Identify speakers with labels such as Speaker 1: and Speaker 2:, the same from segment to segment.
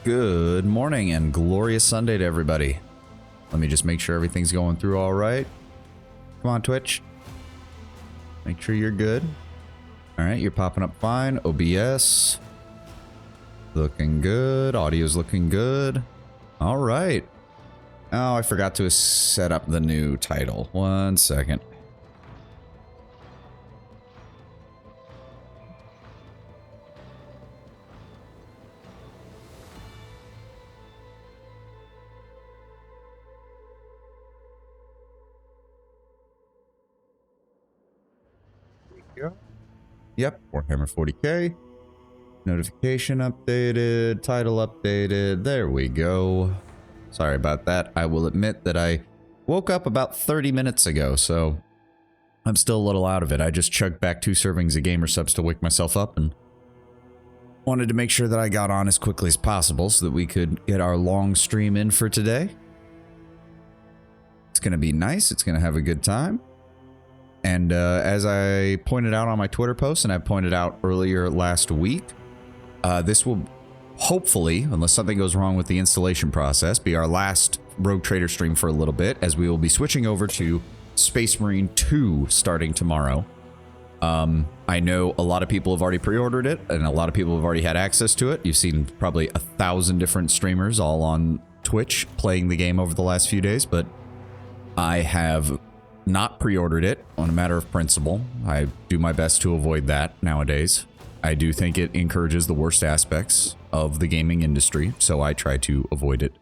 Speaker 1: Good morning and glorious Sunday to everybody. Let me just make sure everything's going through all right. Come on, Twitch. Make sure you're good. All right, you're popping up fine. OBS. Looking good. Audio's looking good. All right. Oh, I forgot to set up the new title. 1 second. Yep, Warhammer 40k. Notification updated, title updated. There we go. Sorry about that. I will admit that I woke up about 30 minutes ago, so I'm still a little out of it. I just chugged back 2 servings of gamer subs to wake myself up and wanted to make sure that I got on as quickly as possible so that we could get our long stream in for today. It's going to be nice. It's going to have a good time. And as I pointed out on my Twitter post, and I pointed out earlier last week, this will hopefully, unless something goes wrong with the installation process, be our last Rogue Trader stream for a little bit, as we will be switching over to Space Marine 2 starting tomorrow. I know a lot of people have already pre-ordered it, and a lot of people have already had access to it. You've seen probably 1,000 different streamers all on Twitch playing the game over the last few days, but I have not pre-ordered it on a matter of principle. I do my best to avoid that nowadays. I do think it encourages the worst aspects of the gaming industry, so I try to avoid it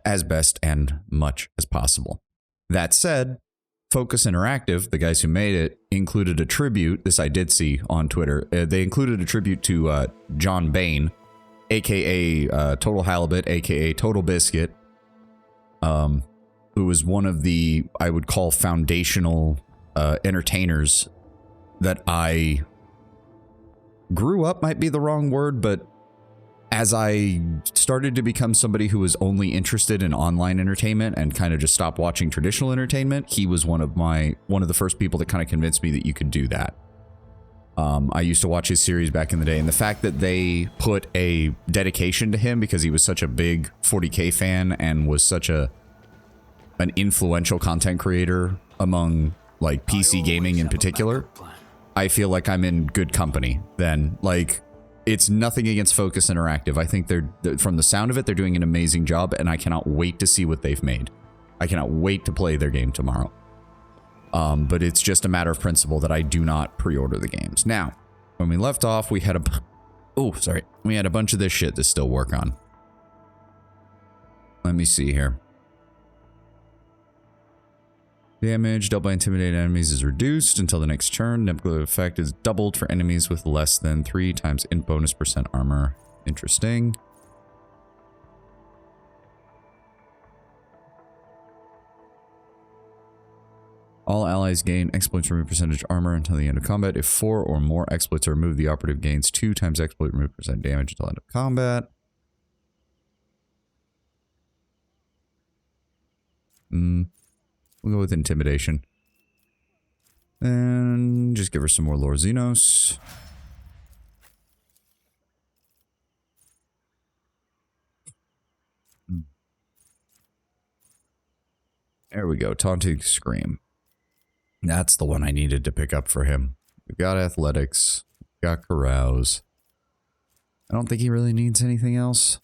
Speaker 1: as best and much as possible. That said, Focus Interactive, the guys who made it, included a tribute. This I did see on Twitter. They included a tribute to John Bain, aka Total Halibut, aka Total Biscuit, who was one of the, I would call, foundational entertainers that I grew up, might be the wrong word, but as I started to become somebody who was only interested in online entertainment and kind of just stopped watching traditional entertainment, he was one of the first people that kind of convinced me that you could do that. I used to watch his series back in the day, and the fact that they put a dedication to him because he was such a big 40k fan and was such an influential content creator among like PC gaming in particular, I feel like I'm in good company then. Like, it's nothing against Focus Interactive. I think they're, from the sound of it, they're doing an amazing job, and I cannot wait to see what they've made. I cannot wait to play their game tomorrow. But it's just a matter of principle that I do not pre-order the games. Now, when we left off, we had we had a bunch of this shit to still work on. Let me see here. Damage dealt by intimidated enemies is reduced until the next turn. Nebula effect is doubled for enemies with less than 3 times int bonus % armor. Interesting. All allies gain exploits remove percentage armor until the end of combat. If 4 or more exploits are removed, the operative gains 2 times exploit remove % damage until end of combat. We'll go with intimidation. And just give her some more Lord Xenos. There we go. Taunting Scream. That's the one I needed to pick up for him. We've got athletics. We've got carouse. I don't think he really needs anything else.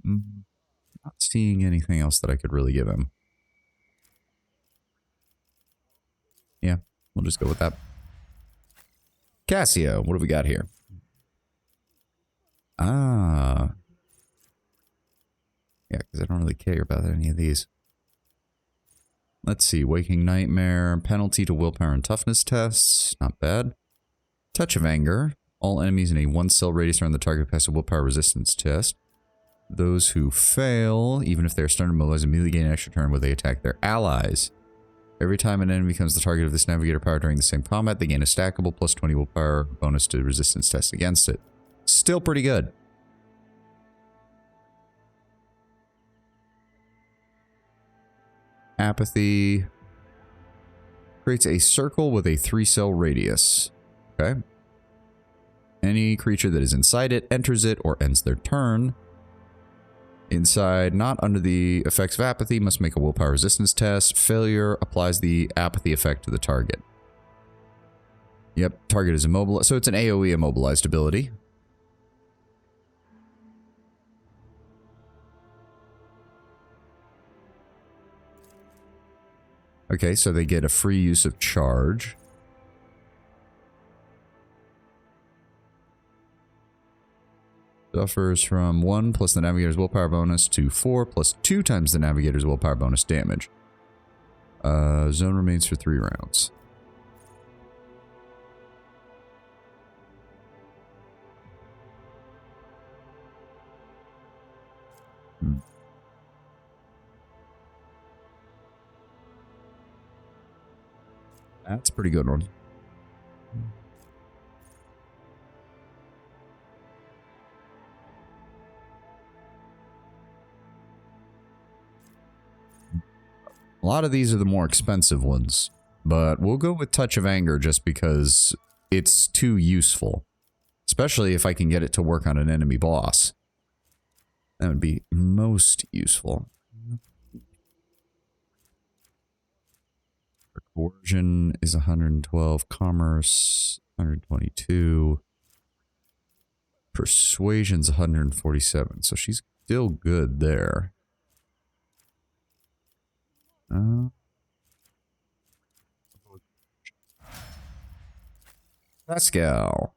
Speaker 1: Not seeing anything else that I could really give him. Yeah, we'll just go with that. Cassio, what have we got here? Ah. Yeah, because I don't really care about any of these. Let's see. Waking Nightmare. Penalty to willpower and toughness tests. Not bad. Touch of Anger. All enemies in a 1-cell radius around the target pass a willpower resistance test. Those who fail, even if they're stunned or mobilized, immediately gain an extra turn where they attack their allies. Every time an enemy becomes the target of this navigator power during the same combat, they gain a stackable plus 20 willpower bonus to resistance tests against it. Still pretty good. Apathy. Creates a circle with a 3-cell radius. Okay. Any creature that is inside it enters it or ends their turn. Inside, not under the effects of apathy, must make a willpower resistance test. Failure applies the apathy effect to the target. Yep, target is immobilized. So it's an AoE immobilized ability. Okay, so they get a free use of charge. Suffers from 1 plus the Navigator's willpower bonus to 4 plus 2 times the Navigator's willpower bonus damage. Zone remains for 3 rounds. That's a pretty good one. A lot of these are the more expensive ones, but we'll go with Touch of Anger just because it's too useful. Especially if I can get it to work on an enemy boss. That would be most useful. Coercion is 112. Commerce, 122. Persuasion's 147. So she's still good there. Pascal.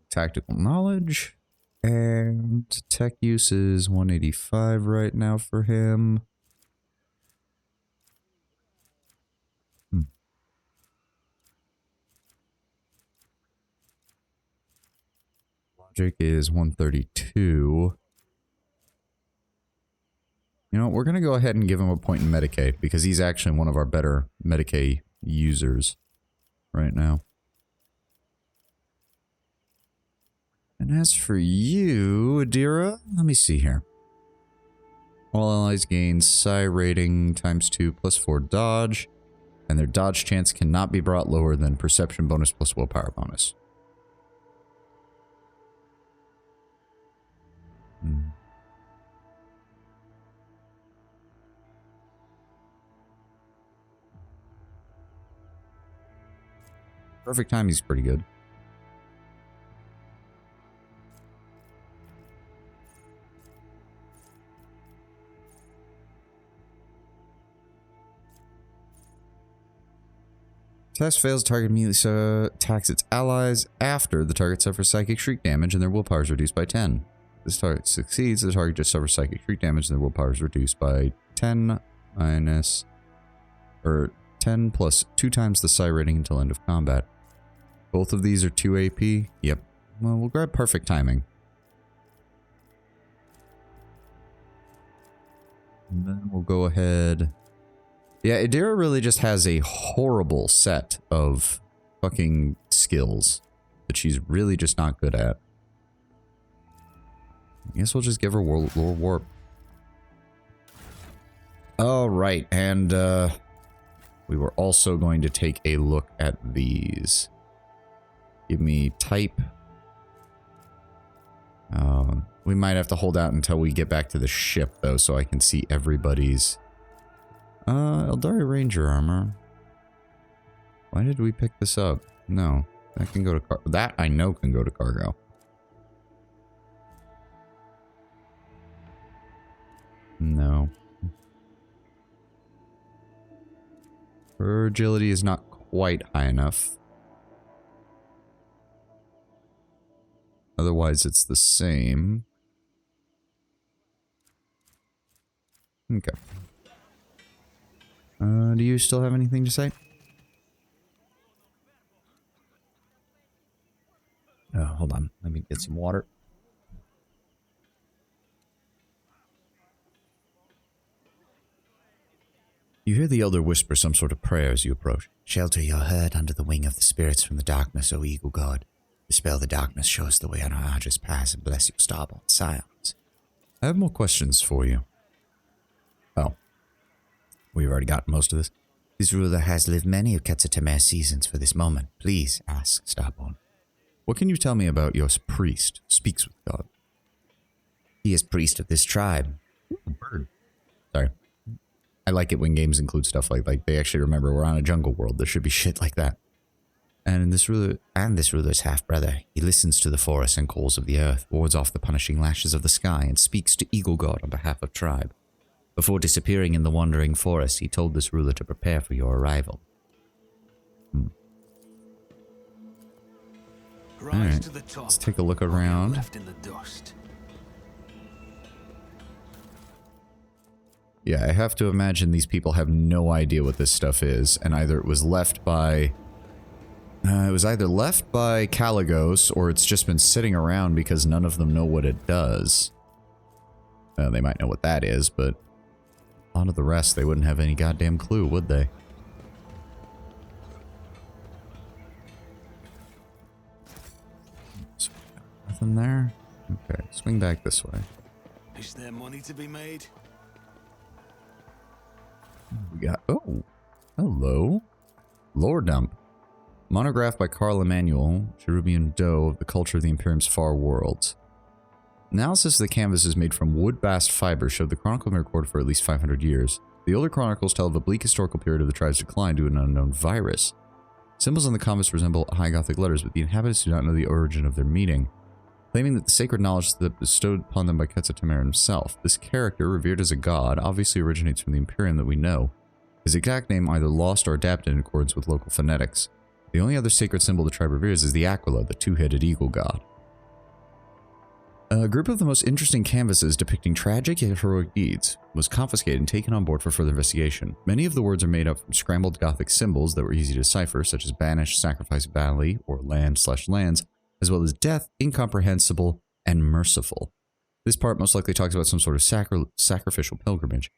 Speaker 1: Tactical knowledge. And tech use is 185 right now for him. Logic is 132. You know, we're going to go ahead and give him a point in Medicaid because he's actually one of our better Medicaid users right now. And as for you, Adira, let me see here. All allies gain psi rating times 2 plus 4 dodge, and their dodge chance cannot be brought lower than perception bonus plus willpower bonus. Perfect time, he's pretty good. Test fails, target immediately attacks its allies after the target suffers psychic shriek damage and their willpower is reduced by 10. This target succeeds, the target just suffers psychic shriek damage and their willpower is reduced by 10 minus, or 10 plus 2 times the psi rating until end of combat. Both of these are 2 AP. Yep. Well, we'll grab perfect timing. And then we'll go ahead. Yeah, Adira really just has a horrible set of fucking skills that she's really just not good at. I guess we'll just give her Lore Warp. All right, and we were also going to take a look at these. Give me type. We might have to hold out until we get back to the ship, though, so I can see everybody's. Eldari Ranger armor. Why did we pick this up? No, that can go to cargo. That I know can go to cargo. No. Her agility is not quite high enough. Otherwise, it's the same. Okay. Do you still have anything to say? Hold on. Let me get some water. You hear the elder whisper some sort of prayer as you approach. Shelter your herd under the wing of the spirits from the darkness, O Eagle God. Dispel the darkness, show us the way on our arduous path, and bless your starborn scions. I have more questions for you. Oh. We've already got most of this. This ruler has lived many of Quetza Temer's seasons for this moment. Please ask Starborn. What can you tell me about your priest who speaks with God? He is priest of this tribe. Ooh, bird. Sorry. I like it when games include stuff like they actually remember we're on a jungle world. There should be shit like that. And this ruler's half-brother. He listens to the forest and calls of the earth, wards off the punishing lashes of the sky, and speaks to Eagle God on behalf of tribe. Before disappearing in the wandering forest, he told this ruler to prepare for your arrival. Alright, let's take a look around. Yeah, I have to imagine these people have no idea what this stuff is, and either it was left by... it was either left by Caligos, or it's just been sitting around because none of them know what it does. They might know what that is, but a lot of the rest, they wouldn't have any goddamn clue, would they? So, nothing there? Okay, swing back this way.
Speaker 2: Is there money to be made?
Speaker 1: We got... Oh! Hello. Lore dump. Monograph by Carl Emanuel, Cherubian Doe of the Culture of the Imperium's Far Worlds. Analysis of the canvases made from wood-bast fiber showed the chronicle been recorded for at least 500 years. The older chronicles tell of a bleak historical period of the tribe's decline due to an unknown virus. Symbols on the canvas resemble High Gothic letters, but the inhabitants do not know the origin of their meaning, claiming that the sacred knowledge that was bestowed upon them by Quetza Temer himself. This character, revered as a god, obviously originates from the Imperium that we know. His exact name either lost or adapted in accordance with local phonetics. The only other sacred symbol the tribe reveres is the Aquila, the two-headed eagle god. A group of the most interesting canvases depicting tragic yet heroic deeds was confiscated and taken on board for further investigation. Many of the words are made up from scrambled Gothic symbols that were easy to decipher, such as banish, sacrifice, valley, or land/lands, as well as death, incomprehensible, and merciful. This part most likely talks about some sort of sacrificial pilgrimage.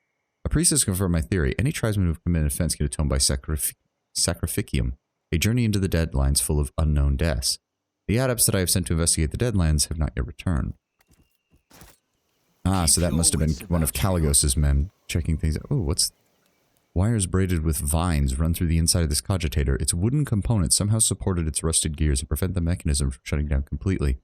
Speaker 1: A priest has confirmed my theory. Any tribesmen who have committed an offense can atone by sacrificium, a journey into the Deadlands full of unknown deaths. The adepts that I have sent to investigate the Deadlands have not yet returned. Ah, so that must have been one of Caligos's men checking things out. Oh, what's... Wires braided with vines run through the inside of this cogitator. Its wooden components somehow supported its rusted gears and prevent the mechanism from shutting down completely.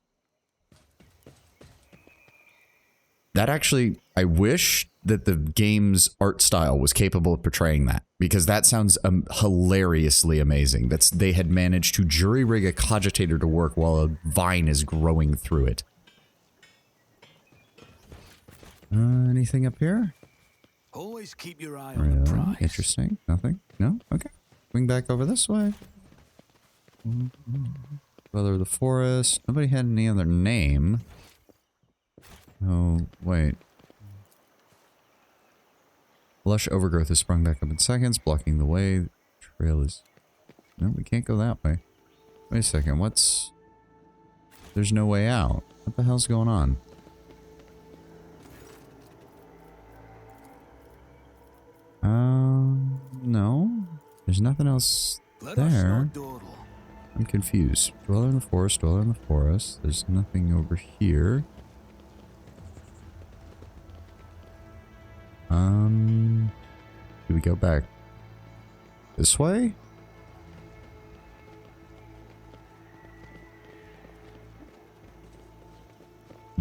Speaker 1: That actually... I wish that the game's art style was capable of portraying that, because that sounds hilariously amazing. They had managed to jury-rig a cogitator to work while a vine is growing through it. Anything up here?
Speaker 2: Always keep your eye on the prize.
Speaker 1: Interesting. Nothing? No? Okay. Swing back over this way. Brother of the Forest. Nobody had any other name. Oh, wait. Lush overgrowth has sprung back up in seconds, blocking the way. The trail is... No, we can't go that way. Wait a second, what's... There's no way out. What the hell's going on? No. There's nothing else there. I'm confused. Dweller in the forest, dweller in the forest. There's nothing over here. Do we go back this way?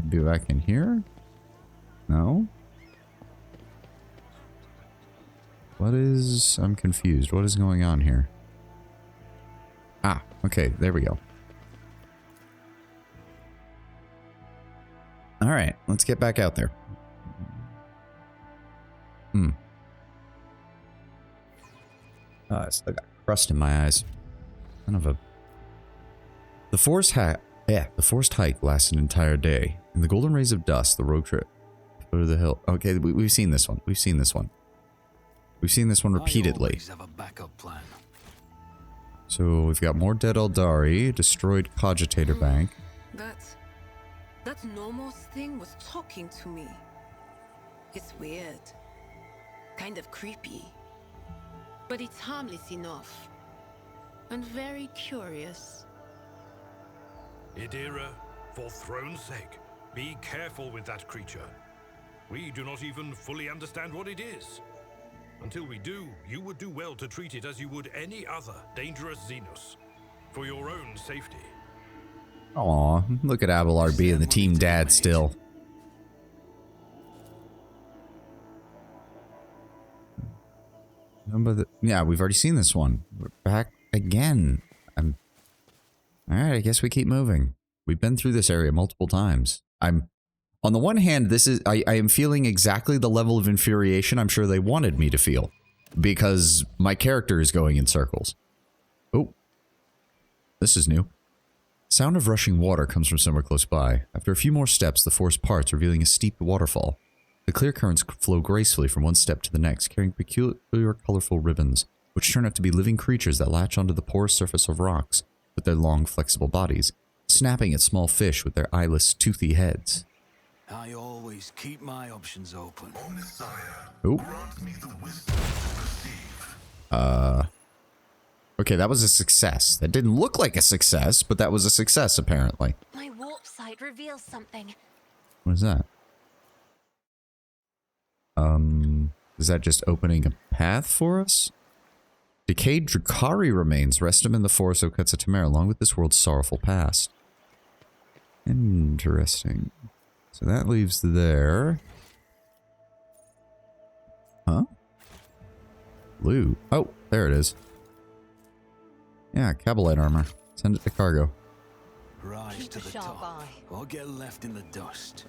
Speaker 1: Be back in here? No? What is... I'm confused. What is going on here? Ah, okay, there we go. Alright, let's get back out there. I still got crust in my eyes. Kind of a... The forest hike lasts an entire day. In the golden rays of dust, the road trip over the hill. Okay, we've seen this one. We've seen this one. We've seen this one repeatedly.
Speaker 2: Have a backup plan.
Speaker 1: So we've got more dead Eldari, destroyed cogitator bank.
Speaker 3: That Nomos thing was talking to me. It's weird. Kind of creepy. But it's harmless enough. And very curious.
Speaker 4: Idira, for throne's sake, be careful with that creature. We do not even fully understand what it is. Until we do, you would do well to treat it as you would any other dangerous Janus, for your own safety.
Speaker 1: Aw, look at Abelard being the team dad still. Yeah, we've already seen this one. We're back again. Alright, I guess we keep moving. We've been through this area multiple times. On the one hand, I am feeling exactly the level of infuriation I'm sure they wanted me to feel. Because my character is going in circles. Oh. This is new. Sound of rushing water comes from somewhere close by. After a few more steps, the forest parts, revealing a steep waterfall. The clear currents flow gracefully from one step to the next, carrying peculiar colorful ribbons, which turn out to be living creatures that latch onto the porous surface of rocks with their long, flexible bodies, snapping at small fish with their eyeless, toothy heads.
Speaker 2: I always keep my options open.
Speaker 1: Ooh. Okay, that was a success. That didn't look like a success, but that was a success, apparently.
Speaker 5: My warp sight reveals something.
Speaker 1: What is that? Is that just opening a path for us? Decayed Drukhari remains rest him in the forest of Quetza Temer, along with this world's sorrowful past. Interesting. So that leaves there. Huh? Blue. Oh, there it is. Yeah, Cabalite armor. Send it to cargo.
Speaker 2: Rise
Speaker 5: Keep
Speaker 2: to
Speaker 5: a
Speaker 2: the
Speaker 5: sharp
Speaker 2: top,
Speaker 5: eye.
Speaker 2: or get left in the dust.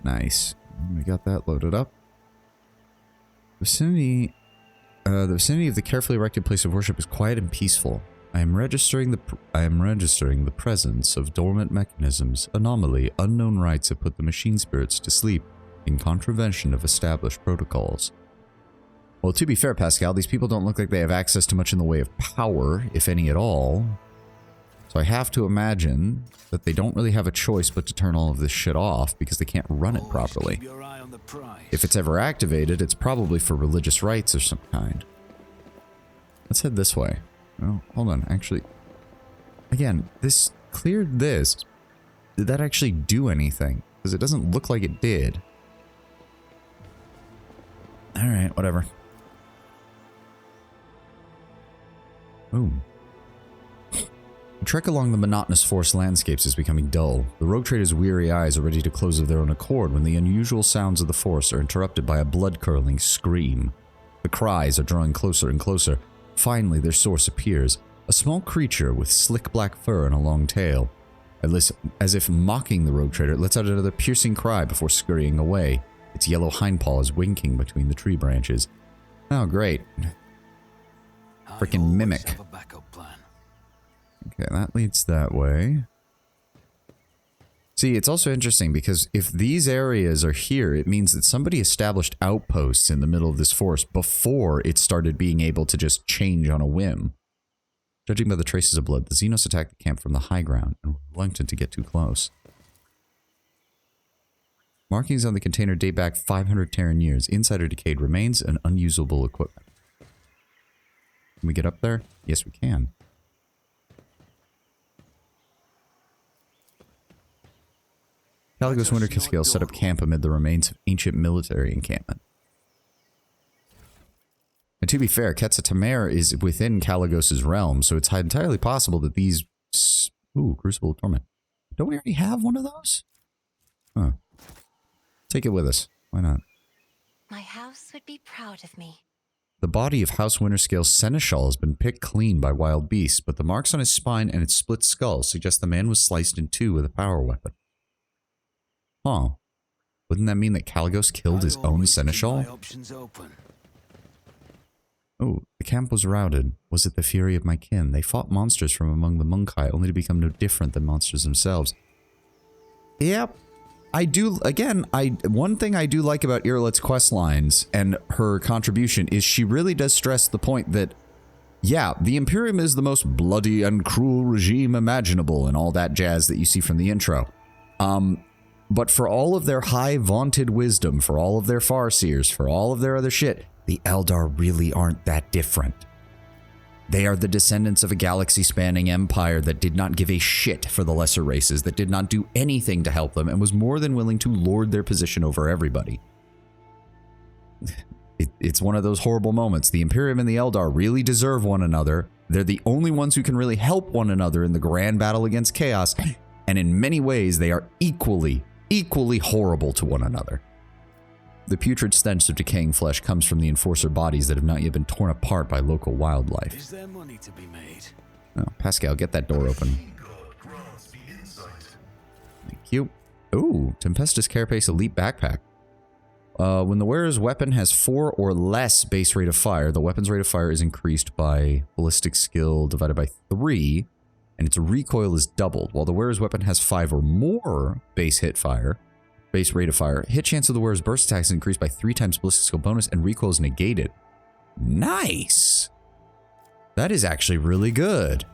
Speaker 1: Nice. We got that loaded up. The vicinity of the carefully erected place of worship is quiet and peaceful. I am registering the presence of dormant mechanisms, anomaly, unknown rites that put the machine spirits to sleep in contravention of established protocols. Well, to be fair, Pascal, these people don't look like they have access to much in the way of power, if any at all. So I have to imagine that they don't really have a choice but to turn all of this shit off because they can't run it properly.
Speaker 2: Keep your eye on the prize.
Speaker 1: If it's ever activated, it's probably for religious rites of some kind. Let's head this way. Oh, hold on. Actually, again, this cleared this. Did that actually do anything? Because it doesn't look like it did. Alright, whatever. Boom. The trek along the monotonous forest landscapes is becoming dull. The rogue trader's weary eyes are ready to close of their own accord when the unusual sounds of the forest are interrupted by a blood-curdling scream. The cries are drawing closer and closer. Finally, their source appears. A small creature with slick black fur and a long tail. As if mocking the rogue trader, it lets out another piercing cry before scurrying away. Its yellow hindpaws winking between the tree branches. Oh, great. Freaking mimic.
Speaker 2: Have a backup plan.
Speaker 1: Okay, that leads that way. See, it's also interesting because if these areas are here, it means that somebody established outposts in the middle of this forest before it started being able to just change on a whim. Judging by the traces of blood, the Xenos attacked the camp from the high ground and were reluctant to get too close. Markings on the container date back 500 Terran years. Inside are decayed remains and unusable equipment. Can we get up there? Yes, we can. Caligos Winterkill set up camp amid the remains of ancient military encampment. And to be fair, Quetza Temer is within Caligos' realm, so it's entirely possible that these... Ooh, Crucible of Torment. Don't we already have one of those? Huh. Take it with us. Why not?
Speaker 5: My house would be proud of me.
Speaker 1: The body of House Winterscale's seneschal has been picked clean by wild beasts, but the marks on his spine and its split skull suggest the man was sliced in two with a power weapon. Huh. Wouldn't that mean that Caligos killed his own seneschal? Oh, the camp was routed. Was it the fury of my kin? They fought monsters from among the Munkai, only to become no different than monsters themselves. Yep. I do, again, one thing I do like about Irileth's quest lines and her contribution is she really does stress the point that, yeah, the Imperium is the most bloody and cruel regime imaginable and all that jazz that you see from the intro. But for all of their high vaunted wisdom, for all of their farseers, for all of their other shit, the Eldar really aren't that different. They are the descendants of a galaxy-spanning empire that did not give a shit for the lesser races, that did not do anything to help them, and was more than willing to lord their position over everybody. It's one of those horrible moments. The Imperium and the Eldar really deserve one another. They're the only ones who can really help one another in the grand battle against chaos, and in many ways, they are equally horrible to one another. The putrid stench of decaying flesh comes from the Enforcer bodies that have not yet been torn apart by local wildlife.
Speaker 2: Is there money to be made?
Speaker 1: Oh, Pascal, get that door open. Thank you. Ooh, Tempestus Carapace Elite Backpack. When the wearer's weapon has 4 or less base rate of fire, the weapon's rate of fire is increased by ballistic skill divided by 3, and its recoil is doubled. While the wearer's weapon has 5 or more base rate of fire, hit chance of the wearer's burst attack is increased by 3 times ballistic skill bonus, and recoil is negated. Nice! That is actually really good.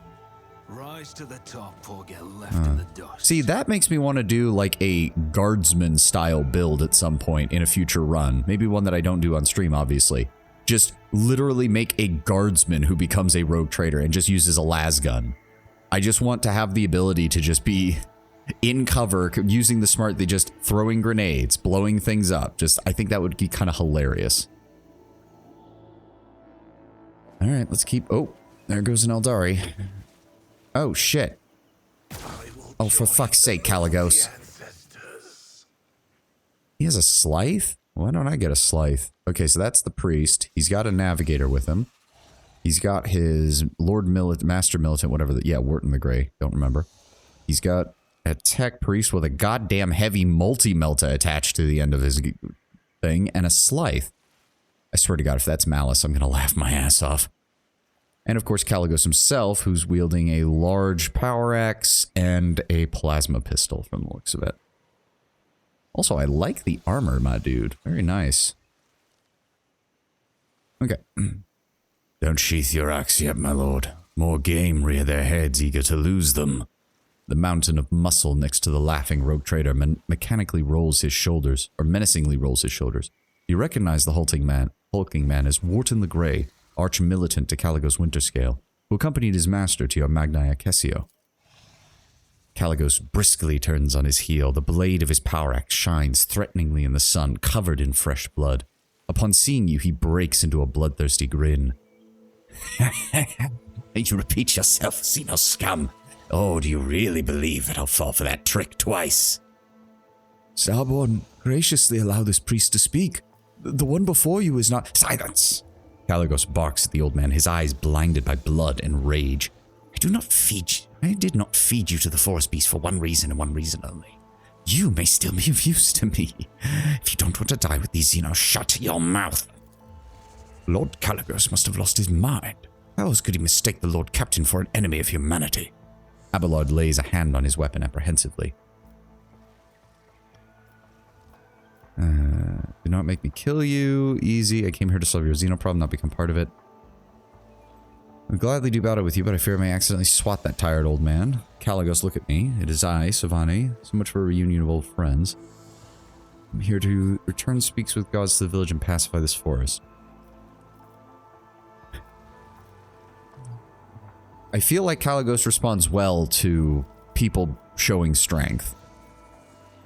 Speaker 2: Rise to the top or get left in the dust.
Speaker 1: See, that makes me want to do like a guardsman style build at some point in a future run. Maybe one that I don't do on stream, obviously. Just literally make a guardsman who becomes a rogue trader and just uses a las gun. I just want to have the ability to just be in cover, using the smart, they just throwing grenades, blowing things up. I think that would be kind of hilarious. All right, let's keep... Oh, there goes an Eldari. Oh, shit. Oh, for fuck's sake, Caligos. He has a Scythe? Why don't I get a Scythe? Okay, so that's the priest. He's got a navigator with him. He's got his Master Militant, whatever. Yeah, Wharton the Grey. Don't remember. He's got a tech priest with a goddamn heavy multi-melta attached to the end of his thing, and a Scythe. I swear to God, if that's Malice, I'm going to laugh my ass off. And of course, Caligos himself, who's wielding a large power axe and a plasma pistol from the looks of it. Also, I like the armor, my dude. Very nice. Okay.
Speaker 6: Don't sheath your axe yet, my lord. More game rear their heads, eager to lose them.
Speaker 1: The mountain of muscle next to the laughing rogue trader mechanically rolls his shoulders, or menacingly rolls his shoulders. You recognize the hulking man as Wharton the Grey, arch-militant to Caligos Winterscale, who accompanied his master to your Magnaia Cassio. Caligos briskly turns on his heel. The blade of his power axe shines threateningly in the sun, covered in fresh blood. Upon seeing you, he breaks into a bloodthirsty grin.
Speaker 6: You repeat yourself, Xeno scum. Oh, do you really believe that I'll fall for that trick twice?
Speaker 1: Starborn, graciously allow this priest to speak. The one before you is not...
Speaker 6: Silence!
Speaker 1: Caligos barks at the old man, his eyes blinded by blood and rage.
Speaker 6: I did not feed you to the forest beast for one reason and one reason only. You may still be of use to me. If you don't want to die with these Xenos, shut your mouth. Lord Caligos must have lost his mind. How else could he mistake the Lord Captain for an enemy of humanity?
Speaker 1: Abelard lays a hand on his weapon apprehensively. Do not make me kill you. Easy. I came here to solve your Xeno problem, not become part of it. I would gladly do battle with you, but I fear I may accidentally swat that tired old man. Caligos, look at me. It is I, Savani. So much for a reunion of old friends. I'm here to return speaks with gods to the village and pacify this forest. I feel like Caligos responds well to people showing strength.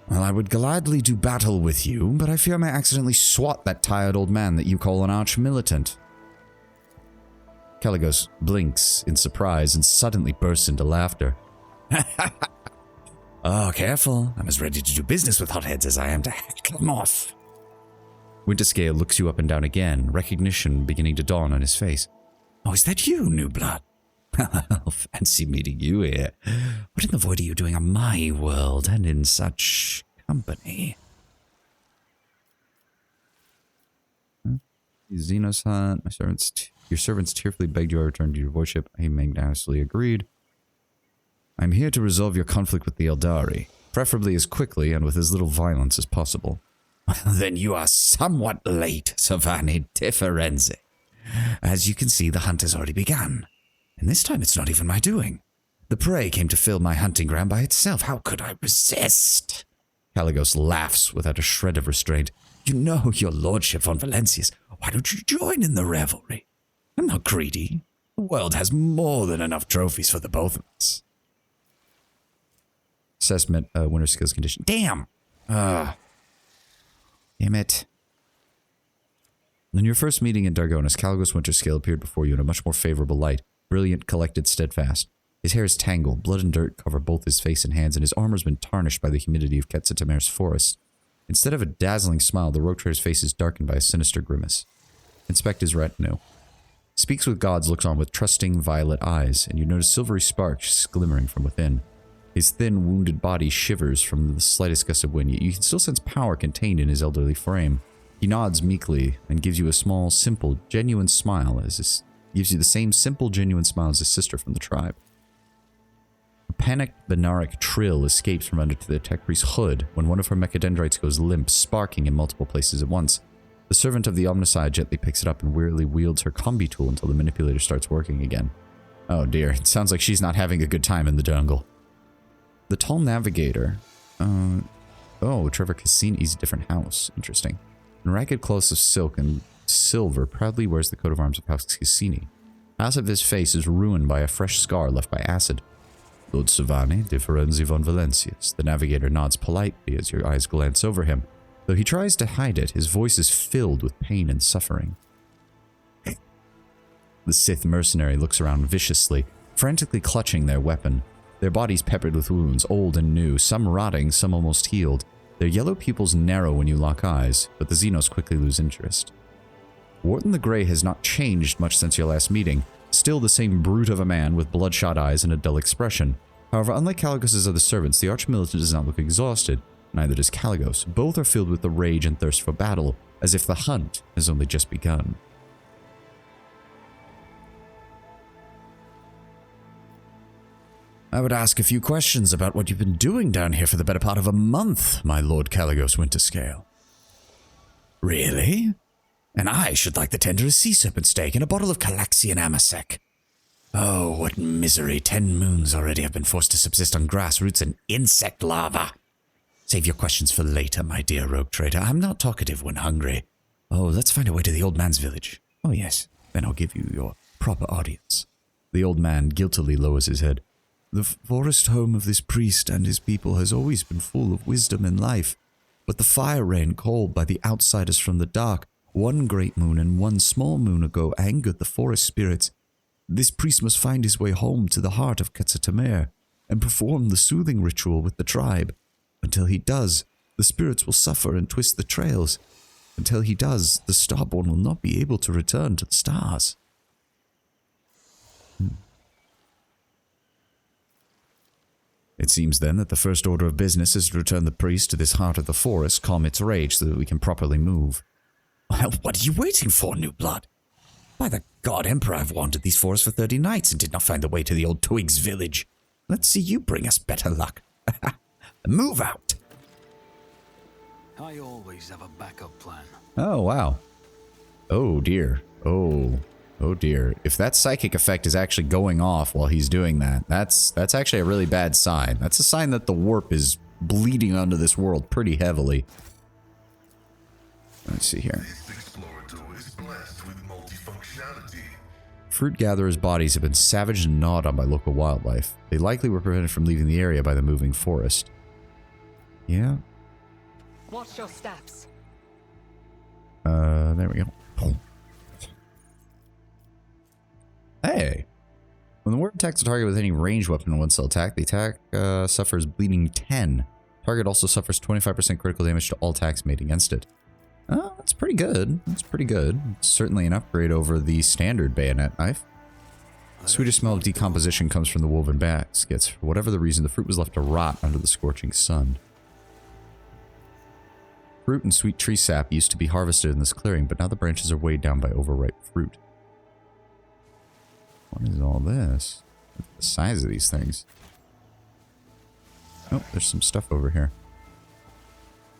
Speaker 1: Well, I would gladly do battle with you, but I fear I may accidentally swat that tired old man that you call an arch-militant. Caligos blinks in surprise and suddenly bursts into laughter.
Speaker 6: Oh, careful. I'm as ready to do business with hotheads as I am to heckle them off.
Speaker 1: Winterscale looks you up and down again, recognition beginning to dawn on his face.
Speaker 6: Oh, is that you, new blood?
Speaker 1: Fancy meeting you here.
Speaker 6: What in the void are you doing on my world and in such company?
Speaker 1: Xenos hunt. Your servants tearfully begged you to return to your worship. He magnanimously agreed. I'm here to resolve your conflict with the Eldari, preferably as quickly and with as little violence as possible.
Speaker 6: Then you are somewhat late, Savani Differenze. As you can see, the hunt has already begun. And this time it's not even my doing. The prey came to fill my hunting ground by itself. How could I resist?
Speaker 1: Caligos laughs without a shred of restraint.
Speaker 6: You know your lordship von Valencius. Why don't you join in the revelry? I'm not greedy. The world has more than enough trophies for the both of us. Assessment, winter skills condition. Damn! Damn it. In your first meeting in Dargonis, Caligos winter scale appeared before you in a much more favorable light. Brilliant, collected, steadfast. His hair is tangled, blood and dirt cover both his face and hands, and his armor has been tarnished by the humidity of Quetza Temer's forest. Instead of a dazzling smile, the rogue trader's face is darkened by a sinister grimace. Inspect his retinue. Speaks with gods looks on with trusting violet eyes, and you notice silvery sparks glimmering from within. His thin, wounded body shivers from the slightest gust of wind, yet you can still sense power contained in his elderly frame. He nods meekly and gives you a small, simple, genuine smile gives you the same simple, genuine smile as his sister from the tribe. A panicked Benaric trill escapes from under the tech priest's hood when one of her mechadendrites goes limp, sparking in multiple places at once. The servant of the Omnicide gently picks it up and wearily wields her combi tool until the manipulator starts working again. Oh dear, it sounds like she's not having a good time in the jungle. The tall navigator... Trevor Cassini's a different house. Interesting. In ragged clothes of silk and silver, proudly wears the coat of arms of House Cassini. Half of his face is ruined by a fresh scar left by acid. Lord Savani de Ferenzi von Valencius. The navigator nods politely as your eyes glance over him. Though he tries to hide it, his voice is filled with pain and suffering. The Sith mercenary looks around viciously, frantically clutching their weapon. Their bodies peppered with wounds, old and new, some rotting, some almost healed. Their yellow pupils narrow when you lock eyes, but the Xenos quickly lose interest. Wharton the Grey has not changed much since your last meeting, still the same brute of a man with bloodshot eyes and a dull expression. However, unlike Caligos' other servants, the Archmilitant does not look exhausted. Neither does Caligos. Both are filled with the rage and thirst for battle, as if the hunt has only just begun. I would ask a few questions about what you've been doing down here for the better part of a month, my Lord Caligos Winterscale. Really? And I should like the tenderest sea serpent steak and a bottle of Calaxian Amasec. Oh, what misery. 10 moons already have been forced to subsist on grass roots and insect larvae. Save your questions for later, my dear rogue trader. I'm not talkative when hungry. Oh, let's find a way to the old man's village. Oh, yes. Then I'll give you your proper audience. The old man guiltily lowers his head. The forest home of this priest and his people has always been full of wisdom and life. But the fire rain called by the outsiders from the dark, one great moon and one small moon ago, angered the forest spirits. This priest must find his way home to the heart of Quetza Temer and perform the soothing ritual with the tribe. Until he does, the spirits will suffer and twist the trails. Until he does, the Starborn will not be able to return to the stars. It seems then that the first order of business is to return the priest to this heart of the forest, calm its rage so that we can properly move. Well, what are you waiting for, new blood? By the God Emperor, I've wandered these forests for 30 nights and did not find the way to the old Twigs village. Let's see you bring us better luck. Move out!
Speaker 2: I always have a backup plan.
Speaker 1: Oh, wow. Oh, dear. Oh, dear. If that psychic effect is actually going off while he's doing that, that's actually a really bad sign. That's a sign that the warp is bleeding onto this world pretty heavily. Let's see here.
Speaker 7: This explorator is blessed with multifunctionality.
Speaker 1: Fruit gatherers' bodies have been savaged and gnawed on by local wildlife. They likely were prevented from leaving the area by the moving forest. Yeah.
Speaker 3: Watch your steps.
Speaker 1: There we go. Boom. Hey. When the ward attacks a target with any ranged weapon in one cell attack, the attack suffers bleeding 10. Target also suffers 25% critical damage to all attacks made against it. Oh, that's pretty good. That's pretty good. It's certainly an upgrade over the standard bayonet knife. The sweetest smell of decomposition comes from the woven baskets. For whatever the reason, the fruit was left to rot under the scorching sun. Fruit and sweet tree sap used to be harvested in this clearing, but now the branches are weighed down by overripe fruit. What is all this? Look at the size of these things. Oh, there's some stuff over here.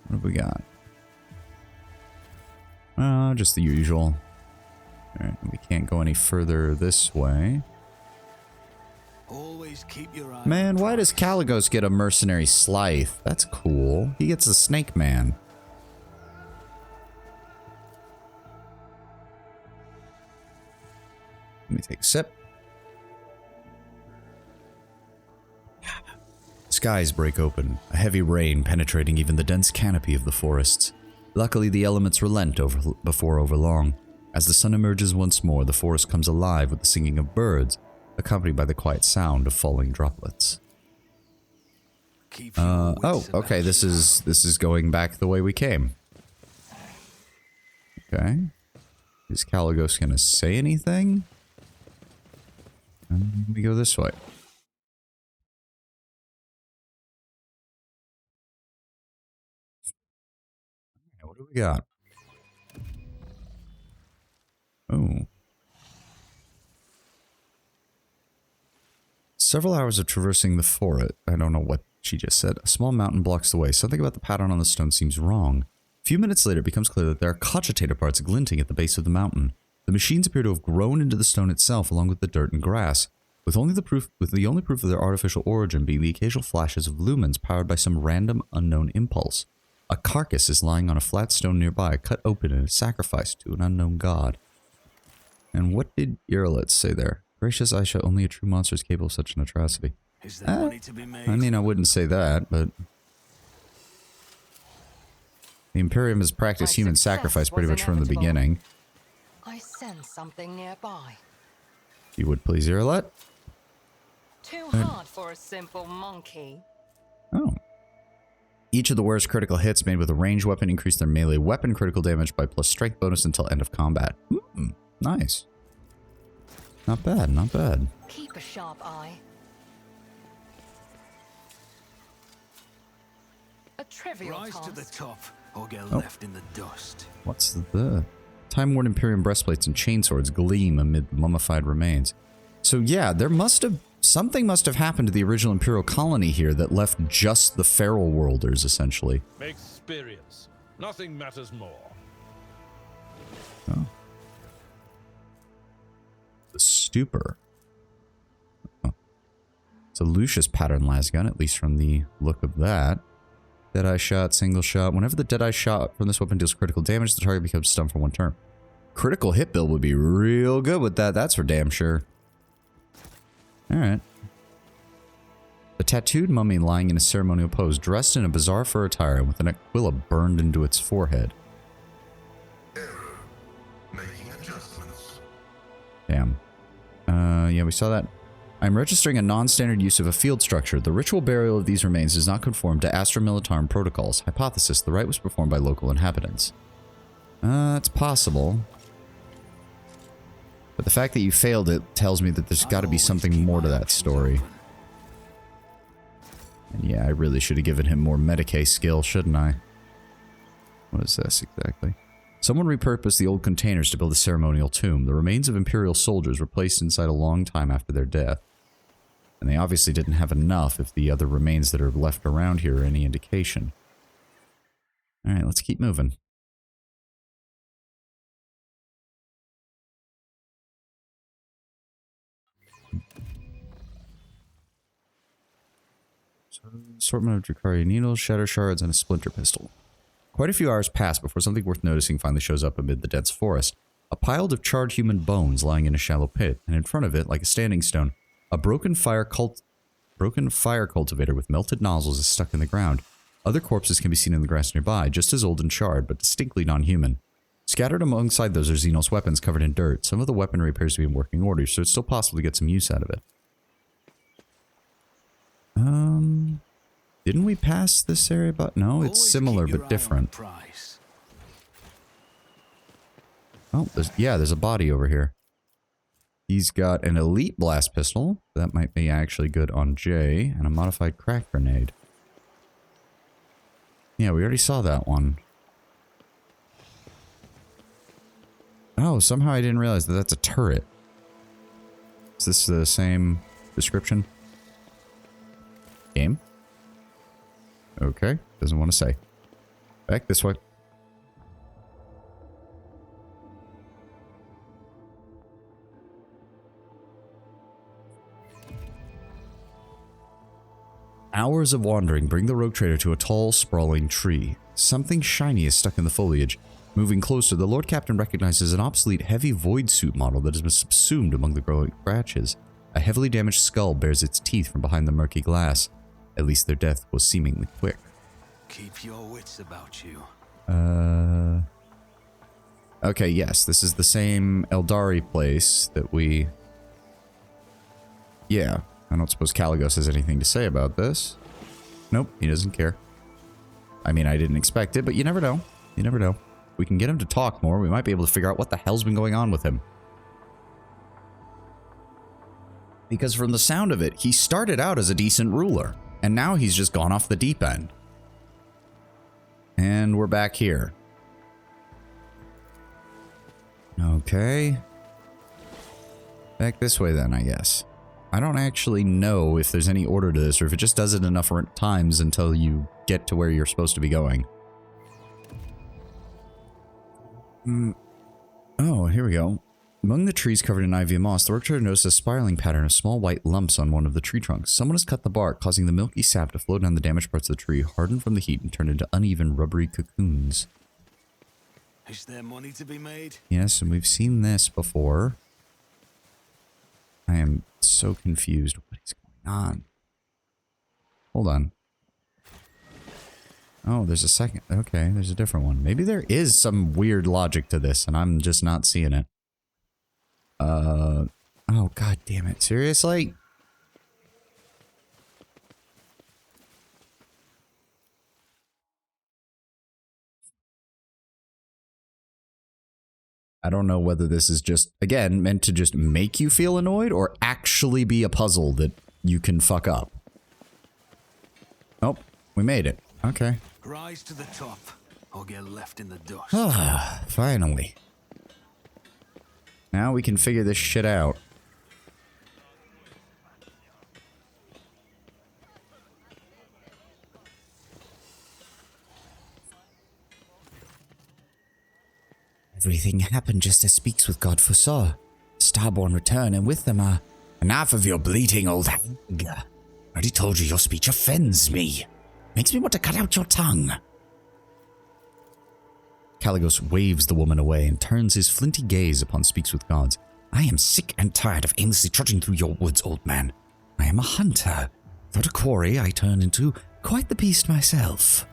Speaker 1: What have we got? Just the usual. Alright, we can't go any further this way.
Speaker 2: Always keep your eye.
Speaker 1: Man, why does Caligos get a mercenary Slythe? That's cool. He gets a Snake Man. Let me take a sip. skies break open, a heavy rain penetrating even the dense canopy of the forests. Luckily, the elements relent before overlong. As the sun emerges once more, the forest comes alive with the singing of birds, accompanied by the quiet sound of falling droplets. Oh, okay, this is going back the way we came. Okay. Is Caligos gonna say anything? We go this way. What do we got? Oh. Several hours of traversing the forest. I don't know what she just said. A small mountain blocks the way. Something about the pattern on the stone seems wrong. A few minutes later, it becomes clear that there are cogitator parts glinting at the base of the mountain. The machines appear to have grown into the stone itself, along with the dirt and grass, with the only proof of their artificial origin being the occasional flashes of lumens powered by some random unknown impulse. A carcass is lying on a flat stone nearby, cut open and sacrificed to an unknown god. And what did Irlet say there? Gracious Aisha, only a true monster is capable of such an atrocity.
Speaker 2: Is there money to be made?
Speaker 1: I mean, I wouldn't say that, but... The Imperium has practiced human sacrifice pretty much from the beginning.
Speaker 3: I sense something nearby.
Speaker 1: If you would please, Irlet.
Speaker 3: Too hard for a simple monkey.
Speaker 1: Oh. Each of the wearer's critical hits made with a ranged weapon increase their melee weapon critical damage by plus strength bonus until end of combat. Nice. Not bad, not bad.
Speaker 3: Keep a sharp eye. A trivial
Speaker 2: Rise
Speaker 3: task.
Speaker 2: to the top or get left in the dust.
Speaker 1: What's the... Time-worn Imperium breastplates and chainswords gleam amid the mummified remains. So yeah, there must have... Something must have happened to the original Imperial colony here that left just the feral worlders, essentially.
Speaker 4: Experience. Nothing matters more.
Speaker 1: Oh. The stupor. Oh. It's a Lucius pattern lasgun, at least from the look of that. Deadeye shot, single shot. Whenever the deadeye shot from this weapon deals critical damage, the target becomes stunned for one turn. Critical hit build would be real good with that, that's for damn sure. Alright. The tattooed mummy lying in a ceremonial pose, dressed in a bizarre fur attire and with an aquila burned into its forehead.
Speaker 7: Error. Making adjustments.
Speaker 1: Damn. Yeah, we saw that. I'm registering a non-standard use of a field structure. The ritual burial of these remains does not conform to Astra Militarum protocols. Hypothesis, the rite was performed by local inhabitants. It's possible. But the fact that you failed it tells me that there's got to be something more to that story. And yeah, I really should have given him more Medicae skill, shouldn't I? What is this exactly? Someone repurposed the old containers to build a ceremonial tomb. The remains of Imperial soldiers were placed inside a long time after their death. And they obviously didn't have enough if the other remains that are left around here are any indication. Alright, let's keep moving. Assortment of Dracaria needles, shatter shards, and a splinter pistol. Quite a few hours pass before something worth noticing finally shows up amid the dense forest. A pile of charred human bones lying in a shallow pit, and in front of it, like a standing stone, a broken fire cultivator with melted nozzles is stuck in the ground. Other corpses can be seen in the grass nearby, just as old and charred, but distinctly non-human. Scattered alongside those are Xenos weapons covered in dirt. Some of the weaponry appears to be in working order, so it's still possible to get some use out of it. Didn't we pass this area? But no, it's similar but different. Oh, there's a body over here. He's got an elite blast pistol. That might be actually good on Jay. And a modified crack grenade. Yeah, we already saw that one. Oh, somehow I didn't realize that that's a turret. Is this the same description? Game? Okay, doesn't want to say. Back this way. Hours of wandering bring the rogue trader to a tall, sprawling tree. Something shiny is stuck in the foliage. Moving closer, the Lord Captain recognizes an obsolete heavy void suit model that has been subsumed among the growing branches. A heavily damaged skull bears its teeth from behind the murky glass. At least their death was seemingly quick.
Speaker 2: Keep your wits about you.
Speaker 1: Okay, yes, this is the same Eldari place that we... Yeah, I don't suppose Caligos has anything to say about this. Nope, he doesn't care. I mean, I didn't expect it, but you never know. You never know. We can get him to talk more. We might be able to figure out what the hell's been going on with him. Because from the sound of it, he started out as a decent ruler, and now he's just gone off the deep end. And we're back here. Okay. Back this way then, I guess. I don't actually know if there's any order to this, or if it just does it enough times until you get to where you're supposed to be going. Oh, here we go. Among the trees covered in ivy and moss, the work trader noticed a spiraling pattern of small white lumps on one of the tree trunks. Someone has cut the bark, causing the milky sap to flow down the damaged parts of the tree, harden from the heat, and turn into uneven, rubbery cocoons.
Speaker 2: Is there money to be made?
Speaker 1: Yes, and we've seen this before. I am so confused. What is going on? Hold on. Oh, there's a second. Okay, there's a different one. Maybe there is some weird logic to this, and I'm just not seeing it. Oh, god damn it. Seriously? I don't know whether this is just, again, meant to just make you feel annoyed or actually be a puzzle that you can fuck up. Oh, we made it. Okay.
Speaker 2: Rise to the top, or get left in the dust.
Speaker 1: Ah, finally. Now we can figure this shit out.
Speaker 6: Everything happened just as Speaks with God foresaw. Starborn return, and with them enough of your bleating, old hag. Already told you your speech offends me. Makes me want to cut out your tongue.
Speaker 1: Caligos waves the woman away and turns his flinty gaze upon Speaks with Gods.
Speaker 6: I am sick and tired of aimlessly trudging through your woods, old man. I am a hunter. Without a quarry, I turn into quite the beast myself.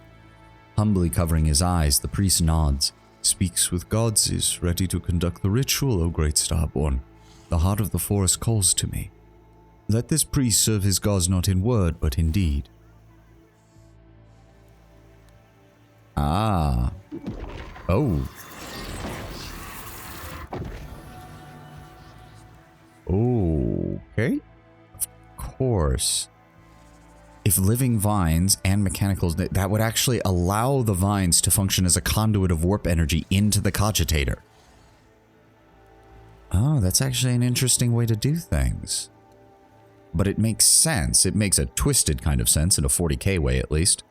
Speaker 1: Humbly covering his eyes, the priest nods. Speaks with Gods is ready to conduct the ritual, O great Starborn. The heart of the forest calls to me. Let this priest serve his gods not in word, but in deed. Ah. Oh. Okay. Of course. If living vines and mechanicals, that would actually allow the vines to function as a conduit of warp energy into the cogitator. Oh, that's actually an interesting way to do things. But it makes sense. It makes a twisted kind of sense in a 40k way, at least.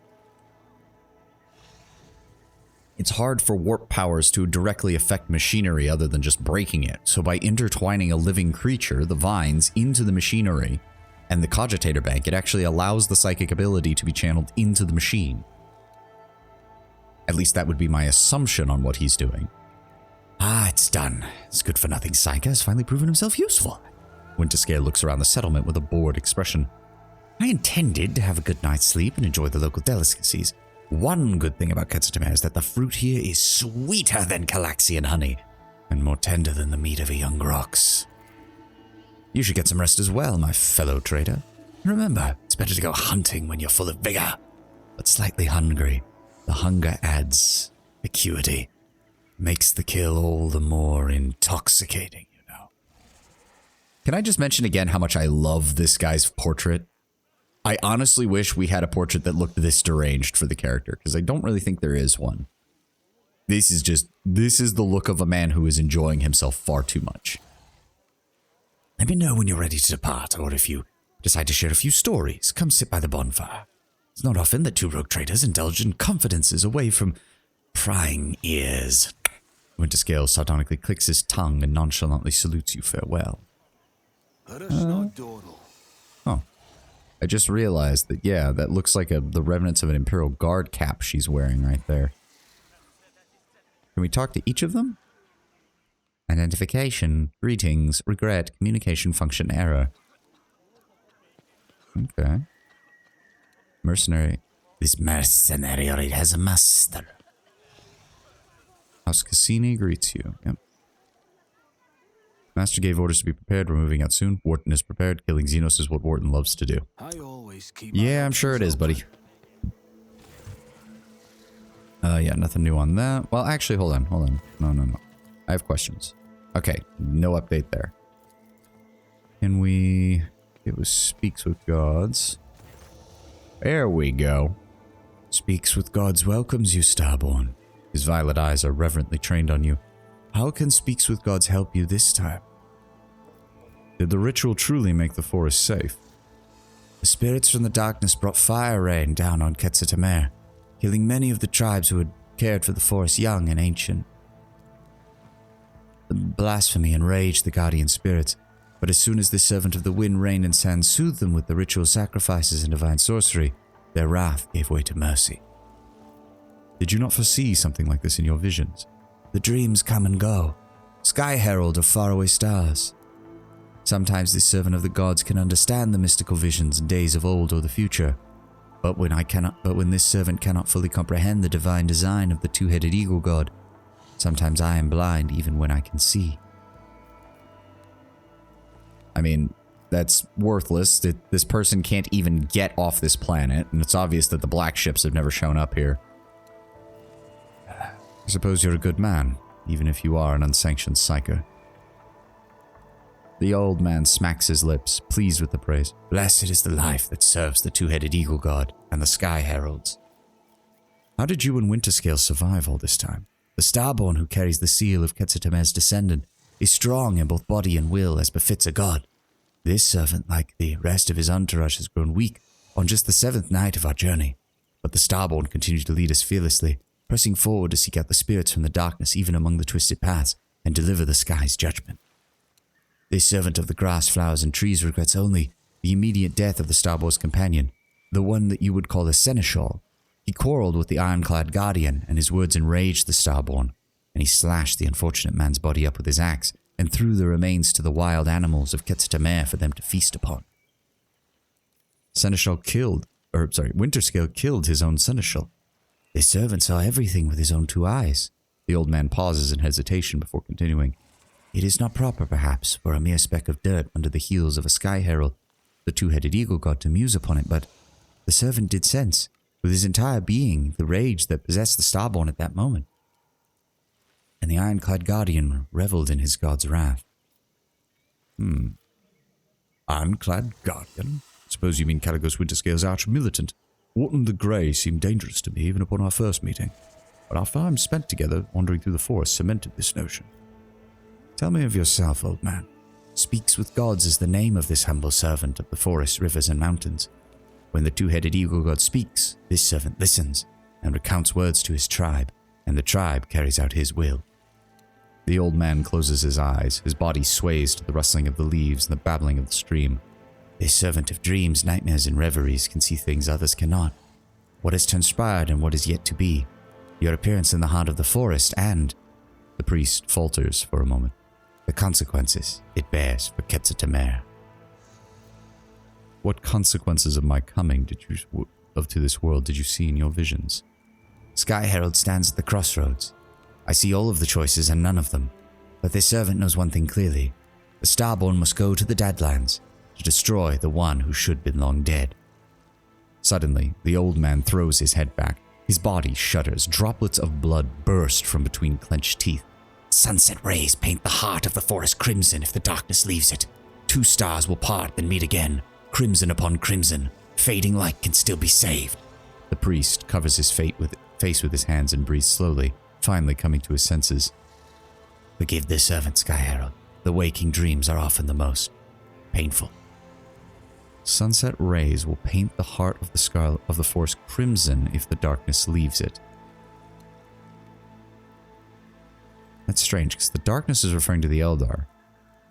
Speaker 1: It's hard for warp powers to directly affect machinery other than just breaking it. So by intertwining a living creature, the vines, into the machinery and the cogitator bank, it actually allows the psychic ability to be channeled into the machine. At least that would be my assumption on what he's doing.
Speaker 6: Ah, it's done. This good for nothing psycho has finally proven himself useful.
Speaker 1: Winterscale looks around the settlement with a bored expression.
Speaker 6: I intended to have a good night's sleep and enjoy the local delicacies. One good thing about Quetza Temer is that the fruit here is sweeter than Calaxian honey, and more tender than the meat of a young ox.
Speaker 1: You should get some rest as well, my fellow trader.
Speaker 6: Remember, it's better to go hunting when you're full of vigor, but slightly hungry. The hunger adds acuity, makes the kill all the more intoxicating, you know.
Speaker 1: Can I just mention again how much I love this guy's portrait? I honestly wish we had a portrait that looked this deranged for the character, because I don't really think there is one. This is the look of a man who is enjoying himself far too much.
Speaker 6: Let me know when you're ready to depart, or if you decide to share a few stories, come sit by the bonfire. It's not often that two rogue traders indulge in confidences away from prying ears.
Speaker 1: Winterscale sardonically clicks his tongue and nonchalantly salutes you farewell.
Speaker 2: Let us not dawdle.
Speaker 1: Oh. I just realized that, yeah, that looks like the remnants of an Imperial Guard cap she's wearing right there. Can we talk to each of them? Identification, greetings, regret, communication function error. Okay. Mercenary.
Speaker 6: This mercenary already has a master.
Speaker 1: House Cassini greets you. Yep. Master gave orders to be prepared. We're moving out soon. Wharton is prepared. Killing Xenos is what Wharton loves to do.
Speaker 2: I always keep my
Speaker 1: Yeah, I'm sure it is, buddy. Yeah, nothing new on that. Well, actually, hold on. No. I have questions. Okay, no update there. Can we... It was Speaks with Gods. There we go.
Speaker 6: Speaks with Gods welcomes you, Starborn.
Speaker 1: His violet eyes are reverently trained on you.
Speaker 6: How can Speaks with Gods help you this time?
Speaker 1: Did the ritual truly make the forest safe?
Speaker 6: The spirits from the darkness brought fire rain down on Quetza Temer, killing many of the tribes who had cared for the forest young and ancient. The blasphemy enraged the guardian spirits, but as soon as the servant of the wind, rain, and sand soothed them with the ritual sacrifices and divine sorcery, their wrath gave way to mercy.
Speaker 1: Did you not foresee something like this in your visions?
Speaker 6: The dreams come and go, sky herald of faraway stars. Sometimes this servant of the gods can understand the mystical visions in days of old or the future, but when this servant cannot fully comprehend the divine design of the two-headed eagle god, sometimes I am blind even when I can see.
Speaker 1: I mean, that's worthless. This person can't even get off this planet, and it's obvious that the black ships have never shown up here. I suppose you're a good man, even if you are an unsanctioned psyker. The old man smacks his lips, pleased with the praise.
Speaker 6: Blessed is the life that serves the two-headed eagle god and the sky heralds.
Speaker 1: How did you and Winterscale survive all this time?
Speaker 6: The Starborn who carries the seal of Quetza Temer's descendant is strong in both body and will as befits a god. This servant, like the rest of his entourage, has grown weak on just the 7th night of our journey, but the Starborn continues to lead us fearlessly, pressing forward to seek out the spirits from the darkness even among the twisted paths and deliver the sky's judgment. This servant of the grass, flowers, and trees regrets only the immediate death of the Starborn's companion, the one that you would call a seneschal. He quarreled with the ironclad guardian, and his words enraged the Starborn, and he slashed the unfortunate man's body up with his axe and threw the remains to the wild animals of Quetza Temer for them to feast upon.
Speaker 1: Winterscale killed his own seneschal.
Speaker 6: This servant saw everything with his own 2 eyes.
Speaker 1: The old man pauses in hesitation before continuing.
Speaker 6: It is not proper, perhaps, for a mere speck of dirt under the heels of a sky herald, the two-headed eagle god, to muse upon it, but the servant did sense, with his entire being, the rage that possessed the Starborn at that moment. And the ironclad guardian reveled in his god's wrath.
Speaker 1: Ironclad guardian? Suppose you mean Caligos Winterscale's arch-militant. Wharton the Grey seemed dangerous to me even upon our first meeting, but our time spent together wandering through the forest cemented this notion.
Speaker 6: Tell me of yourself, old man. Speaks with Gods is the name of this humble servant of the forests, rivers, and mountains. When the two-headed eagle god speaks, this servant listens and recounts words to his tribe, and the tribe carries out his will.
Speaker 1: The old man closes his eyes. His body sways to the rustling of the leaves and the babbling of the stream.
Speaker 6: This servant of dreams, nightmares, and reveries can see things others cannot. What has transpired and what is yet to be. Your appearance in the heart of the forest and...
Speaker 1: The priest falters for a moment.
Speaker 6: The consequences it bears for Quetza Temer.
Speaker 1: What consequences of my coming to this world did you see in your visions?
Speaker 6: Sky Herald stands at the crossroads. I see all of the choices and none of them. But this servant knows one thing clearly. The Starborn must go to the Deadlands to destroy the one who should be long dead.
Speaker 1: Suddenly, the old man throws his head back. His body shudders. Droplets of blood burst from between clenched teeth.
Speaker 6: Sunset rays paint the heart of the forest crimson if the darkness leaves it. 2 stars will part then meet again, crimson upon crimson. Fading light can still be saved.
Speaker 1: The priest covers his face with his hands and breathes slowly, finally coming to his senses.
Speaker 6: Forgive this servant, Sky Herald. The waking dreams are often the most painful.
Speaker 1: Sunset rays will paint the heart of the forest crimson if the darkness leaves it. That's strange, because the darkness is referring to the Eldar.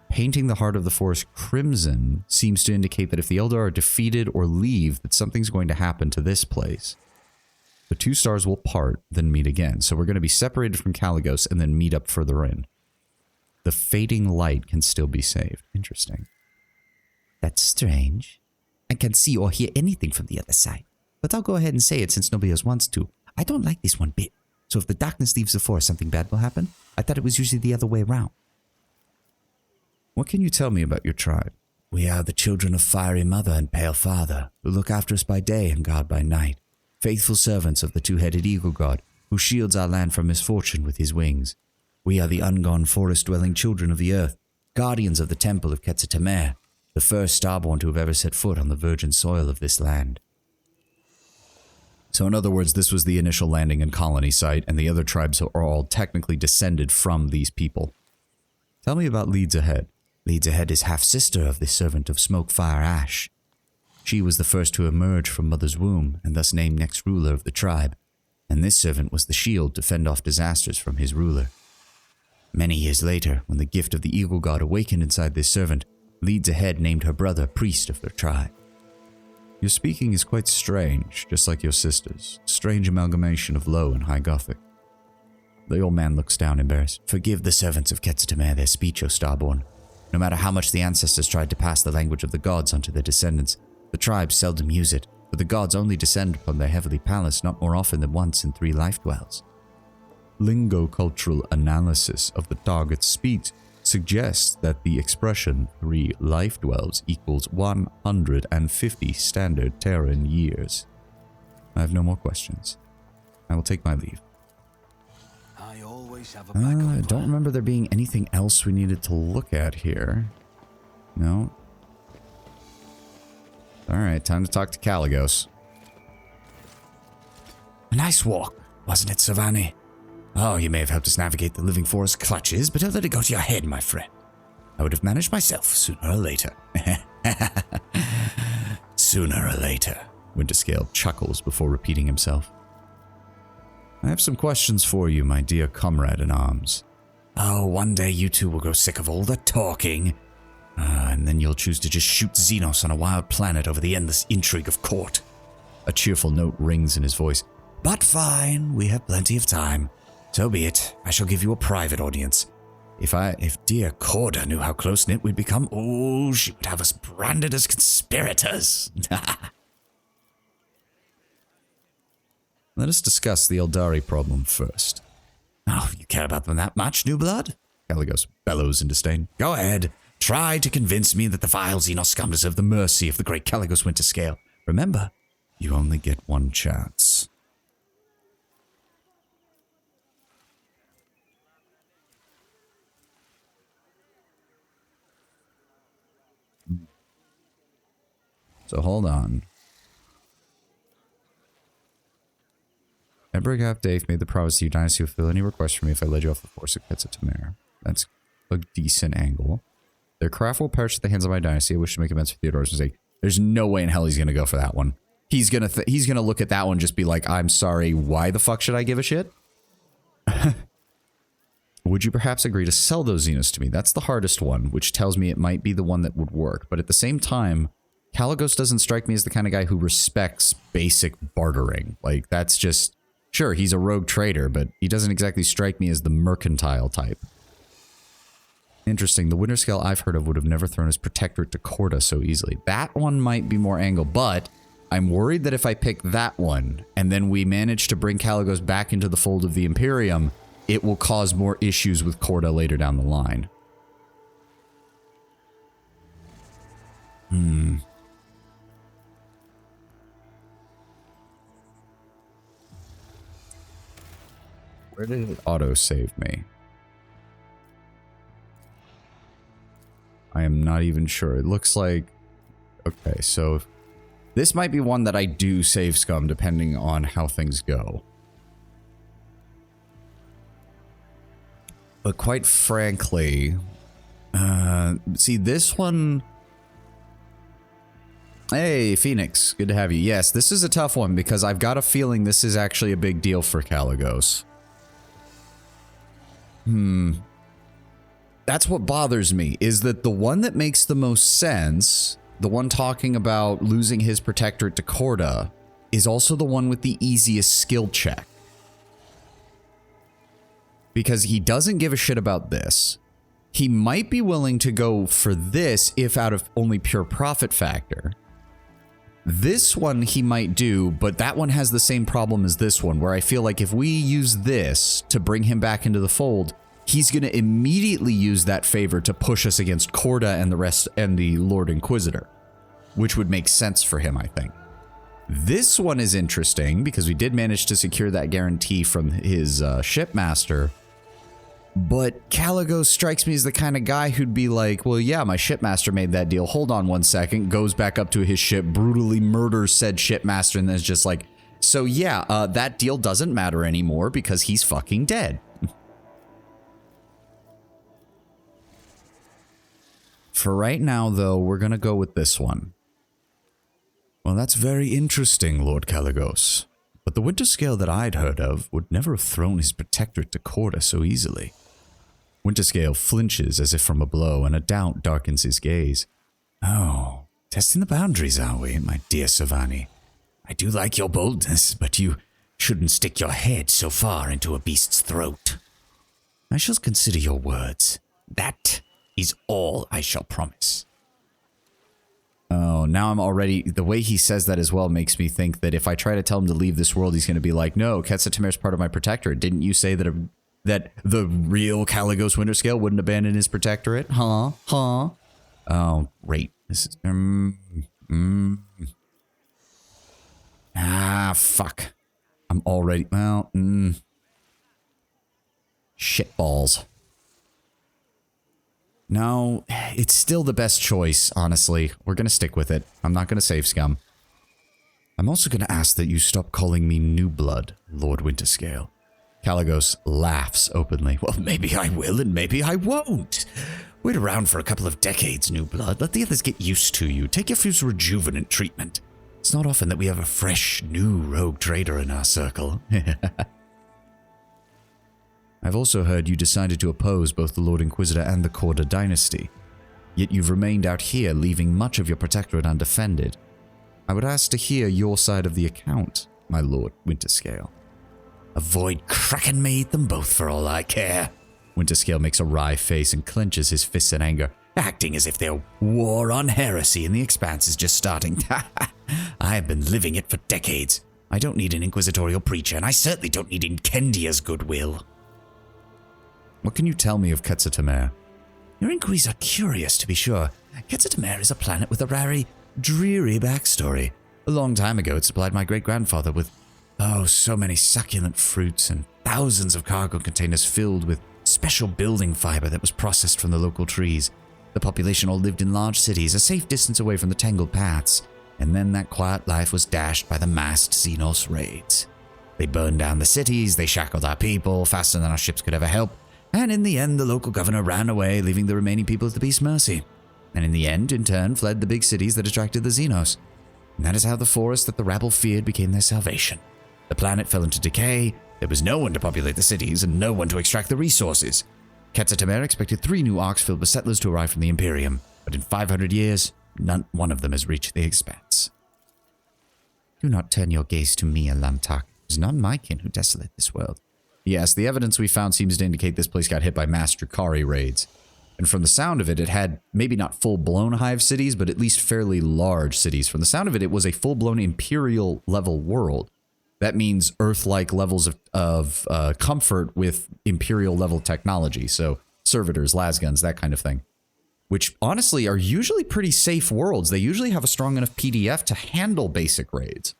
Speaker 1: Painting the heart of the forest crimson seems to indicate that if the Eldar are defeated or leave, that something's going to happen to this place. The 2 stars will part, then meet again. So we're going to be separated from Caligos and then meet up further in. The fading light can still be saved. Interesting.
Speaker 6: That's strange. I can't see or hear anything from the other side. but I'll go ahead and say it since nobody else wants to. I don't like this one bit. So if the darkness leaves the forest, something bad will happen? I thought it was usually the other way around.
Speaker 1: What can you tell me about your tribe?
Speaker 6: We are the children of Fiery Mother and Pale Father, who look after us by day and guard by night. Faithful servants of the two-headed eagle god, who shields our land from misfortune with his wings. We are the ungone forest-dwelling children of the earth, guardians of the temple of Quetza Temer, the first starborn to have ever set foot on the virgin soil of this land.
Speaker 1: So in other words, this was the initial landing and colony site, and the other tribes are all technically descended from these people. Tell me about Leads Ahead.
Speaker 6: Leads Ahead is half-sister of the servant of Smoke, Fire, Ash. She was the first to emerge from Mother's womb, and thus named next ruler of the tribe, and this servant was the shield to fend off disasters from his ruler. Many years later, when the gift of the Eagle God awakened inside this servant, Leads Ahead named her brother priest of their tribe.
Speaker 1: Your speaking is quite strange, just like your sister's. Strange amalgamation of low and high Gothic.
Speaker 6: The old man looks down, embarrassed. Forgive the servants of Quetza Temer their speech, O Starborn. No matter how much the ancestors tried to pass the language of the gods onto their descendants, the tribes seldom use it, for the gods only descend upon their heavenly palace not more often than once in 3 life dwells.
Speaker 1: Lingocultural analysis of the target's speech suggests that the expression 3 life dwells equals 150 standard Terran years. I have no more questions. I will take my leave.
Speaker 2: I always have a
Speaker 1: I
Speaker 2: backup
Speaker 1: don't
Speaker 2: plan.
Speaker 1: remember there being anything else we needed to look at here. No. Alright, time to talk to Caligos.
Speaker 6: A nice walk, wasn't it, Savani? Oh, you may have helped us navigate the living forest clutches, but don't let it go to your head, my friend. I would have managed myself sooner or later. Sooner or later.
Speaker 1: Winterscale chuckles before repeating himself. I have some questions for you, my dear comrade in arms.
Speaker 6: Oh, one day you two will grow sick of all the talking. And then you'll choose to just shoot Xenos on a wild planet over the endless intrigue of court.
Speaker 1: A cheerful note rings in his voice.
Speaker 6: But fine, we have plenty of time. So be it. I shall give you a private audience. If dear Corda knew how close-knit we'd become, oh, she would have us branded as conspirators.
Speaker 1: Let us discuss the Eldari problem first.
Speaker 6: Oh, you care about them that much, new blood?
Speaker 1: Caligos bellows in disdain.
Speaker 6: Go ahead. Try to convince me that the vile Xenos scum deserve the mercy of the great Caligos Winterscale. Remember,
Speaker 1: You only get one chance. So hold on. Ebergaf Dave made the promise to you, Dynasty, will fulfill any request from me if I led you off the force of Quetza Temer. That's a decent angle. Their craft will perish at the hands of my dynasty. I wish to make amends for Theodore's mistake. There's no way in hell he's gonna go for that one. He's gonna look at that one and just be like, I'm sorry, why the fuck should I give a shit? Would you perhaps agree to sell those Xenos to me? That's the hardest one, which tells me it might be the one that would work. But at the same time, Caligos doesn't strike me as the kind of guy who respects basic bartering. Like, that's just... Sure, he's a rogue trader, but he doesn't exactly strike me as the mercantile type. Interesting. The Winterscale I've heard of would have never thrown his protectorate to Corda so easily. That one might be more angle, but I'm worried that if I pick that one, and then we manage to bring Caligos back into the fold of the Imperium, it will cause more issues with Corda later down the line. Where did it auto-save me? I am not even sure. It looks like... Okay, so... This might be one that I do save scum depending on how things go. But quite frankly... see, this one... Hey, Phoenix. Good to have you. Yes, this is a tough one because I've got a feeling this is actually a big deal for Caligos. That's what bothers me, is that the one that makes the most sense, the one talking about losing his protectorate to Corda, is also the one with the easiest skill check. Because he doesn't give a shit about this. He might be willing to go for this if out of only pure profit factor. This one he might do, but that one has the same problem as this one, where I feel like if we use this to bring him back into the fold, he's going to immediately use that favor to push us against Corda and the rest and the Lord Inquisitor, which would make sense for him, I think. This one is interesting because we did manage to secure that guarantee from his shipmaster. But Caligos strikes me as the kind of guy who'd be like, well, yeah, my shipmaster made that deal. Hold on one second. Goes back up to his ship, brutally murders said shipmaster, and then is just like, so yeah, that deal doesn't matter anymore because he's fucking dead. For right now, though, we're going to go with this one. Well, that's very interesting, Lord Caligos. But the winter scale that I'd heard of would never have thrown his protectorate to Corda so easily. Winterscale flinches as if from a blow, and a doubt darkens his gaze. Oh, testing the boundaries, are we, my dear Savani? I do like your boldness, but you shouldn't stick your head so far into a beast's throat. I shall consider your words. That is all I shall promise. Oh, now I'm already... The way he says that as well makes me think that if I try to tell him to leave this world, he's going to be like, no, Quetza Temer's part of my protectorate. Didn't you say that that the real Caligos Winterscale wouldn't abandon his protectorate? Huh? Oh, great. This is... Ah, fuck. I'm already... Well, shitballs. No, it's still the best choice, honestly. We're going to stick with it. I'm not going to save scum. I'm also going to ask that you stop calling me New Blood, Lord Winterscale. Caligos laughs openly. Well, maybe I will and maybe I won't. Wait around for a couple of decades, New Blood. Let the others get used to you. Take your first rejuvenant treatment. It's not often that we have a fresh, new rogue trader in our circle. I've also heard you decided to oppose both the Lord Inquisitor and the Corda dynasty. Yet you've remained out here, leaving much of your protectorate undefended. I would ask to hear your side of the account, my Lord Winterscale. Avoid cracking me, eat them both for all I care. Winterscale makes a wry face and clenches his fists in anger, acting as if their war on heresy in the Expanse is just starting. I have been living it for decades. I don't need an inquisitorial preacher, and I certainly don't need Incendia's goodwill. What can you tell me of Quetza Temer? Your inquiries are curious, to be sure. Quetza Temer is a planet with a very dreary backstory. A long time ago, it supplied my great-grandfather with, so many succulent fruits and thousands of cargo containers filled with special building fiber that was processed from the local trees. The population all lived in large cities, a safe distance away from the tangled paths, and then that quiet life was dashed by the massed Xenos raids. They burned down the cities, they shackled our people faster than our ships could ever help, and in the end, the local governor ran away, leaving the remaining people at the beast's mercy. And in the end, in turn, fled the big cities that attracted the Xenos. And that is how the forest that the rabble feared became their salvation. The planet fell into decay, there was no one to populate the cities, and no one to extract the resources. Quetza Temer expected 3 new arcs filled with settlers to arrive from the Imperium, but in 500 years, not one of them has reached the Expanse. Do not turn your gaze to me, Alantak. It was not my kin who desolated this world. Yes, the evidence we found seems to indicate this place got hit by mass Drukhari raids. And from the sound of it, it had maybe not full-blown hive cities, but at least fairly large cities. From the sound of it, it was a full-blown Imperial-level world. That means Earth-like levels of comfort with Imperial-level technology. So, servitors, lasguns, that kind of thing. Which, honestly, are usually pretty safe worlds. They usually have a strong enough PDF to handle basic raids.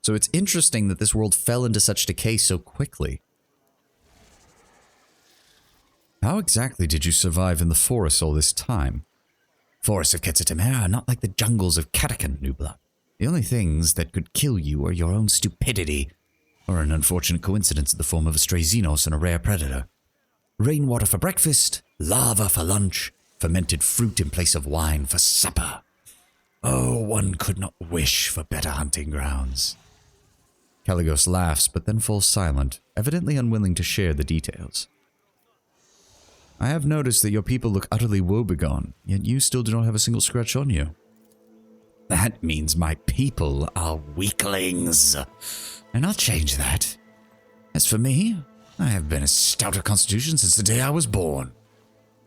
Speaker 1: So it's interesting that this world fell into such decay so quickly. How exactly did you survive in the forest all this time? Forests of Quetza Temer are not like the jungles of Katakan, New Blood. The only things that could kill you are your own stupidity, or an unfortunate coincidence in the form of a stray Xenos and a rare predator. Rainwater for breakfast, lava for lunch, fermented fruit in place of wine for supper. Oh, one could not wish for better hunting grounds. Caligos laughs, but then falls silent, evidently unwilling to share the details. I have noticed that your people look utterly woebegone, yet you still do not have a single scratch on you. That means my people are weaklings, and I'll change that. As for me, I have been a stout of constitution since the day I was born.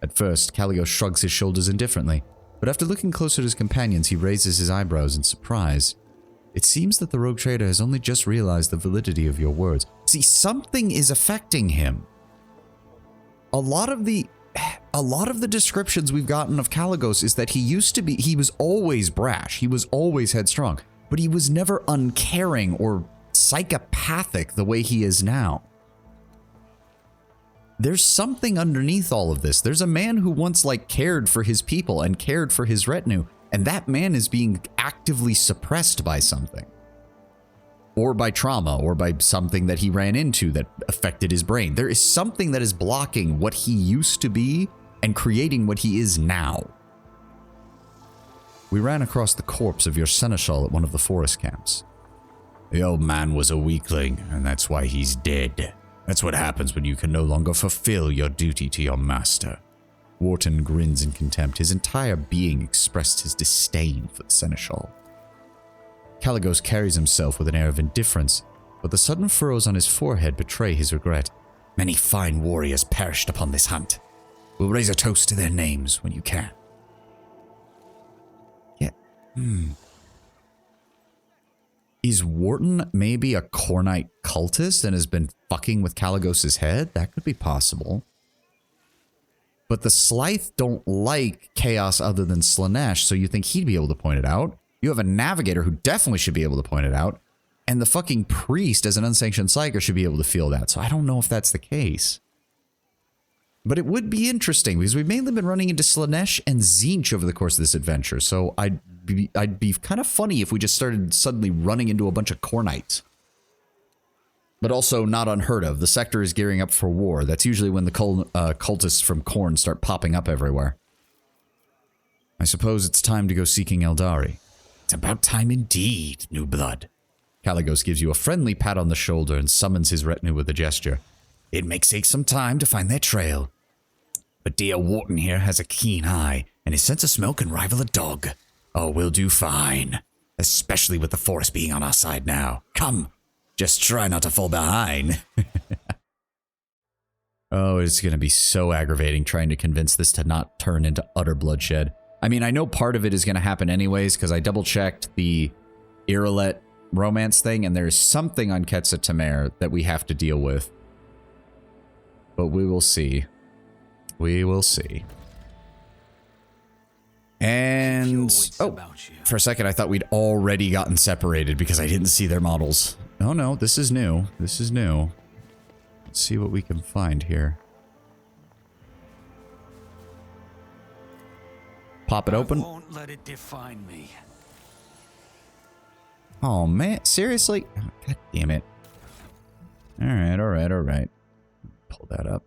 Speaker 1: At first, Caligos shrugs his shoulders indifferently, but after looking closer at his companions, he raises his eyebrows in surprise. It seems that the rogue trader has only just realized the validity of your words. See, something is affecting him. A lot of the descriptions we've gotten of Caligos is that he was always brash, he was always headstrong, but he was never uncaring or psychopathic the way he is now. There's something underneath all of this. There's a man who once cared for his people and cared for his retinue, and that man is being actively suppressed by something. Or by trauma, or by something that he ran into that affected his brain. There is something that is blocking what he used to be and creating what he is now. We ran across the corpse of your seneschal at one of the forest camps. The old man was a weakling, and that's why he's dead. That's what happens when you can no longer fulfill your duty to your master. Wharton grins in contempt. His entire being expressed his disdain for the seneschal. Caligos carries himself with an air of indifference, but the sudden furrows on his forehead betray his regret. Many fine warriors perished upon this hunt. We'll raise a toast to their names when you can. Yeah. Is Wharton maybe a Cornite cultist and has been fucking with Caligos' head? That could be possible. But the Slythe don't like chaos other than Slaanesh, so you think he'd be able to point it out. You have a navigator who definitely should be able to point it out. And the fucking priest as an unsanctioned psyker should be able to feel that. So I don't know if that's the case. But it would be interesting because we've mainly been running into Slaanesh and Tzeentch over the course of this adventure. So I'd be kind of funny if we just started suddenly running into a bunch of Cornites. But also not unheard of. The sector is gearing up for war. That's usually when the cultists from Khorne start popping up everywhere. I suppose it's time to go seeking Eldari. It's about time indeed, new blood. Caligos gives you a friendly pat on the shoulder and summons his retinue with a gesture. It may take some time to find their trail. But dear Wharton here has a keen eye, and his sense of smell can rival a dog. Oh, we'll do fine. Especially with the forest being on our side now. Come, just try not to fall behind. Oh, it's going to be so aggravating trying to convince this to not turn into utter bloodshed. I mean, I know part of it is going to happen anyways, because I double-checked the Irolet romance thing, and there's something on Quetza Temer that we have to deal with. But we will see. We will see. And... oh, for a second I thought we'd already gotten separated because I didn't see their models. Oh no, this is new. This is new. Let's see what we can find here. Pop it open.
Speaker 2: Won't let it define me.
Speaker 1: Oh man, seriously? Oh, God damn it. Alright, alright, alright. Pull that up.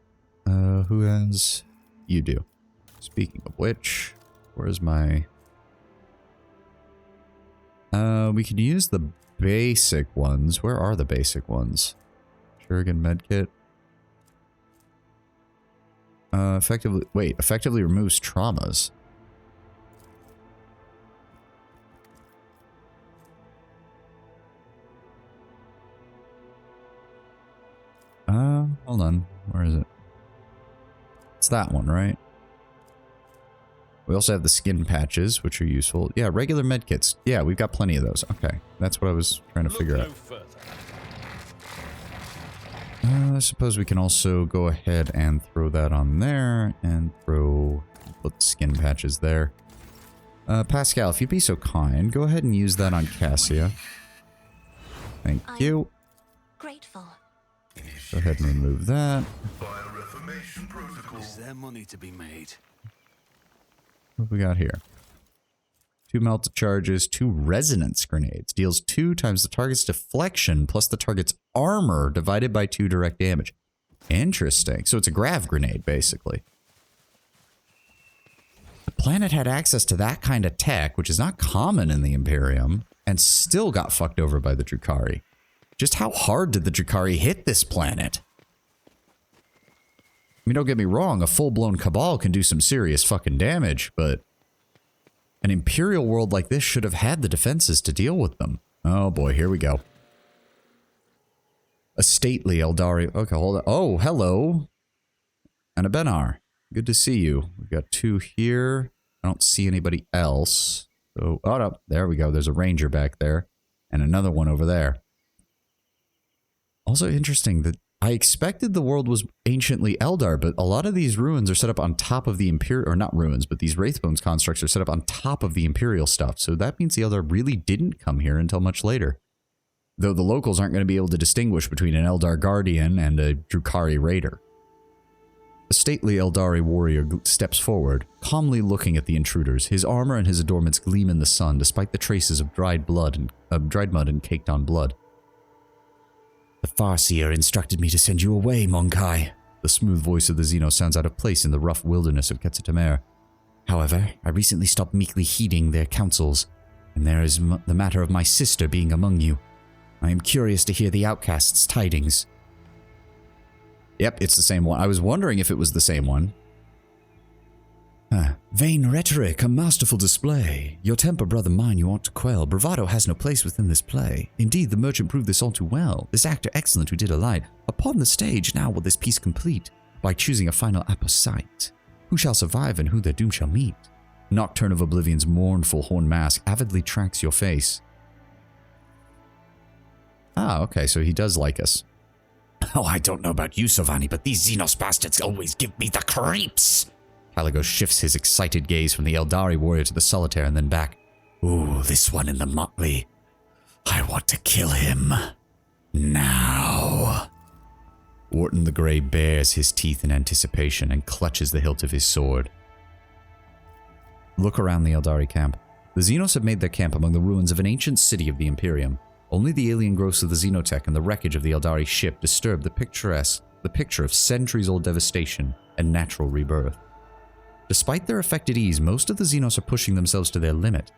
Speaker 1: Who has... you do. Speaking of which, where's my... we could use the basic ones. Where are the basic ones? Shuriken medkit. Effectively removes traumas. Hold on. Where is it? It's that one, right? We also have the skin patches, which are useful. Yeah, regular medkits. Yeah, we've got plenty of those. Okay, that's what I was trying to figure out. I suppose we can also go ahead and throw that on there and put the skin patches there. Pascal, if you'd be so kind, go ahead and use that on Cassia. Thank you.
Speaker 5: Grateful.
Speaker 1: Go ahead and remove that.
Speaker 7: Bioreformation protocol.
Speaker 2: Is there money to be made?
Speaker 1: What have we got here? 2 melt charges, 2 resonance grenades. Deals 2 times the target's deflection plus the target's armor divided by 2 direct damage. Interesting. So it's a grav grenade, basically. The planet had access to that kind of tech, which is not common in the Imperium, and still got fucked over by the Drukhari. Just how hard did the Drukhari hit this planet? I mean, don't get me wrong, a full-blown Cabal can do some serious fucking damage, but an Imperial world like this should have had the defenses to deal with them. Oh boy, here we go. A stately Eldari. Okay, hold on. Oh, hello. And a Benar. Good to see you. We've got 2 here. I don't see anybody else. So, oh no, there we go. There's a ranger back there. And another one over there. Also interesting that I expected the world was anciently Eldar, but a lot of these ruins are set up on top of the Imperial, or not ruins, but these Wraithbones constructs are set up on top of the Imperial stuff. So that means the Eldar really didn't come here until much later. Though the locals aren't going to be able to distinguish between an Eldar Guardian and a Drukhari Raider. A stately Eldari warrior steps forward, calmly looking at the intruders. His armor and his adornments gleam in the sun, despite the traces of dried mud and caked on blood.
Speaker 6: The Farseer instructed me to send you away, Monkai.
Speaker 1: The smooth voice of the Xeno sounds out of place in the rough wilderness of Quetza Temer.
Speaker 6: However, I recently stopped meekly heeding their counsels, and there is the matter of my sister being among you. I am curious to hear the outcast's tidings.
Speaker 1: Yep, it's the same one. I was wondering if it was the same one.
Speaker 6: Vain rhetoric, a masterful display. Your temper, brother mine, you ought to quell. Bravado has no place within this play. Indeed, the merchant proved this all too well. This actor excellent who did alight. Upon the stage, now will this piece complete, by choosing a final apposite. Who shall survive and who their doom shall meet? Nocturne of Oblivion's mournful horn mask avidly tracks your face. Ah, okay, so he does like us. Oh, I don't know about you, Sovani, but these Xenos bastards always give me the creeps.
Speaker 1: Caligos shifts his excited gaze from the Eldari warrior to the solitaire and then back.
Speaker 6: Ooh, this one in the motley. I want to kill him. Now.
Speaker 1: Wharton the Grey bares his teeth in anticipation and clutches the hilt of his sword. Look around the Eldari camp. The Xenos have made their camp among the ruins of an ancient city of the Imperium. Only the alien growths of the Xenotech and the wreckage of the Eldari ship disturb the picture of centuries-old devastation and natural rebirth. Despite their affected ease, most of the Xenos are pushing themselves to their limit.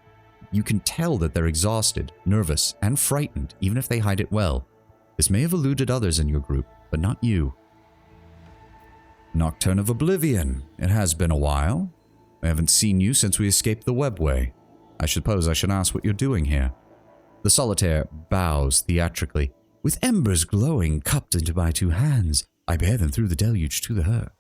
Speaker 1: You can tell that they're exhausted, nervous, and frightened, even if they hide it well. This may have eluded others in your group, but not you. Nocturne of Oblivion. It has been a while. I haven't seen you since we escaped the webway. I suppose I should ask what you're doing here. The solitaire bows theatrically.
Speaker 6: With embers glowing cupped into my 2 hands, I bear them through the deluge to the hearth.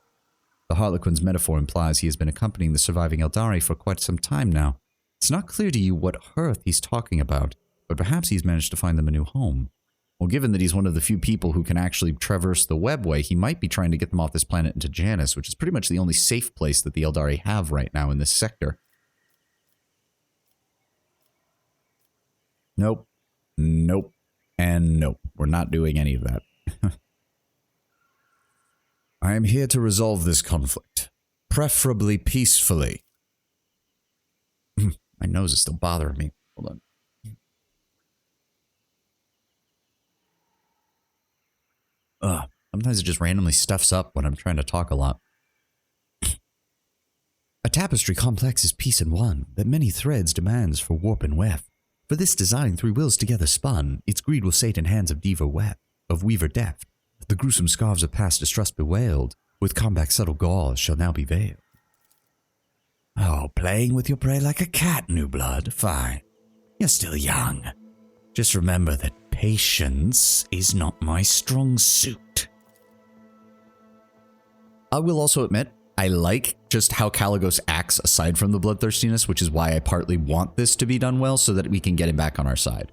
Speaker 1: The Harlequin's metaphor implies he has been accompanying the surviving Eldari for quite some time now. It's not clear to you what hearth he's talking about, but perhaps he's managed to find them a new home. Well, given that he's one of the few people who can actually traverse the webway, he might be trying to get them off this planet into Janus, which is pretty much the only safe place that the Eldari have right now in this sector. Nope. Nope. And nope. We're not doing any of that. I am here to resolve this conflict, preferably peacefully. My nose is still bothering me. Hold on. Sometimes it just randomly stuffs up when I'm trying to talk a lot.
Speaker 6: A tapestry complex is piece in one, that many threads demands for warp and weft. For this design 3 wills together spun, its greed will sate in hands of weaver deft. The gruesome scarves of past distrust bewailed, with combat subtle gauze shall now be veiled. Oh, playing with your prey like a cat, new blood, fine. You're still young. Just remember that patience is not my strong suit.
Speaker 1: I will also admit, I like just how Caligos acts aside from the bloodthirstiness, which is why I partly want this to be done well so that we can get him back on our side.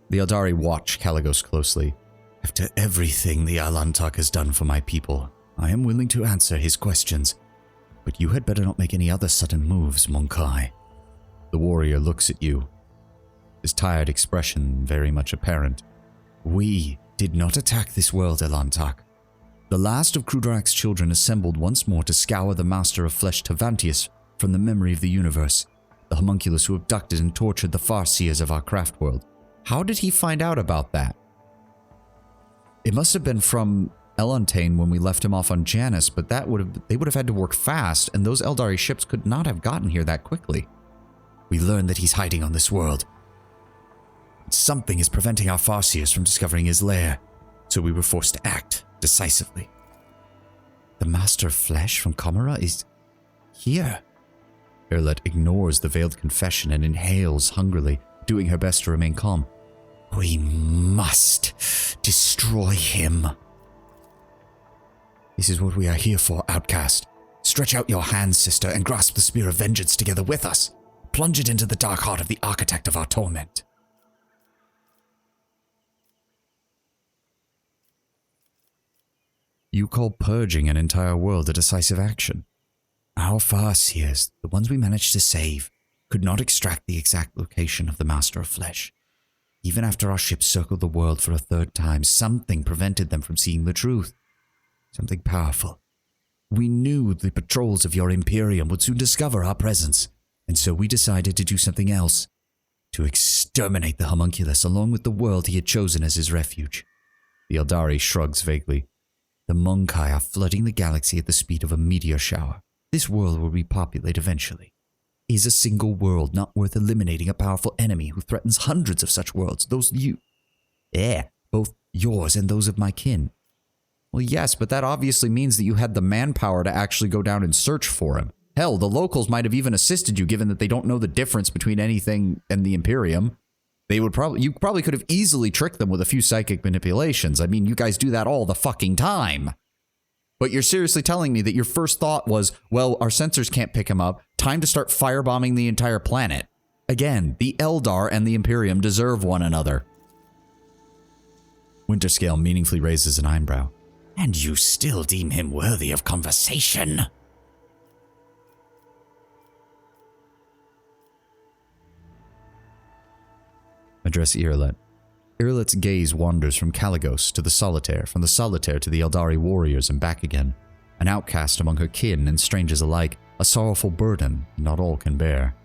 Speaker 1: The Eldari watch Caligos closely.
Speaker 6: After everything the Alantak has done for my people, I am willing to answer his questions. But you had better not make any other sudden moves, Monkai.
Speaker 1: The warrior looks at you, his tired expression very much apparent.
Speaker 6: We did not attack this world, Alantak. The last of Krudarak's children assembled once more to scour the master of flesh Tavantius from the memory of the universe, the homunculus who abducted and tortured the Farseers of our craft world.
Speaker 1: How did he find out about that? It must have been from Elantane when we left him off on Janus, but they would have had to work fast, and those Eldari ships could not have gotten here that quickly.
Speaker 6: We learned that he's hiding on this world. Something is preventing our Farseers from discovering his lair, so we were forced to act decisively. The Master of Flesh from Comora is here.
Speaker 1: Erlet ignores the veiled confession and inhales hungrily, doing her best to remain calm.
Speaker 6: We must destroy him. This is what we are here for, outcast. Stretch out your hands, sister, and grasp the spear of vengeance together with us. Plunge it into the dark heart of the architect of our torment. You call purging an entire world a decisive action. Our Farseers, the ones we managed to save, could not extract the exact location of the Master of Flesh. Even after our ship circled the world for a third time, something prevented them from seeing the truth. Something powerful. We knew the patrols of your Imperium would soon discover our presence, and so we decided to do something else. To exterminate the homunculus along with the world he had chosen as his refuge. The Eldari shrugs vaguely. The Monkai are flooding the galaxy at the speed of a meteor shower. This world will repopulate eventually. Is a single world not worth eliminating a powerful enemy who threatens hundreds of such worlds? Both yours and those of my kin. Well, yes, but that obviously means that you had the manpower to actually go down and search for him. Hell, the locals might have even assisted you, given that they don't know the difference between anything and the Imperium. You probably could have easily tricked them with a few psychic manipulations. I mean, you guys do that all the fucking time. But you're seriously telling me that your first thought was, well, our sensors can't pick him up. Time to start firebombing the entire planet. Again, the Eldar and the Imperium deserve one another. Winterscale meaningfully raises an eyebrow. And you still deem him worthy of conversation? Address Irlet. Irlet's gaze wanders from Kalagos to the Solitaire, from the Solitaire to the Eldari warriors and back again. An outcast among her kin and strangers alike, a sorrowful burden not all can bear.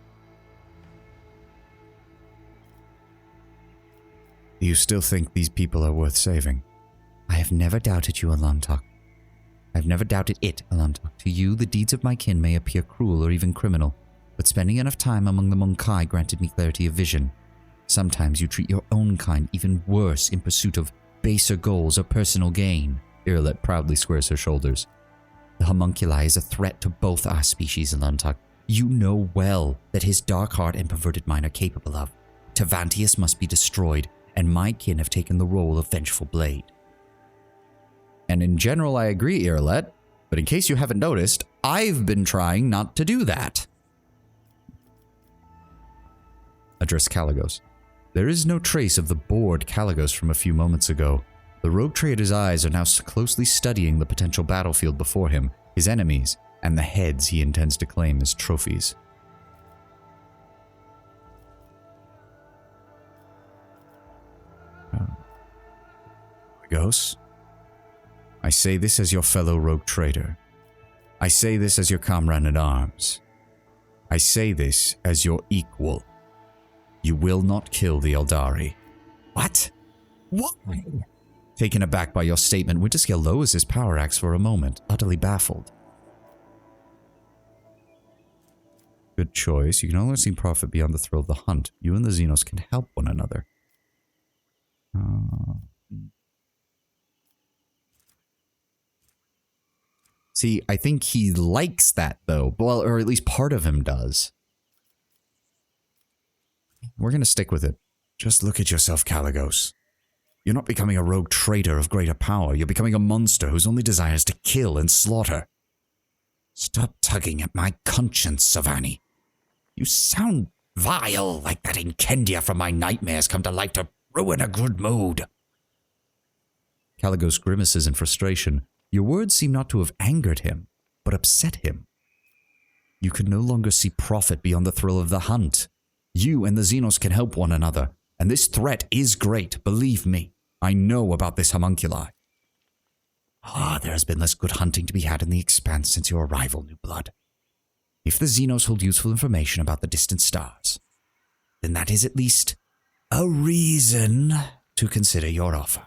Speaker 6: Do you still think these people are worth saving? I have never doubted you, Alantok. I have never doubted it, Alantok. To you, the deeds of my kin may appear cruel or even criminal, but spending enough time among the Monkai granted me clarity of vision. Sometimes you treat your own kind even worse in pursuit of baser goals or personal gain. Irlet proudly squares her shoulders. The homunculi is a threat to both our species, Alantok. You know well that his dark heart and perverted mind are capable of. Tavantius must be destroyed, and my kin have taken the role of vengeful blade. And in general, I agree, Irlet, but in case you haven't noticed, I've been trying not to do that. Address Kalagos. There is no trace of the bored Kalagos from a few moments ago. The rogue trader's eyes are now closely studying the potential battlefield before him, his enemies, and the heads he intends to claim as trophies. Kalagos? I say this as your fellow rogue trader. I say this as your comrade at arms. I say this as your equal. You will not kill the Eldari. What? Why? Taken aback by your statement, Winterscale lowers his power axe for a moment, utterly baffled. Good choice. You can only see profit beyond the thrill of the hunt. You and the Xenos can help one another. See, I think he likes that, though. Well, or at least part of him does. We're going to stick with it. Just look at yourself, Kalagos. You're not becoming a rogue traitor of greater power. You're becoming a monster whose only desire is to kill and slaughter. Stop tugging at my conscience, Savani. You sound vile, like that Incendia from my nightmares come to life to ruin a good mood. Kalagos grimaces in frustration. Your words seem not to have angered him, but upset him. You can no longer see profit beyond the thrill of the hunt. You and the Xenos can help one another, and this threat is great, believe me. I know about this homunculi. There has been less good hunting to be had in the Expanse since your arrival, New Blood. If the Xenos hold useful information about the distant stars, then that is at least a reason to consider your offer.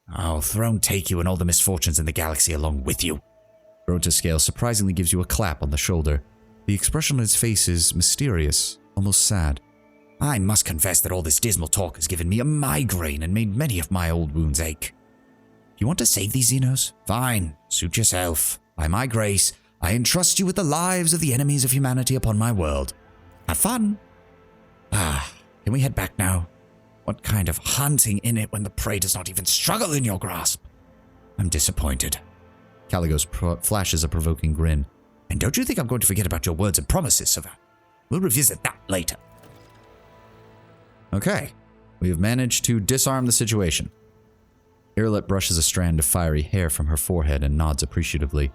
Speaker 6: I'll throne take you and all the misfortunes in the galaxy along with you. Winterscale surprisingly gives you a clap on the shoulder. The expression on his face is mysterious, almost sad. I must confess that all this dismal talk has given me a migraine and made many of my old wounds ache. You want to save these Xenos? Fine, suit yourself. By my grace, I entrust you with the lives of the enemies of humanity upon my world. Have fun. Can we head back now? What kind of hunting in it when the prey does not even struggle in your grasp? I'm disappointed. Caligos flashes a provoking grin. And don't you think I'm going to forget about your words and promises, Savannah? We'll revisit that later.
Speaker 1: Okay. We have managed to disarm the situation. Irilette brushes a strand of fiery hair from her forehead and nods appreciatively.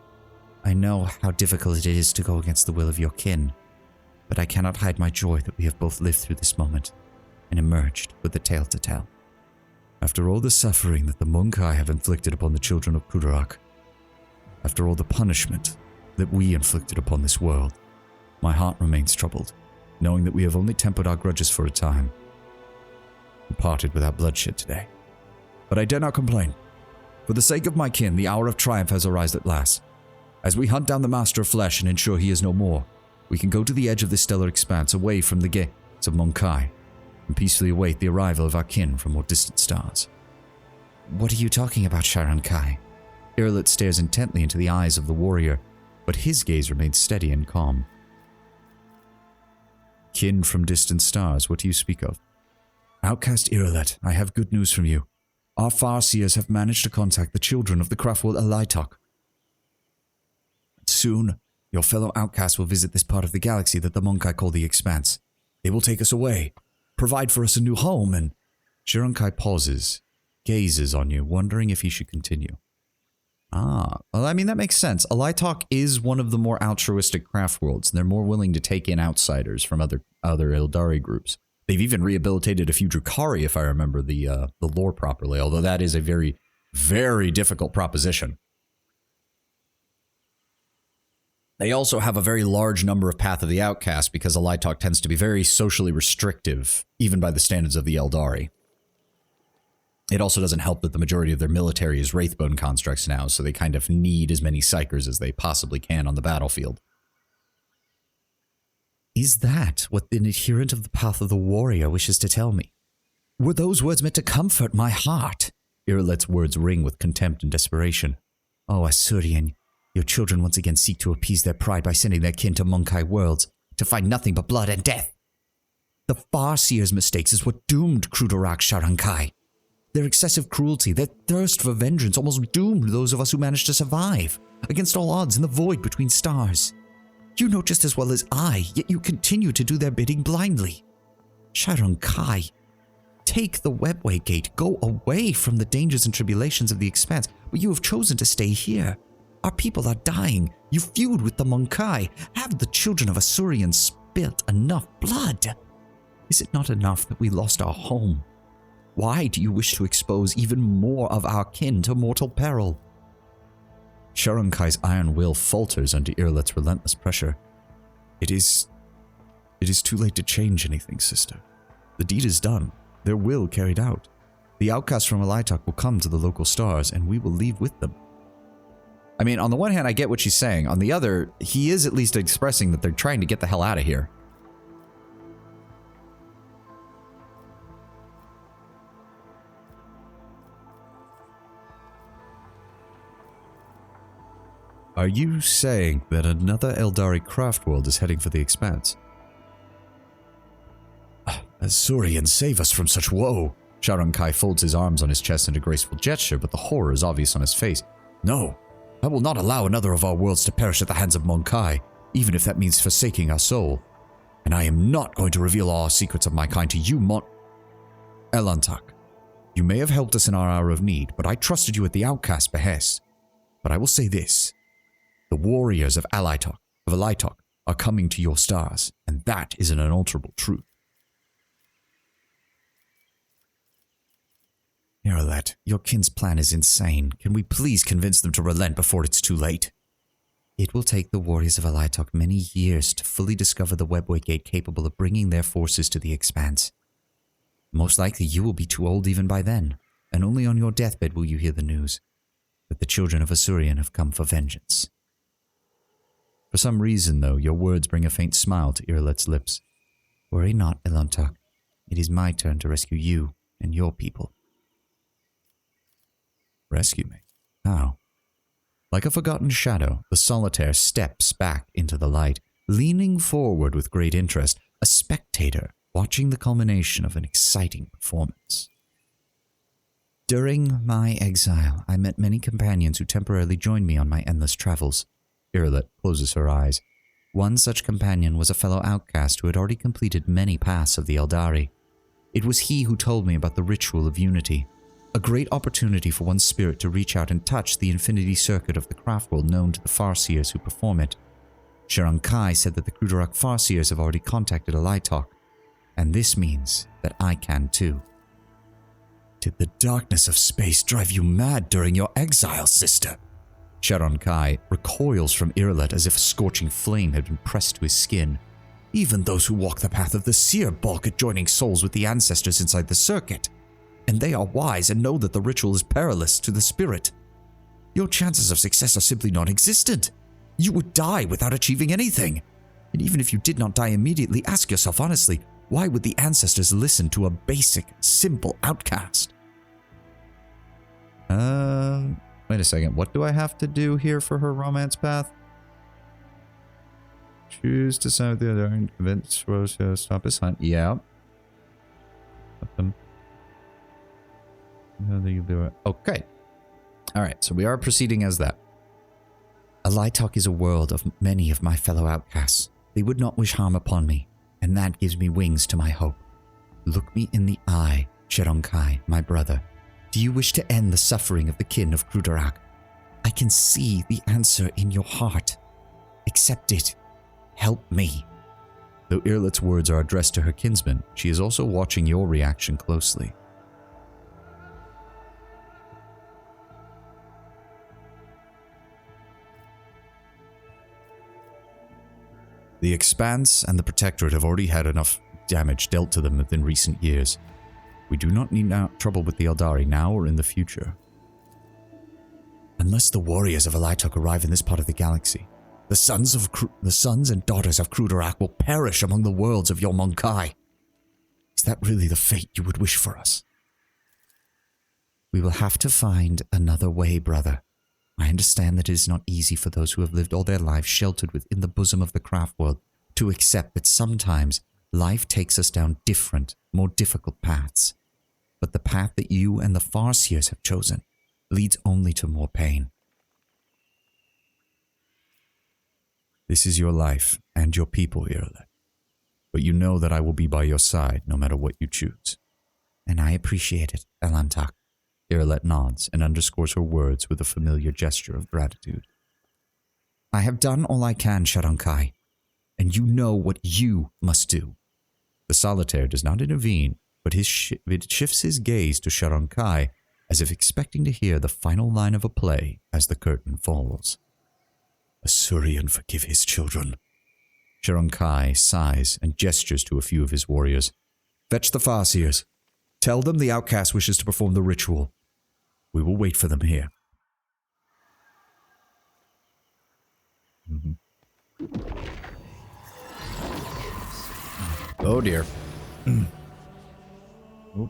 Speaker 6: I know how difficult it is to go against the will of your kin, but I cannot hide my joy that we have both lived through this moment and emerged with a tale to tell. After all the suffering that the Monkai have inflicted upon the children of Kudarak, after all the punishment that we inflicted upon this world, my heart remains troubled, knowing that we have only tempered our grudges for a time and parted without bloodshed today. But I dare not complain. For the sake of my kin, the hour of triumph has arrived at last. As we hunt down the Master of Flesh and ensure he is no more, we can go to the edge of this stellar expanse away from the gates of Monkai and peacefully await the arrival of our kin from more distant stars. What are you talking about, Sharon Kai?
Speaker 1: Irilette stares intently into the eyes of the warrior, but his gaze remains steady and calm. Kin from distant stars, what do you speak of? Outcast Irilette, I have good news from you. Our Farseers have managed to contact the children of the Craftworld Alaitok. Soon, your fellow outcasts will visit this part of the galaxy that the Monkai call the Expanse. They will take us away, provide for us a new home, and... Shirankai pauses, gazes on you, wondering if he should continue. Well, I mean, that makes sense. Alaitok is one of the more altruistic craft worlds, and they're more willing to take in outsiders from other Eldari groups. They've even rehabilitated a few Drukhari, if I remember the lore properly, although that is a very, very difficult proposition. They also have a very large number of Path of the Outcast because Alaitok tends to be very socially restrictive, even by the standards of the Eldari. It also doesn't help that the majority of their military is Wraithbone constructs now, so they kind of need as many Psykers as they possibly can on the battlefield.
Speaker 6: Is that what an adherent of the Path of the Warrior wishes to tell me? Were those words meant to comfort my heart?
Speaker 1: Irilette's words ring with contempt and desperation.
Speaker 6: Oh, Asurian, your children once again seek to appease their pride by sending their kin to Monkai worlds, to find nothing but blood and death. The Farseer's mistakes is what doomed Kudarak Sharankai. Their excessive cruelty, their thirst for vengeance almost doomed those of us who managed to survive, against all odds in the void between stars. You know just as well as I, yet you continue to do their bidding blindly. Sharankai, take the Webway Gate, go away from the dangers and tribulations of the Expanse, but you have chosen to stay here. Our people are dying. You feud with the Monkai. Have the children of Asurian spilt enough blood? Is it not enough that we lost our home? Why do you wish to expose even more of our kin to mortal peril?
Speaker 1: Sharankai's iron will falters under Irilette's relentless pressure. It is too late to change anything, sister. The deed is done. Their will carried out. The outcasts from Alaitok will come to the local stars, and we will leave with them. I mean, on the one hand, I get what she's saying. On the other, he is at least expressing that they're trying to get the hell out of here. Are you saying that another Eldari craft world is heading for the Expanse? Asurian, save us from such woe! Sharankai folds his arms on his chest in a graceful gesture, but the horror is obvious on his face. No, I will not allow another of our worlds to perish at the hands of Monkai, even if that means forsaking our soul. And I am not going to reveal all secrets of my kind to you, Elantak. You may have helped us in our hour of need, but I trusted you at the outcast's behest. But I will say this. The warriors of Alaitok are coming to your stars, and that is an unalterable truth. Irilette, your kin's plan is insane. Can we please convince them to relent before it's too late?
Speaker 6: It will take the warriors of Alaitok many years to fully discover the Webway Gate capable of bringing their forces to the Expanse. Most likely you will be too old even by then, and only on your deathbed will you hear the news that the children of Asurian have come for vengeance.
Speaker 1: For some reason, though, your words bring a faint smile to Irilette's lips.
Speaker 6: Worry not, Elantak. It is my turn to rescue you and your people.
Speaker 1: Rescue me? How? Like a forgotten shadow, the solitaire steps back into the light, leaning forward with great interest, a spectator watching the culmination of an exciting performance.
Speaker 6: During my exile, I met many companions who temporarily joined me on my endless travels. Irillet closes her eyes. One such companion was a fellow outcast who had already completed many paths of the Eldari. It was he who told me about the ritual of unity, a great opportunity for one's spirit to reach out and touch the infinity circuit of the craft world known to the Farseers who perform it. Sharon Kai said that the Krudarak Farseers have already contacted Alitok, and this means that I can too. Did the darkness of space drive you mad during your exile, sister? Sharon Kai recoils from Irillet as if a scorching flame had been pressed to his skin. Even those who walk the path of the seer balk at joining souls with the ancestors inside the circuit. And they are wise and know that the ritual is perilous to the spirit. Your chances of success are simply non-existent. You would die without achieving anything. And even if you did not die immediately, ask yourself honestly, why would the ancestors listen to a basic, simple outcast?
Speaker 1: Wait a second. What do I have to do here for her romance path? Choose to side with the other and convince Rose to stop his hunt. Yeah. Let them. How do you do it? Okay. Alright, so we are proceeding as that.
Speaker 6: Alitok is a world of many of my fellow outcasts. They would not wish harm upon me, and that gives me wings to my hope. Look me in the eye, Cheronkai, my brother. Do you wish to end the suffering of the kin of Krudarak? I can see the answer in your heart. Accept it. Help me.
Speaker 1: Though Irillet's words are addressed to her kinsman, she is also watching your reaction closely. The Expanse and the Protectorate have already had enough damage dealt to them within recent years. We do not need trouble with the Eldari now or in the future.
Speaker 6: Unless the warriors of Alitok arrive in this part of the galaxy, the sons and daughters of Krudarak will perish among the worlds of your Monkai. Is that really the fate you would wish for us? We will have to find another way, brother. I understand that it is not easy for those who have lived all their lives sheltered within the bosom of the craft world to accept that sometimes life takes us down different, more difficult paths. But the path that you and the Farseers have chosen leads only to more pain. This is your life and your people, Irillet. But you know that I will be by your side no matter what you choose. And I appreciate it, Elantak.
Speaker 1: Irillet nods and underscores her words with a familiar gesture of gratitude.
Speaker 6: I have done all I can, Sharonkai, and you know what you must do.
Speaker 1: The Solitaire does not intervene, but it shifts his gaze to Sharonkai as if expecting to hear the final line of a play as the curtain falls.
Speaker 6: Asurian forgive his children.
Speaker 1: Sharonkai sighs and gestures to a few of his warriors. Fetch the Farseers. Tell them the outcast wishes to perform the ritual. We will wait for them here. Oh dear. Oh.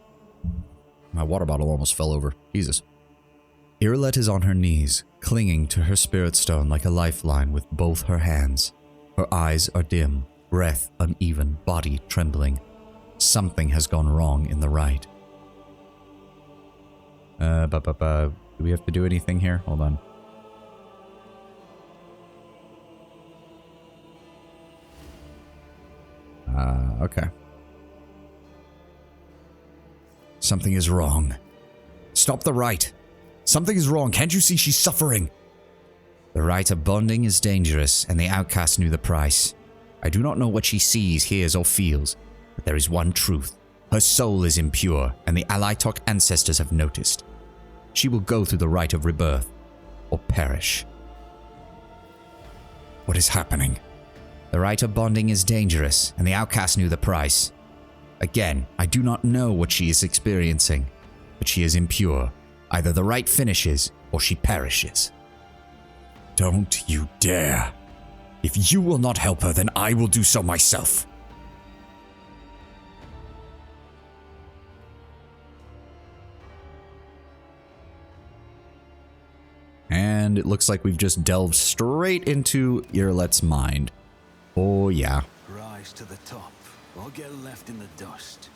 Speaker 1: My water bottle almost fell over. Jesus. Irillet is on her knees, clinging to her spirit stone like a lifeline with both her hands. Her eyes are dim, breath uneven, body trembling. Something has gone wrong in the right. Do we have to do anything here? Hold on. Okay. Something is wrong. Stop the rite. Something is wrong. Can't you see she's suffering? The rite of bonding is dangerous, and the outcast knew the price. I do not know what she sees, hears, or feels, but there is one truth. Her soul is impure, and the Alitok ancestors have noticed. She will go through the rite of rebirth, or perish. What is happening? The rite of bonding is dangerous, and the outcast knew the price. Again, I do not know what she is experiencing, but she is impure. Either the rite finishes, or she perishes. Don't you dare. If you will not help her, then I will do so myself. And it looks like we've just delved straight into Irillet's mind. Oh yeah.
Speaker 2: Rise to the top, or get left in the dust.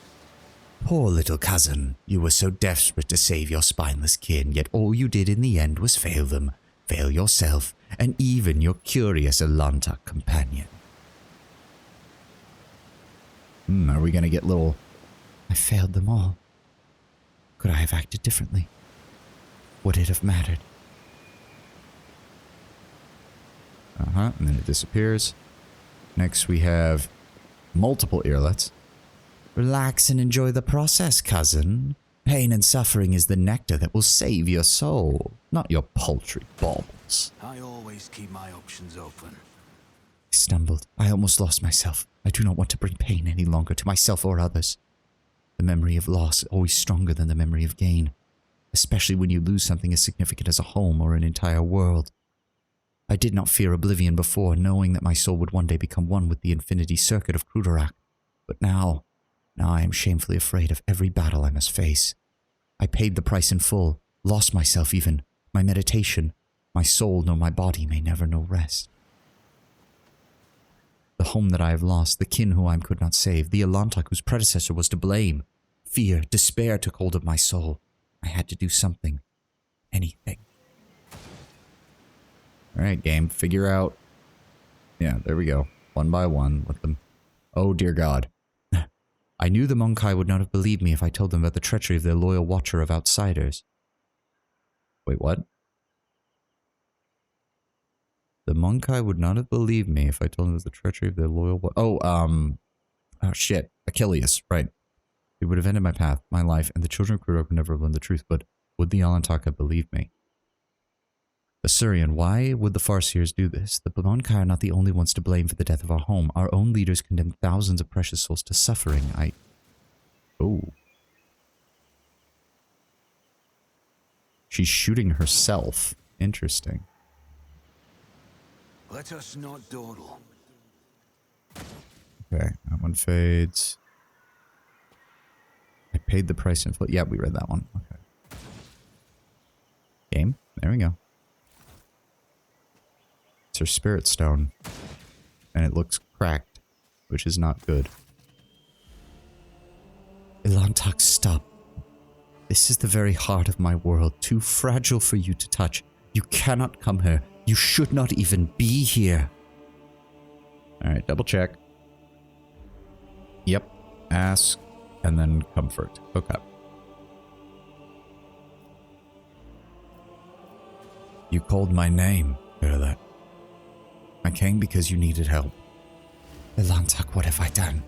Speaker 6: Poor little cousin, you were so desperate to save your spineless kin, yet all you did in the end was fail them, fail yourself, and even your curious Alantak companion.
Speaker 1: Are we gonna get little...
Speaker 6: I failed them all. Could I have acted differently? Would it have mattered?
Speaker 1: And then it disappears. Next we have multiple earlets.
Speaker 6: Relax and enjoy the process, cousin. Pain and suffering is the nectar that will save your soul, not your paltry baubles.
Speaker 2: I always keep my options open.
Speaker 6: I stumbled. I almost lost myself. I do not want to bring pain any longer to myself or others. The memory of loss is always stronger than the memory of gain, especially when you lose something as significant as a home or an entire world. I did not fear oblivion before, knowing that my soul would one day become one with the infinity circuit of Krudorak. But now I am shamefully afraid of every battle I must face. I paid the price in full, lost myself even, my meditation. My soul nor my body may never know rest. The home that I have lost, the kin who I could not save, the Alantak whose predecessor was to blame. Fear, despair took hold of my soul. I had to do something. Anything.
Speaker 1: Alright, game. Figure out... Yeah, there we go. One by one. Let them... Oh, dear God.
Speaker 6: I knew the Monkai would not have believed me if I told them about the treachery of their loyal watcher of outsiders.
Speaker 1: Wait, what?
Speaker 6: The Monkai would not have believed me if I told them about the treachery of their loyal watcher.
Speaker 1: Oh, shit. Achilles, right.
Speaker 6: It would have ended my path, my life, and the children of Kurok would never have learned the truth, but would the Alantak have believed me? Assyrian, why would the Farseers do this? The Monkai are not the only ones to blame for the death of our home. Our own leaders condemned thousands of precious souls to suffering.
Speaker 1: Oh. She's shooting herself. Interesting.
Speaker 2: Let us not dawdle.
Speaker 1: Okay, that one fades. I paid the price in full. Yeah, we read that one. Okay. Game. There we go. It's her spirit stone. And it looks cracked, which is not good.
Speaker 6: Alantak, stop. This is the very heart of my world, too fragile for you to touch. You cannot come here. You should not even be here.
Speaker 1: Alright, double check. Yep. Ask, and then comfort. Hook up.
Speaker 6: You called my name, Irlet. I came because you needed help. Alantak, what have I done?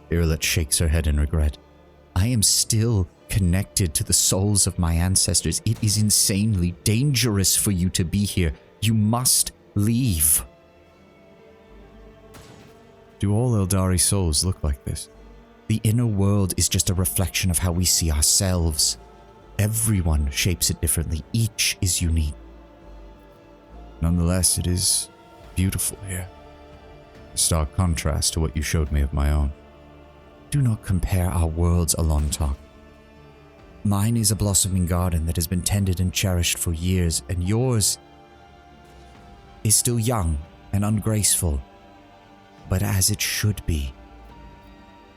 Speaker 6: Irlet shakes her head in regret. I am still connected to the souls of my ancestors. It is insanely dangerous for you to be here. You must leave.
Speaker 1: Do all Eldari souls look like this?
Speaker 6: The inner world is just a reflection of how we see ourselves. Everyone shapes it differently. Each is unique.
Speaker 1: Nonetheless, it is beautiful here. A stark contrast to what you showed me of my own.
Speaker 6: Do not compare our worlds, Alantak. Mine is a blossoming garden that has been tended and cherished for years, and yours is still young and ungraceful, but as it should be.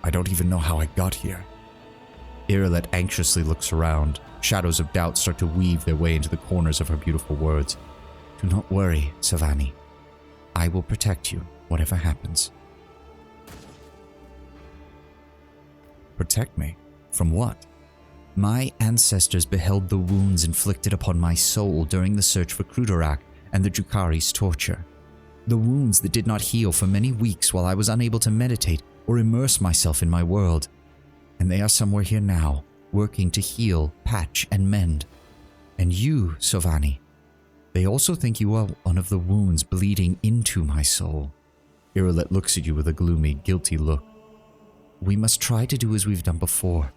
Speaker 6: I don't even know how I got here. Irlet anxiously looks around. Shadows of doubt start to weave their way into the corners of her beautiful words. Do not worry, Savani. I will protect you, whatever happens.
Speaker 1: Protect me?
Speaker 6: From what? My ancestors beheld the wounds inflicted upon my soul during the search for Krudorak and the Jukari's torture. The wounds that did not heal for many weeks while I was unable to meditate or immerse myself in my world. And they are somewhere here now, working to heal, patch, and mend. And you, Sovani, they also think you are one of the wounds bleeding into my soul. Irlet looks at you with a gloomy, guilty look. We must try to do as we've done before.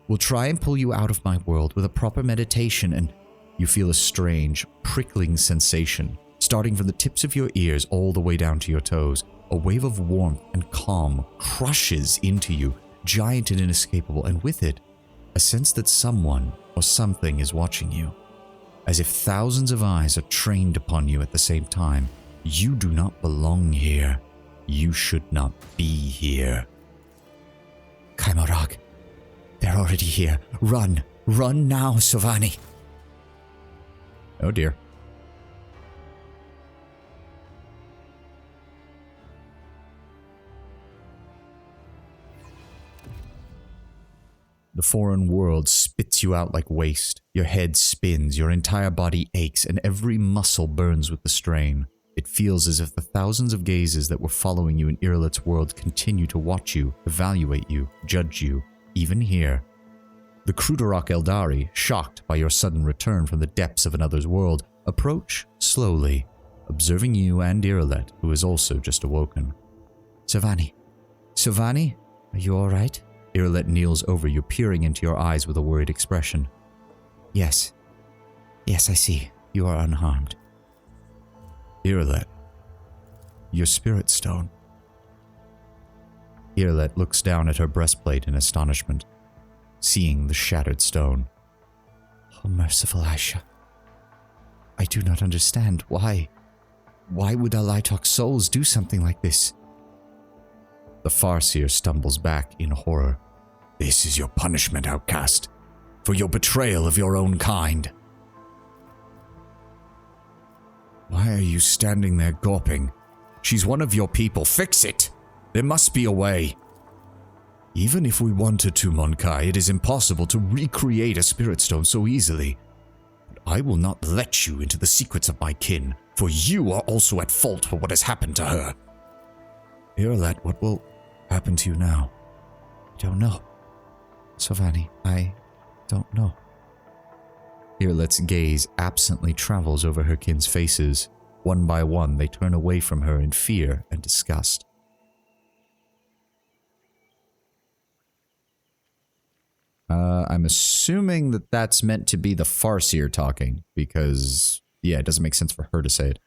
Speaker 6: We'll try and pull you out of my world with a proper meditation, and you feel a strange, prickling sensation, starting from the tips of your ears all the way down to your toes. A wave of warmth and calm crushes into you, giant and inescapable, and with it, a sense that someone or something is watching you. As if thousands of eyes are trained upon you at the same time. You do not belong here. You should not be here. Kaimarag, They're already here. Run. Run now, Sovani.
Speaker 1: Oh dear. The foreign world spits you out like waste. Your head spins, your entire body aches, and every muscle burns with the strain. It feels as if the thousands of gazes that were following you in Irlet's world continue to watch you, evaluate you, judge you, even here. The Krudarok Eldari, shocked by your sudden return from the depths of another's world, approach slowly, observing you and Irlet, who is also just awoken.
Speaker 6: Sovani. Sovani? Are you alright?
Speaker 1: Irlet kneels over you, peering into your eyes with a worried expression.
Speaker 6: Yes. Yes, I see. You are unharmed.
Speaker 1: Irlet, your spirit stone. Irlet looks down at her breastplate in astonishment, seeing the shattered stone.
Speaker 6: Oh, merciful Aisha. I do not understand. Why? Why would Alaitok's souls do something like this?
Speaker 1: The Farseer stumbles back in horror.
Speaker 6: This is your punishment, outcast, for your betrayal of your own kind.
Speaker 1: Why are you standing there gawping? She's one of your people. Fix it! There must be a way. Even if we wanted to, Monkai, it is impossible to recreate a spirit stone so easily. But I will not let you into the secrets of my kin, for you are also at fault for what has happened to her. Irlet, what will happen to you now?
Speaker 6: I don't know. Sovani, I don't know.
Speaker 1: Irlet's gaze absently travels over her kin's faces. One by one, they turn away from her in fear and disgust. I'm assuming that that's meant to be the Farseer talking, because, yeah, it doesn't make sense for her to say it.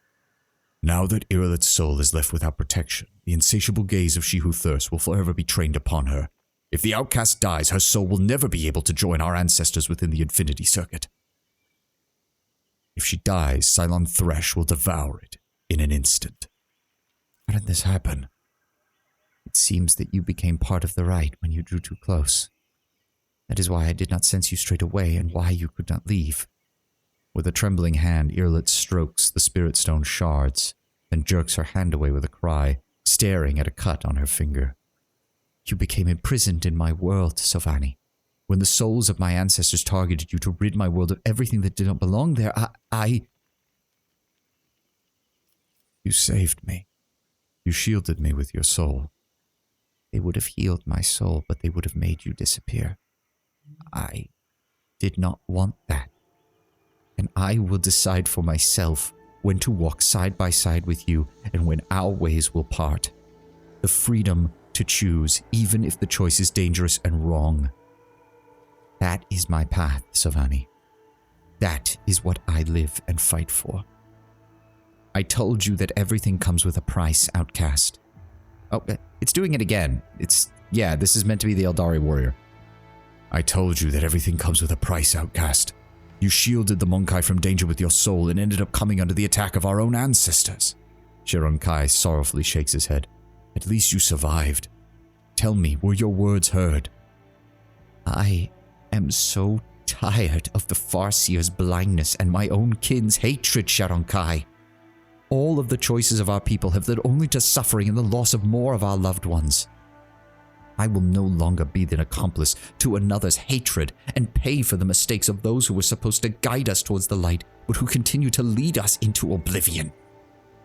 Speaker 1: Now that Irlet's soul is left without protection, the insatiable gaze of she who thirsts will forever be trained upon her. If the outcast dies, her soul will never be able to join our ancestors within the Infinity Circuit. If she dies, Cylon Thresh will devour it in an instant.
Speaker 6: How did this happen? It seems that you became part of the rite when you drew too close. That is why I did not sense you straight away and why you could not leave.
Speaker 1: With a trembling hand, Irlet strokes the spirit stone shards, then jerks her hand away with a cry, staring at a cut on her finger.
Speaker 6: You became imprisoned in my world, Sovani. When the souls of my ancestors targeted you to rid my world of everything that did not belong there, I...
Speaker 1: You saved me. You shielded me with your soul.
Speaker 6: They would have healed my soul, but they would have made you disappear. I did not want that. And I will decide for myself when to walk side by side with you and when our ways will part. The freedom to choose, even if the choice is dangerous and wrong. That is my path, Sovani. That is what I live and fight for. I told you that everything comes with a price, outcast. Oh, it's doing it again. Yeah, this is meant to be the Eldari warrior. I told you that everything comes with a price, outcast. You shielded the Monkai from danger with your soul and ended up coming under the attack of our own ancestors. Shirankai sorrowfully shakes his head. At least you survived. Tell me, were your words heard? I am so tired of the Farseer's blindness and my own kin's hatred, Shirankai. All of the choices of our people have led only to suffering and the loss of more of our loved ones. I will no longer be an accomplice to another's hatred and pay for the mistakes of those who were supposed to guide us towards the light, but who continue to lead us into oblivion.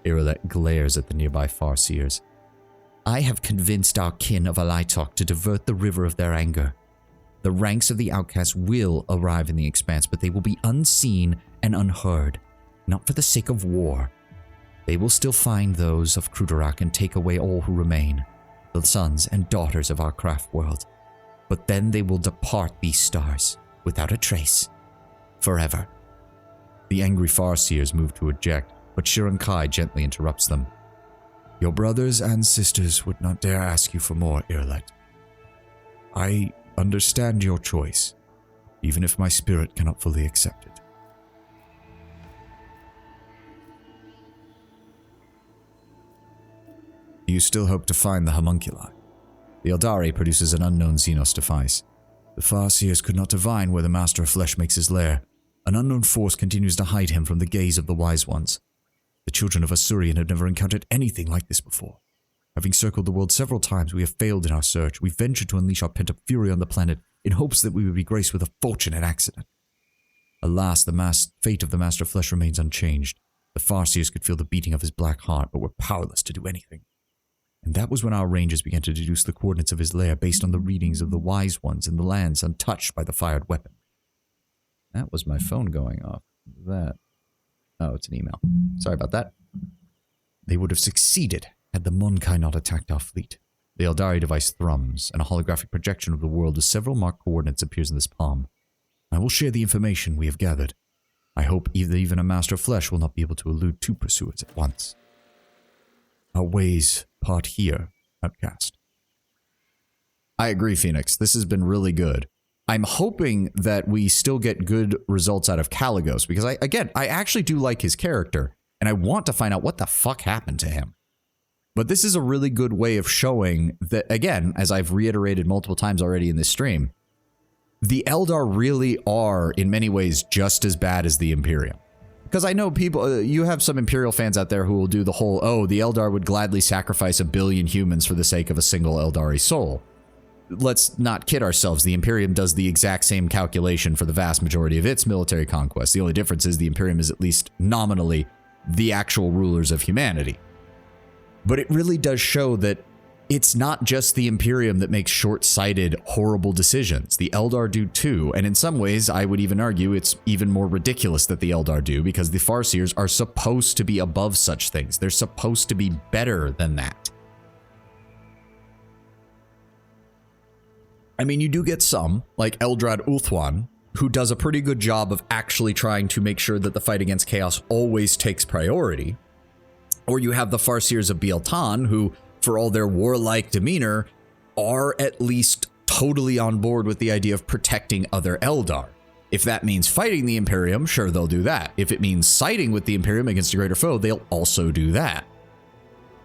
Speaker 1: Irlet glares at the nearby Farseers.
Speaker 6: I have convinced our kin of Alaitok to divert the river of their anger. The ranks of the outcasts will arrive in the expanse, but they will be unseen and unheard, not for the sake of war. They will still find those of Krudarok and take away all who remain, the sons and daughters of our craft world. But then they will depart these stars, without a trace, forever.
Speaker 1: The angry Farseers move to eject, but Shirankai gently interrupts them. Your brothers and sisters would not dare ask you for more, Irlet. I understand your choice, even if my spirit cannot fully accept it. You still hope to find the homunculi. The Eldari produces an unknown Xenos device.
Speaker 6: The Farseers could not divine where the Master of Flesh makes his lair. An unknown force continues to hide him from the gaze of the Wise Ones. The children of Asurian have never encountered anything like this before. Having circled the world several times, we have failed in our search. We ventured to unleash our pent-up fury on the planet in hopes that we would be graced with a fortunate accident. Alas, the fate of the Master of Flesh remains unchanged. The Farseers could feel the beating of his black heart, but were powerless to do anything. And that was when our rangers began to deduce the coordinates of his lair based on the readings of the Wise Ones in the lands untouched by the fired weapon.
Speaker 1: That was my phone going off. Oh, it's an email. Sorry about that.
Speaker 6: They would have succeeded had the Monkai not attacked our fleet. The Eldari device thrums, and a holographic projection of the world with several marked coordinates appears in this palm. I will share the information we have gathered. I hope even a Master of Flesh will not be able to elude two pursuers at once. Our ways part here, Outcast.
Speaker 1: I agree, Phoenix. This has been really good. I'm hoping that we still get good results out of Caligos, because I actually do like his character, and I want to find out what the fuck happened to him. But this is a really good way of showing that, again, as I've reiterated multiple times already in this stream, the Eldar really are, in many ways, just as bad as the Imperium. Because I know people, you have some Imperial fans out there who will do the whole, oh, the Eldar would gladly sacrifice 1 billion humans for the sake of a single Eldari soul. Let's not kid ourselves. The Imperium does the exact same calculation for the vast majority of its military conquests. The only difference is the Imperium is at least nominally the actual rulers of humanity. But it really does show that it's not just the Imperium that makes short-sighted, horrible decisions. The Eldar do too, and in some ways, I would even argue it's even more ridiculous that the Eldar do, because the Farseers are supposed to be above such things. They're supposed to be better than that. I mean, you do get some, like Eldrad Ulthuan, who does a pretty good job of actually trying to make sure that the fight against Chaos always takes priority. Or you have the Farseers of Bieltan, who, for all their warlike demeanor, are at least totally on board with the idea of protecting other Eldar. If that means fighting the Imperium, sure, they'll do that. If it means siding with the Imperium against a greater foe, they'll also do that.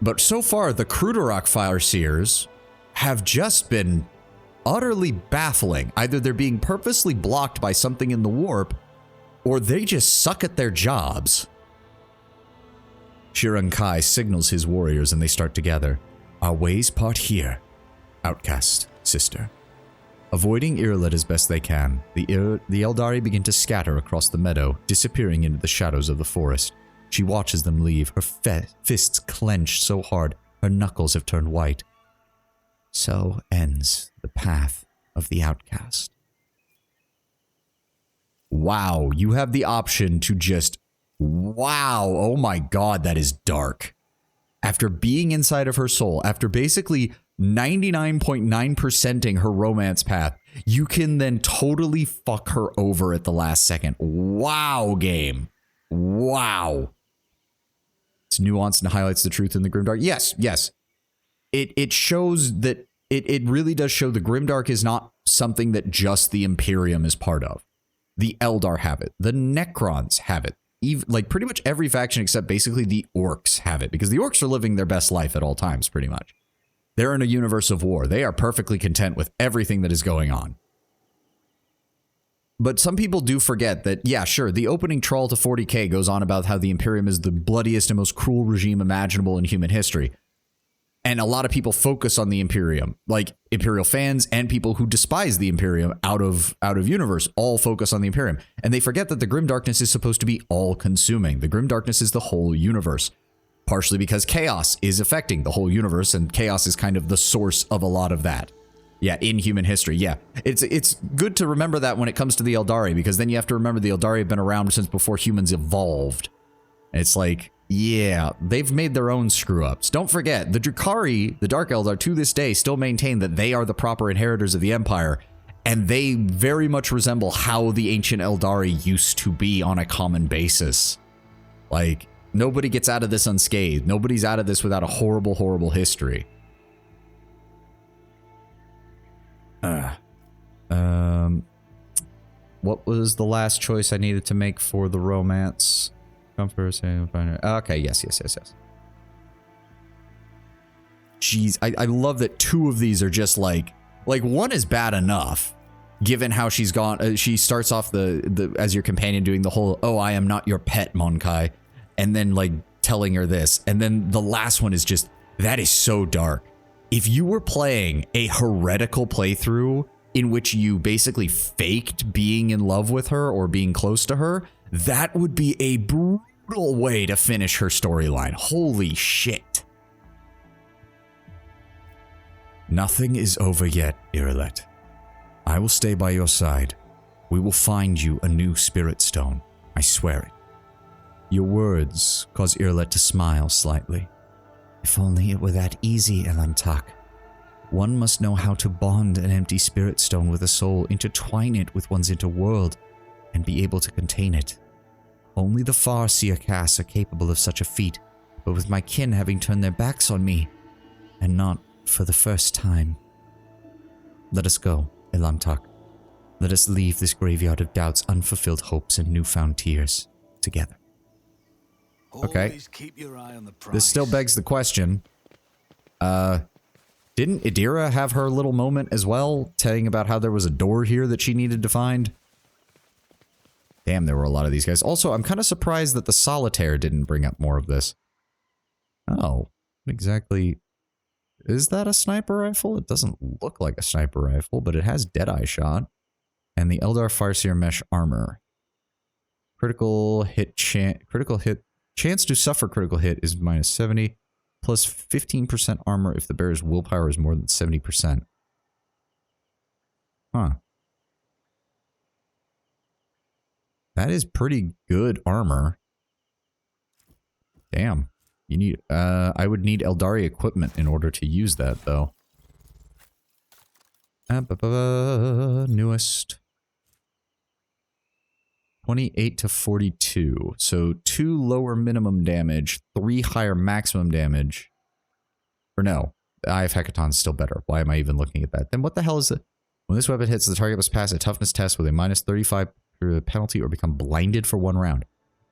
Speaker 1: But so far, the Krudarok Farseers have just been utterly baffling. Either they're being purposely blocked by something in the warp, or they just suck at their jobs.
Speaker 6: Shiran Kai signals his warriors and they start together. Our ways part here, Outcast, sister. Avoiding Irlet as best they can, the Eldari begin to scatter across the meadow, disappearing into the shadows of the forest. She watches them leave, her fists clenched so hard her knuckles have turned white. So ends the path of the outcast.
Speaker 1: Wow, you have the option to just, wow, oh my god, that is dark. After being inside of her soul, after basically 99.9%ing her romance path, you can then totally fuck her over at the last second. Wow, game. Wow. It's nuanced and highlights the truth in the Grimdark. Yes, yes. It shows that it really does show the Grimdark is not something that just the Imperium is part of. The Eldar have it. The Necrons have it. Like pretty much every faction except basically the Orcs have it, because the Orcs are living their best life at all times, pretty much. They're in a universe of war. They are perfectly content with everything that is going on. But some people do forget that, yeah, sure, the opening trawl to 40k goes on about how the Imperium is the bloodiest and most cruel regime imaginable in human history. And a lot of people focus on the Imperium, like Imperial fans and people who despise the Imperium out of universe, all focus on the Imperium. And they forget that the Grimdarkness is supposed to be all-consuming. The Grimdarkness is the whole universe, partially because chaos is affecting the whole universe, and chaos is kind of the source of a lot of that. Yeah, in human history, yeah. It's good to remember that when it comes to the Eldari, because then you have to remember the Eldari have been around since before humans evolved. And it's like, yeah, they've made their own screw-ups. Don't forget, the Drukhari, the Dark Eldar, to this day still maintain that they are the proper inheritors of the Empire, and they very much resemble how the ancient Eldari used to be on a common basis. Like, nobody gets out of this unscathed. Nobody's out of this without a horrible, horrible history. What was the last choice I needed to make for the romance? Comfort, okay, yes. Jeez, I love that two of these are just like one is bad enough. given how she's gone, she starts off the as your companion doing the whole, oh, I am not your pet, Monkai, and then like telling her this, and then the last one is just, that is so dark. If you were playing a heretical playthrough in which you basically faked being in love with her or being close to her, that would be a brutal way to finish her storyline. Holy shit. Nothing is over yet, Irilet. I will stay by your side. We will find you a new spirit stone. I swear it. Your words cause Irilet to smile slightly. If only it were that easy, Elantak. One must know how to bond an empty spirit stone with a soul, intertwine it with one's interworld, and be able to contain it. Only the Farseer casts are capable of such a feat, but with my kin having turned their backs on me, and not for the first time. Let us go, Elantak. Let us leave this graveyard of doubts, unfulfilled hopes, and newfound tears together. Okay.
Speaker 2: Always keep your eye on the prize.
Speaker 1: This still begs the question. Didn't Idira have her little moment as well, telling about how there was a door here that she needed to find? Damn, there were a lot of these guys. Also, I'm kind of surprised that the Solitaire didn't bring up more of this. Oh, exactly. Is that a sniper rifle? It doesn't look like a sniper rifle, but it has Deadeye shot. And the Eldar Farseer mesh armor. Critical hit chance to suffer critical hit is minus 70, plus 15% armor if the bearer's willpower is more than 70%. Huh. That is pretty good armor. Damn. You need, I would need Eldari equipment in order to use that, though. Newest. 28 to 42. So 2 lower minimum damage, 3 higher maximum damage. Or no, the Eye of Hecaton's still better. Why am I even looking at that? Then what the hell is it? When this weapon hits, the target must pass a toughness test with a minus 35 penalty or become blinded for 1 round.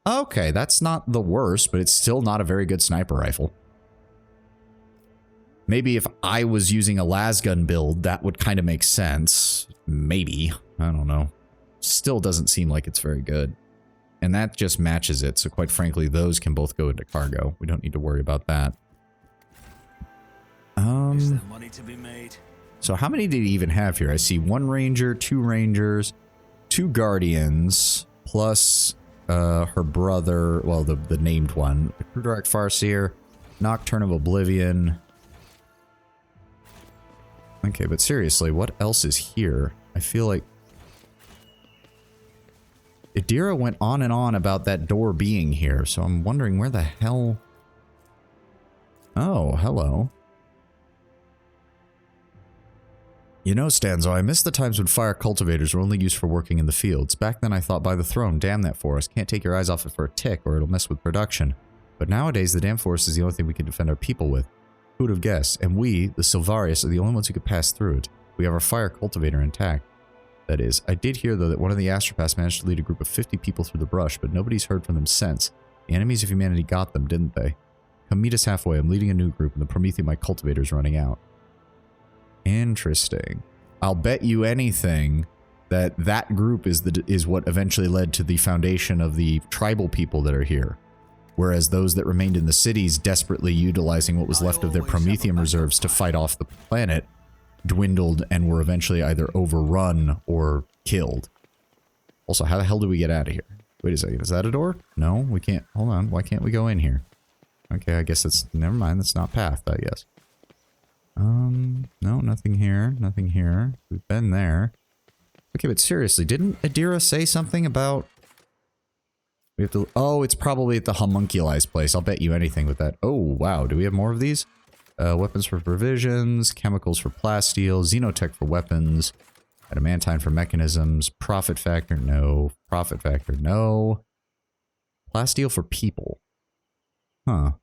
Speaker 1: Okay, that's not the worst, but it's still not a very good sniper rifle. Maybe if I was using a lasgun build, that would kind of make sense. Maybe. I don't know. Still doesn't seem like it's very good. And that just matches it, so quite frankly, those can both go into cargo. We don't need to worry about that.
Speaker 2: Is there money to be made?
Speaker 1: So how many did he even have here? I see 1 ranger, 2 rangers, 2 guardians, plus her brother, well, the named one, the Crudark Farseer, Nocturne of Oblivion. Okay, but seriously, what else is here? I feel like Idira went on and on about that door being here, so I'm wondering where the hell... Oh, hello. You know, Stanzo, I miss the times when fire cultivators were only used for working in the fields. Back then I thought, by the throne, damn that forest. Can't take your eyes off it for a tick or it'll mess with production. But nowadays, the damn forest is the only thing we can defend our people with. Who would have guessed? And we, the Silvarius, are the only ones who could pass through it. We have our fire cultivator intact. That is. I did hear, though, that one of the astropaths managed to lead a group of 50 people through the brush, but nobody's heard from them since. The enemies of humanity got them, didn't they? Come meet us halfway. I'm leading a new group, and the Promethean my cultivator is running out. Interesting. I'll bet you anything that that group is what eventually led to the foundation of the tribal people that are here. Whereas those that remained in the cities desperately utilizing what was left of their Promethean reserves to fight off the planet dwindled and were eventually either overrun or killed. Also, how the hell do we get out of here? Wait a second, is that a door? No, we can't. Hold on, why can't we go in here? Okay, I guess that's... Never mind, that's not path, I guess. No, nothing here. Nothing here. We've been there. Okay, but seriously, didn't Idira say something about... We have to... Oh, it's probably at the homunculized place. I'll bet you anything with that. Oh, wow. Do we have more of these? Weapons for provisions, chemicals for plasteel, xenotech for weapons, adamantine for mechanisms, profit factor, no. Profit factor, no. Plasteel for people. Huh.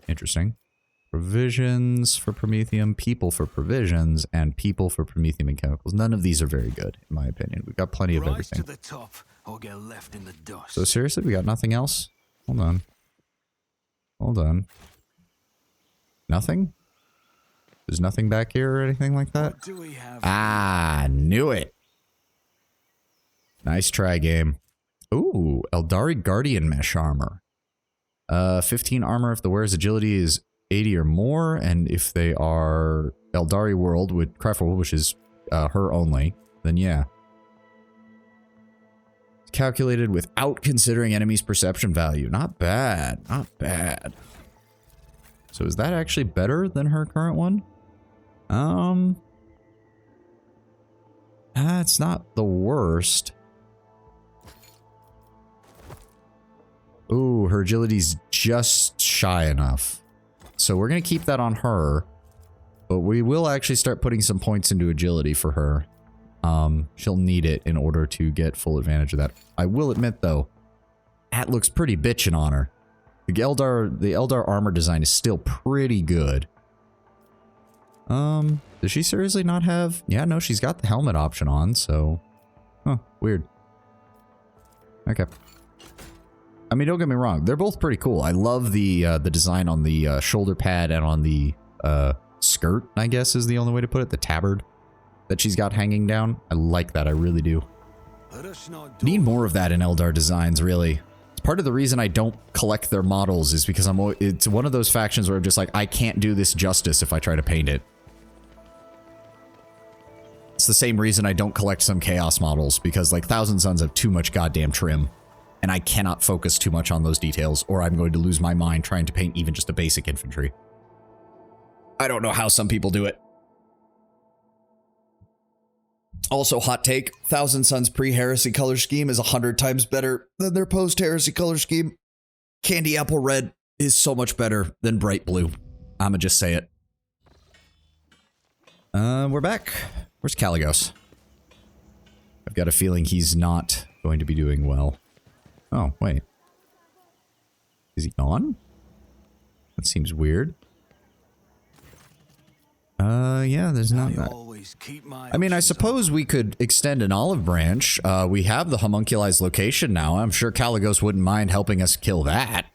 Speaker 1: Interesting. Provisions for Promethium, people for provisions, and people for Promethium and chemicals. None of these are very good, in my opinion. We've got plenty of
Speaker 2: Rise
Speaker 1: everything.
Speaker 2: to the top or get left in the dust.
Speaker 1: So seriously, we got nothing else? Hold on. Hold on. Nothing? There's nothing back here or anything like that?
Speaker 2: What do we have?
Speaker 1: Ah, knew it. Nice try, game. Ooh, Eldari Guardian Mesh Armor. 15 armor if the wearer's agility is 80 or more, and if they are Eldari World with Crefel, which is her only, then yeah. It's calculated without considering enemy's perception value. Not bad, not bad. So is that actually better than her current one? It's not the worst. Ooh, her agility's just shy enough. So we're going to keep that on her. But we will actually start putting some points into agility for her. She'll need it in order to get full advantage of that. I will admit, though, that looks pretty bitchin' on her. The Eldar armor design is still pretty good. Does she seriously not have... Yeah, no, she's got the helmet option on, so... Huh, weird. Okay. I mean, don't get me wrong. They're both pretty cool. I love the design on the shoulder pad and on the skirt, I guess is the only way to put it. The tabard that she's got hanging down. I like that. I really do. Need more of that in Eldar designs, really. It's part of the reason I don't collect their models is because it's one of those factions where I'm just like, I can't do this justice if I try to paint it. It's the same reason I don't collect some Chaos models, because like Thousand Suns have too much goddamn trim. And I cannot focus too much on those details, or I'm going to lose my mind trying to paint even just a basic infantry. I don't know how some people do it. Also, hot take, Thousand Suns pre-heresy color scheme is 100 times better than their post-heresy color scheme. Candy apple red is so much better than bright blue. I'ma just say it. We're back. Where's Caligos? I've got a feeling he's not going to be doing well. Oh, wait. Is he gone? That seems weird. Yeah, there's not that. I mean, I suppose we could extend an olive branch. We have the homunculized location now. I'm sure Caligos wouldn't mind helping us kill that.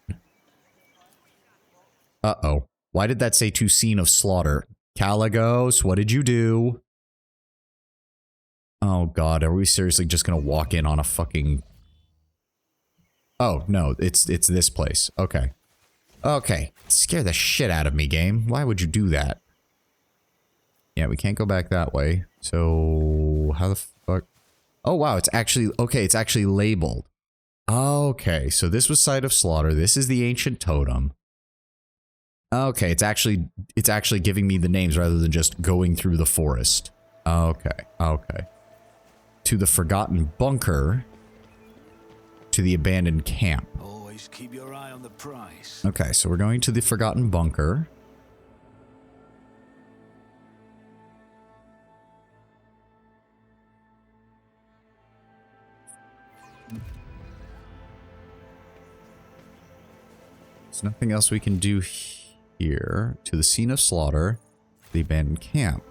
Speaker 1: Uh-oh. Why did that say to scene of slaughter? Caligos, what did you do? Oh, God. Are we seriously just gonna walk in on a fucking... Oh, no, it's this place. Okay. Okay. Scare the shit out of me, game. Why would you do that? Yeah, we can't go back that way. So, how the fuck? Oh, wow, it's actually... Okay, it's actually labeled. Okay, so this was Site of Slaughter. This is the Ancient Totem. Okay, it's actually giving me the names rather than just going through the forest. Okay, okay. To the Forgotten Bunker... to the abandoned camp.
Speaker 2: Always keep your eye on the price.
Speaker 1: Okay, so we're going to the Forgotten Bunker. There's nothing else we can do here. To the scene of slaughter, the abandoned camp.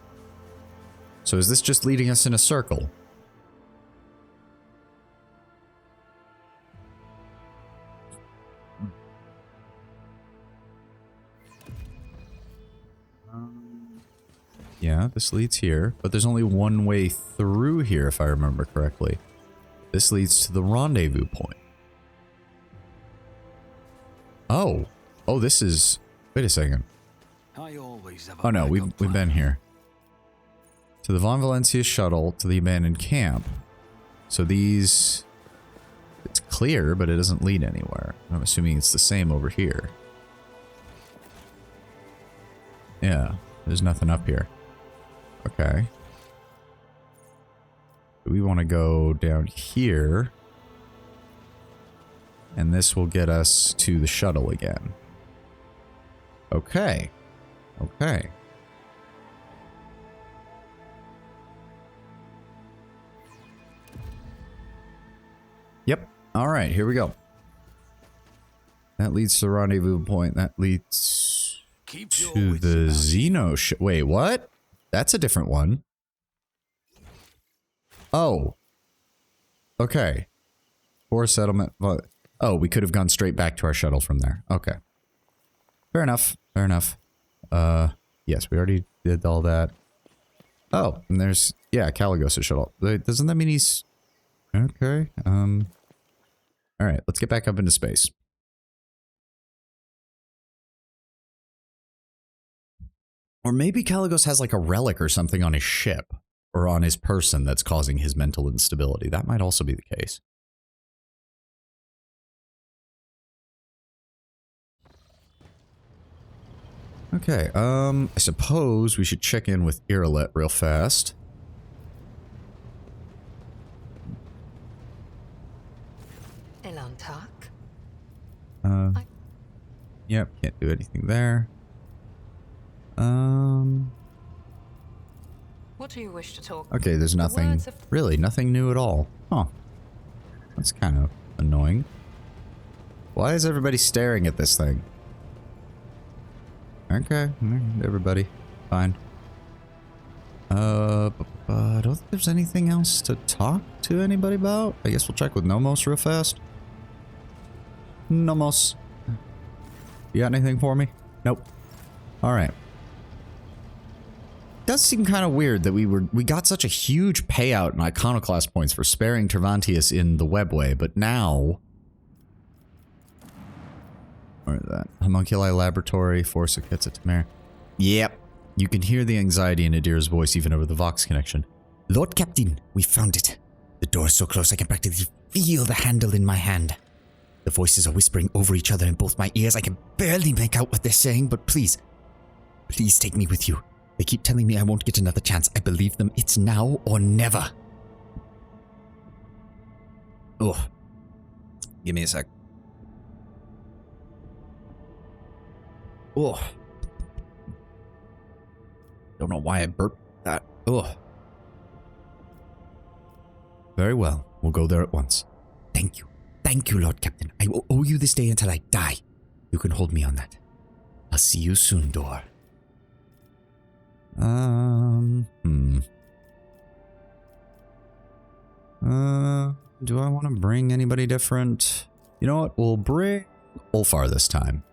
Speaker 1: So is this just leading us in a circle? Yeah, this leads here, but there's only one way through here if I remember correctly. This leads to the rendezvous point. Oh. Oh, this is... Wait a second. Oh no, we've been here. To the Von Valencia shuttle, to the abandoned camp. So these... It's clear, but it doesn't lead anywhere. I'm assuming it's the same over here. Yeah, there's nothing up here. Okay. We want to go down here. And this will get us to the shuttle again. Okay. Okay. Yep. All right, here we go. That leads to the rendezvous point. That leads to the Xeno... Wait, what? That's a different one. Oh. Okay. Forest settlement... Oh, we could have gone straight back to our shuttle from there. Okay. Fair enough. Fair enough. Yes, we already did all that. Oh, and there's... Yeah, Caligos is shut off. Doesn't that mean he's... Okay, Alright, let's get back up into space. Or maybe Caligos has like a relic or something on his ship. Or on his person that's causing his mental instability. That might also be the case. Okay, I suppose we should check in with Iralet real fast.
Speaker 3: Elantak.
Speaker 1: Yep, can't do anything there.
Speaker 3: What do you wish to talk?
Speaker 1: Okay, there's nothing,
Speaker 3: words of-
Speaker 1: really, nothing new at all. Huh. That's kind of annoying. Why is everybody staring at this thing? Okay, everybody, fine. I don't think there's anything else to talk to anybody about. I guess we'll check with Nomos real fast. Nomos. You got anything for me? Nope. Alright. Does seem kind of weird that we got such a huge payout in Iconoclast points for sparing Tervantius in the webway, but now... Where is that? Homunculi Laboratory, Force of Quetza Temer. Yep. You can hear the anxiety in Adir's voice even over the Vox connection.
Speaker 6: Lord Captain, we found it. The door is so close I can practically feel the handle in my hand. The voices are whispering over each other in both my ears. I can barely make out what they're saying, but please, please take me with you. They keep telling me I won't get another chance. I believe them. It's now or never.
Speaker 1: Oh. Give me a sec. Oh. Don't know why I burped that. Oh. Very well. We'll go there at once.
Speaker 6: Thank you. Thank you, Lord Captain. I will owe you this day until I die. You can hold me on that. I'll see you soon, Dor.
Speaker 1: Do I want to bring anybody different? You know what? We'll bring Ulfar this time.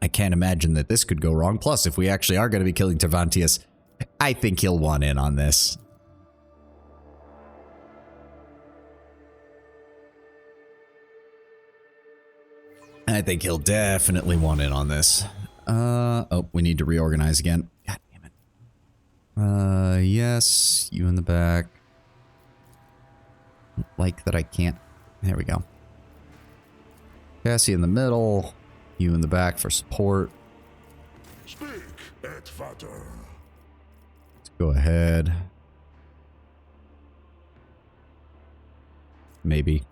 Speaker 1: I can't imagine that this could go wrong. Plus, if we actually are going to be killing Tervantius, I think he'll want in on this. I think he'll definitely want in on this. Oh, we need to reorganize again. God damn it. Yes, you in the back. Like that I can't. There we go. Cassie in the middle. You in the back for support.
Speaker 7: Speak, et vater.
Speaker 1: Let's go ahead. Maybe.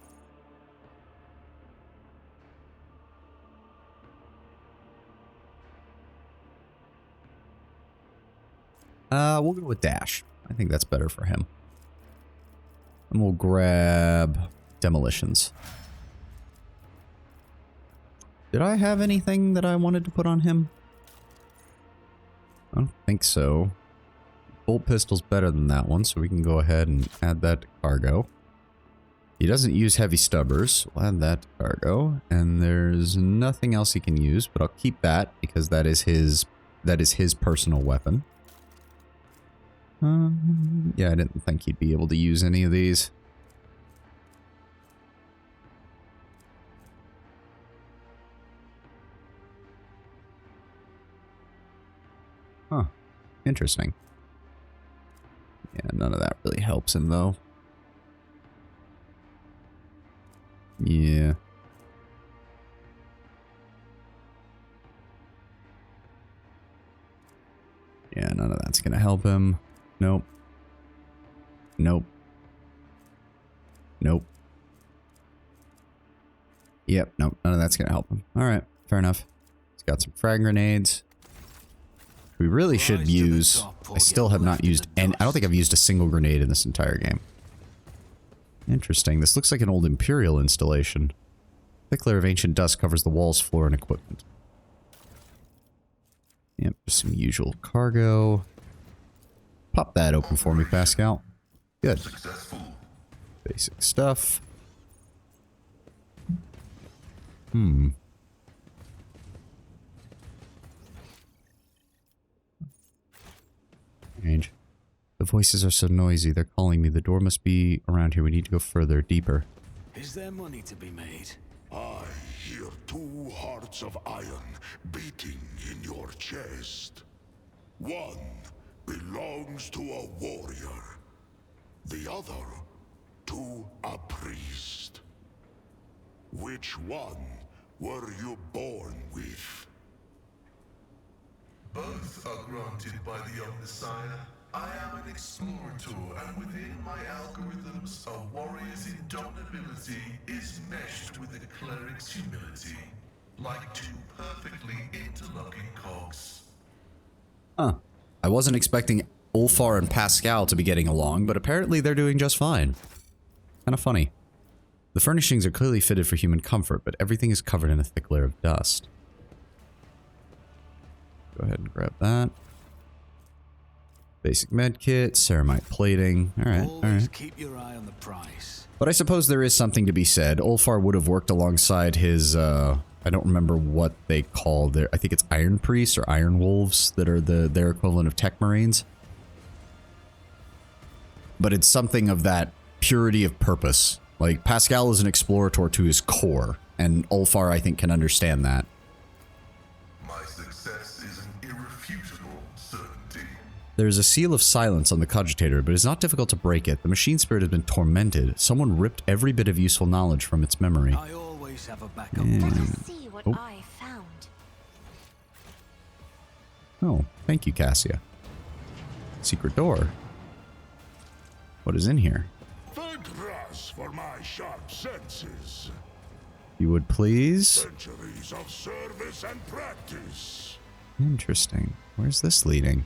Speaker 1: We'll go with Dash. I think that's better for him. And we'll grab Demolitions. Did I have anything that I wanted to put on him? I don't think so. Bolt Pistol's better than that one, so we can go ahead and add that to cargo. He doesn't use heavy stubbers. We'll add that to cargo. And there's nothing else he can use, but I'll keep that because that is his personal weapon. Yeah, I didn't think he'd be able to use any of these. Huh. Interesting. Yeah, none of that really helps him, though. Yeah. Yeah, none of that's gonna help him. Nope. Nope. Nope. Yep, nope. None of that's gonna help him. Alright, fair enough. He's got some frag grenades. We really should use... I still have not used... And I don't think I've used a single grenade in this entire game. Interesting. This looks like an old Imperial installation. Thick layer of ancient dust covers the walls, floor, and equipment. Yep, just some usual cargo. Pop that open for me, Pascal. Good.
Speaker 7: Successful.
Speaker 1: Basic stuff. Strange. The voices are so noisy. They're calling me. The door must be around here. We need to go further, deeper.
Speaker 2: Is there money to be made?
Speaker 7: I hear 2 hearts of iron beating in your chest. One belongs to a warrior. The other to a priest. Which one were you born with?
Speaker 8: Both are granted by the young Messiah. I am an explorer too, and within my algorithms, a warrior's indomitability is meshed with a cleric's humility, like 2 perfectly interlocking cogs.
Speaker 1: Huh. I wasn't expecting Ulfar and Pascal to be getting along, but apparently they're doing just fine. Kind of funny. The furnishings are clearly fitted for human comfort, but everything is covered in a thick layer of dust. Go ahead and grab that. Basic med kit, ceramite plating. Alright, alright.
Speaker 2: Keep your eye on the price.
Speaker 1: But I suppose there is something to be said. Ulfar would have worked alongside his, I don't remember what they call their, I think it's Iron Priests or Iron Wolves that are their equivalent of Tech Marines. But it's something of that purity of purpose. Like, Pascal is an explorator to his core, and Ulfar, I think, can understand that.
Speaker 8: My success is an irrefutable certainty.
Speaker 1: There is a seal of silence on the cogitator, but it's not difficult to break it. The machine spirit has been tormented. Someone ripped every bit of useful knowledge from its memory.
Speaker 2: I always have a backup.
Speaker 5: Let us see what
Speaker 1: Oh.
Speaker 5: I found.
Speaker 1: Oh, thank you, Cassia. Secret door. What is in here?
Speaker 7: Thank Ras for my sharp senses.
Speaker 1: You would please?
Speaker 7: Centuries of service and practice.
Speaker 1: Interesting. Where's this leading?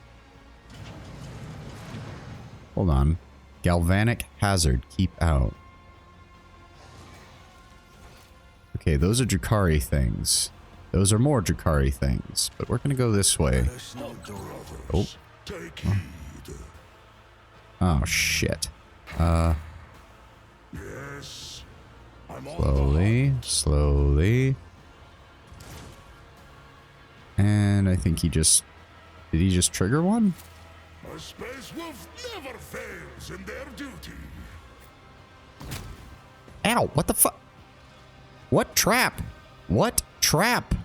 Speaker 1: Hold on. Galvanic hazard. Keep out. Okay, those are Drakari things. Those are more Drakari things. But we're gonna go this way. Oh.
Speaker 7: Take heed.
Speaker 1: Oh, shit.
Speaker 7: Yes. I'm on
Speaker 1: Slowly. Slowly. And I think he just... Did he just trigger one?
Speaker 7: the A space wolf never fails in their duty.
Speaker 1: Ow, what the fuck? What trap? What trap?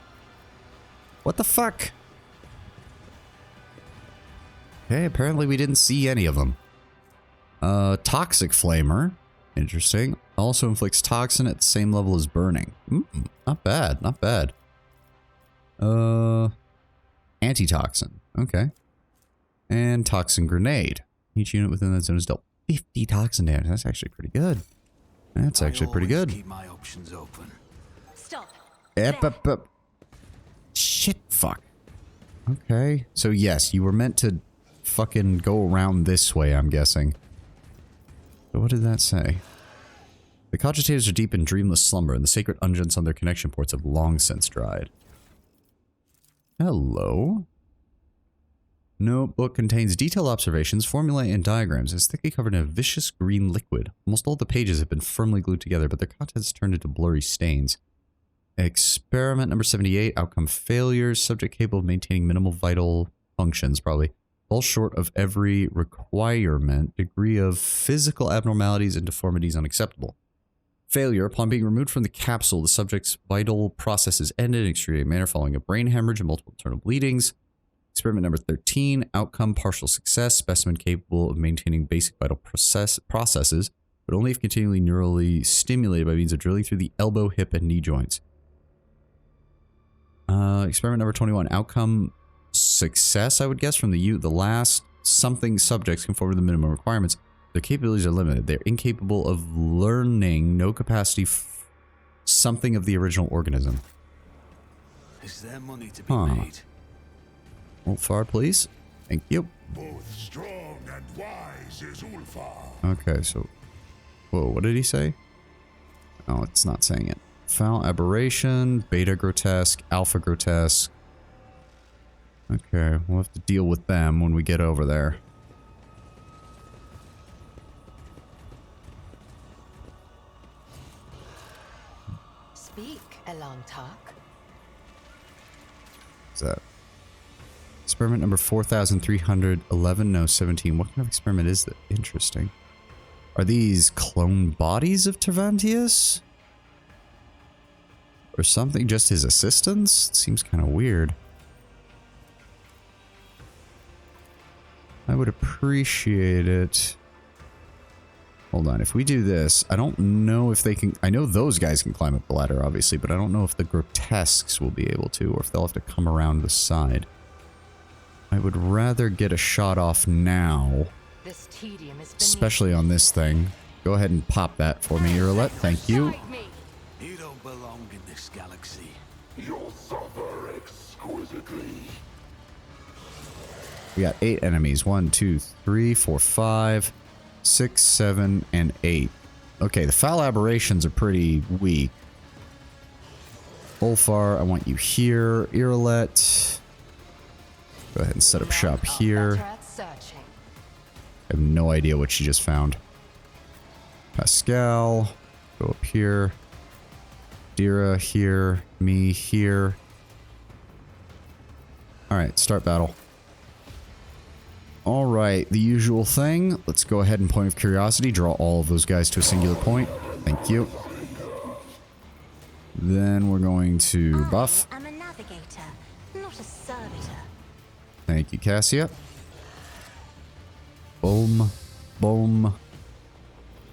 Speaker 1: What the fuck? Okay, apparently we didn't see any of them. Toxic flamer. Interesting. Also inflicts toxin at the same level as burning. Not bad, not bad. Antitoxin. Okay. And toxin grenade. Each unit within that zone is dealt 50 toxin damage. That's actually pretty good. That's actually pretty good.
Speaker 2: Keep my options open.
Speaker 5: Stop.
Speaker 1: Up. Shit, fuck. Okay. So yes, you were meant to fucking go around this way, I'm guessing. So what did that say? The cogitators are deep in dreamless slumber, and the sacred unguents on their connection ports have long since dried. Hello? Notebook contains detailed observations, formulae, and diagrams. It's thickly covered in a viscous green liquid. Almost all the pages have been firmly glued together, but their contents turned into blurry stains. Experiment number 78, outcome failures, subject capable of maintaining minimal vital functions, probably. Fall short of every requirement, degree of physical abnormalities and deformities unacceptable. Failure, upon being removed from the capsule, the subject's vital processes ended in extreme manner following a brain hemorrhage and multiple internal bleedings. Experiment number 13, outcome partial success, specimen capable of maintaining basic vital processes, but only if continually neurally stimulated by means of drilling through the elbow, hip, and knee joints. Experiment number 21, outcome success, I would guess, from the last something subjects conform to the minimum requirements. Their capabilities are limited. They're incapable of learning, no capacity something of the original organism.
Speaker 2: Is there money to be made?
Speaker 1: Ulfar, please. Thank you.
Speaker 7: Both strong and wise is Ulfar.
Speaker 1: Okay, so... Whoa, what did he say? Oh, it's not saying it. Foul aberration, beta grotesque, alpha grotesque. Okay, we'll have to deal with them when we get over there.
Speaker 5: Speak, Elantak.
Speaker 1: Is that Experiment number 4311. No, 17. What kind of experiment is that? Interesting. Are these clone bodies of Tervantius? Or something? Just his assistants? Seems kind of weird. I would appreciate it. Hold on. If we do this, I don't know if they can... I know those guys can climb up the ladder, obviously, but I don't know if the grotesques will be able to, or if they'll have to come around the side. I would rather get a shot off now.
Speaker 3: This tedium is
Speaker 1: Especially on this thing. Go ahead and pop that for me, Irlet. Thank you.
Speaker 2: You don't belong in this galaxy.
Speaker 8: You'll suffer exquisitely.
Speaker 1: We got 8 enemies. 1, 2, 3, 4, 5, 6, 7, and 8. Okay, the foul aberrations are pretty weak. Ulfar, I want you here. Irlet. Go ahead and set up shop here. I have no idea what she just found. Pascal. Go up here. Dira here. Me here. Alright, start battle. Alright, the usual thing. Let's go ahead and point of curiosity. Draw all of those guys to a singular point. Thank you. Then we're going to buff.
Speaker 5: I'm a navigator, not a servitor.
Speaker 1: Thank you, Cassia. Boom. Boom.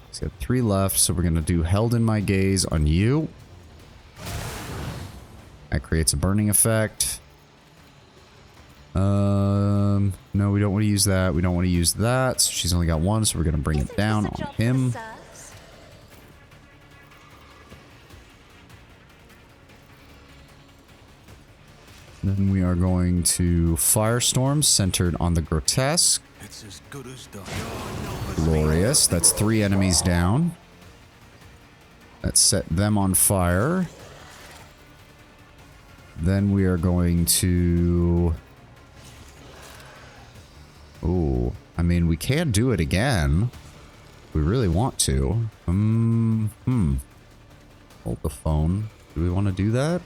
Speaker 1: He's got 3 left, so we're going to do Held in My Gaze on you. That creates a burning effect. No, we don't want to use that. We don't want to use that. So she's only got 1, so we're going to bring it down on him. Then we are going to Firestorm, centered on the grotesque.
Speaker 2: It's as good as done.
Speaker 1: Glorious. That's 3 enemies down. Let's set them on fire. Then we are going to... Ooh, I mean, we can do it again. We really want to. Hold the phone. Do we want to do that?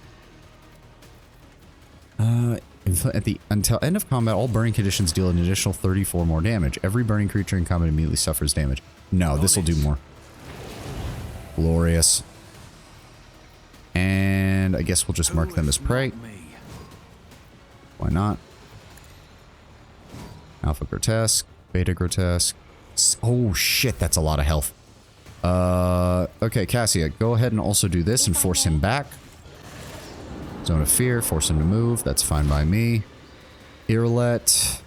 Speaker 1: Until end of combat, all burning conditions deal an additional 34 more damage. Every burning creature in combat immediately suffers damage. No, this will do more. Glorious. And I guess we'll just mark them as prey. Why not? Alpha Grotesque, Beta Grotesque. Oh shit, that's a lot of health. Okay, Cassia, go ahead and also do this and force him back. Zone of Fear, force him to move. That's fine by me. Irlet.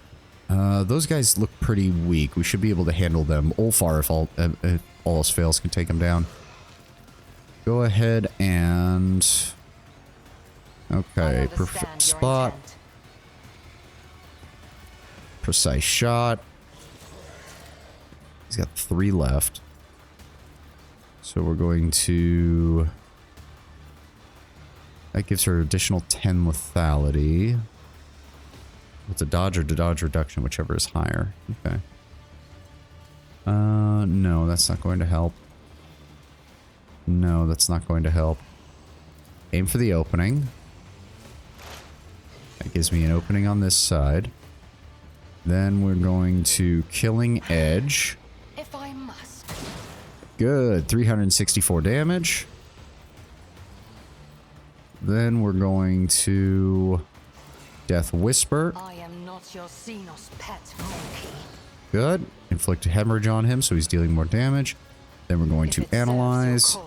Speaker 1: Those guys look pretty weak. We should be able to handle them. Ulfar, if all else fails, can take them down. Go ahead and... Okay, perfect spot. Precise shot. He's got 3 left. So we're going to... That gives her additional 10 lethality. It's a dodge or dodge reduction, whichever is higher. Okay. No, that's not going to help. No, that's not going to help. Aim for the opening. That gives me an opening on this side. Then we're going to Killing Edge.
Speaker 3: If I must.
Speaker 1: Good. 364 damage. Then we're going to Death Whisper.
Speaker 3: I am not your Xenos pet monkey.
Speaker 1: Good. Inflict a hemorrhage on him, so he's dealing more damage. Then we're going to Analyze.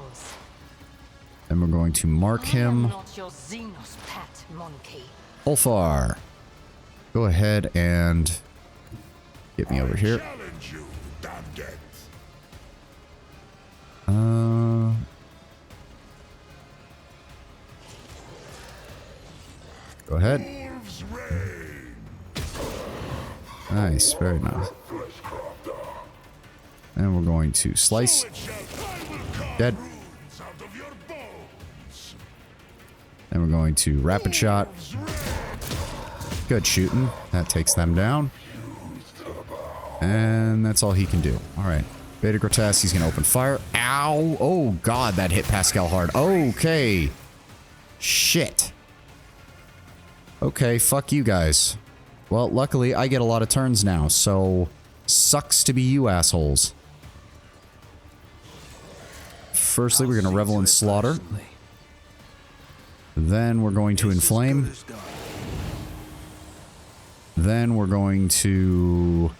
Speaker 1: Then we're going to mark him.
Speaker 3: Not your Xenos pet monkey.
Speaker 1: Ulfar. Go ahead and get me over here.
Speaker 8: Challenge you, damned.
Speaker 1: Go ahead. Nice, very nice. And we're going to slice. Dead. Then we're going to rapid shot. Good shooting. That takes them down. And that's all he can do. Alright. Beta Grotesque, he's going to open fire. Ow! Oh god, that hit Pascal hard. Okay. Shit. Okay, fuck you guys. Well, luckily, I get a lot of turns now, so sucks to be you assholes. Firstly, we're going to revel in slaughter. Then we're going to inflame. Then we're going to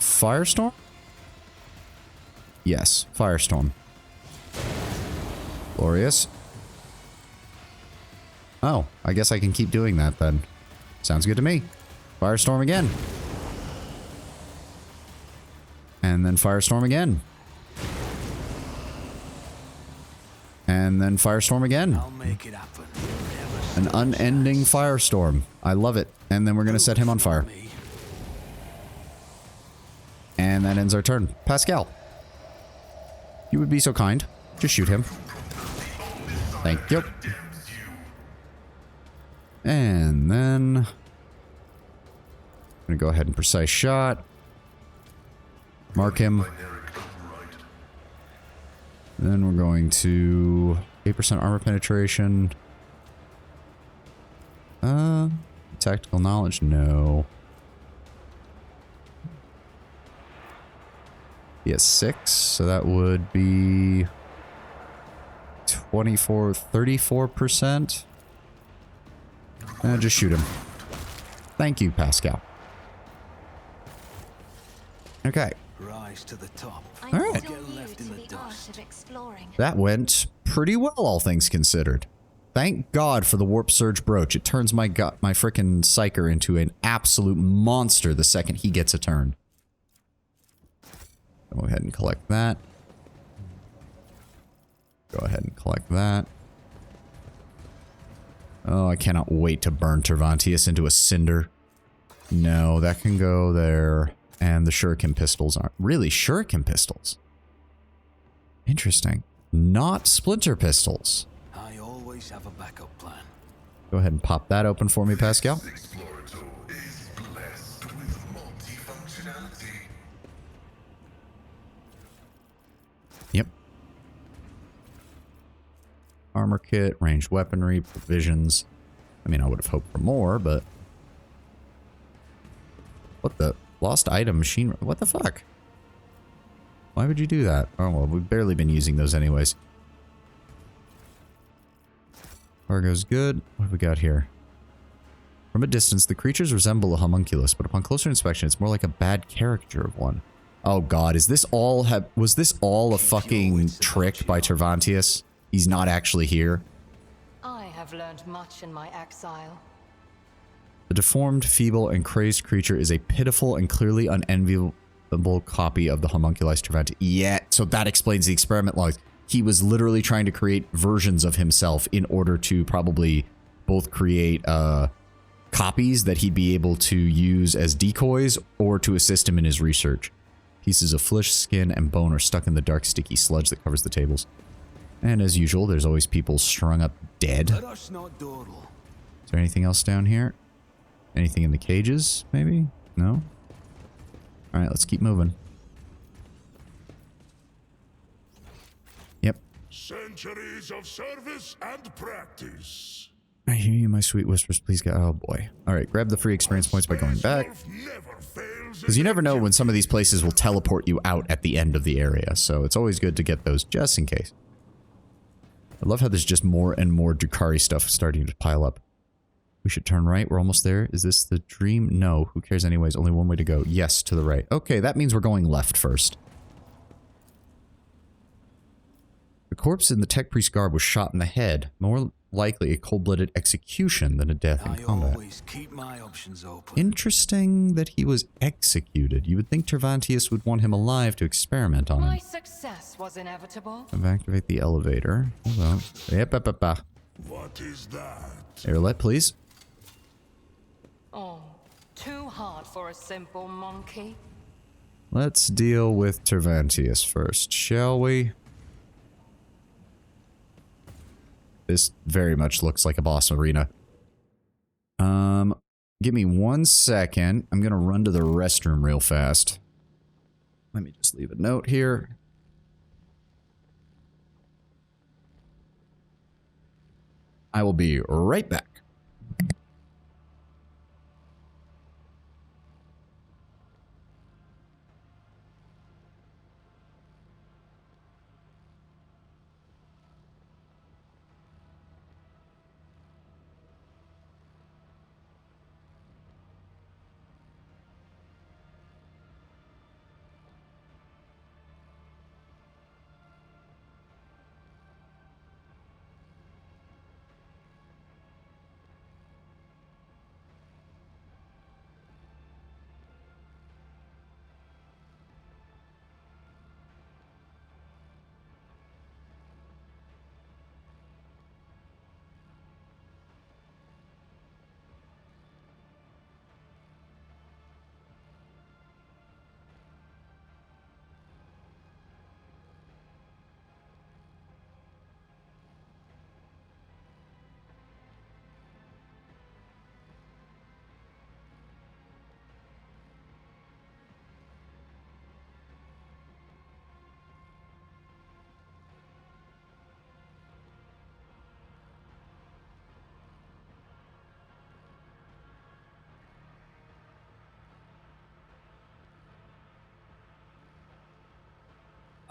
Speaker 1: firestorm? Yes, firestorm. Glorious. Oh, I guess I can keep doing that then. Sounds good to me. Firestorm again. And then firestorm again. And then firestorm again.
Speaker 2: I'll make it happen.
Speaker 1: An unending firestorm. I love it. And then we're going to set him on fire. And that ends our turn. Pascal. You would be so kind. Just shoot him. Thank you. And then... I'm going to go ahead and precise shot. Mark him. Then we're going to 8% armor penetration. Tactical knowledge, no. He has 6, so that would be 34%. Just shoot him. Thank you, Pascal. Okay.
Speaker 2: Rise to the top.
Speaker 5: I'm
Speaker 1: All right.
Speaker 5: still new
Speaker 2: Left
Speaker 5: to
Speaker 2: in the
Speaker 5: the art
Speaker 2: dust.
Speaker 5: of exploring.
Speaker 1: That went pretty well, all things considered. Thank God for the Warp Surge Brooch. It turns my frickin' Psyker into an absolute monster the second he gets a turn. Go ahead and collect that. Go ahead and collect that. Oh, I cannot wait to burn Tervantius into a cinder. No, that can go there. And the shuriken pistols aren't really shuriken pistols. Interesting. Not splinter pistols.
Speaker 2: I always have a backup plan.
Speaker 1: Go ahead and pop that open for me, Pascal.
Speaker 8: This Explorator is blessed with multifunctionality.
Speaker 1: Yep. Armor kit, ranged weaponry, provisions. I mean, I would have hoped for more, but... What the... Lost item machine... What the fuck? Why would you do that? Oh, well, we've barely been using those anyways. Cargo's good. What have we got here? From a distance, the creatures resemble a homunculus, but upon closer inspection, it's more like a bad caricature of one. Oh god, is this all... Was this all a fucking trick by Tervantius? He's not actually here?
Speaker 3: I have learned much in my exile.
Speaker 1: The deformed, feeble, and crazed creature is a pitiful and clearly unenviable copy of the homunculus Tervantius. Yeah, so that explains the experiment logs. He was literally trying to create versions of himself in order to probably both create copies that he'd be able to use as decoys or to assist him in his research. Pieces of flesh, skin, and bone are stuck in the dark, sticky sludge that covers the tables. And as usual, there's always people strung up dead.
Speaker 2: Let us not dawdle.
Speaker 1: Is there anything else down here? Anything in the cages, maybe? No? Alright, let's keep moving. Yep.
Speaker 7: Centuries of service and practice.
Speaker 1: I hear you, my sweet whispers. Please go. Oh boy. Alright, grab the free experience points by going back. Because you never know when some of these places will teleport you out at the end of the area, so it's always good to get those just in case. I love how there's just more and more Drukhari stuff starting to pile up. We should turn right. We're almost there. Is this the dream? No. Who cares anyways? Only one way to go. Yes, to the right. Okay, that means we're going left first. The corpse in the tech priest garb was shot in the head. More likely a cold-blooded execution than a death in
Speaker 2: I
Speaker 1: combat.
Speaker 2: always keep my options open.
Speaker 1: Interesting that he was executed. You would think Tervantius would want him alive to experiment on
Speaker 3: My
Speaker 1: him.
Speaker 3: success was inevitable.
Speaker 1: Activate the elevator. Hold on. Yep.
Speaker 7: What is that?
Speaker 1: Airlet, please.
Speaker 3: Oh, too hard for a simple monkey.
Speaker 1: Let's deal with Tervantius first, shall we? This very much looks like a boss arena. Give me 1 second. I'm gonna run to the restroom real fast. Let me just leave a note here. I will be right back.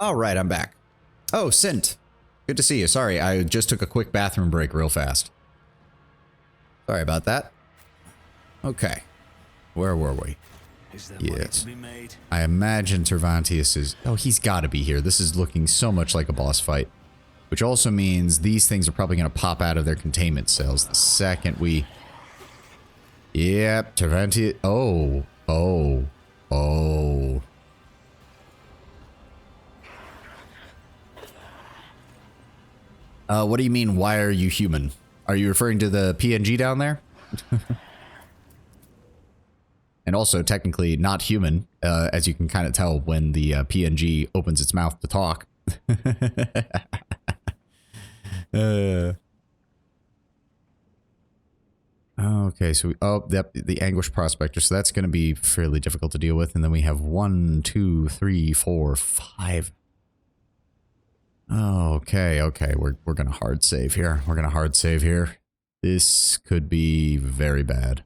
Speaker 1: All right, I'm back. Oh, Sint. Good to see you. Sorry, I just took a quick bathroom break real fast. Sorry about that. Okay. Where were we?
Speaker 2: Is there money
Speaker 1: Yes.
Speaker 2: to be made?
Speaker 1: I imagine Cervantes is... Oh, he's got to be here. This is looking so much like a boss fight. Which also means these things are probably going to pop out of their containment cells the second we... Yep, Cervantes... Oh. What do you mean, why are you human? Are you referring to the PNG down there? And also, technically, not human, as you can kind of tell when the PNG opens its mouth to talk. Okay, so the Anguish Prospector, so that's going to be fairly difficult to deal with. And then we have 1, 2, 3, 4, 5. Okay, we're going to hard save here. This could be very bad.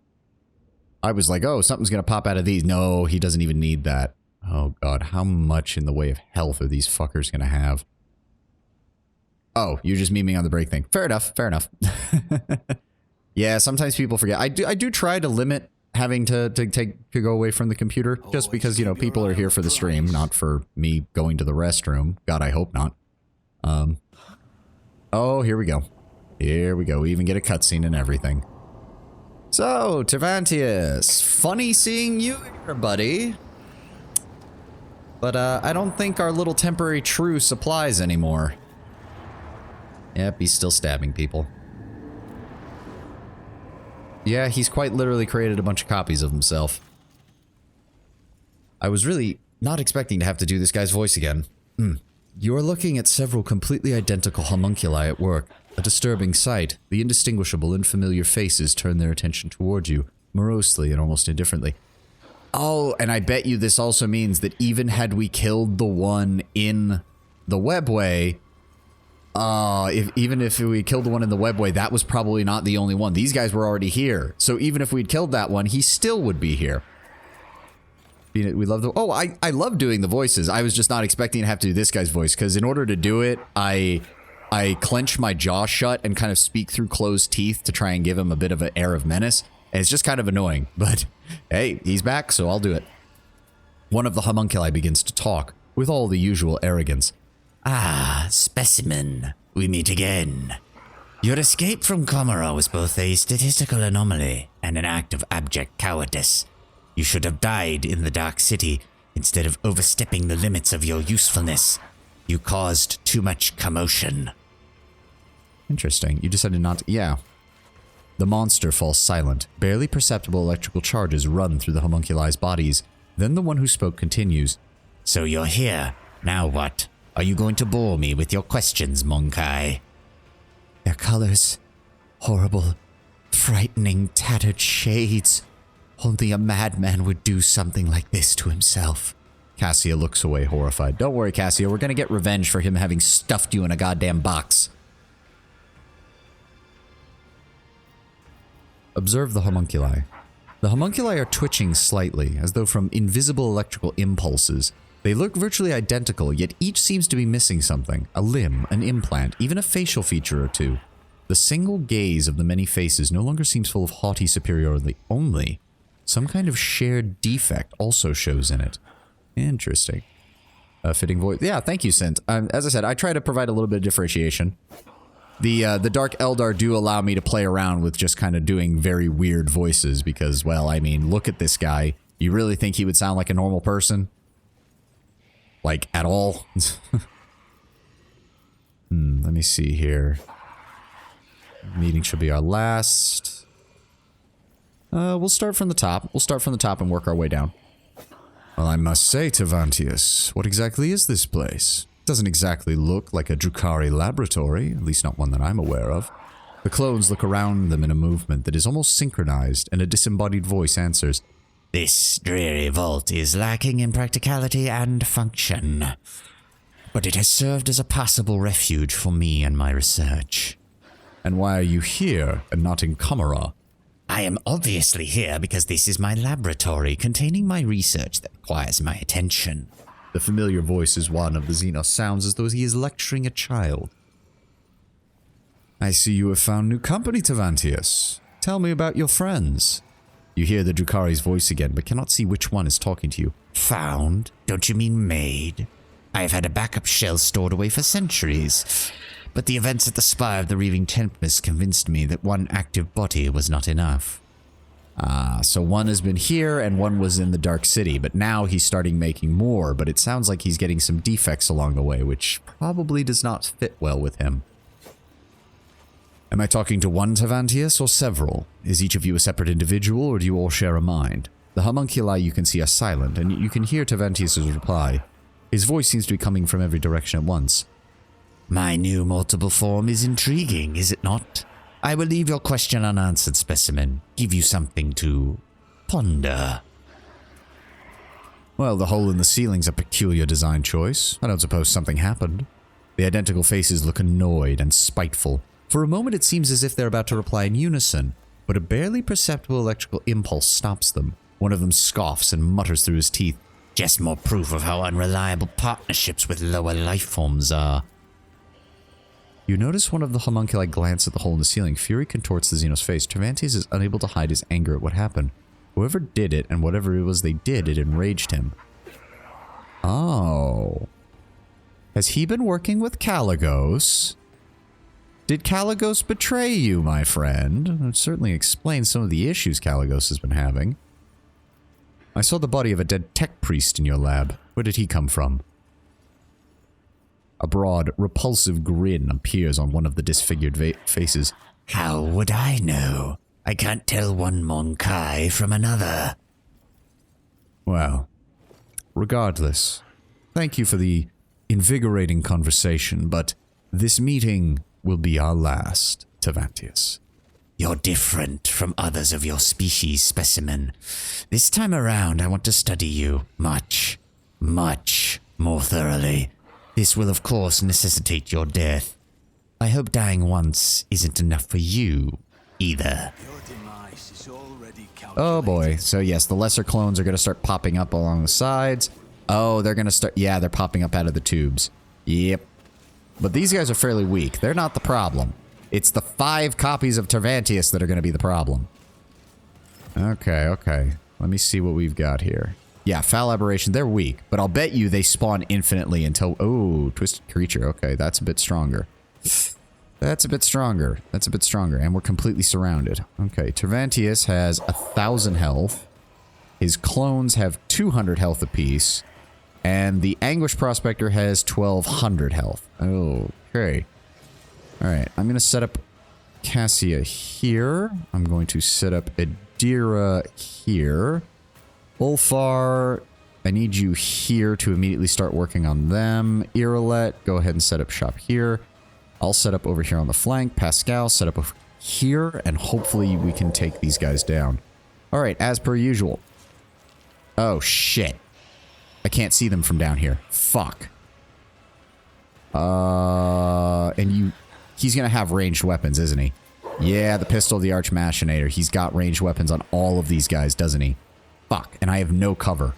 Speaker 1: I was like, oh, something's going to pop out of these. No, he doesn't even need that. Oh, God. How much in the way of health are these fuckers going to have? Oh, you're just memeing on the break thing. Fair enough. Yeah, sometimes people forget. I do try to limit having to go away from the computer. Just because, you know, people are here for the stream, not for me going to the restroom. God, I hope not. Oh, here we go. We even get a cutscene and everything. So, Cervantes, funny seeing you here, buddy. But, I don't think our little temporary truce applies anymore. Yep, he's still stabbing people. Yeah, he's quite literally created a bunch of copies of himself. I was really not expecting to have to do this guy's voice again. You are looking at several completely identical homunculi at work. A disturbing sight. The indistinguishable and familiar faces turn their attention towards you, morosely and almost indifferently. Oh, and I bet you this also means that even had we killed the one in the webway, even if we killed the one in the webway, that was probably not the only one. These guys were already here. So even if we'd killed that one, he still would be here. We love the... Oh, I love doing the voices. I was just not expecting to have to do this guy's voice, because in order to do it, I clench my jaw shut and kind of speak through closed teeth to try and give him a bit of an air of menace. And it's just kind of annoying, but hey, he's back, so I'll do it. One of the homunculi begins to talk, with all the usual arrogance.
Speaker 6: Ah, specimen. We meet again. Your escape from Comora was both a statistical anomaly and an act of abject cowardice. You should have died in the Dark City instead of overstepping the limits of your usefulness. You caused too much commotion.
Speaker 1: Interesting. You decided not to... Yeah. The monster falls silent. Barely perceptible electrical charges run through the homunculi's bodies. Then the one who spoke continues.
Speaker 6: So you're here. Now what? Are you going to bore me with your questions, Monkai?
Speaker 1: Their colors. Horrible, frightening, tattered shades. Only a madman would do something like this to himself. Cassia looks away horrified. Don't worry, Cassia. We're gonna get revenge for him having stuffed you in a goddamn box. Observe the homunculi. The homunculi are twitching slightly, as though from invisible electrical impulses. They look virtually identical, yet each seems to be missing something. A limb, an implant, even a facial feature or two. The single gaze of the many faces no longer seems full of haughty superiority only. Some kind of shared defect also shows in it. Interesting. Fitting voice. Yeah, thank you, Sint. As I said, I try to provide a little bit of differentiation. The Dark Eldar do allow me to play around with just kind of doing very weird voices because, well, I mean, look at this guy. You really think he would sound like a normal person? Like, at all? Let me see here. Meeting should be our last. We'll start from the top. We'll start from the top and work our way down. Well, I must say, Cervantes, what exactly is this place? Doesn't exactly look like a Drukhari laboratory, at least not one that I'm aware of. The clones look around them in a movement that is almost synchronized, and a disembodied voice answers,
Speaker 6: This dreary vault is lacking in practicality and function, but it has served as a possible refuge for me and my research.
Speaker 1: And why are you here and not in Comora?
Speaker 6: I am obviously here because this is my laboratory containing my research that requires my attention.
Speaker 1: The familiar voice is one of the Xenos. Sounds as though he is lecturing a child. I see you have found new company, Tavantius. Tell me about your friends. You hear the Drukari's voice again, but cannot see which one is talking to you.
Speaker 6: Found? Don't you mean made? I have had a backup shell stored away for centuries. But the events at the Spire of the Reaving Tempest convinced me that one active body was not enough.
Speaker 1: Ah, so one has been here and one was in the Dark City, but now he's starting making more, but it sounds like he's getting some defects along the way, which probably does not fit well with him. Am I talking to one Tavantius or several? Is each of you a separate individual, or do you all share a mind? The homunculi you can see are silent, and you can hear Tavantius' reply. His voice seems to be coming from every direction at once.
Speaker 6: My new multiple form is intriguing, is it not? I will leave your question unanswered, specimen. Give you something to ponder.
Speaker 1: Well, the hole in the ceiling's a peculiar design choice. I don't suppose something happened. The identical faces look annoyed and spiteful. For a moment it seems as if they're about to reply in unison, but a barely perceptible electrical impulse stops them. One of them scoffs and mutters through his teeth.
Speaker 6: Just more proof of how unreliable partnerships with lower life forms are.
Speaker 1: You notice one of the homunculi glance at the hole in the ceiling. Fury contorts the Xenos face. Tervantes is unable to hide his anger at what happened. Whoever did it, and whatever it was they did, it enraged him. Oh. Has he been working with Caligos? Did Caligos betray you, my friend? It certainly explains some of the issues Caligos has been having. I saw the body of a dead tech priest in your lab. Where did he come from? A broad, repulsive grin appears on one of the disfigured faces.
Speaker 6: How would I know? I can't tell one Monkai from another.
Speaker 1: Well, regardless, thank you for the invigorating conversation, but this meeting will be our last, Tavantius.
Speaker 6: You're different from others of your species, specimen. This time around, I want to study you much, much more thoroughly. This will, of course, necessitate your death. I hope dying once isn't enough for you, either.
Speaker 2: Your demise is already calculated.
Speaker 1: Oh boy, so yes, the lesser clones are going to start popping up along the sides. Oh, they're going to start, yeah, they're popping up out of the tubes. Yep. But these guys are fairly weak. They're not the problem. It's the 5 copies of Tervantius that are going to be the problem. Okay, okay. Let me see what we've got here. Yeah, foul aberration, they're weak, but I'll bet you they spawn infinitely until... Oh, twisted creature. Okay, that's a bit stronger. That's a bit stronger. That's a bit stronger, and we're completely surrounded. Okay, Tervantius has 1,000 health. His clones have 200 health apiece. And the Anguish Prospector has 1,200 health. Okay. Alright, I'm going to set up Cassia here. I'm going to set up Adira here. Ulfar, I need you here to immediately start working on them. Iralet, go ahead and set up shop here. I'll set up over here on the flank. Pascal, set up over here, and hopefully we can take these guys down. Alright, as per usual. Oh, shit. I can't see them from down here. Fuck. He's gonna have ranged weapons, isn't he? Yeah, the Pistol of the Arch Machinator. He's got ranged weapons on all of these guys, doesn't he? Fuck, and I have no cover.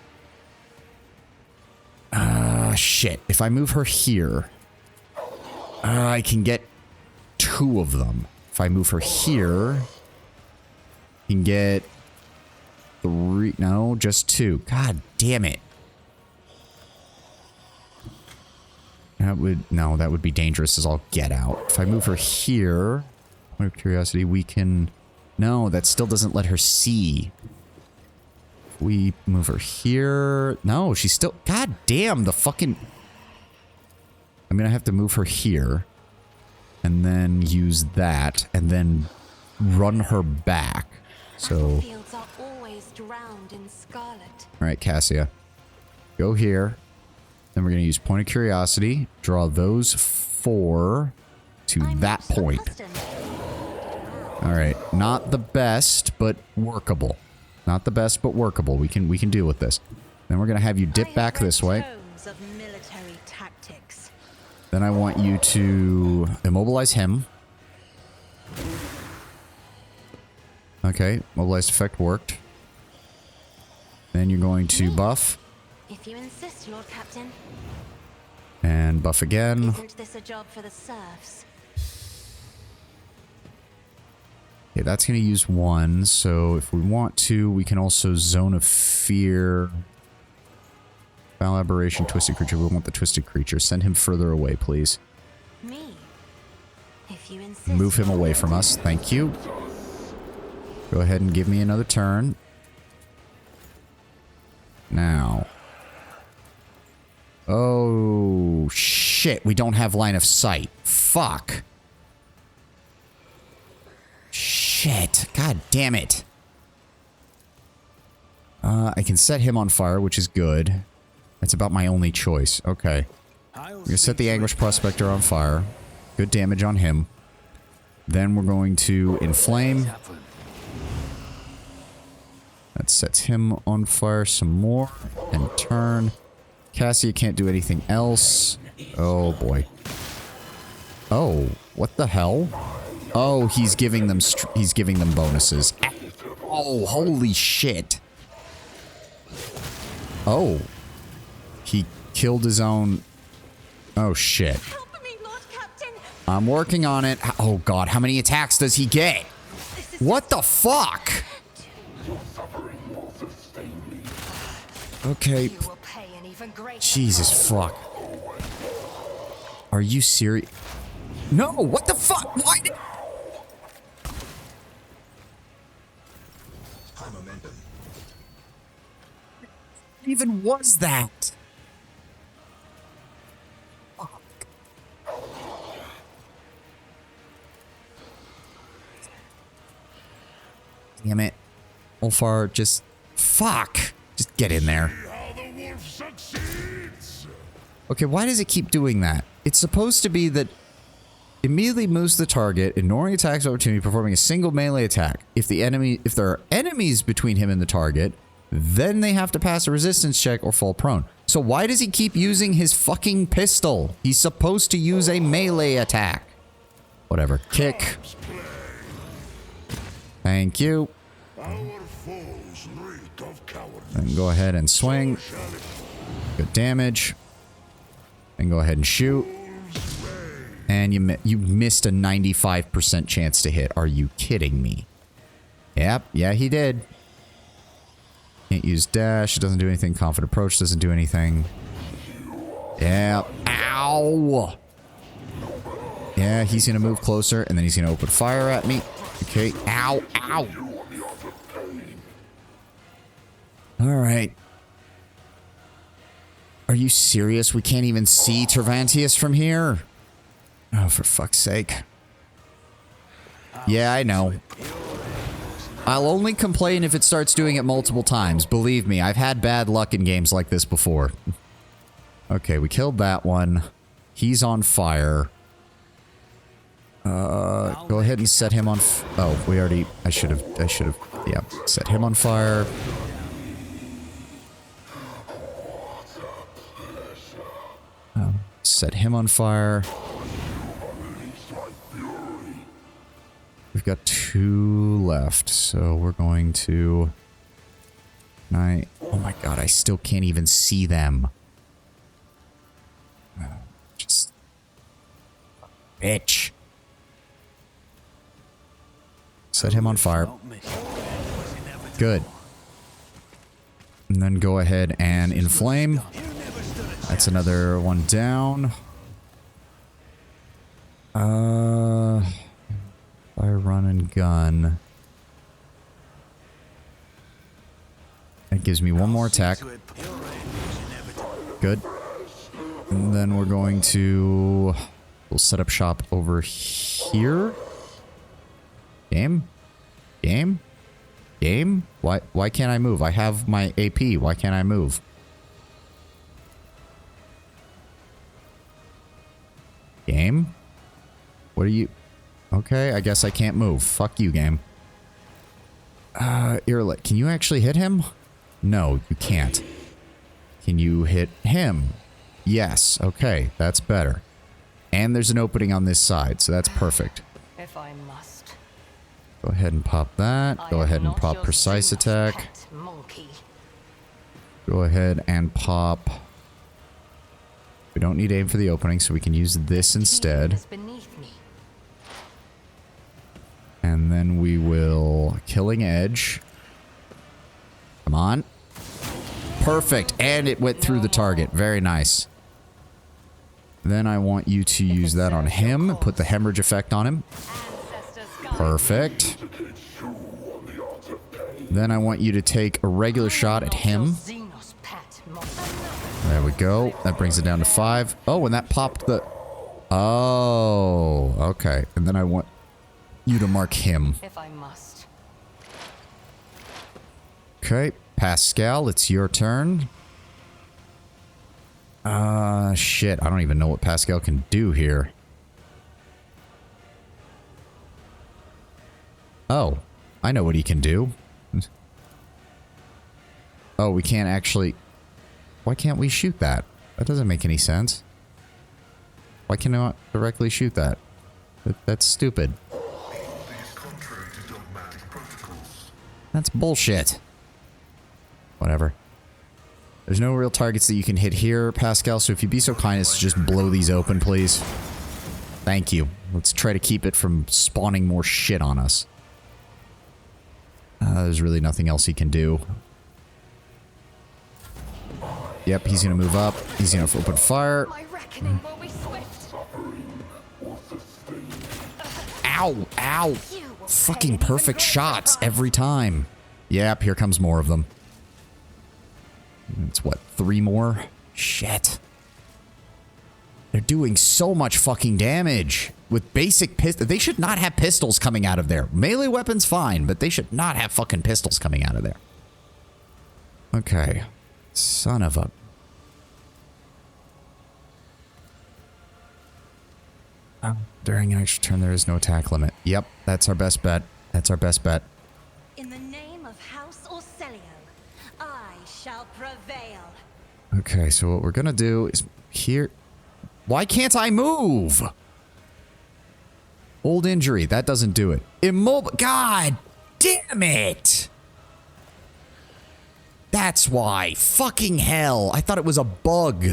Speaker 1: Shit. If I move her here, I can get 2 of them. If I move her here, I can get 3. No, just 2. God damn it. That would be dangerous as all get out. If I move her here, out of curiosity, we can... No, that still doesn't let her see. If we move her here... No, she's still... God damn, the fucking... I'm gonna have to move her here. And then use that. And then run her back. So...
Speaker 5: Fields are always drowned in scarlet.
Speaker 1: Alright, Cassia. Go here. Then we're going to use Point of Curiosity. Draw those 4 to that point. Alright. Not the best, but workable. Not the best, but workable. We can deal with this. Then we're going to have you dip back this way. Then I want you to immobilize him. Okay. Mobilized effect worked. Then you're going to buff.
Speaker 5: If you insist. Yes, Lord Captain.
Speaker 1: And buff again.
Speaker 5: Isn't this a job for the serfs?
Speaker 1: Okay, that's going to use 1. So if we want to, we can also Zone of Fear. Foul Aberration, Twisted Creature. We want the Twisted Creature. Send him further away, please.
Speaker 5: Me? If you insist.
Speaker 1: Move him away from us. Thank you. Go ahead and give me another turn. Now. Oh, shit. We don't have line of sight. Fuck. Shit. God damn it. I can set him on fire, which is good. That's about my only choice. Okay. We're going to set the Anguish Prospector on fire. Good damage on him. Then we're going to inflame. That sets him on fire some more. And turn. Cassia can't do anything else. Oh, boy. Oh, what the hell? Oh, he's giving them bonuses. Oh, holy shit. Oh. He killed his own... Oh, shit.
Speaker 5: Help me, Lord Captain.
Speaker 1: I'm working on it. Oh, God. How many attacks does he get? What the fuck? Okay.
Speaker 3: You will pay an even greater
Speaker 1: Jesus fuck. Are you serious? No, what the fuck? Why did... What even was that? Fuck. Damn it. Ulfar, just... Fuck. Just get in there. Okay, why does it keep doing that? It's supposed to be that immediately moves the target, ignoring attacks of opportunity, performing a single melee attack. If there are enemies between him and the target, then they have to pass a resistance check or fall prone. So why does he keep using his fucking pistol? He's supposed to use a melee attack. Whatever. Kick. Thank you. And go ahead and swing. Good damage. And go ahead and shoot. And you missed a 95% chance to hit. Are you kidding me? Yep. Yeah, he did. Can't use dash. It doesn't do anything. Confident approach doesn't do anything. Yeah. Ow. Yeah, he's going to move closer, and then he's going to open fire at me. Okay. Ow. Ow. All right. Are you serious? We can't even see Tervantius from here? Oh, for fuck's sake. Yeah, I know. I'll only complain if it starts doing it multiple times. Believe me, I've had bad luck in games like this before. Okay, we killed that one. He's on fire. Go ahead and set him on oh, we already... I should have, yeah, set him on fire. Set him on fire. We've got 2 left, so we're going to... Oh my god, I still can't even see them. Just... Bitch. Set him on fire. Good. And then go ahead and inflame. That's another one down. Fire, run, and gun. That gives me one more attack. Good. And then we're going to... We'll set up shop over here. Game? Game? Game? Why can't I move? I have my AP. Why can't I move? Game? What are you... Okay, I guess I can't move. Fuck you, game. Irlet, can you actually hit him? No, you can't. Can you hit him? Yes. Okay, that's better. And there's an opening on this side, so that's perfect.
Speaker 3: if I must.
Speaker 1: Go ahead and pop that. Go ahead and pop precise attack.
Speaker 3: Monkey.
Speaker 1: Go ahead and pop We don't need aim for the opening, so we can use this instead.
Speaker 3: Is beneath me.
Speaker 1: And then we will killing edge. Come on. Perfect. And it went through the target. Very nice. Then I want you to use that on him. Put the hemorrhage effect on him. Perfect. Then I want you to take a regular shot at him. There we go. That brings it down to 5. Oh, and that popped the... Oh, okay. And then I want you to mark him.
Speaker 3: If I must.
Speaker 1: Okay. Pascal, it's your turn. Shit. I don't even know what Pascal can do here. Oh, I know what he can do. Oh, we can't actually... Why can't we shoot that? That doesn't make any sense. Why can I not directly shoot that? That's stupid. That's bullshit. Whatever. There's no real targets that you can hit here, Pascal, so if you'd be so kind as to just blow these open, please. Thank you. Let's try to keep it from spawning more shit on us. There's really nothing else he can do. Yep, he's gonna move up. He's gonna open fire.
Speaker 3: My reckoning will be swift.
Speaker 1: Ow! Ow! Fucking perfect shots every time. Yep, here comes more of them. It's what, 3 more? Shit. They're doing so much fucking damage. With basic pistols. They should not have pistols coming out of there. Melee weapons, fine, but they should not have fucking pistols coming out of there. Okay. Son of a... During an extra turn, there is no attack limit. Yep, that's our best bet. That's our best bet.
Speaker 5: In the name of House Orselio, I shall prevail.
Speaker 1: Okay, so what we're gonna do is here... Why can't I move? Old injury. That doesn't do it. Immobile. God damn it. That's why. Fucking hell. I thought it was a bug.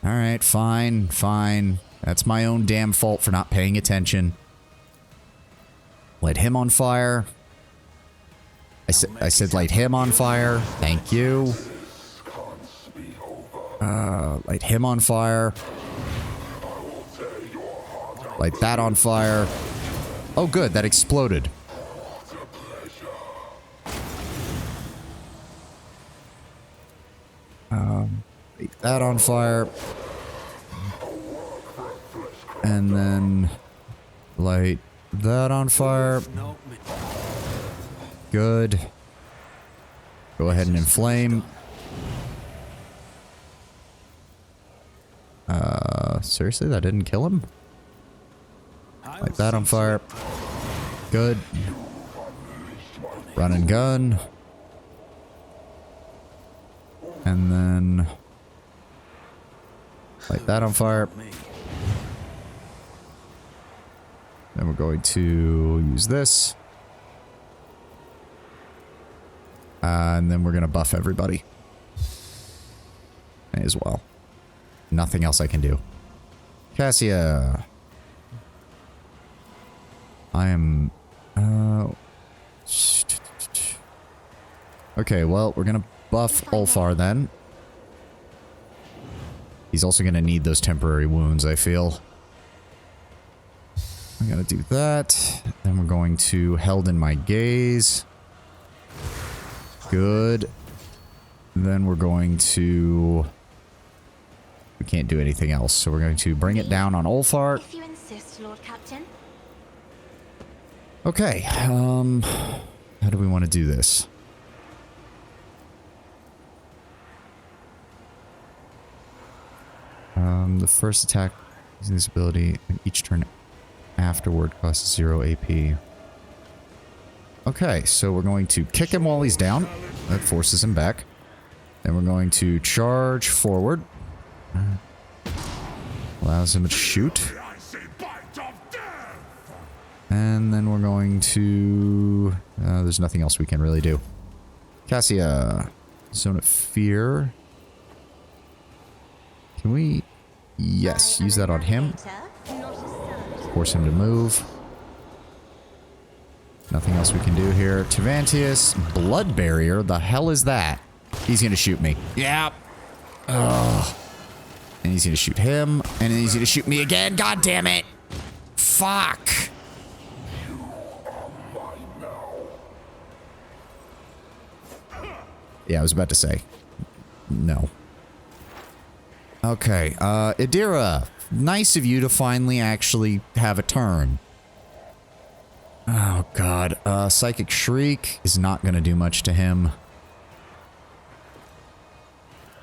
Speaker 1: Alright, fine. Fine. That's my own damn fault for not paying attention. Light him on fire. I said light him on fire. Thank you. Light him on fire. Light that on fire. Oh good, that exploded. Light that on fire. And then light that on fire. Good. Go ahead and inflame. Seriously, that didn't kill him? Light that on fire. Good. Run and gun. And then light that on fire. Then we're going to use this. And then we're going to buff everybody. May as well. Nothing else I can do. Cassia. I am... Okay, well, we're going to buff Ulfar then. He's also going to need those temporary wounds, I feel. I'm going to do that. Then we're going to Held in My Gaze. Good. Then we're going to... We can't do anything else, so we're going to bring it down on Ulfar.
Speaker 5: If you insist, Lord Captain.
Speaker 1: Okay, how do we want to do this? The first attack using this ability, and each turn afterward costs 0 AP. Okay, so we're going to kick him while he's down. That forces him back. Then we're going to charge forward. Allows him to shoot. And then we're going to... there's nothing else we can really do. Cassia. Zone of Fear. Can we... Yes, use that on him. Force him to move. Nothing else we can do here. Tervantius, Blood Barrier. The hell is that? He's gonna shoot me. Yep. Ugh. And he's gonna shoot him. And then he's gonna shoot me again. God damn it. Fuck. Yeah, I was about to say. No. Okay, Idira. Nice of you to finally actually have a turn. Oh, God. Psychic Shriek is not going to do much to him.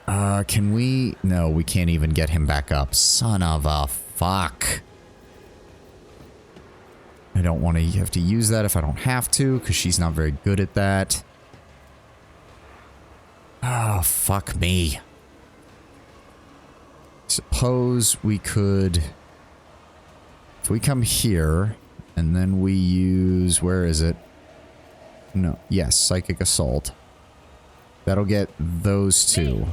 Speaker 1: Can we... No, we can't even get him back up. Son of a fuck. I don't want to have to use that if I don't have to, because she's not very good at that. Oh, fuck me. Suppose we could... If we come here, and then we use... Where is it? No. Yes, Psychic Assault. That'll get those two.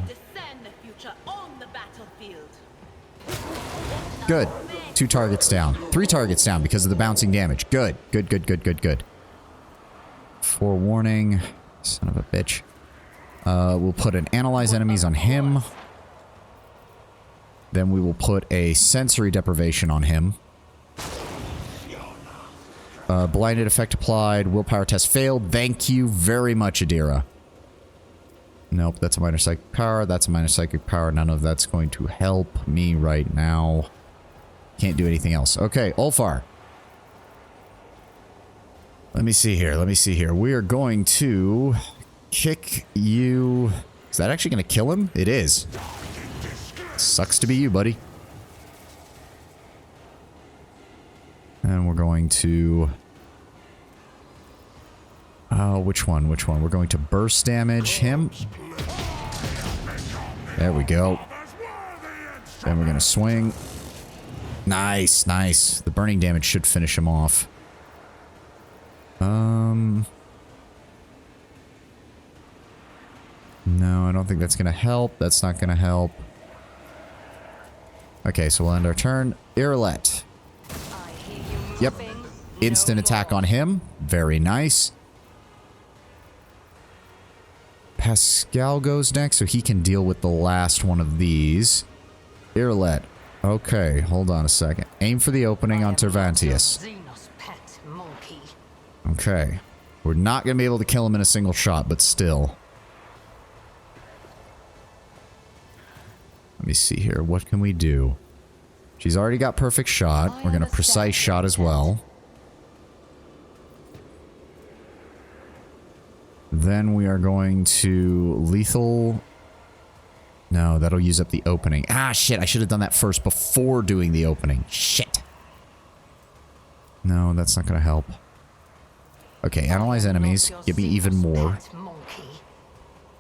Speaker 1: Good. 2 targets down. 3 targets down because of the bouncing damage. Good. Good, good, good, good, good. Forewarning. Son of a bitch. We'll put an Analyze Enemies on him. Then we will put a Sensory Deprivation on him. Blinded effect applied. Willpower test failed. Thank you very much, Idira. Nope, that's a minor psychic power. That's a minor psychic power. None of that's going to help me right now. Can't do anything else. Okay, Ulfar. Let me see here. Let me see here. We are going to kick you. Is that actually going to kill him? It is. Sucks to be you, buddy. And we're going to... which one? Which one? We're going to burst damage him. There we go. Then we're going to swing. Nice, nice. The burning damage should finish him off. No, I don't think that's going to help. That's not going to help. Okay, so we'll end our turn. Irlet. Yep. Instant attack on him. Very nice. Pascal goes next, so he can deal with the last one of these. Irlet. Okay, hold on a second. Aim for the opening on Tervantius. Okay. We're not going to be able to kill him in a single shot, but still. Let me see here. What can we do? She's already got perfect shot. We're going to precise shot as well. Then we are going to lethal. No, that'll use up the opening. Ah, shit. I should have done that first before doing the opening. Shit. No, that's not going to help. Okay, analyze enemies. Give me even more.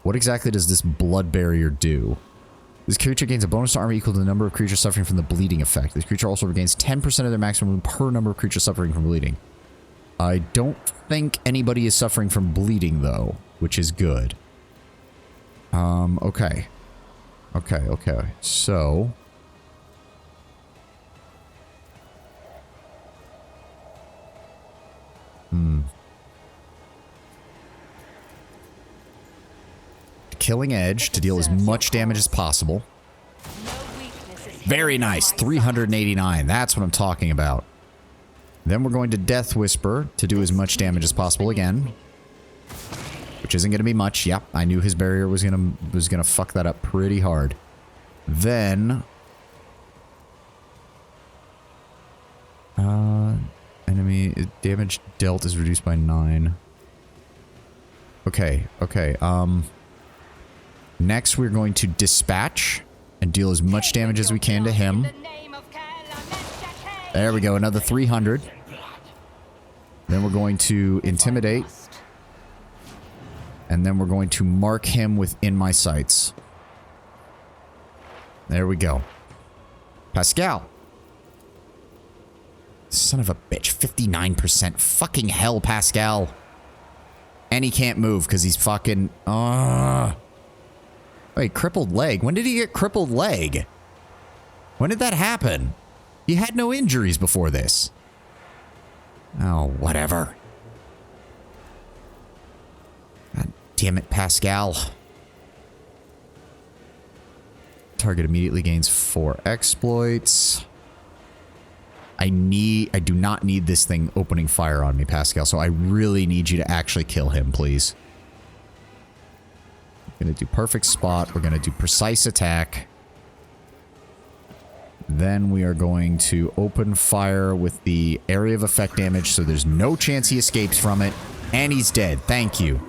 Speaker 1: What exactly does this blood barrier do? This creature gains a bonus to armor equal to the number of creatures suffering from the bleeding effect. This creature also regains 10% of their maximum per number of creatures suffering from bleeding. I don't think anybody is suffering from bleeding, though, which is good. Okay. Okay. So... Killing Edge to deal as much damage as possible. Very nice. 389. That's what I'm talking about. Then we're going to Death Whisper to do as much damage as possible again. Which isn't going to be much. Yep, I knew his barrier was gonna fuck that up pretty hard. Then... enemy damage dealt is reduced by 9. Okay. Next, we're going to dispatch and deal as much damage as we can to him. There we go, another 300. Then we're going to intimidate. And then we're going to mark him within my sights. There we go. Pascal. Son of a bitch, 59%. Fucking hell, Pascal. And he can't move because he's fucking... Wait, crippled leg? When did he get crippled leg? When did that happen? He had no injuries before this. Oh, whatever. God damn it, Pascal. Target immediately gains 4 exploits. I do not need this thing opening fire on me, Pascal, so I really need you to actually kill him, please. We're going to do perfect spot. We're going to do precise attack. Then we are going to open fire with the area of effect damage, so there's no chance he escapes from it. And he's dead. Thank you.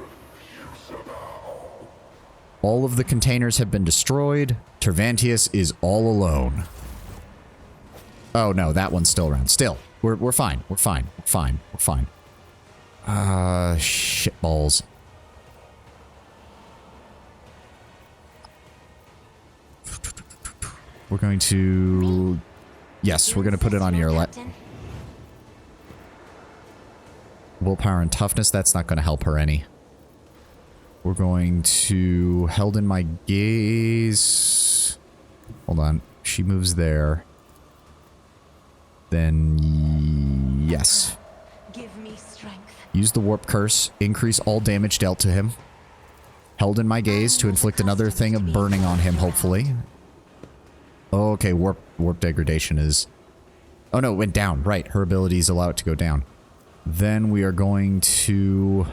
Speaker 1: All of the containers have been destroyed. Tervantius is all alone. Oh, no, that one's still around. Still, we're fine. We're fine. We're fine. We're fine. Shitballs. We're going to... Yes, we're going to put it on Irlet. Willpower and toughness, that's not going to help her any. We're going to... Held in my gaze... Hold on. She moves there. Then... Yes.
Speaker 5: Give me strength.
Speaker 1: Use the warp curse. Increase all damage dealt to him. Held in my gaze to inflict another thing of burning on him, hopefully. Oh, okay, warp degradation is... Oh no, it went down. Right, her abilities allow it to go down. Then we are going to...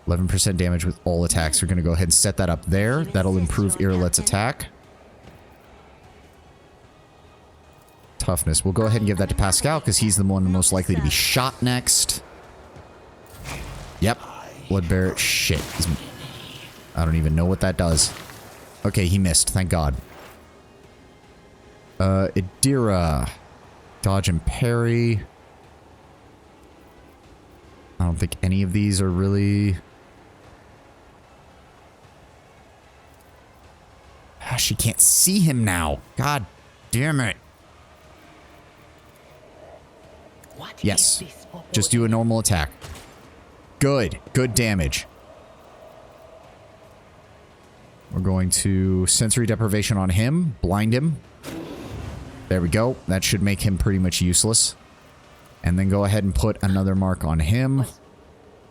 Speaker 1: 11% damage with all attacks. We're going to go ahead and set that up there. That'll improve Irlet's attack. Toughness. We'll go ahead and give that to Pascal because he's the one most likely to be shot next. Yep. Bloodbearer. Shit. I don't even know what that does. Okay, he missed. Thank God. Idira. Dodge and parry. I don't think any of these are really... She can't see him now. God damn it. Yes. Just do a normal attack. Good. Good damage. We're going to sensory deprivation on him. Blind him. There we go. That should make him pretty much useless. And then go ahead and put another mark on him.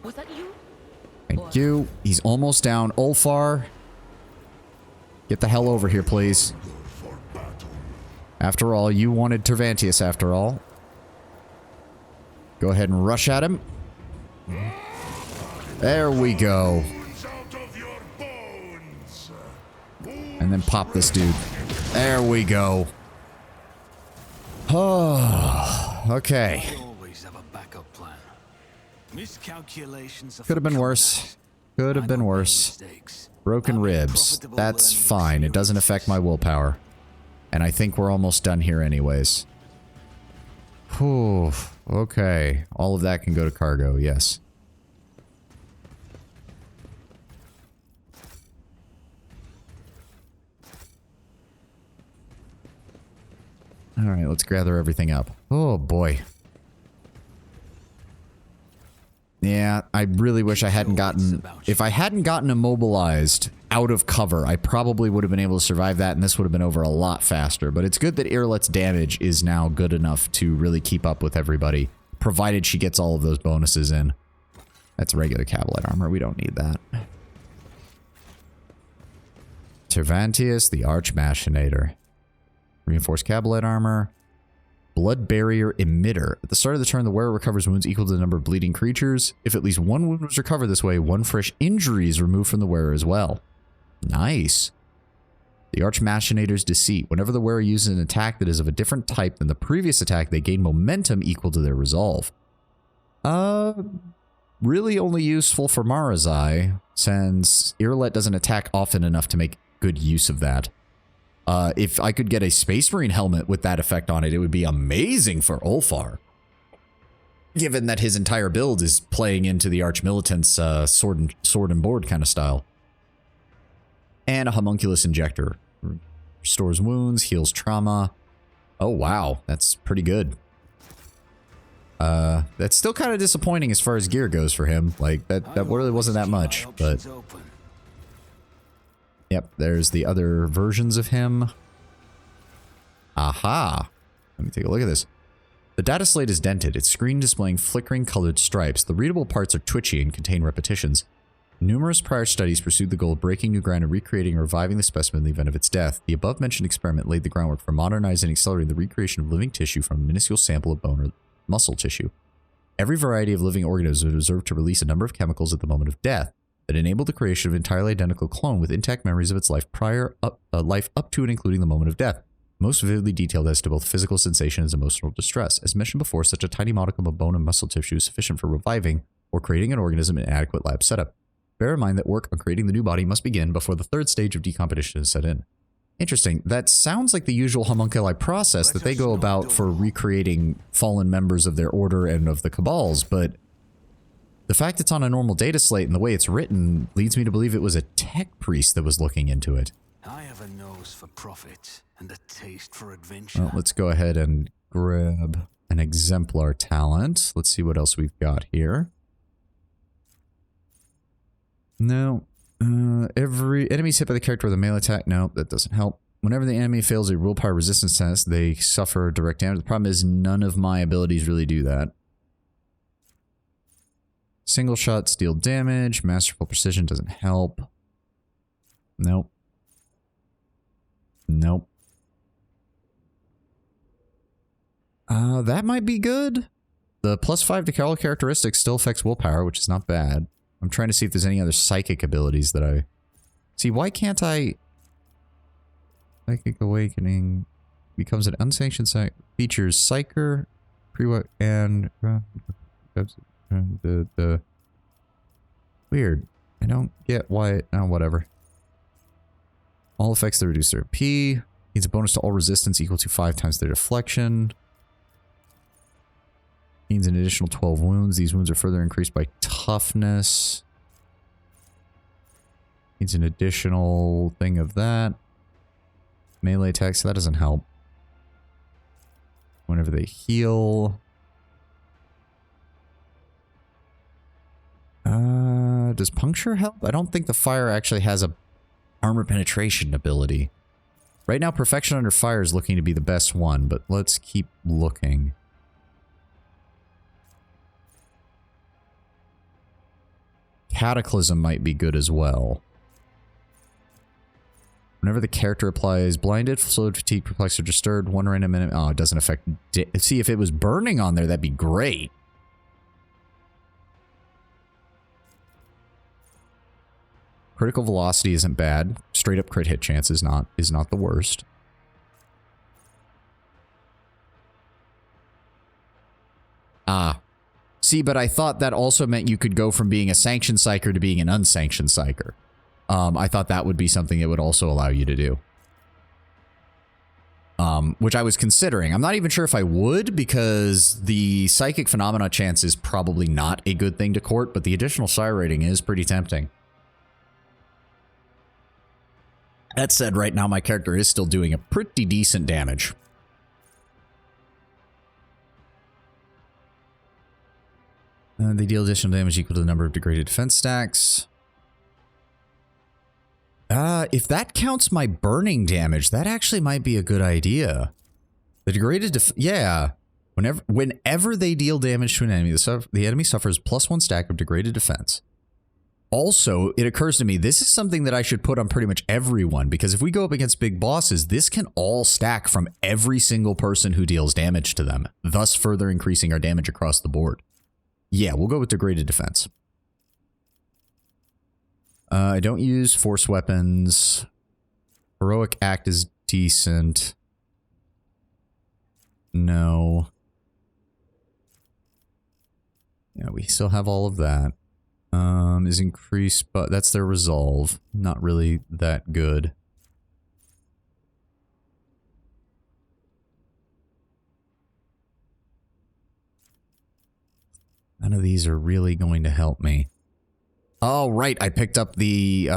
Speaker 3: Was that you?
Speaker 1: Thank you. He's almost down. Ulfar. Get the hell over here, please. After all, you wanted Tervantius after all. Go ahead and rush at him. There we go. And then pop this dude. There we go. Oh, okay.
Speaker 2: Always have a backup plan. Miscalculations
Speaker 1: Could have been worse. Could have been worse. Broken ribs. That's fine. It doesn't affect my willpower. And I think we're almost done here anyways. Whew. Okay. All of that can go to cargo, yes. Alright, let's gather everything up. Oh boy. Yeah, I really wish I hadn't gotten... If I hadn't gotten immobilized out of cover, I probably would have been able to survive that, and this would have been over a lot faster. But it's good that Irlet's damage is now good enough to really keep up with everybody, provided she gets all of those bonuses in. That's regular Cavalite armor. We don't need that. Tervantius, the Arch Machinator. Reinforced Cavalite armor. Blood Barrier Emitter. At the start of the turn, the wearer recovers wounds equal to the number of bleeding creatures. If at least one wound was recovered this way, one fresh injury is removed from the wearer as well. Nice. The Arch Machinator's Deceit. Whenever the wearer uses an attack that is of a different type than the previous attack, they gain momentum equal to their resolve. Really only useful for Marazai, since Irlet doesn't attack often enough to make good use of that. If I could get a Space Marine helmet with that effect on it, it would be amazing for Ulfar. Given that his entire build is playing into the Arch Militant's sword and board kind of style. And a Homunculus Injector. Restores wounds, heals trauma. Oh wow, that's pretty good. That's still kind of disappointing as far as gear goes for him. Like, that really wasn't that much, but... Yep, there's the other versions of him. Aha! Let me take a look at this. The data slate is dented, its screen displaying flickering colored stripes. The readable parts are twitchy and contain repetitions. Numerous prior studies pursued the goal of breaking new ground and recreating and reviving the specimen in the event of its death. The above-mentioned experiment laid the groundwork for modernizing and accelerating the recreation of living tissue from a minuscule sample of bone or muscle tissue. Every variety of living organism was observed to release a number of chemicals at the moment of death that enabled the creation of an entirely identical clone with intact memories of its life life up to and including the moment of death, most vividly detailed as to both physical sensation and emotional distress. As mentioned before, such a tiny modicum of bone and muscle tissue is sufficient for reviving or creating an organism in an adequate lab setup. Bear in mind that work on creating the new body must begin before the third stage of decomposition is set in. Interesting. That sounds like the usual homunculi process that they go about for recreating fallen members of their order and of the cabals, but the fact it's on a normal data slate and the way it's written leads me to believe it was a tech priest that was looking into it.
Speaker 2: I have a nose for profit and a taste for adventure.
Speaker 1: Well, let's go ahead and grab an exemplar talent. Let's see what else we've got here. No. Every enemy's hit by the character with a melee attack. No, that doesn't help. Whenever the enemy fails a willpower resistance test, they suffer direct damage. The problem is none of my abilities really do that. Single shots deal damage. Masterful precision doesn't help. Nope. Nope. That might be good. The +5 to all characteristics still affects willpower, which is not bad. I'm trying to see if there's any other psychic abilities that I... See, why can't I... Psychic Awakening becomes an unsanctioned psych... Features Psyker, pre-work, and... Weird. I don't get why... Oh, whatever. All effects that reduce their P. Needs a bonus to all resistance equal to 5 times their deflection. Means an additional 12 wounds. These wounds are further increased by toughness. Needs an additional thing of that. Melee attack, so that doesn't help. Whenever they heal. Does puncture help? I don't think the fire actually has a armor penetration ability. Right now, Perfection Under Fire is looking to be the best one, but let's keep looking. Cataclysm might be good as well. Whenever the character applies blinded, slowed, fatigued, perplexed, or disturbed, one random minute. Oh, it doesn't affect... See, if it was burning on there, that'd be great. Critical velocity isn't bad. Straight up crit hit chance is not the worst. Ah. See, but I thought that also meant you could go from being a sanctioned psyker to being an unsanctioned psyker. I thought that would be something it would also allow you to do. Which I was considering. I'm not even sure if I would, because the psychic phenomena chance is probably not a good thing to court, but the additional psi rating is pretty tempting. That said, right now my character is still doing a pretty decent damage. They deal additional damage equal to the number of degraded defense stacks. If that counts my burning damage, that actually might be a good idea. The degraded yeah. Whenever they deal damage to an enemy, the enemy suffers +1 stack of degraded defense. Also, it occurs to me, this is something that I should put on pretty much everyone, because if we go up against big bosses, this can all stack from every single person who deals damage to them, thus further increasing our damage across the board. Yeah, we'll go with degraded defense. I don't use force weapons. Heroic act is decent. No. Yeah, we still have all of that. Is increased, but that's their resolve. Not really that good. None of these are really going to help me. Oh, right. I picked up the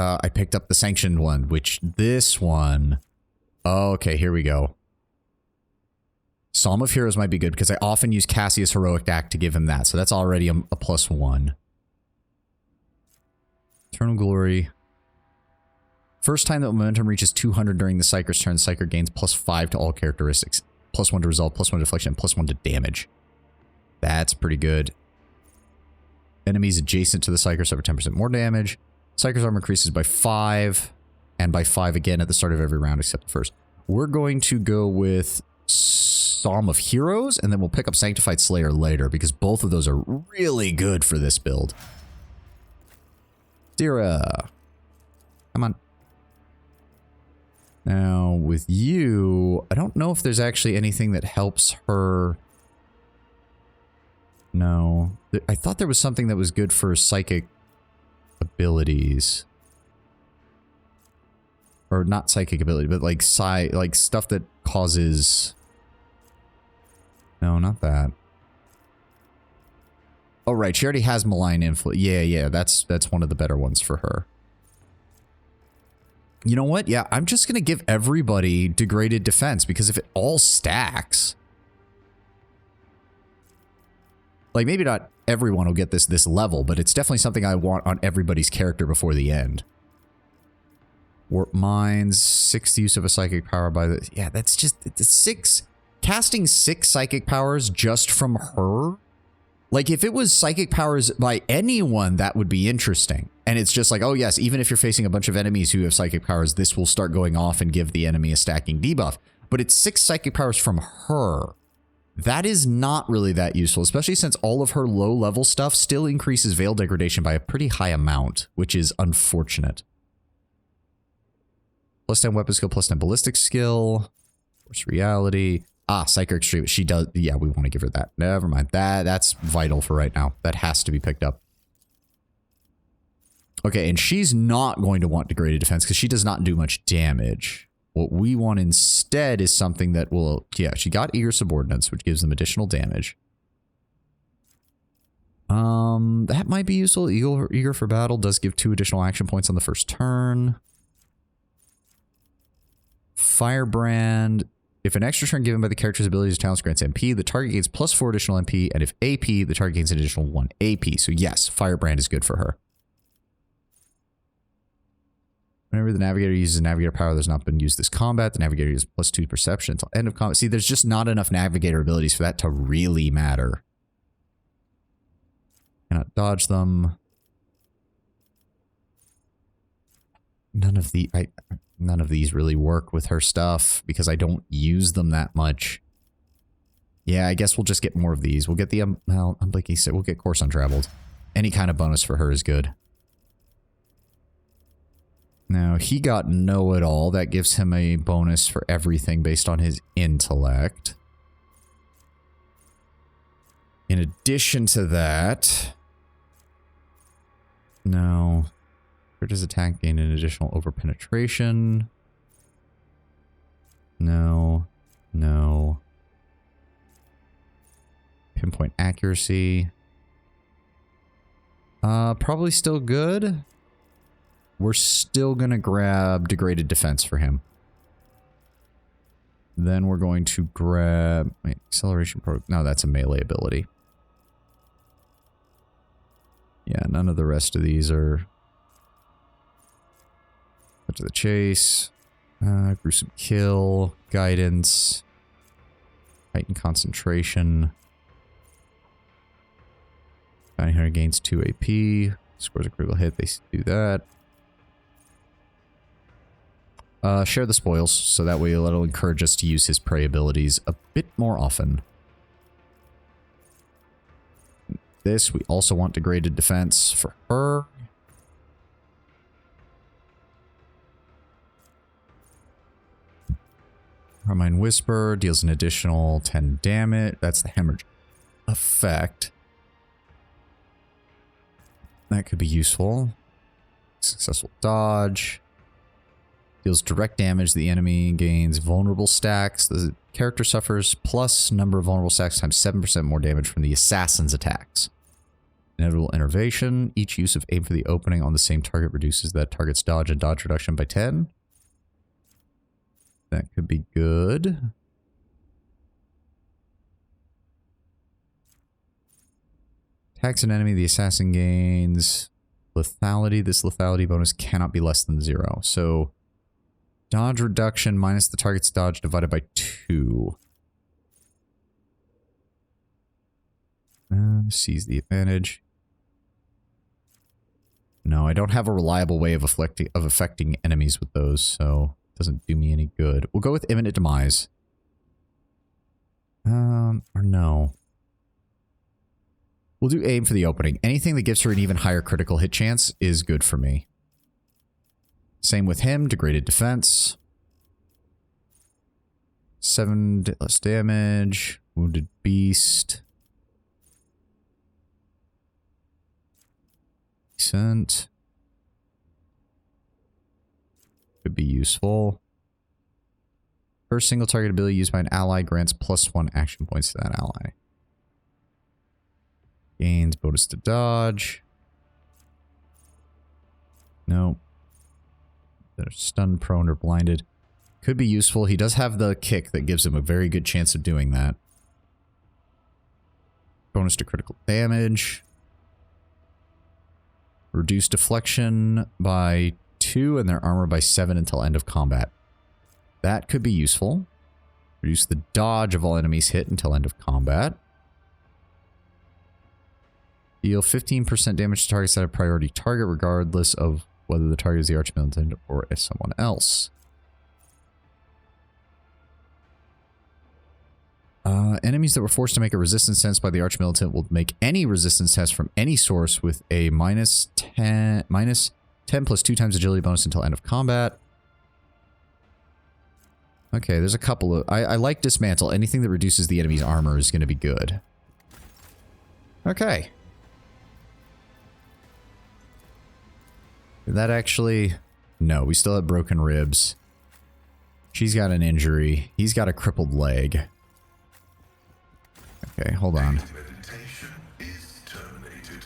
Speaker 1: sanctioned one, which this one. Oh, okay, here we go. Psalm of Heroes might be good because I often use Cassius' Heroic Act to give him that. So that's already a +1. Eternal Glory. First time that momentum reaches 200 during the Psyker's turn, the Psyker gains +5 to all characteristics. +1 to resolve, +1 to deflection, +1 to damage. That's pretty good. Enemies adjacent to the Psyker suffer 10% more damage. Psyker's armor increases by 5, and by 5 again at the start of every round except the first. We're going to go with Psalm of Heroes, and then we'll pick up Sanctified Slayer later, because both of those are really good for this build. Zira. Come on. Now, with you, I don't know if there's actually anything that helps her. No. I thought there was something that was good for psychic abilities. Or not psychic ability, but like stuff that causes... No, not that. Oh, right. She already has malign influence. Yeah. That's one of the better ones for her. You know what? Yeah, I'm just going to give everybody degraded defense, because if it all stacks... Like, maybe not everyone will get this level, but it's definitely something I want on everybody's character before the end. Warp Minds, 6th use of a psychic power by the... Yeah, that's just... It's 6... Casting 6 psychic powers just from her? Like, if it was psychic powers by anyone, that would be interesting. And it's just like, oh yes, even if you're facing a bunch of enemies who have psychic powers, this will start going off and give the enemy a stacking debuff. But it's 6 psychic powers from her. That is not really that useful, especially since all of her low-level stuff still increases Veil Degradation by a pretty high amount, which is unfortunate. +10 weapon skill, +10 ballistic skill. Force reality. Ah, Psychic Extreme. She does. Yeah, we want to give her that. Never mind. That's vital for right now. That has to be picked up. Okay, and she's not going to want degraded defense because she does not do much damage. What we want instead is something that will... Yeah, she got Eager Subordinates, which gives them additional damage. That might be useful. Eager for Battle does give 2 additional action points on the first turn. Firebrand. If an extra turn given by the character's abilities or talents grants MP, the target gains +4 additional MP, and if AP, the target gains an additional 1 AP. So yes, Firebrand is good for her. Whenever the Navigator uses Navigator power that has not been used this combat, the Navigator uses +2 perception until end of combat. See, there's just not enough Navigator abilities for that to really matter. Cannot dodge them. None of these really work with her stuff because I don't use them that much. Yeah, I guess we'll just get more of these. We'll get the well, like he said, we'll get Course Untraveled. Any kind of bonus for her is good. Now, he got Know-It-All. That gives him a bonus for everything based on his intellect. In addition to that... No. Where does attack gain an additional overpenetration? No. No. Pinpoint accuracy. Probably still good. We're still going to grab degraded defense for him. Then we're going to grab... Wait, acceleration... No, that's a melee ability. Yeah, none of the rest of these are... Cut to the chase. Gruesome kill. Guidance. Heightened concentration. Bounty Hunter gains 2 AP. Scores a critical hit. They do that. Share the spoils, so that way it'll encourage us to use his prey abilities a bit more often. This, we also want degraded defense for her. Carmine Whisper deals an additional 10 damage. That's the hemorrhage effect. That could be useful. Successful dodge. Deals direct damage. The enemy gains vulnerable stacks. The character suffers plus number of vulnerable stacks times 7% more damage from the assassin's attacks. Inevitable Innervation. Each use of aim for the opening on the same target reduces that target's dodge and dodge reduction by 10. That could be good. Attacks an enemy. The assassin gains lethality. This lethality bonus cannot be less than 0. So dodge reduction minus the target's dodge divided by 2. Seize the advantage. No, I don't have a reliable way of affecting enemies with those, so it doesn't do me any good. We'll go with imminent demise. Or no. We'll do aim for the opening. Anything that gives her an even higher critical hit chance is good for me. Same with him, degraded defense. 7 less damage. Wounded beast. Decent. Could be useful. First single target ability used by an ally grants +1 action points to that ally. Gains bonus to dodge. Nope. They're stunned, prone, or blinded. Could be useful. He does have the kick that gives him a very good chance of doing that. Bonus to critical damage. Reduce deflection by 2 and their armor by 7 until end of combat. That could be useful. Reduce the dodge of all enemies hit until end of combat. Deal 15% damage to targets at a priority target, regardless of whether the target is the Archmilitant or someone else. Enemies that were forced to make a resistance test by the Archmilitant will make any resistance test from any source with a minus 10 plus 2 times agility bonus until end of combat. Okay, there's a couple of... I like dismantle. Anything that reduces the enemy's armor is going to be good. Okay. Did that actually... No, we still have broken ribs. She's got an injury. He's got a crippled leg. Okay, hold on.
Speaker 8: Meditation is terminated.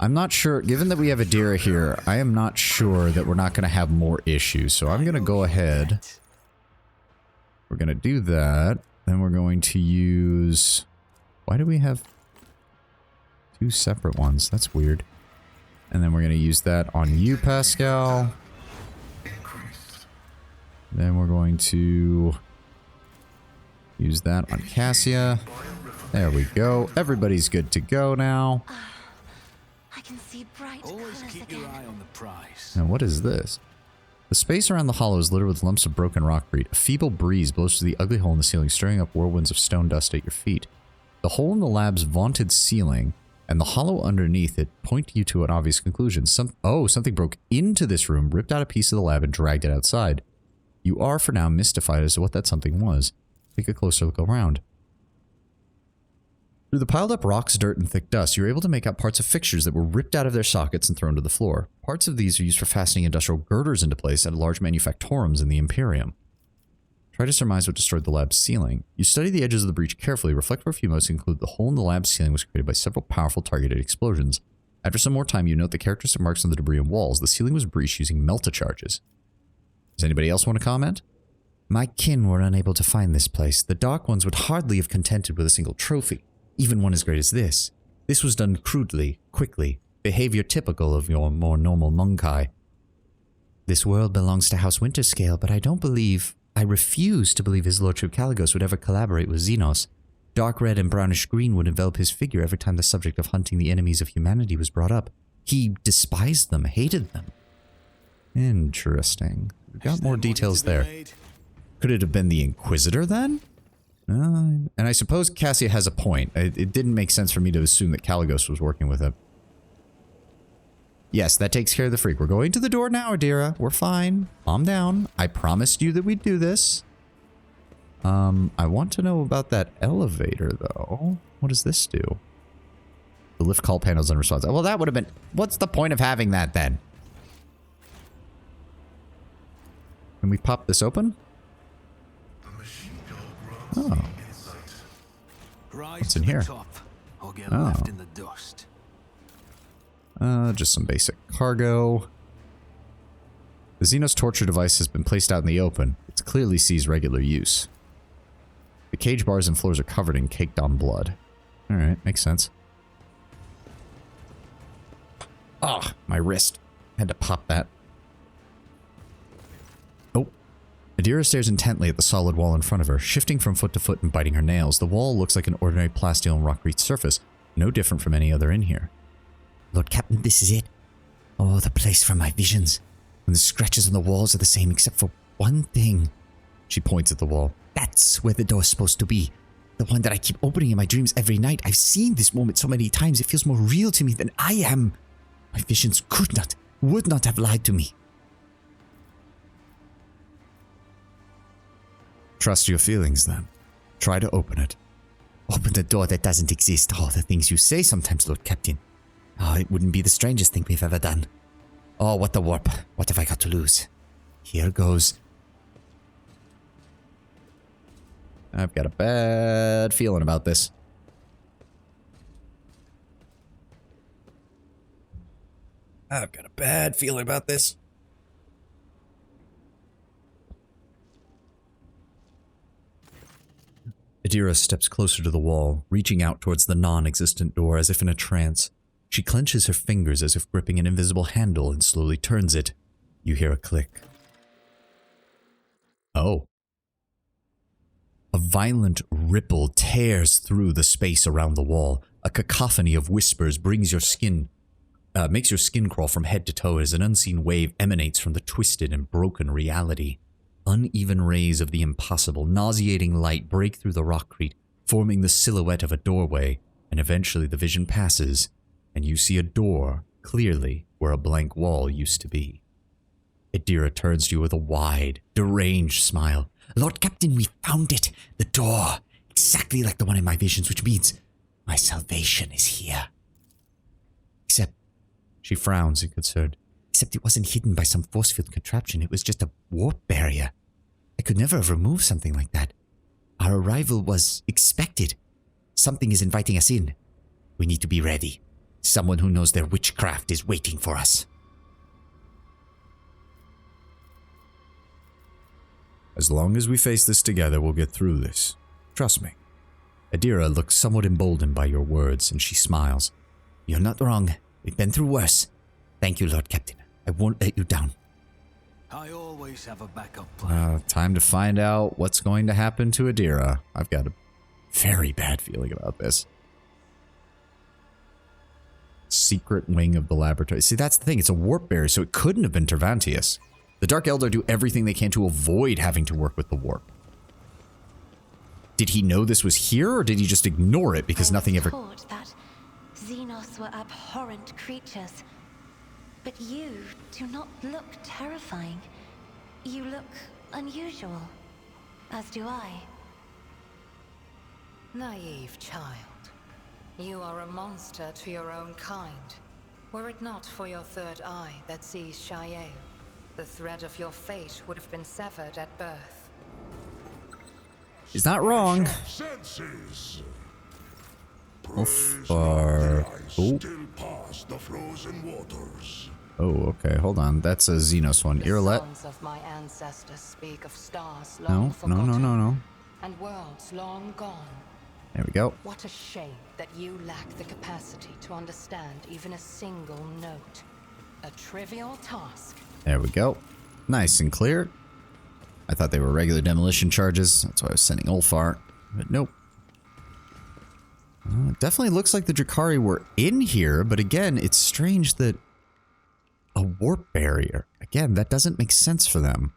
Speaker 1: I'm not sure, given that we have Adira here, I am not sure that we're not going to have more issues. So I'm going to go ahead. We're going to do that. Then we're going to use... Why do we have 2 separate ones? That's weird. And then we're going to use that on you, Pascal. Then we're going to use that on Cassia. There we go. Everybody's good to go now.
Speaker 5: I can see bright
Speaker 2: Always
Speaker 5: colors
Speaker 2: keep your
Speaker 5: again.
Speaker 2: eye on the prize.
Speaker 1: Now, what is this? The space around the hollow is littered with lumps of broken rockbreed. A feeble breeze blows through the ugly hole in the ceiling, stirring up whirlwinds of stone dust at your feet. The hole in the lab's vaunted ceiling and the hollow underneath it point you to an obvious conclusion. Something broke into this room, ripped out a piece of the lab, and dragged it outside. You are, for now, mystified as to what that something was. Take a closer look around. Through the piled up rocks, dirt, and thick dust, you're able to make out parts of fixtures that were ripped out of their sockets and thrown to the floor. Parts of these are used for fastening industrial girders into place at large manufactorums in the Imperium. Try to surmise what destroyed the lab's ceiling. You study the edges of the breach carefully, reflect for a few moments, and conclude the hole in the lab's ceiling was created by several powerful targeted explosions. After some more time, you note the characteristic marks on the debris and walls. The ceiling was breached using melta charges. Does anybody else want to comment? My kin were unable to find this place. The Dark Ones would hardly have contented with a single trophy, even one as great as this. This was done crudely, quickly, behavior typical of your more normal Monkai. This world belongs to House Winterscale, but I refuse to believe His Lordship Caligos would ever collaborate with Xenos. Dark red and brownish green would envelop his figure every time the subject of hunting the enemies of humanity was brought up. He despised them, hated them. Interesting. We've got more details there. Could it have been the Inquisitor then? And I suppose Cassia has a point. It didn't make sense for me to assume that Caligos was working with him. Yes, that takes care of the freak. We're going to the door now, Adira. We're fine. Calm down. I promised you that we'd do this. I want to know about that elevator, though. What does this do? The lift call panel's unresponsive. Well, that would have been... What's the point of having that, then? Can we pop this open? Oh. What's in here?
Speaker 2: Or get left in the dust.
Speaker 1: Just some basic cargo. The Xenos torture device has been placed out in the open. It clearly sees regular use. The cage bars and floors are covered in caked on blood. Alright, makes sense. Ah, my wrist. Had to pop that. Oh. Adira stares intently at the solid wall in front of her, shifting from foot to foot and biting her nails. The wall looks like an ordinary plasteel and rock-wreathed surface, no different from any other in here.
Speaker 6: Lord Captain, this is it. Oh, the place for my visions. And the scratches on the walls are the same except for one thing.
Speaker 1: She points at the wall.
Speaker 6: That's where the door's supposed to be. The one that I keep opening in my dreams every night. I've seen this moment so many times, it feels more real to me than I am. My visions would not have lied to me.
Speaker 1: Trust your feelings, then. Try to open it.
Speaker 6: Open the door that doesn't exist. Oh, the things you say sometimes, Lord Captain. Oh, it wouldn't be the strangest thing we've ever done. Oh, what the warp. What have I got to lose? Here goes.
Speaker 1: I've got a bad feeling about this. I've got a bad feeling about this. Adira steps closer to the wall, reaching out towards the non-existent door as if in a trance. She clenches her fingers as if gripping an invisible handle and slowly turns it. You hear a click. Oh. A violent ripple tears through the space around the wall. A cacophony of whispers makes your skin crawl from head to toe as an unseen wave emanates from the twisted and broken reality. Uneven rays of the impossible, nauseating light break through the rockcrete, forming the silhouette of a doorway, and eventually the vision passes, and you see a door, clearly, where a blank wall used to be. Adira turns to you with a wide, deranged smile.
Speaker 6: Lord Captain, we found it. The door. Exactly like the one in my visions, which means my salvation is here. Except,
Speaker 1: she frowns in concern.
Speaker 6: Except it wasn't hidden by some force field contraption. It was just a warp barrier. I could never have removed something like that. Our arrival was expected. Something is inviting us in. We need to be ready. Someone who knows their witchcraft is waiting for us.
Speaker 1: As long as we face this together, we'll get through this. Trust me. Adira looks somewhat emboldened by your words, and she smiles.
Speaker 6: You're not wrong. We've been through worse. Thank you, Lord Captain. I won't let you down.
Speaker 2: I always have a backup plan.
Speaker 1: Time to find out what's going to happen to Adira. I've got a very bad feeling about this. Secret wing of the laboratory. See, that's the thing. It's a warp barrier, so it couldn't have been Tervantius. The Dark Eldar do everything they can to avoid having to work with the warp. Did he know this was here, or did he just ignore it because nothing ever...
Speaker 5: I was taught that Xenos were abhorrent creatures. But you do not look terrifying. You look unusual. As do I.
Speaker 3: Naive child. You are a monster to your own kind. Were it not for your third eye that sees Shael, the thread of your fate would have been severed at birth.
Speaker 1: He's not wrong.
Speaker 8: Senses.
Speaker 1: Oh.
Speaker 8: Still past the frozen waters.
Speaker 1: Oh, okay. Hold on. That's a Xenos one.
Speaker 3: The
Speaker 1: Irlet.
Speaker 3: sons of my ancestors speak of stars
Speaker 1: No,
Speaker 3: long
Speaker 1: no,
Speaker 3: forgotten,
Speaker 1: no, no, no.
Speaker 3: and worlds long gone.
Speaker 1: There we go.
Speaker 3: What a shame that you lack the capacity to understand even a single note. A trivial task.
Speaker 1: There we go. Nice and clear. I thought they were regular demolition charges. That's why I was sending Ulfar. But nope. It definitely looks like the Drakari were in here, but again, it's strange that a warp barrier. Again, that doesn't make sense for them.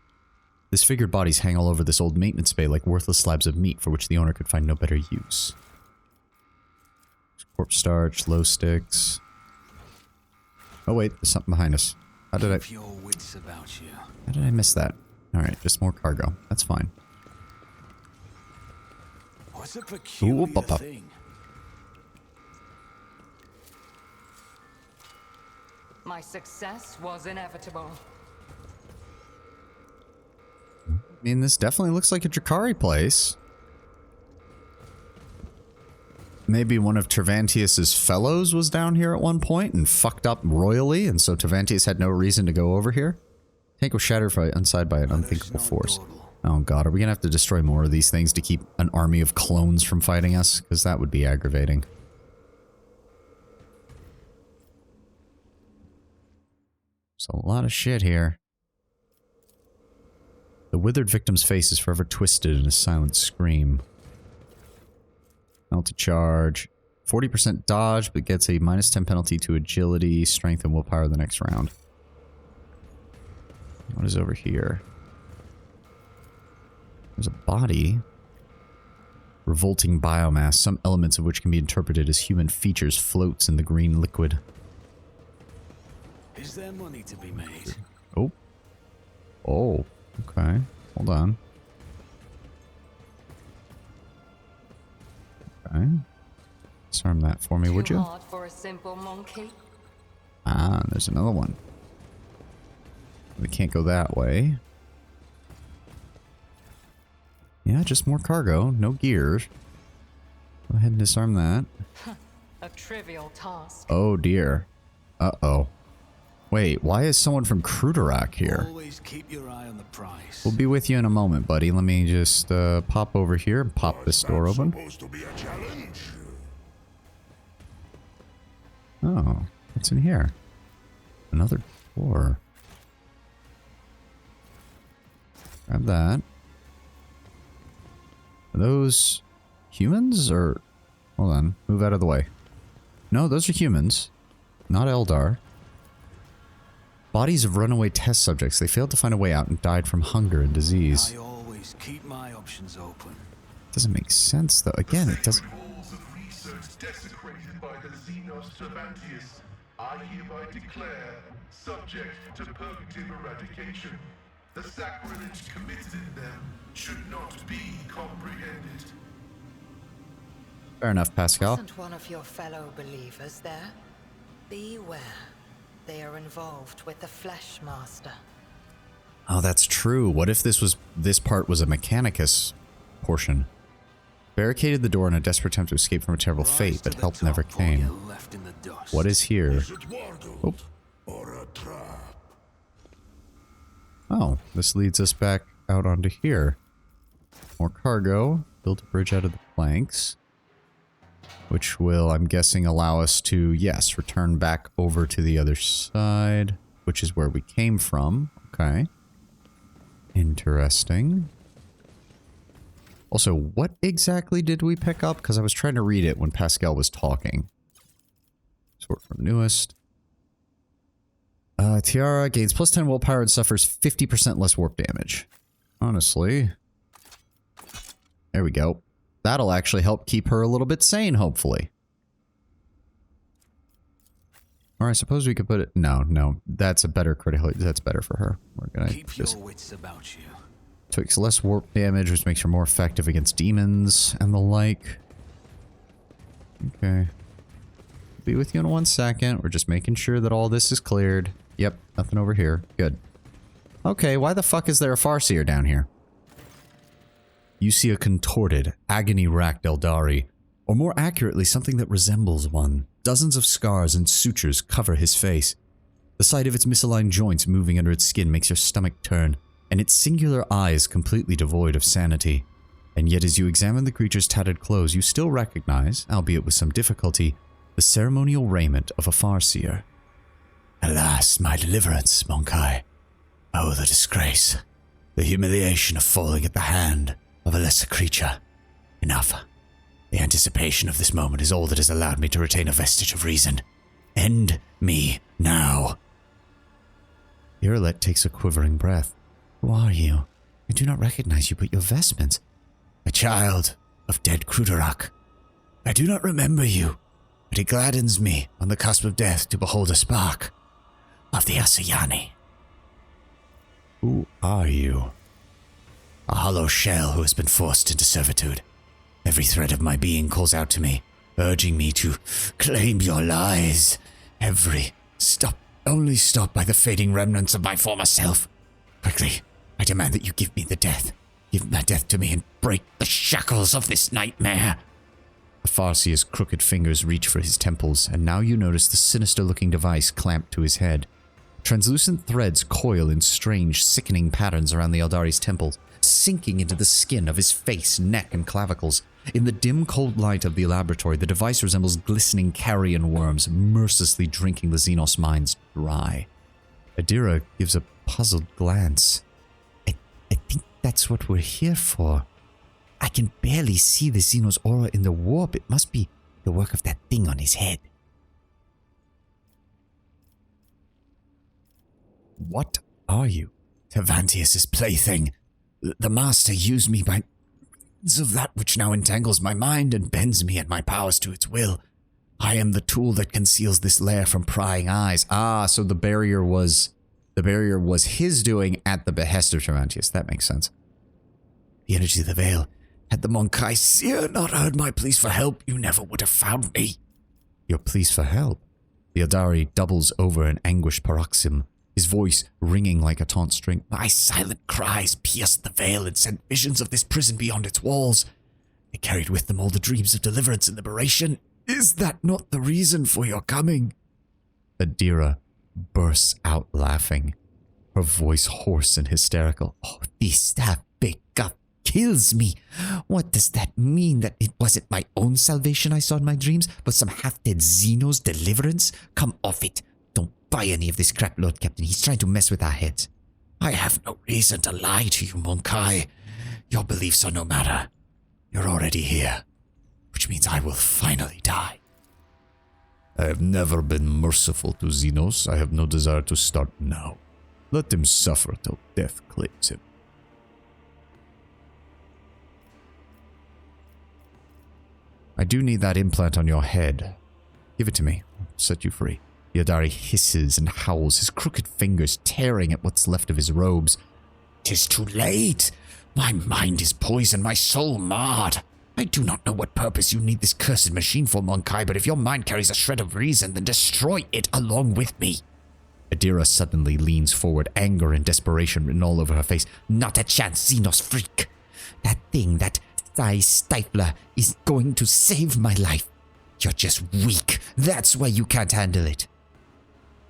Speaker 1: Disfigured bodies hang all over this old maintenance bay like worthless slabs of meat for which the owner could find no better use. Corpse starch, glow sticks. Oh wait, there's something behind us. How did
Speaker 2: Keep your wits about you.
Speaker 1: How did I miss that? Alright, just more cargo. That's fine.
Speaker 2: What's a peculiar
Speaker 1: up.
Speaker 2: thing?
Speaker 3: My success was inevitable.
Speaker 1: I mean, this definitely looks like a Drakari place. Maybe one of Tervantius's fellows was down here at one point and fucked up royally, and so Tervantius had no reason to go over here. Tank was shattered inside by an unthinkable force. Oh god, are we gonna have to destroy more of these things to keep an army of clones from fighting us? Because that would be aggravating. There's a lot of shit here. The withered victim's face is forever twisted in a silent scream. Penalty charge. 40% dodge, but gets a -10 penalty to agility, strength, and willpower the next round. What is over here? There's a body. Revolting biomass, some elements of which can be interpreted as human features, floats in the green liquid.
Speaker 2: Is there money to be made?
Speaker 1: Oh. Oh. Okay. Hold on. Okay. Disarm that for me, would
Speaker 3: Too
Speaker 1: you?
Speaker 3: hard for a simple monkey.
Speaker 1: Ah, there's another one. We can't go that way. Yeah, just more cargo, no gears. Go ahead and disarm that.
Speaker 3: A trivial task.
Speaker 1: Oh dear. Uh-oh. Wait, why is someone from Cruderak here?
Speaker 2: Always keep your eye on the price.
Speaker 1: We'll be with you in a moment, buddy. Let me just pop over here and pop this door open.
Speaker 7: Supposed to be a challenge.
Speaker 1: Oh, what's in here? Another door. Grab that. Are those humans or... Hold on, move out of the way. No, those are humans. Not Eldar. Bodies of runaway test subjects. They failed to find a way out and died from hunger and disease.
Speaker 2: I always keep my options open.
Speaker 1: Doesn't make sense though. Again, it doesn't...
Speaker 8: Halls of research desecrated by the Xenos Cervantes, I hereby declare subject to purgative eradication. The sacrilege committed in them should not be comprehended.
Speaker 1: Fair enough, Pascal.
Speaker 3: Wasn't one of your fellow believers there? Beware. They are involved with the Flesh Master.
Speaker 1: Oh, that's true. What if this part was a Mechanicus portion? Barricaded the door in a desperate attempt to escape from a terrible fate, but help never came.
Speaker 2: Left in the dust.
Speaker 1: What is here?
Speaker 7: Is it Wardo
Speaker 1: Oh.
Speaker 7: or a trap?
Speaker 1: Oh, this leads us back out onto here. More cargo. Build a bridge out of the planks. Which will, I'm guessing, allow us to, yes, return back over to the other side, which is where we came from. Okay. Interesting. Also, what exactly did we pick up? Because I was trying to read it when Pascal was talking. Sort from newest. Tiara gains +10 willpower and suffers 50% less warp damage. Honestly. There we go. That'll actually help keep her a little bit sane, hopefully. Or I suppose we could put it... No. That's a better critical... That's better for her. We're gonna
Speaker 2: Keep
Speaker 1: just...
Speaker 2: your wits about you.
Speaker 1: Takes less warp damage, which makes her more effective against demons and the like. Okay. Be with you in 1 second. We're just making sure that all this is cleared. Yep, nothing over here. Good. Okay, why the fuck is there a Farseer down here? You see a contorted, agony-racked Eldari, or more accurately, something that resembles one. Dozens of scars and sutures cover his face. The sight of its misaligned joints moving under its skin makes your stomach turn, and its singular eyes completely devoid of sanity. And yet as you examine the creature's tattered clothes, you still recognize, albeit with some difficulty, the ceremonial raiment of a Farseer. Alas, my deliverance, Monkai. Oh, the disgrace. The humiliation of falling at the hand of a lesser creature. Enough. The anticipation of this moment is all that has allowed me to retain a vestige of reason. End me now. Irelet takes a quivering breath. Who are you? I do not recognize you but your vestments. A child of dead Cruderak. I do not remember you, but it gladdens me on the cusp of death to behold a spark of the Asayani. Who are you? A hollow shell who has been forced into servitude. Every thread of my being calls out to me, urging me to claim your lies. Only stop by the fading remnants of my former self. Quickly, I demand that you give me the death. Give my death to me and break the shackles of this nightmare. The Farseer's crooked fingers reach for his temples, and now you notice the sinister-looking device clamped to his head. Translucent threads coil in strange, sickening patterns around the Eldari's temples, sinking into the skin of his face, neck, and clavicles. In the dim, cold light of the laboratory, the device resembles glistening carrion worms, mercilessly drinking the Xenos minds dry.
Speaker 6: Adira gives a puzzled glance. I think that's what we're here for. I can barely see the Xeno's aura in the warp. It must be the work of that thing on his head. What are you? Tervantius' plaything. The Master used me by means of that which now entangles my mind and bends me and my powers to its will. I am the tool that conceals this lair from prying eyes. Ah, so the barrier was his doing at the behest of Tervantius. That makes sense. The energy of the veil. Had the Monkai Seer not heard my pleas for help, you never would have found me. Your pleas for help? The Adari doubles over in anguished paroxysm, his voice ringing like a taunt string. My silent cries pierced the veil and sent visions of this prison beyond its walls. They carried with them all the dreams of deliverance and liberation. Is that not the reason for your coming? Adira bursts out laughing, her voice hoarse and hysterical. Oh, this stuff kills me. What does that mean? That it wasn't my own salvation I saw in my dreams, but some half-dead Xeno's deliverance? Come off it. Don't buy any of this crap, Lord Captain. He's trying to mess with our heads. I have no reason to lie to you, Monkai. Your beliefs are no matter. You're already here, which means I will finally die. I have never been merciful to Xenos. I have no desire to start now. Let him suffer till death claims him. I do need that implant on your head. Give it to me. I'll set you free. Yadari hisses and howls, his crooked fingers tearing at what's left of his robes. 'Tis too late. My mind is poisoned, my soul marred. I do not know what purpose you need this cursed machine for, Monkai, but if your mind carries a shred of reason, then destroy it along with me. Adira suddenly leans forward, anger and desperation written all over her face. Not a chance, Xenos freak. That thing, that Thigh Stifler, is going to save my life. You're just weak. That's why you can't handle it.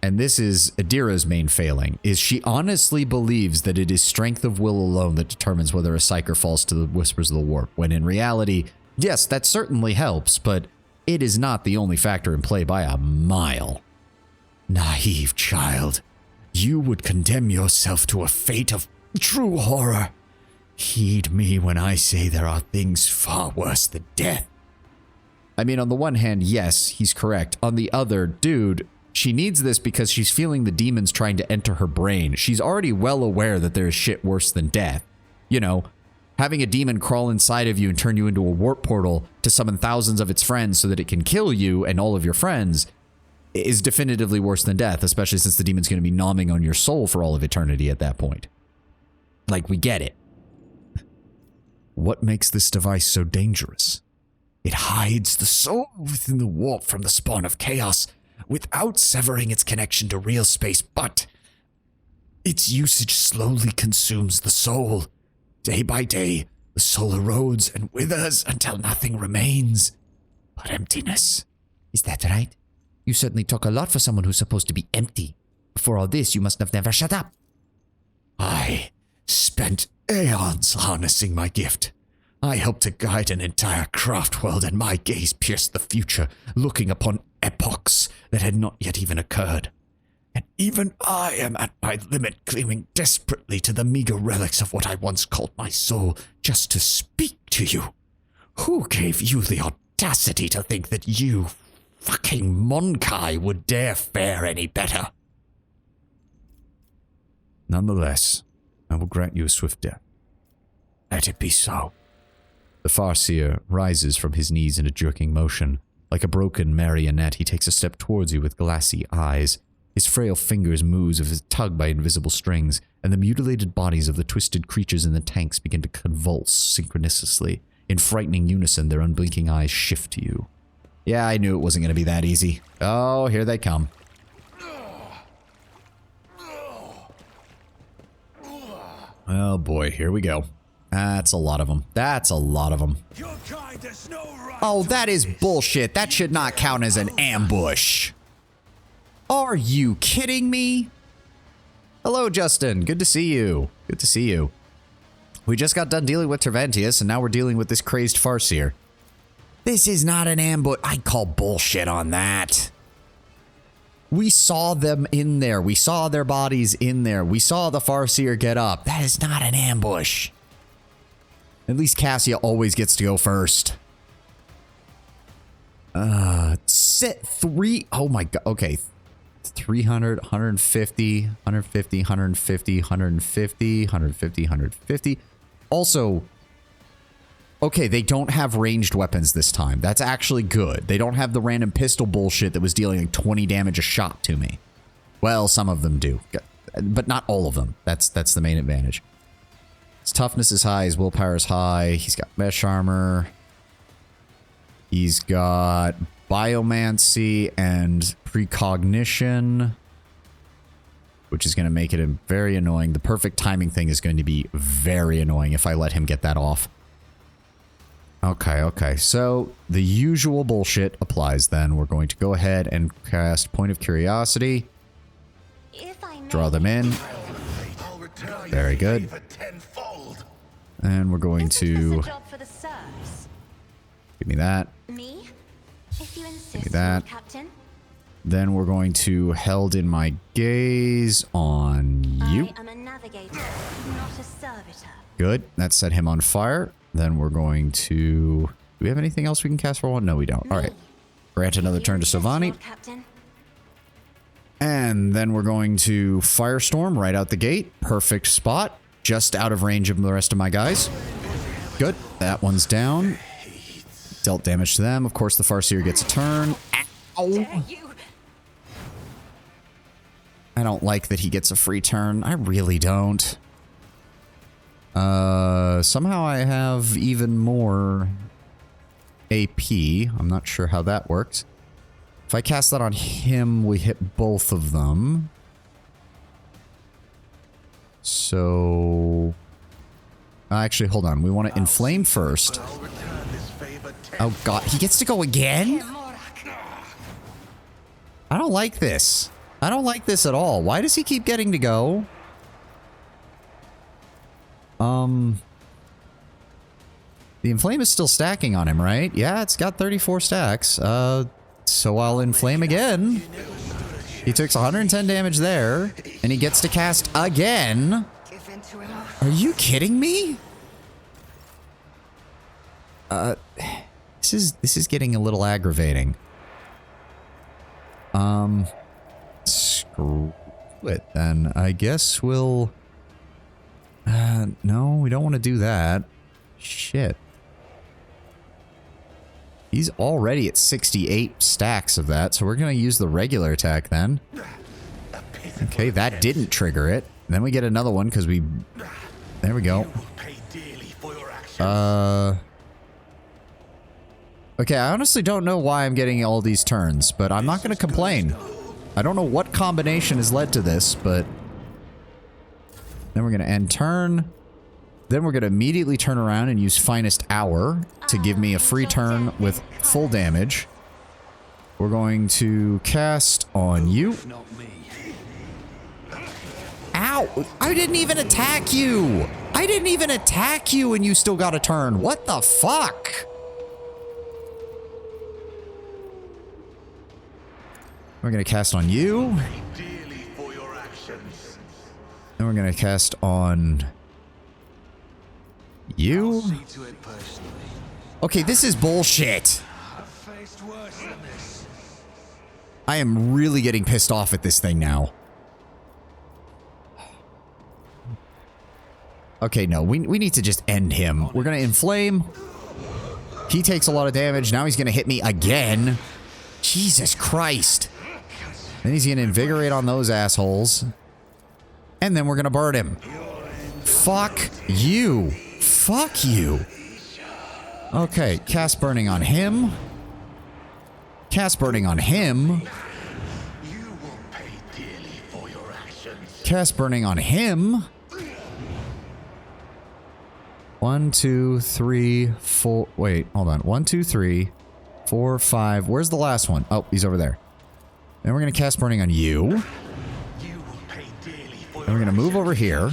Speaker 6: And this is Adira's main failing, is she honestly believes that it is strength of will alone that determines whether a psyker falls to the whispers of the warp, when in reality, yes, that certainly helps, but it is not the only factor in play by a mile. Naive child, you would condemn yourself to a fate of true horror. Heed me when I say there are things far worse than death. I mean, on the one hand, yes, he's correct. On the other, dude, she needs this because she's feeling the demons trying to enter her brain. She's already well aware that there is shit worse than death. You know, having a demon crawl inside of you and turn you into a warp portal to summon thousands of its friends so that it can kill you and all of your friends is definitively worse than death, especially since the demon's going to be gnawing on your soul for all of eternity at that point. Like, we get it. What makes this device so dangerous? It hides the soul within the warp from the spawn of chaos without severing its connection to real space, but its usage slowly consumes the soul. Day by day, the soul erodes and withers until nothing remains but emptiness. Is that right? You certainly talk a lot for someone who's supposed to be empty. Before all this, you must have never shut up. I spent aeons harnessing my gift. I helped to guide an entire craft world, and my gaze pierced the future, looking upon epochs that had not yet even occurred. And even I am at my limit, clinging desperately to the meager relics of what I once called my soul, just to speak to you. Who gave you the audacity to think that you, fucking Monkai, would dare fare any better? Nonetheless, I will grant you a swift death. Let it be so. The Farseer rises from his knees in a jerking motion. Like a broken marionette, he takes a step towards you with glassy eyes. His frail fingers move as if tugged by invisible strings, and the mutilated bodies of the twisted creatures in the tanks begin to convulse synchronously. In frightening unison, their unblinking eyes shift to you. Yeah, I knew it wasn't going to be that easy. Oh, here they come. Oh boy, here we go. That's a lot of them. That's a lot of them. Oh, that is bullshit. That should not count as an ambush. Are you kidding me? Hello, Justin. Good to see you. Good to see you. We just got done dealing with Tervantius, and now we're dealing with this crazed Farseer. This is not an ambush. I call bullshit on that.
Speaker 1: We saw them in there. We saw their bodies in there. We saw the Farseer get up. That is not an ambush. At least Cassia always gets to go first. Set 3. Oh my god. Okay. 300, 150, 150, 150, 150, 150, 150. Also, okay, they don't have ranged weapons this time. That's actually good. They don't have the random pistol bullshit that was dealing like 20 damage a shot to me. Well, some of them do, but not all of them. That's the main advantage. His toughness is high. His willpower is high. He's got mesh armor. He's got biomancy and precognition, which is going to make it very annoying. The perfect timing thing is going to be very annoying if I let him get that off. Okay. So the usual bullshit applies then. We're going to go ahead and cast Point of Curiosity. Draw them in. Very good. And we're going to... Give me that. Give me that. Then we're going to held in my gaze on you.
Speaker 5: I am a navigator, not a servitor.
Speaker 1: Good. That set him on fire. Then we're going to... Do we have anything else we can cast for one? No, we don't. All right. Grant another turn to Silvani. And then we're going to Firestorm right out the gate. Perfect spot. Just out of range of the rest of my guys. Good. That one's down. Dealt damage to them. Of course, the Farseer gets a turn. Ow! I don't like that he gets a free turn. I really don't. Somehow I have even more AP. I'm not sure how that works. If I cast that on him, we hit both of them. So... Actually, hold on. We want to inflame first. Oh god, he gets to go again? I don't like this. I don't like this at all. Why does he keep getting to go? The inflame is still stacking on him, right? Yeah, it's got 34 stacks. So I'll inflame again. He takes 110 damage there, and he gets to cast again. Are you kidding me? This is getting a little aggravating. Screw it then. I guess we'll... no, we don't want to do that. Shit. He's already at 68 stacks of that, so we're going to use the regular attack then. Okay, that didn't trigger it. Then we get another one because we... There we go. Okay, I honestly don't know why I'm getting all these turns, but I'm not going to complain. I don't know what combination has led to this, but... Then we're going to end turn. Then we're going to immediately turn around and use Finest Hour to give me a free turn with full damage. We're going to cast on you. Ow! I didn't even attack you! I didn't even attack you and you still got a turn. What the fuck? We're going to cast on you. And we're going to cast on you. Okay, this is bullshit. I am really getting pissed off at this thing now. Okay, no, we need to just end him. We're going to inflame. He takes a lot of damage. Now he's going to hit me again. Jesus Christ. Then he's going to invigorate on those assholes. And then we're going to burn him. Fuck you. Fuck you. Okay, cast burning on him. Cast burning on him. Cast burning on him. 1, 2, 3, 4. Wait, hold on. 1, 2, 3, 4, 5. Where's the last one? Oh, he's over there. Then we're going to cast burning on you. Then we're going to move over here.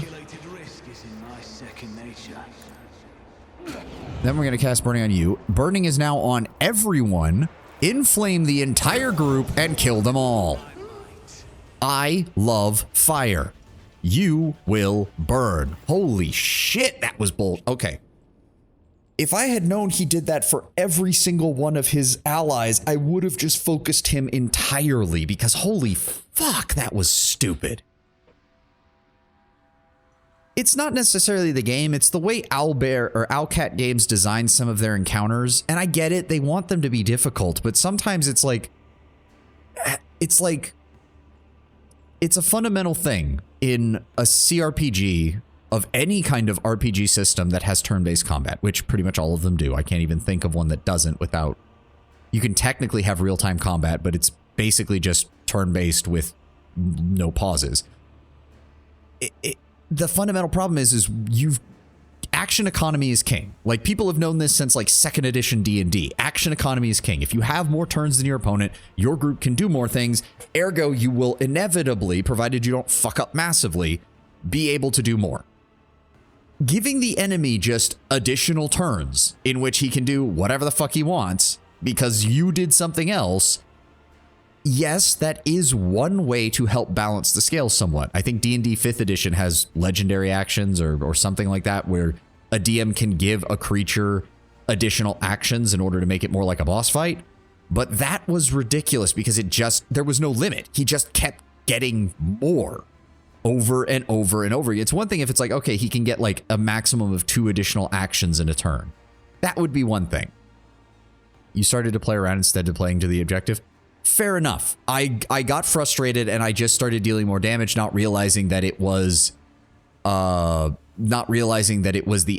Speaker 1: Then we're going to cast burning on you. Burning is now on everyone. Inflame the entire group and kill them all. I love fire. You will burn. Holy shit, that was bold. Okay. If I had known he did that for every single one of his allies, I would have just focused him entirely because holy fuck, that was stupid. It's not necessarily the game, it's the way Owlbear or Owlcat games design some of their encounters. And I get it, they want them to be difficult, but sometimes it's like it's a fundamental thing in a CRPG of any kind of RPG system that has turn-based combat, which pretty much all of them do. I can't even think of one that doesn't without... You can technically have real-time combat, but it's basically just turn-based with no pauses. The fundamental problem is action economy is king. Like, people have known this since like 2nd edition D&D. Action economy is king. If you have more turns than your opponent, your group can do more things. Ergo, you will inevitably, provided you don't fuck up massively, be able to do more. Giving the enemy just additional turns in which he can do whatever the fuck he wants because you did something else, yes, that is one way to help balance the scale somewhat. I think D&D 5th edition has legendary actions or something like that where a DM can give a creature additional actions in order to make it more like a boss fight. But that was ridiculous because there was no limit. He just kept getting more over and over and over. It's one thing if it's like, okay, he can get like a maximum of 2 additional actions in a turn. That would be one thing. You started to play around instead of playing to the objective. Fair enough. I got frustrated and I just started dealing more damage, not realizing that it was the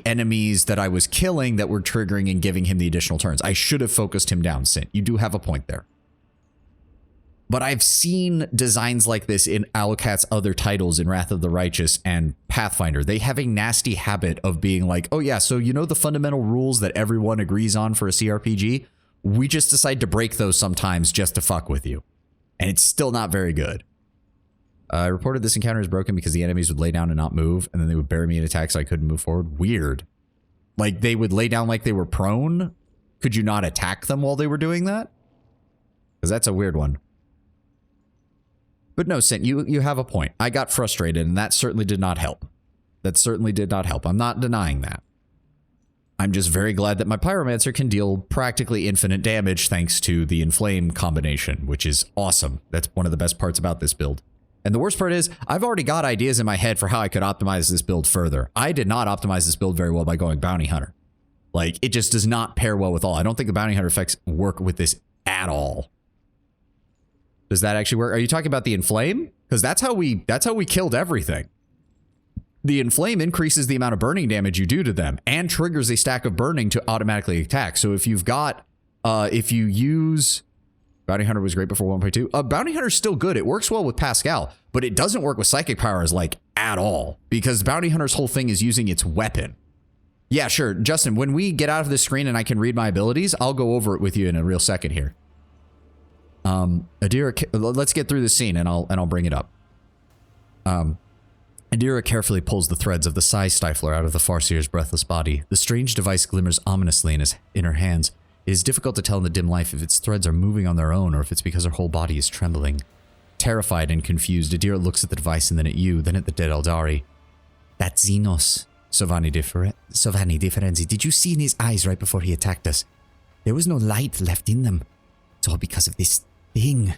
Speaker 1: enemies that I was killing that were triggering and giving him the additional turns. I should have focused him down, Sint. You do have a point there. But I've seen designs like this in Owlcat's other titles in Wrath of the Righteous and Pathfinder. They have a nasty habit of being like, oh yeah, so you know the fundamental rules that everyone agrees on for a CRPG? We just decide to break those sometimes just to fuck with you. And it's still not very good. I reported this encounter is broken because the enemies would lay down and not move, and then they would bury me in attacks so I couldn't move forward. Weird. Like, they would lay down like they were prone? Could you not attack them while they were doing that? Because that's a weird one. But no, Sint, you have a point. I got frustrated, and that certainly did not help. That certainly did not help. I'm not denying that. I'm just very glad that my Pyromancer can deal practically infinite damage thanks to the Inflame combination, which is awesome. That's one of the best parts about this build. And the worst part is, I've already got ideas in my head for how I could optimize this build further. I did not optimize this build very well by going Bounty Hunter. Like, it just does not pair well with all. I don't think the Bounty Hunter effects work with this at all. Does that actually work? Are you talking about the Inflame? Because that's how we killed everything. The Inflame increases the amount of burning damage you do to them and triggers a stack of burning to automatically attack. So if you've got, if you use... Bounty Hunter was great before 1.2. Bounty Hunter's still good. It works well with Pascal, but it doesn't work with Psychic Powers, like, at all. Because Bounty Hunter's whole thing is using its weapon. Yeah, sure. Justin, when we get out of the screen and I can read my abilities, I'll go over it with you in a real second here. Adira, let's get through the scene and I'll bring it up. Adira carefully pulls the threads of the Psi Stifler out of the Farseer's breathless body. The strange device glimmers ominously in her hands. It is difficult to tell in the dim light if its threads are moving on their own or if it's because her whole body is trembling. Terrified and confused, Adira looks at the device and then at you, then at the dead Eldari. That's Xenos, Sovani Differenzi. Did you see in his eyes right before he attacked us? There was no light left in them. It's all because of this thing.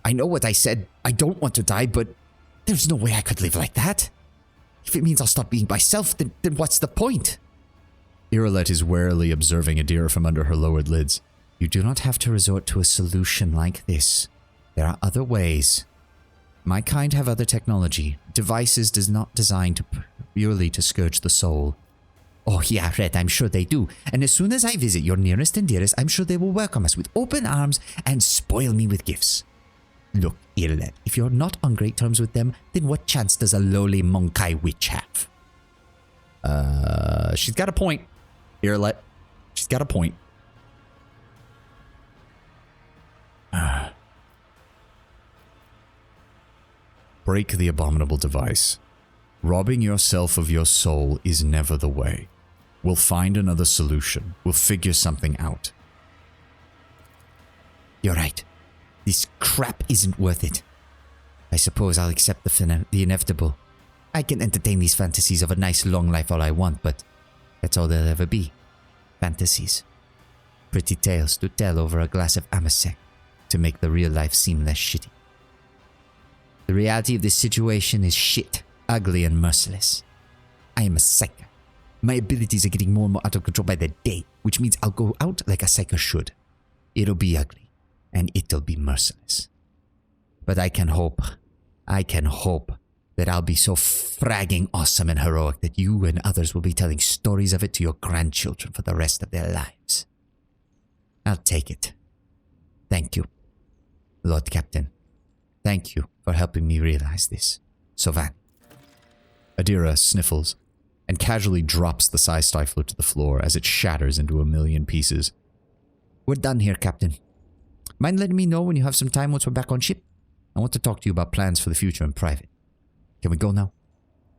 Speaker 1: I know what I said. I don't want to die, but there's no way I could live like that. If it means I'll stop being myself, then what's the point? Iralet is warily observing Adira from under her lowered lids. You do not have to resort to a solution like this. There are other ways. My kind have other technology. Devices not designed purely to scourge the soul. Oh yeah, Red, I'm sure they do. And as soon as I visit your nearest and dearest, I'm sure they will welcome us with open arms and spoil me with gifts. Look, Iralet, if you're not on great terms with them, then what chance does a lowly Monkai witch have? She's got a point. Iralet, she's got a point. Break the abominable device. Robbing yourself of your soul is never the way. We'll find another solution. We'll figure something out. You're right.
Speaker 6: This crap isn't worth it. I suppose I'll accept the inevitable. I can entertain these fantasies of a nice long life all I want, but that's all they'll ever be. Fantasies. Pretty tales to tell over a glass of amasec to make the real life seem less shitty. The reality of this situation is shit, ugly, and merciless. I am a psycho. My abilities are getting more and more out of control by the day, which means I'll go out like a psycho should. It'll be ugly, and it'll be merciless. But I can hope that I'll be so fragging awesome and heroic that you and others will be telling stories of it to your grandchildren for the rest of their lives. I'll take it. Thank you, Lord Captain. Thank you for helping me realize this. Sovan.
Speaker 1: Adira sniffles and casually drops the Psi Stifler to the floor as it shatters into a million pieces.
Speaker 6: We're done here, Captain. Mind letting me know when you have some time once we're back on ship? I want to talk to you about plans for the future in private. Can we go now?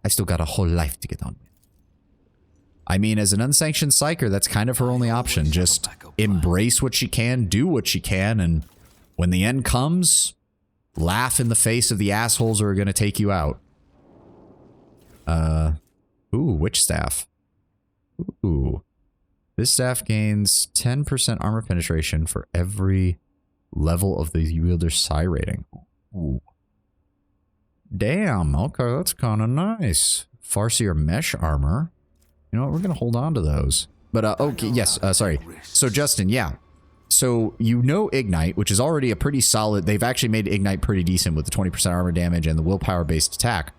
Speaker 6: I still got a whole life to get on with.
Speaker 1: I mean, as an unsanctioned psyker, that's kind of her only option. Just embrace what she can, do what she can, and when the end comes, laugh in the face of the assholes who are going to take you out. Ooh, witch staff. Ooh. This staff gains 10% armor penetration for every level of the wielder's psi rating. Ooh. Damn, okay, that's kind of nice. Farseer mesh armor. You know what, we're going to hold on to those. But, okay, yes, sorry. So, Justin, yeah. So, you know Ignite, which is already a pretty solid... They've actually made Ignite pretty decent with the 20% armor damage and the willpower-based attack.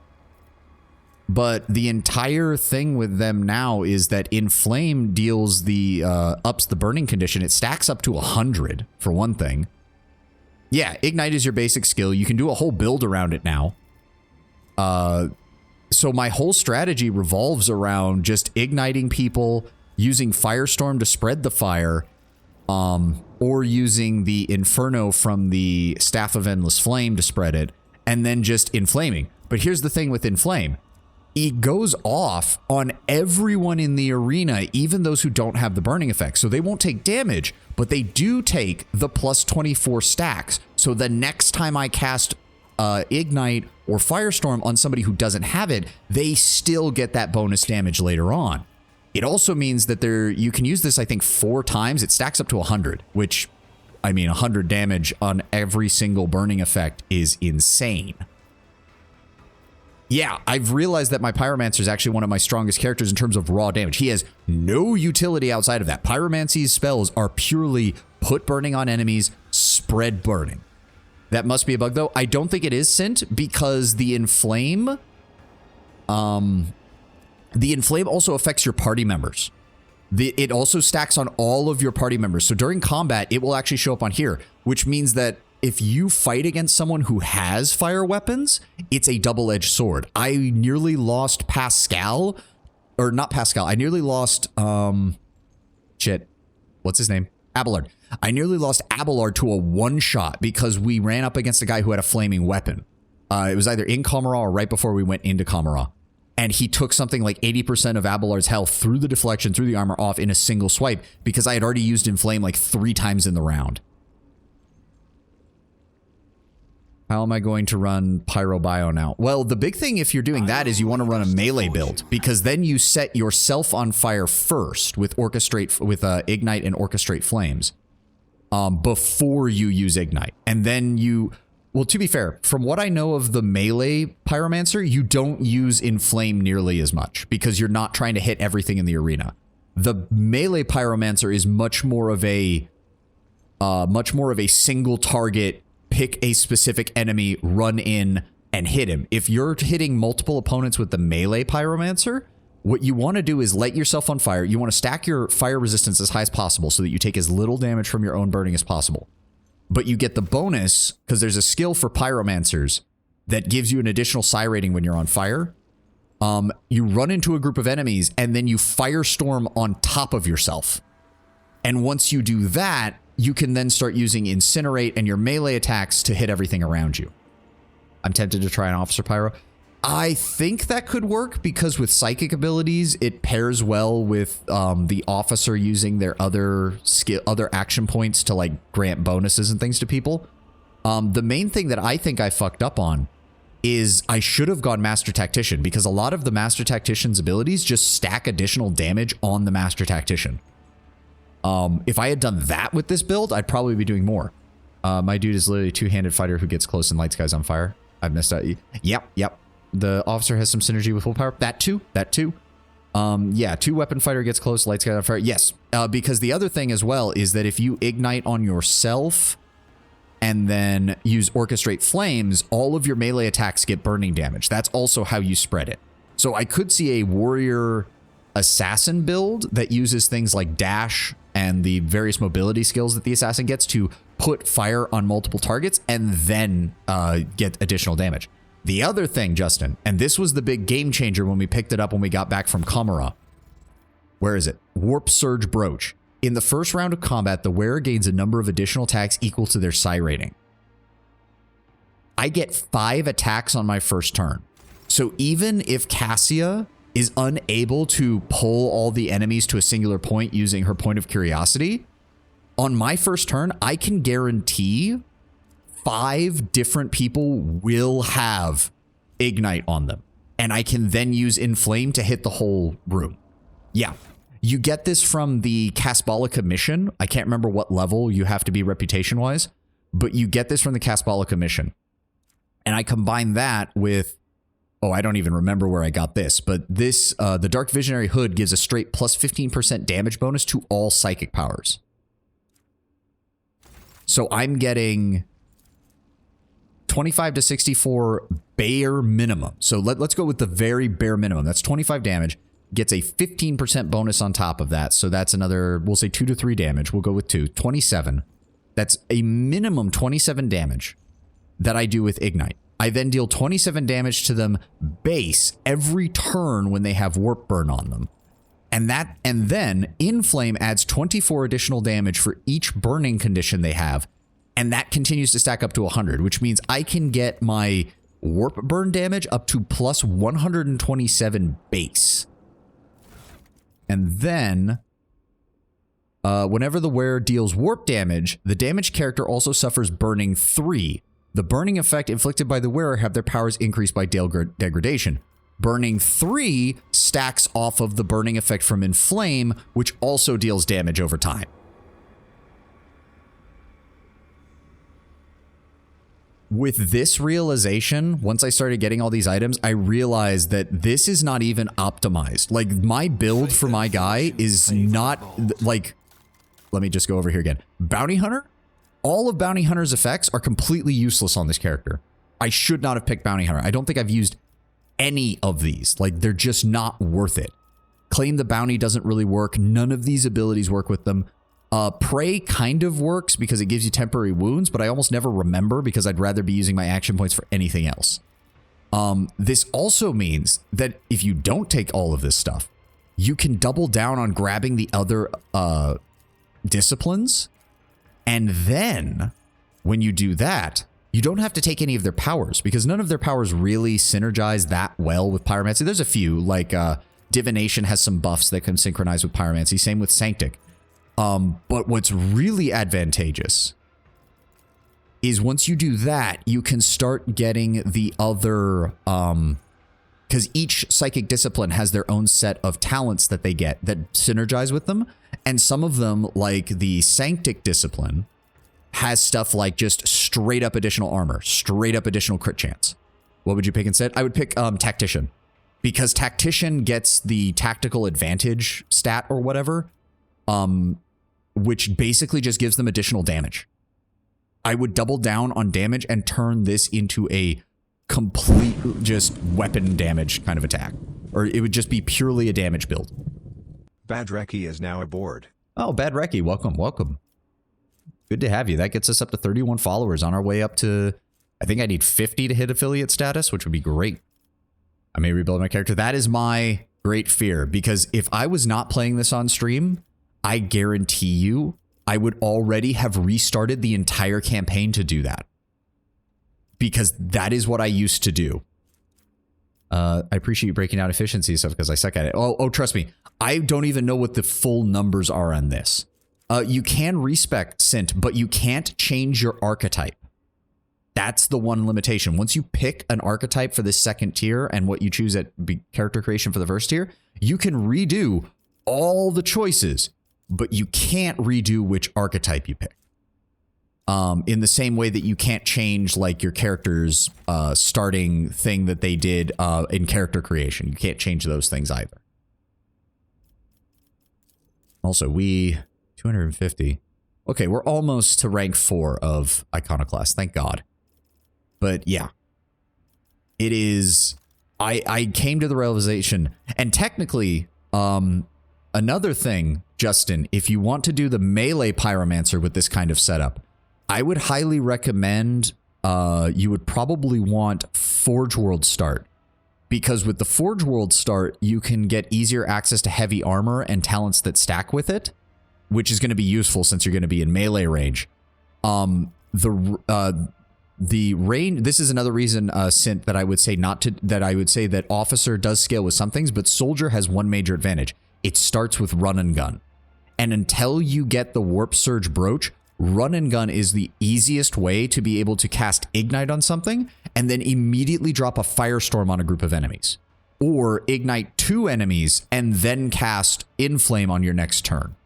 Speaker 1: But the entire thing with them now is that Inflame deals the... ups the burning condition. It stacks up to 100, for one thing. Yeah, Ignite is your basic skill. You can do a whole build around it now. So my whole strategy revolves around just igniting people, using Firestorm to spread the fire, or using the Inferno from the Staff of Endless Flame to spread it, and then just inflaming. But here's the thing with Inflame. It goes off on everyone in the arena, even those who don't have the burning effect. So they won't take damage, but they do take the plus 24 stacks. So the next time I cast Ignite or Firestorm on somebody who doesn't have it, they still get that bonus damage later on. It also means that you can use this, I think, 4 times. It stacks up to 100, which, I mean, 100 damage on every single burning effect is insane. Yeah, I've realized that my Pyromancer is actually one of my strongest characters in terms of raw damage. He has no utility outside of that. Pyromancy's spells are purely put burning on enemies, spread burning. That must be a bug, though. I don't think it is Sint, because the Inflame... the Inflame also affects your party members. It also stacks on all of your party members. So during combat, it will actually show up on here, which means that if you fight against someone who has fire weapons, it's a double-edged sword. I nearly lost Pascal, or not Pascal, I nearly lost, shit, what's his name? Abelard. I nearly lost Abelard to a one-shot because we ran up against a guy who had a flaming weapon. It was either in Kamara or right before we went into Kamara. And he took something like 80% of Abelard's health through the deflection, through the armor off in a single swipe because I had already used Inflame like 3 times in the round. How am I going to run Pyro Bio now? Well, the big thing if you're doing that is you want to run a melee build, because then you set yourself on fire first with Ignite and Orchestrate Flames before you use Ignite. And then you... Well, to be fair, from what I know of the melee Pyromancer, you don't use Inflame nearly as much because you're not trying to hit everything in the arena. The melee Pyromancer is much more of a single target, pick a specific enemy, run in, and hit him. If you're hitting multiple opponents with the melee Pyromancer, what you want to do is light yourself on fire. You want to stack your fire resistance as high as possible so that you take as little damage from your own burning as possible. But you get the bonus, because there's a skill for Pyromancers that gives you an additional psi rating when you're on fire. You run into a group of enemies, and then you Firestorm on top of yourself. And once you do that, you can then start using Incinerate and your melee attacks to hit everything around you. I'm tempted to try an Officer Pyro. I think that could work because with psychic abilities, it pairs well with the officer using their other action points to like grant bonuses and things to people. The main thing that I think I fucked up on is I should have gone Master Tactician, because a lot of the Master Tactician's abilities just stack additional damage on the Master Tactician. If I had done that with this build, I'd probably be doing more. My dude is literally a two-handed fighter who gets close and lights guys on fire. I've missed out. Yep. The officer has some synergy with full power. That too. Yeah, two-weapon fighter gets close, lights guys on fire. Yes, because the other thing as well is that if you ignite on yourself and then use Orchestrate Flames, all of your melee attacks get burning damage. That's also how you spread it. So I could see a warrior assassin build that uses things like dash and the various mobility skills that the assassin gets to put fire on multiple targets and then get additional damage. The other thing, Justin, and this was the big game changer when we picked it up when we got back from Kamara. Where is it? Warp Surge Brooch. In the first round of combat, the wearer gains a number of additional attacks equal to their psi rating. I get 5 attacks on my first turn. So even if Cassia is unable to pull all the enemies to a singular point using her point of curiosity, on my first turn, I can guarantee 5 different people will have Ignite on them. And I can then use Inflame to hit the whole room. Yeah. You get this from the Casbolica mission. I can't remember what level you have to be reputation-wise, but you get this from the Casbolica mission. And I combine that with... Oh, I don't even remember where I got this, but this, the Dark Visionary Hood gives a straight plus 15% damage bonus to all psychic powers. So I'm getting 25 to 64 bare minimum. So let's go with the very bare minimum. That's 25 damage. Gets a 15% bonus on top of that. So that's another, we'll say 2 to 3 damage. We'll go with 2. 27. That's a minimum 27 damage that I do with Ignite. I then deal 27 damage to them base every turn when they have Warp Burn on them. And then Inflame adds 24 additional damage for each burning condition they have. And that continues to stack up to 100, which means I can get my Warp Burn damage up to plus 127 base. And then, whenever the wearer deals warp damage, the damaged character also suffers burning 3. The burning effect inflicted by the wearer have their powers increased by degradation. Burning 3 stacks off of the burning effect from Inflame, which also deals damage over time. With this realization, once I started getting all these items, I realized that this is not even optimized. Like, my build for my guy is not, like, let me just go over here again. Bounty Hunter? All of Bounty Hunter's effects are completely useless on this character. I should not have picked Bounty Hunter. I don't think I've used any of these. Like, they're just not worth it. Claim the Bounty doesn't really work. None of these abilities work with them. Prey kind of works because it gives you temporary wounds, but I almost never remember because I'd rather be using my action points for anything else. This also means that if you don't take all of this stuff, you can double down on grabbing the other disciplines. And then when you do that, you don't have to take any of their powers because none of their powers really synergize that well with Pyromancy. There's a few, like Divination has some buffs that can synchronize with Pyromancy. Same with Sanctic. But what's really advantageous is once you do that, you can start getting the other, because each psychic discipline has their own set of talents that they get that synergize with them. And some of them, like the Sanctic discipline, has stuff like just straight up additional armor, straight up additional crit chance. What would you pick instead? I would pick Tactician, because Tactician gets the tactical advantage stat or whatever, which basically just gives them additional damage. I would double down on damage and turn this into a complete just weapon damage kind of attack. Or it would just be purely a damage build.
Speaker 9: Bad Reki is now aboard.
Speaker 1: Oh, Bad Reki, welcome, welcome. Good to have you. That gets us up to 31 followers on our way up to, I think I need 50 to hit affiliate status, which would be great. I may rebuild my character. That is my great fear, because if I was not playing this on stream, I guarantee you I would already have restarted the entire campaign to do that. Because that is what I used to do. I appreciate you breaking out efficiency stuff because I suck at it. Oh, trust me. I don't even know what the full numbers are on this. You can respec Sint, but you can't change your archetype. That's the one limitation. Once you pick an archetype for this second tier and what you choose at character creation for the first tier, you can redo all the choices, but you can't redo which archetype you pick. In the same way that you can't change like your character's starting thing that they did in character creation. You can't change those things either. Also, 250. Okay, we're almost to rank 4 of Iconoclast, thank God. But yeah, it is, I came to the realization, and technically, another thing, Justin, if you want to do the melee pyromancer with this kind of setup, I would highly recommend you would probably want Forge World start. Because with the Forge World start, you can get easier access to heavy armor and talents that stack with it, which is going to be useful since you're going to be in melee range. The range, this is another reason, Synth, that I would say that Officer does scale with some things, but Soldier has one major advantage. It starts with run and gun. And until you get the Warp Surge Brooch, run and gun is the easiest way to be able to cast Ignite on something and then immediately drop a Firestorm on a group of enemies. Or Ignite 2 enemies and then cast Inflame on your next turn.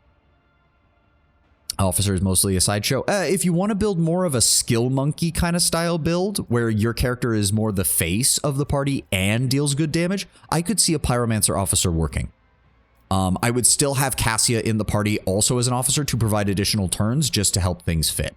Speaker 1: Officer is mostly a sideshow. If you want to build more of a skill monkey kind of style build where your character is more the face of the party and deals good damage, I could see a Pyromancer Officer working. I would still have Cassia in the party also as an officer to provide additional turns just to help things fit.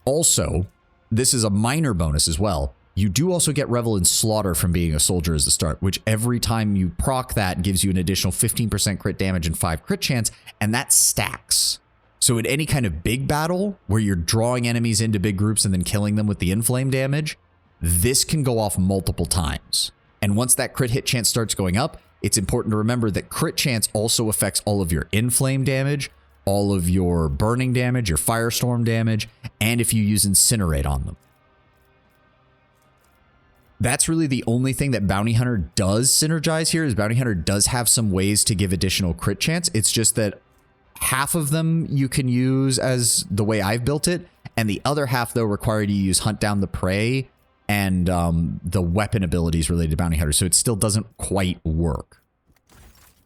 Speaker 1: Also, this is a minor bonus as well. You do also get Revel in Slaughter from being a soldier as the start, which every time you proc that gives you an additional 15% crit damage and 5 crit chance, and that stacks. So in any kind of big battle where you're drawing enemies into big groups and then killing them with the inflame damage, this can go off multiple times. And once that crit hit chance starts going up, it's important to remember that crit chance also affects all of your inflame damage, all of your burning damage, your firestorm damage, and if you use Incinerate on them. That's really the only thing that Bounty Hunter does synergize here, is Bounty Hunter does have some ways to give additional crit chance. It's just that half of them you can use as the way I've built it, and the other half, though, require you to use Hunt Down the Prey and the weapon abilities related to Bounty Hunter, so it still doesn't quite work.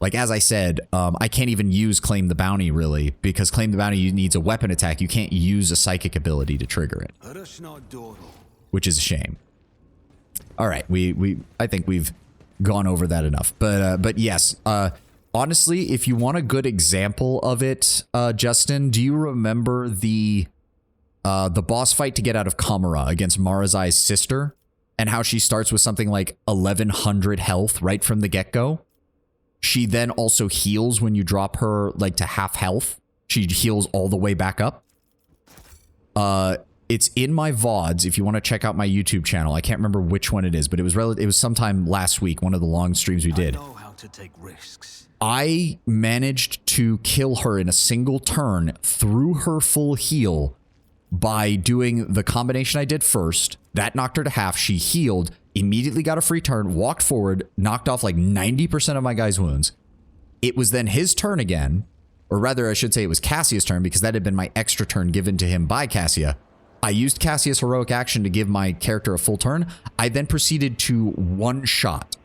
Speaker 1: Like, as I said, I can't even use Claim the Bounty, really, because Claim the Bounty needs a weapon attack. You can't use a psychic ability to trigger it, which is a shame. All right, I think we've gone over that enough. But yes, honestly, if you want a good example of it, Justin, do you remember the boss fight to get out of Kamara against Marazai's sister, and how she starts with something like 1100 health right from the get-go? She then also heals when you drop her like to half health. She heals all the way back up. It's in my VODs if you want to check out my YouTube channel. I can't remember which one it is, but it was sometime last week, one of the long streams we did.
Speaker 2: I know how to take risks.
Speaker 1: I managed to kill her in a single turn through her full heal by doing the combination I did first. That knocked her to half. She healed, immediately got a free turn, walked forward, knocked off like 90% of my guy's wounds. It was then his turn again, or rather I should say it was Cassia's turn, because that had been my extra turn given to him by Cassia. I used Cassia's heroic action to give my character a full turn. I then proceeded to one-shot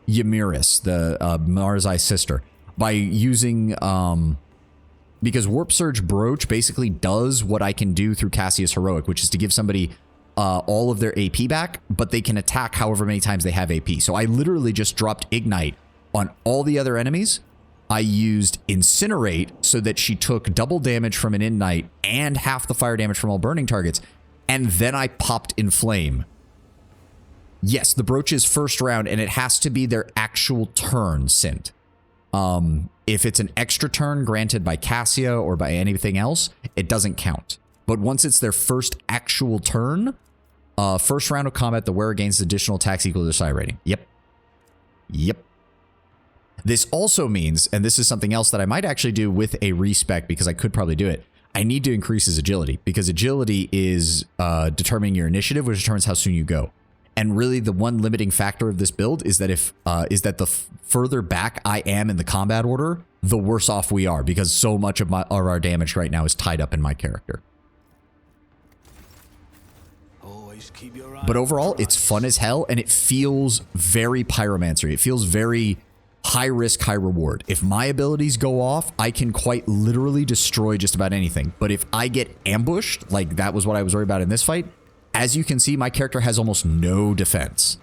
Speaker 1: Ymiris, the Marzai's sister, by using... because Warp Surge Brooch basically does what I can do through Cassia's heroic, which is to give somebody all of their AP back, but they can attack however many times they have AP. So I literally just dropped Ignite on all the other enemies. I used Incinerate so that she took double damage from an Ignite and half the fire damage from all burning targets. And then I popped Inflame. Yes, the Brooch is first round, and it has to be their actual turn, Sint. If it's an extra turn granted by Cassia or by anything else, it doesn't count. But once it's their first actual turn, first round of combat, the wearer gains additional attacks equal to their psi rating. Yep. This also means, and this is something else that I might actually do with a respec, because I could probably do it, I need to increase his agility, because agility is determining your initiative, which determines how soon you go. And really the one limiting factor of this build is that the further back I am in the combat order, the worse off we are, because so much of our damage right now is tied up in my character.
Speaker 2: Always keep your eye
Speaker 1: But
Speaker 2: on
Speaker 1: overall,
Speaker 2: the
Speaker 1: it's
Speaker 2: prize.
Speaker 1: fun as hell, and it feels very pyromancer. It feels very high risk, high reward. If my abilities go off, I can quite literally destroy just about anything. But if I get ambushed, like that was what I was worried about in this fight, as you can see, my character has almost no defense.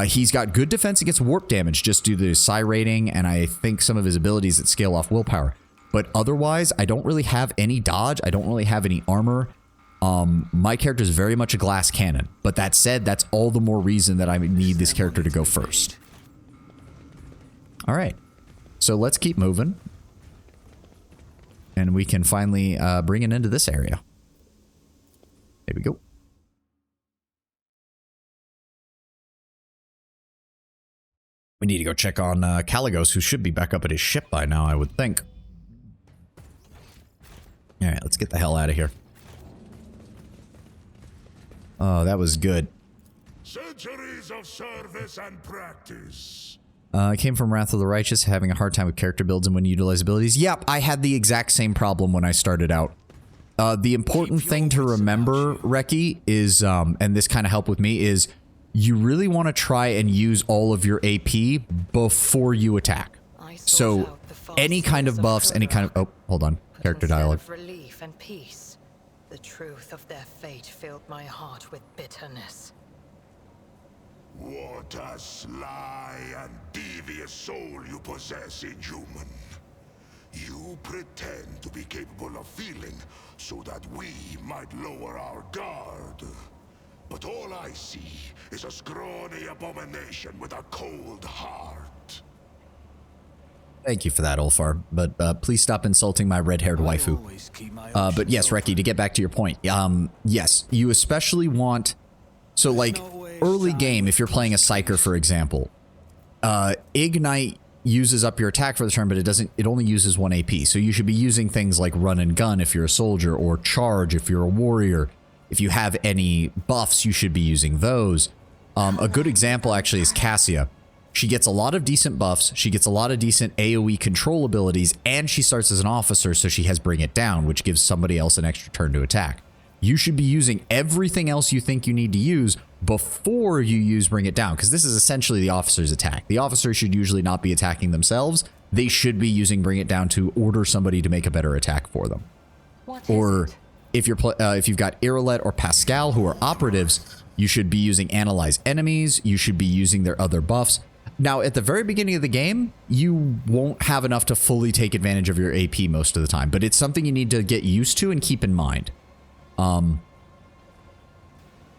Speaker 1: He's got good defense against warp damage just due to psi rating, and I think some of his abilities that scale off willpower. But otherwise, I don't really have any dodge. I don't really have any armor. My character is very much a glass cannon. But that said, that's all the more reason that I need this character to go first. All right. So let's keep moving. And we can finally bring it into this area. There we go. We need to go check on Caligos, who should be back up at his ship by now, I would think. All right, let's get the hell out of here. Oh, that was good.
Speaker 8: Centuries of service and practice.
Speaker 1: I came from Wrath of the Righteous, having a hard time with character builds and when you utilize abilities. Yep, I had the exact same problem when I started out. The important thing to remember, Reki, is, and this kind of helped with me, is you really want to try and use all of your AP before you attack. So any kind of buffs, any kind of... Oh, hold on. Character dialogue.
Speaker 3: Of relief and peace, the truth of their fate filled my heart with bitterness.
Speaker 8: What a sly and devious soul you possess, Inhuman. You pretend to be capable of feeling so that we might lower our guard. But all I see is a scrawny abomination with a cold heart.
Speaker 1: Thank you for that, Ulfar. But please stop insulting my red-haired waifu.
Speaker 2: Always keep my
Speaker 1: But yes, Reki, to get back to your point. Yes, you especially want... So, like, early game, if you're playing a Psyker, for example, Ignite uses up your attack for the turn, but it only uses 1 AP. So you should be using things like Run and Gun if you're a soldier, or Charge if you're a warrior. If you have any buffs, you should be using those. A good example, actually, is Cassia. She gets a lot of decent buffs, she gets a lot of decent AoE control abilities, and she starts as an officer, so she has Bring It Down, which gives somebody else an extra turn to attack. You should be using everything else you think you need to use before you use Bring It Down, because this is essentially the officer's attack. The officer should usually not be attacking themselves. They should be using Bring It Down to order somebody to make a better attack for them. Or if you've got Irolet or Pascal, who are operatives, you should be using Analyze Enemies. You should be using their other buffs. Now, at the very beginning of the game, you won't have enough to fully take advantage of your AP most of the time, but it's something you need to get used to and keep in mind.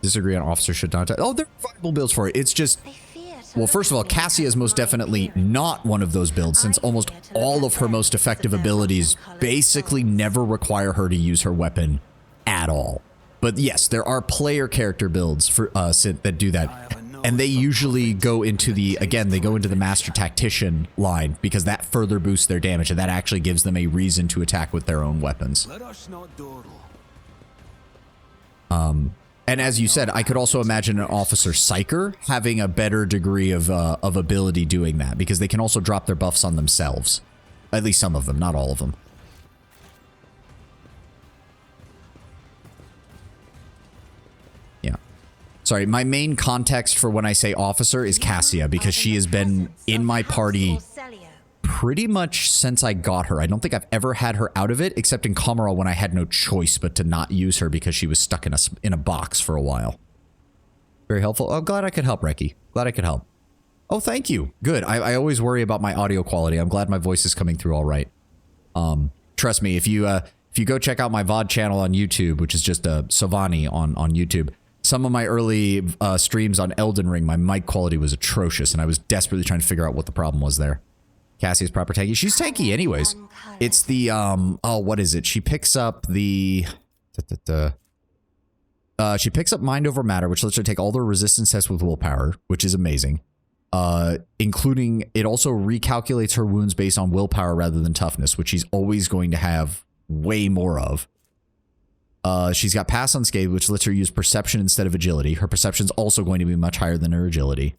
Speaker 1: Disagree on officer should not... Oh, there are viable builds for it. It's just... Well, first of all, Cassia is most definitely not one of those builds, since almost all of her most effective abilities basically never require her to use her weapon at all. But yes, there are player character builds for that do that. And they usually go into the, again, they go into the Master Tactician line because that further boosts their damage and that actually gives them a reason to attack with their own weapons.
Speaker 2: Let us not dawdle.
Speaker 1: And as you said, I could also imagine an Officer Psyker having a better degree of ability doing that because they can also drop their buffs on themselves. At least some of them, not all of them. Yeah. Sorry, my main context for when I say Officer is Cassia because she has been in my party pretty much since I got her. I don't think I've ever had her out of it, except in Comoral when I had no choice but to not use her because she was stuck in a box for a while. Very helpful. Oh, glad I could help, Reki. Glad I could help. Oh, thank you. Good. I always worry about my audio quality. I'm glad my voice is coming through all right. Trust me, if you go check out my VOD channel on YouTube, which is just Sovani on YouTube, some of my early streams on Elden Ring, my mic quality was atrocious, and I was desperately trying to figure out what the problem was there. Cassie's proper tanky. She's tanky anyways. It's the, oh, what is it? She picks up the, she picks up Mind Over Matter, which lets her take all the resistance tests with willpower, which is amazing. Including, it also recalculates her wounds based on willpower rather than toughness, which she's always going to have way more of. She's got Pass Unscathed, which lets her use Perception instead of Agility. Her Perception's also going to be much higher than her Agility.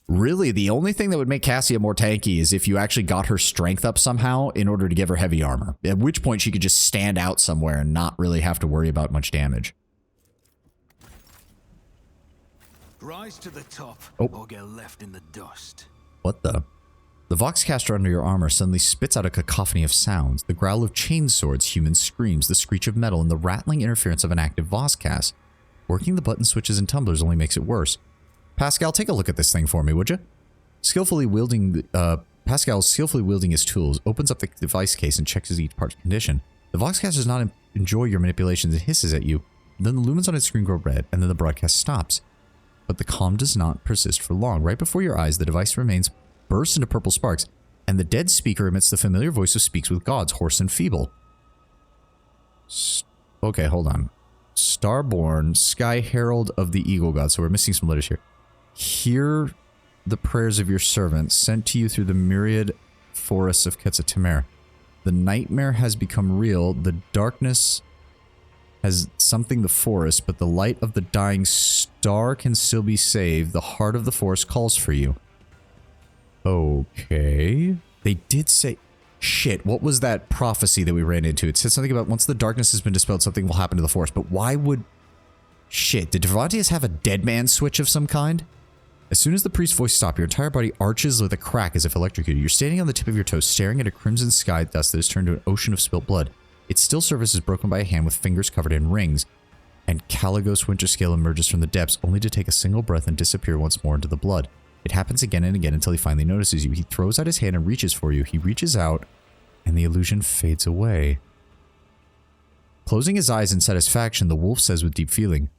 Speaker 1: Really, the only thing that would make Cassia more tanky is if you actually got her strength up somehow in order to give her heavy armor, at which point she could just stand out somewhere and not really have to worry about much damage.
Speaker 2: Rise to the top,
Speaker 1: Oh.
Speaker 2: or get left in the dust.
Speaker 1: What the? The Voxcaster under your armor suddenly spits out a cacophony of sounds. The growl of chainswords, human screams, the screech of metal, and the rattling interference of an active Voxcast. Working the button switches and tumblers only makes it worse. Pascal, take a look at this thing for me, would you? Pascal, skillfully wielding his tools, opens up the device case and checks each part's condition. The Voxcaster does not enjoy your manipulations and hisses at you. Then the lumens on its screen grow red, and then the broadcast stops. But the calm does not persist for long. Right before your eyes, the device bursts into purple sparks, and the dead speaker emits the familiar voice of Speaks with Gods, hoarse and feeble. Okay, hold on. Starborn, Sky Herald of the Eagle God. So we're missing some letters here. Hear the prayers of your servant, sent to you through the myriad forests of Quetza Temer. The nightmare has become real. The darkness has something the forest, but the light of the dying star can still be saved. The heart of the forest calls for you. Okay. They did say... Shit, what was that prophecy that we ran into? It said something about once the darkness has been dispelled, something will happen to the forest. But why would... Shit, did Tervantius have a dead man switch of some kind? As soon as the priest's voice stopped, your entire body arches with a crack as if electrocuted. You're standing on the tip of your toes, staring at a crimson sky dust that has turned to an ocean of spilt blood. Its still surface is broken by a hand with fingers covered in rings, and Caligos Winterscale emerges from the depths, only to take a single breath and disappear once more into the blood. It happens again and again until he finally notices you. He throws out his hand and reaches for you. He reaches out, and the illusion fades away. Closing his eyes in satisfaction, the wolf says with deep feeling,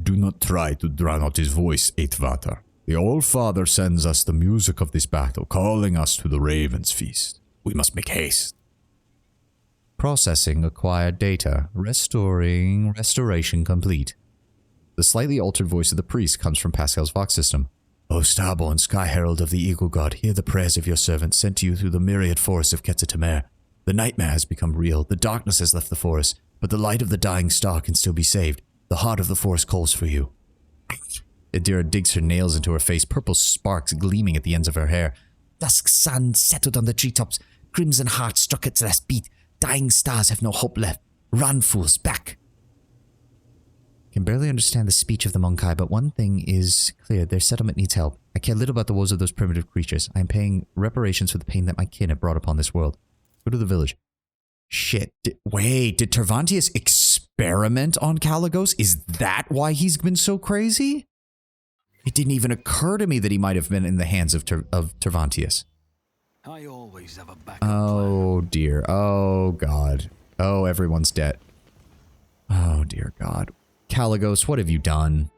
Speaker 1: "Do not try to drown out his voice, Eitvater. The All-Father sends us the music of this battle, calling us to the Raven's Feast. We must make haste." Processing acquired data. Restoration complete. The slightly altered voice of the priest comes from Pascal's Vox system. "O Starborn, Sky Herald of the Eagle God, hear the prayers of your servant sent to you through the myriad forests of Quetza Temer. The nightmare has become real. The darkness has left the forest, but the light of the dying star can still be saved. The heart of the forest calls for you." Adira digs her nails into her face, purple sparks gleaming at the ends of her hair. "Dusk sun settled on the treetops. Crimson heart struck its last beat. Dying stars have no hope left. Run, fools, back." Can barely understand the speech of the Monkai, but one thing is clear. Their settlement needs help. I care little about the woes of those primitive creatures. I am paying reparations for the pain that my kin have brought upon this world. Go to the village. Shit. Wait, did Tervantius experiment on Caligos? Is that why he's been so crazy? It didn't even occur to me that he might have been in the hands of Tervantius.
Speaker 2: I always have a backup
Speaker 1: Oh dear. Oh god. Oh, everyone's dead. Oh dear god. Caligos, what have you done?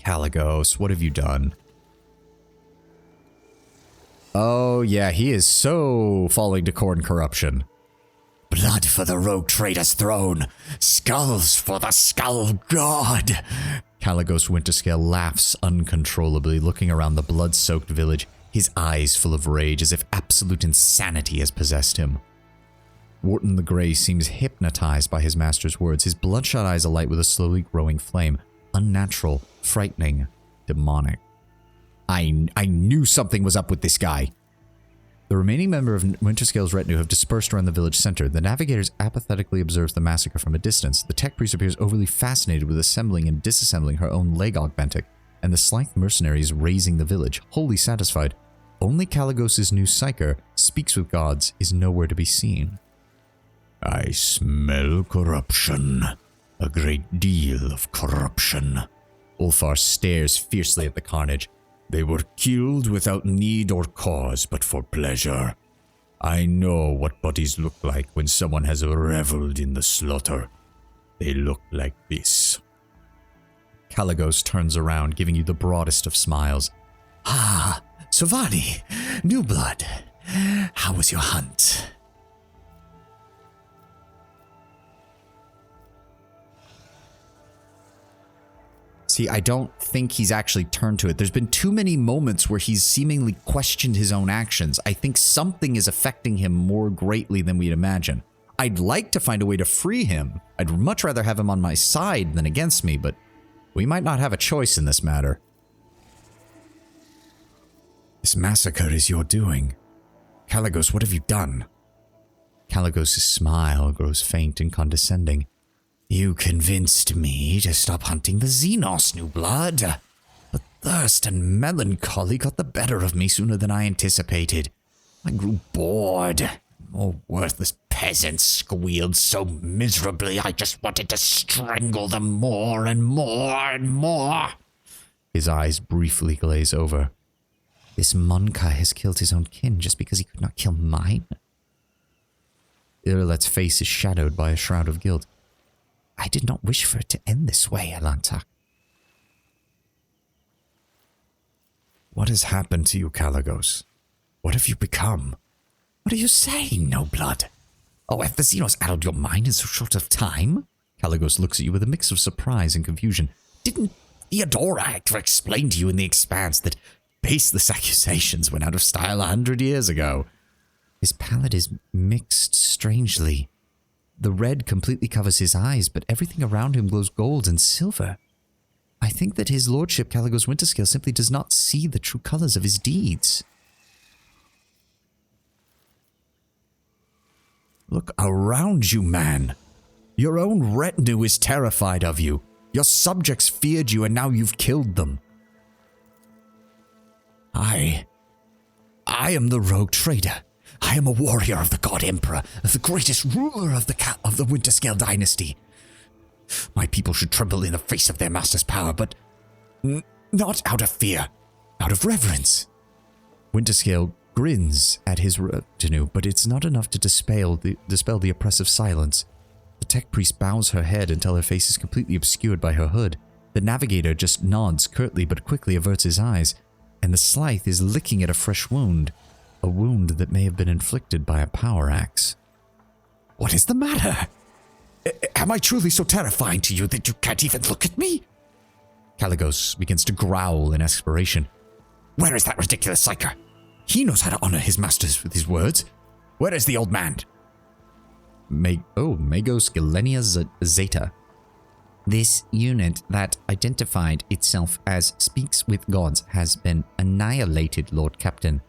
Speaker 1: Caligos, what have you done? Oh yeah, he is so falling to corn corruption.
Speaker 6: "Blood for the rogue traitor's throne! Skulls for the skull god!"
Speaker 1: Caligos Winterscale laughs uncontrollably, looking around the blood-soaked village, his eyes full of rage, as if absolute insanity has possessed him. Wharton the Grey seems hypnotized by his master's words, his bloodshot eyes alight with a slowly growing flame. Unnatural, frightening, demonic. I knew something was up with this guy. The remaining member of Winterscale's retinue have dispersed around the village center. The navigators apathetically observes the massacre from a distance. The tech priest appears overly fascinated with assembling and disassembling her own leg augmentic, and the slight mercenary is raising the village, wholly satisfied. Only Caligos' new psyker, Speaks with Gods, is nowhere to be seen.
Speaker 6: "I smell corruption. A great deal of corruption."
Speaker 1: Ulfar stares fiercely at the carnage.
Speaker 6: "They were killed without need or cause, but for pleasure. I know what bodies look like when someone has reveled in the slaughter. They look like this."
Speaker 1: Caligos turns around, giving you the broadest of smiles.
Speaker 6: "Ah, Sovani, new blood. How was your hunt?"
Speaker 1: See, I don't think he's actually turned to it. There's been too many moments where he's seemingly questioned his own actions. I think something is affecting him more greatly than we'd imagine. I'd like to find a way to free him. I'd much rather have him on my side than against me, but we might not have a choice in this matter.
Speaker 6: "This massacre is your doing. Caligos, what have you done?"
Speaker 1: Caligos' smile grows faint and condescending.
Speaker 6: You convinced me to stop hunting the Xenos, new blood. But thirst and melancholy got the better of me sooner than I anticipated. I grew bored. More worthless peasants squealed so miserably I just wanted to strangle them more and more and more. His eyes briefly glaze over. This Monkai has killed his own kin just because he could not kill mine? Irilet's face is shadowed by a shroud of guilt. I did not wish for it to end this way, Alantak. What has happened to you, Kalagos? What have you become? What are you saying, no blood? Oh, have the Xenos addled your mind in so short of time? Kalagos looks at you with a mix of surprise and confusion. Didn't Theodora have to explain to you in the Expanse that baseless accusations went out of style 100 years ago? His palette is mixed strangely. The red completely covers his eyes, but everything around him glows gold and silver. I think that his lordship, Kalagos Winterscale, simply does not see the true colors of his deeds. Look around you, man. Your own retinue is terrified of you. Your subjects feared you, and now you've killed them. I am the rogue trader. I am a warrior of the God Emperor, of the greatest ruler of the Winterscale dynasty. My people should tremble in the face of their master's power, but not out of fear, out of reverence. Winterscale grins at his retinue, but it's not enough to dispel the oppressive silence. The tech priest bows her head until her face is completely obscured by her hood. The navigator just nods curtly but quickly averts his eyes, and the Slythe is licking at a fresh wound. A wound that may have been inflicted by a power axe. What is the matter? Am I truly so terrifying to you that you can't even look at me? Kalagos begins to growl in exasperation. Where is that ridiculous psyker? He knows how to honor his masters with his words. Where is the old man? Magos Galenia Zeta. This unit that identified itself as Speaks with Gods has been annihilated, Lord Captain.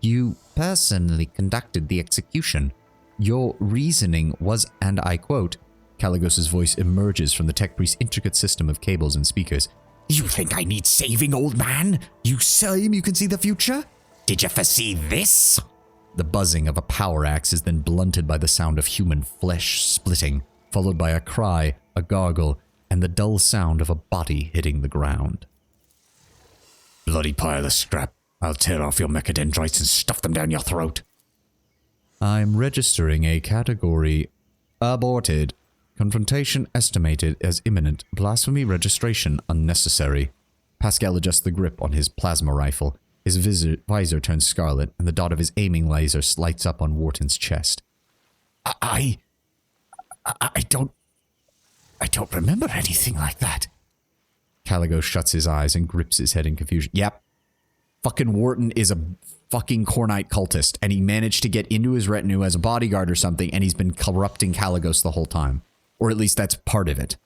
Speaker 6: You personally conducted the execution. Your reasoning was, and I quote, Kalagos' voice emerges from the tech priest's intricate system of cables and speakers. You think I need saving, old man? You claim you can see the future? Did you foresee this? The buzzing of a power axe is then blunted by the sound of human flesh splitting, followed by a cry, a gargle, and the dull sound of a body hitting the ground. Bloody pile of scrap. I'll tear off your mechadendrites and stuff them down your throat. I'm registering a category aborted. Confrontation estimated as imminent. Blasphemy registration unnecessary. Pascal adjusts the grip on his plasma rifle. His visor turns scarlet, and the dot of his aiming laser lights up on Wharton's chest. I don't remember anything like that. Kalagos shuts his eyes and grips his head in confusion. Yep. Fucking Wharton is a fucking Cornite cultist, and he managed to get into his retinue as a bodyguard or something, and he's been corrupting Kalagos the whole time. Or at least that's part of it.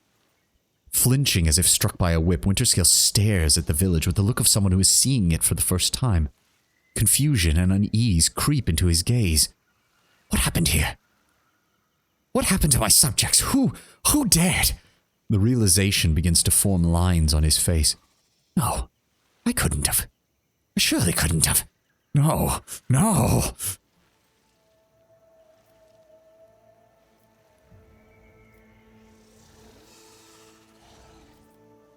Speaker 6: Flinching as if struck by a whip, Winterscale stares at the village with the look of someone who is seeing it for the first time. Confusion and unease creep into his gaze. What happened here? What happened to my subjects? Who dared? The realization begins to form lines on his face. No, I couldn't have. I surely couldn't have. No.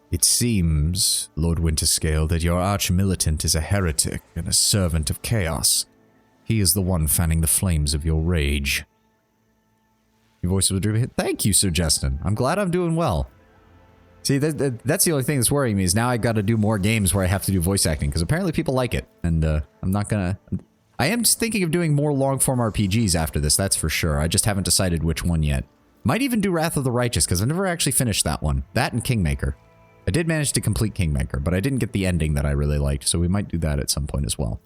Speaker 6: It seems, Lord Winterscale, that your arch-militant is a heretic and a servant of chaos. He is the one fanning the flames of your rage. Your voice was driven. Thank you, Sir Justin. I'm glad I'm doing well. See, that's the only thing that's worrying me is now I got to do more games where I have to do voice acting, because apparently people like it, and I'm not gonna... I am thinking of doing more long-form RPGs after this, that's for sure. I just haven't decided which one yet. Might even do Wrath of the Righteous, because I never actually finished that one. That and Kingmaker. I did manage to complete Kingmaker, but I didn't get the ending that I really liked, so we might do that at some point as well.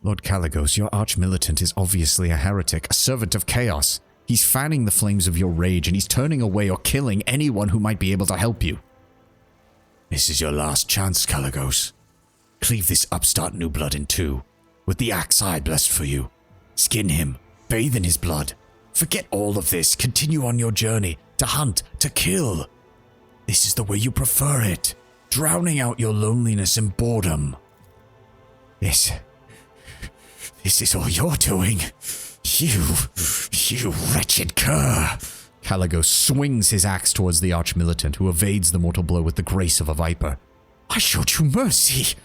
Speaker 6: Lord Kalagos, your arch-militant is obviously a heretic, a servant of chaos. He's fanning the flames of your rage, and he's turning away or killing anyone who might be able to help you. This is your last chance, Kalagos. Cleave this upstart new blood in two, with the axe I blessed for you. Skin him, bathe in his blood, Forget all of this. Continue on your journey. To hunt. To kill. This is the way you prefer it. Drowning out your loneliness and boredom. This is all you're doing. You wretched cur. Caligos swings his axe towards the arch-militant, who evades the mortal blow with the grace of a viper. I showed you mercy.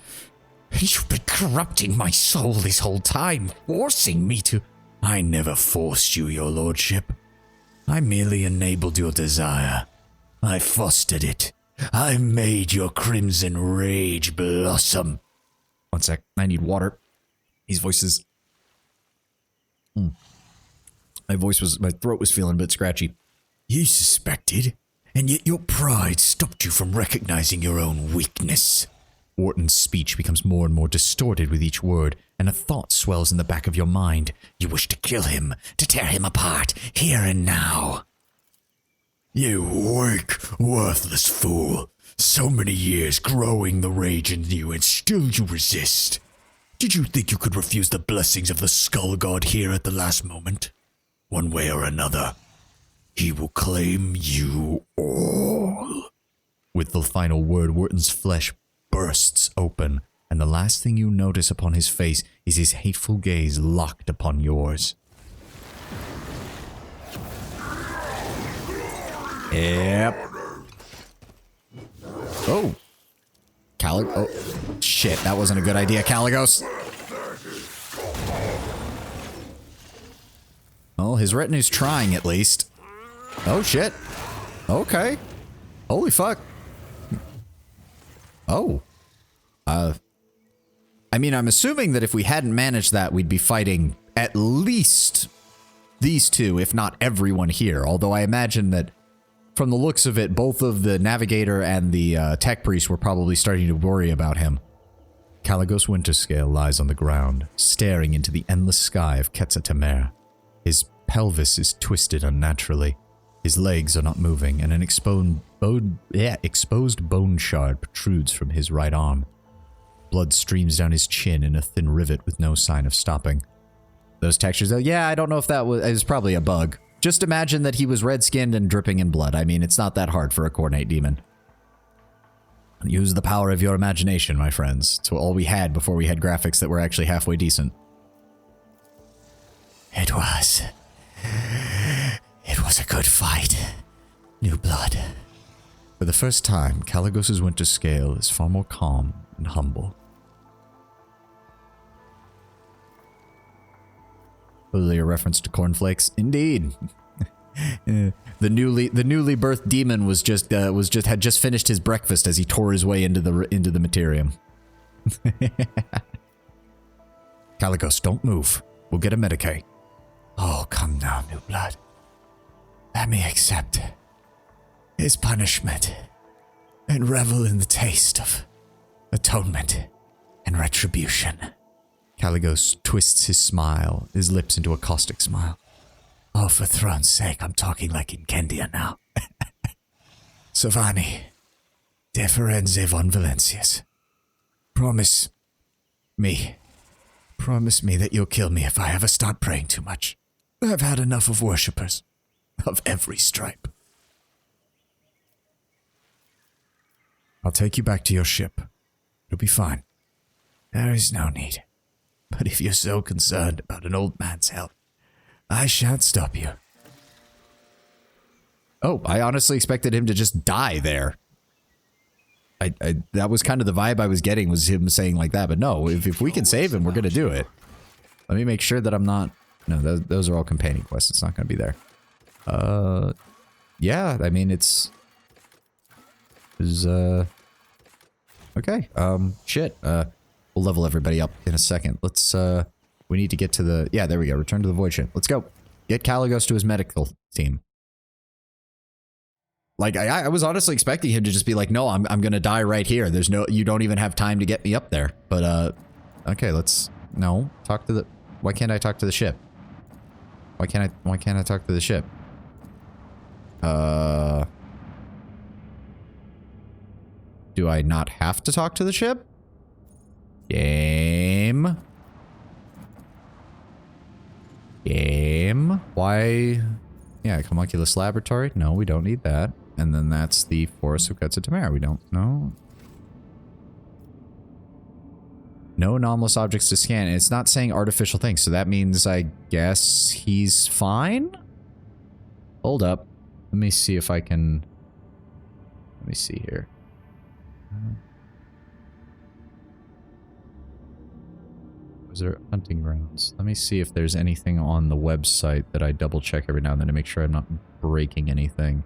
Speaker 6: You've been corrupting my soul this whole time, forcing me to... I never forced you, your lordship. I merely enabled your desire. I fostered it. I made your crimson rage blossom.
Speaker 1: One sec. I need water. These voices... My throat was feeling a bit scratchy.
Speaker 6: You suspected, and yet your pride stopped you from recognizing your own weakness. Wharton's speech becomes more and more distorted with each word, and a thought swells in the back of your mind. You wish to kill him, to tear him apart, here and now. You weak, worthless fool. So many years growing the rage in you, and still you resist. Did you think you could refuse the blessings of the Skull God here at the last moment? One way or another, he will claim you all. With the final word, Wharton's flesh bursts open, and the last thing you notice upon his face is his hateful gaze locked upon yours.
Speaker 1: Yep. Oh. Oh, shit, that wasn't a good idea, Caligos. Well, his retinue's trying at least. Oh, shit. Okay. Holy fuck. Oh. I mean, I'm assuming that if we hadn't managed that, we'd be fighting at least these two, if not everyone here. Although I imagine that from the looks of it, both of the Navigator and the Tech Priest were probably starting to worry about him. Caligos Winterscale lies on the ground, staring into the endless sky of Quetza Temer. His pelvis is twisted unnaturally. His legs are not moving, and an exposed bone shard protrudes from his right arm. Blood streams down his chin in a thin rivet with no sign of stopping. Those textures, though, yeah, I don't know if that was... It was probably a bug. Just imagine that he was red-skinned and dripping in blood. I mean, it's not that hard for a Cornate demon. Use the power of your imagination, my friends. It's all we had before we had graphics that were actually halfway decent.
Speaker 6: It was a good fight. New blood.
Speaker 1: For the first time, Caligos' Winterscale is far more calm and humble. Probably a reference to cornflakes. Indeed. The newly birthed demon had just finished his breakfast as he tore his way into the materium.
Speaker 6: Caligos, don't move. We'll get a Medicaid. Oh, come now, new blood. Let me accept his punishment and revel in the taste of atonement and retribution.
Speaker 1: Caligos twists his smile, his lips into a caustic smile.
Speaker 6: Oh, for throne's sake, I'm talking like Incendia now. Savani, deferenze von Valencius. Promise me that you'll kill me if I ever start praying too much. I've had enough of worshippers, of every stripe. I'll take you back to your ship. It'll be fine. There is no need. But if you're so concerned about an old man's health, I shan't stop you.
Speaker 1: Oh, I honestly expected him to just die there. That was kind of the vibe I was getting, was him saying like that. But no, if we can save him, we're going to do it. Let me make sure that I'm not... No, those are all companion quests. It's not going to be there. Yeah, I mean, it's... Okay, shit. We'll level everybody up in a second. Let's, we need to get to the... Yeah, there we go. Return to the void ship. Let's go. Get Caligos to his medical team. Like, I was honestly expecting him to just be like, no, I'm gonna die right here. There's no... You don't even have time to get me up there. But, okay, let's... No. Talk to the... Why can't I talk to the ship? Why can't I talk to the ship? Do I not have to talk to the ship? Game. Why? Yeah, homunculus laboratory. No, we don't need that. And then that's the forest of Quetza Temer. We don't know. No anomalous objects to scan. And it's not saying artificial things. So that means, I guess, he's fine? Hold up. Let me see if I can... Let me see here. Was there hunting grounds? Let me see if there's anything on the website that I double check every now and then to make sure I'm not breaking anything.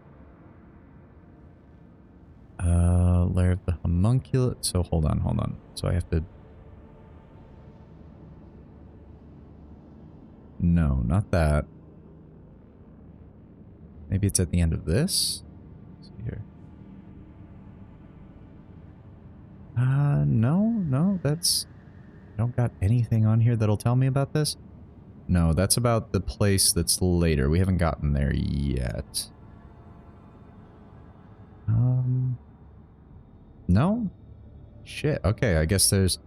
Speaker 1: Lair of the homunculus. So hold on. So I have to... No, not that. Maybe it's at the end of this? Let's see here. No, that's... I don't got anything on here that'll tell me about this. No, that's about the place that's later. We haven't gotten there yet. No? Shit, okay, I guess there's...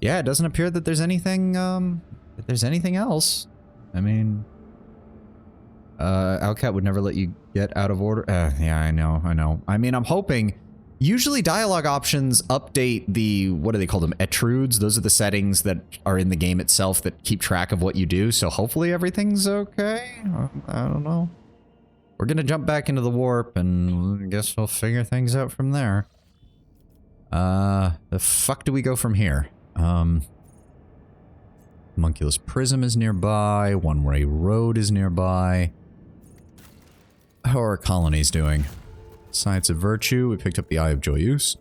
Speaker 1: Yeah, it doesn't appear that there's anything, that there's anything else. I mean... Alcat would never let you get out of order. Yeah, I know. I mean, I'm hoping... Usually dialogue options update the, what do they call them, etrudes? Those are the settings that are in the game itself that keep track of what you do, so hopefully everything's okay? I don't know. We're gonna jump back into the warp, and I guess we'll figure things out from there. The fuck do we go from here? Homunculus Prism is nearby, One Way Road is nearby. How are our colonies doing? Science of Virtue, we picked up the Eye of Joyous.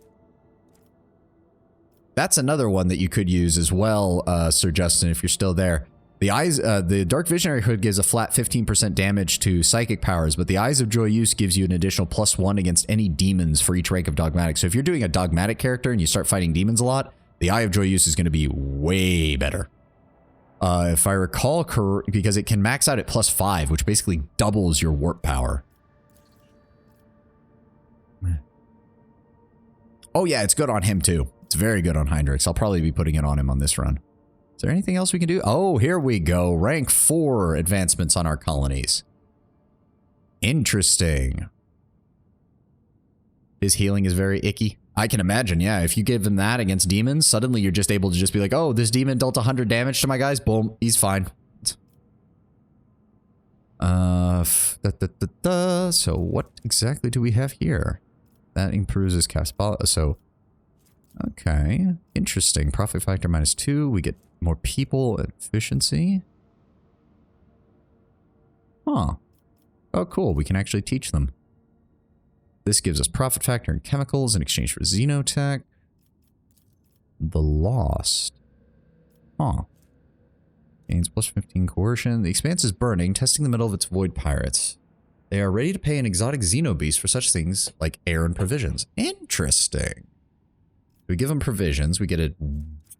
Speaker 1: That's another one that you could use as well, Sir Justin, if you're still there. The Dark Visionary Hood gives a flat 15% damage to psychic powers, but the Eyes of Joyous gives you an additional +1 against any demons for each rank of dogmatic. So if you're doing a dogmatic character and you start fighting demons a lot, the Eye of Joyous is going to be way better. If I recall, because it can max out at +5, which basically doubles your warp power. Oh yeah, it's good on him too. It's very good on Heinrichs. I'll probably be putting it on him on this run. Is there anything else we can do? Oh, here we go. Rank 4 advancements on our colonies. Interesting. His healing is very icky. I can imagine, yeah. If you give him that against demons, suddenly you're just able to just be like, oh, this demon dealt 100 damage to my guys. Boom, he's fine. So what exactly do we have here? That improves his cast. So, okay. Interesting. Profit factor -2. We get more people and efficiency. Huh. Oh, cool. We can actually teach them. This gives us profit factor and chemicals in exchange for xenotech. The Lost. Huh. Gains +15 coercion. The Expanse is burning, testing the middle of its void pirates. They are ready to pay an exotic xenobeast for such things like air and provisions. Interesting. We give them provisions. We get a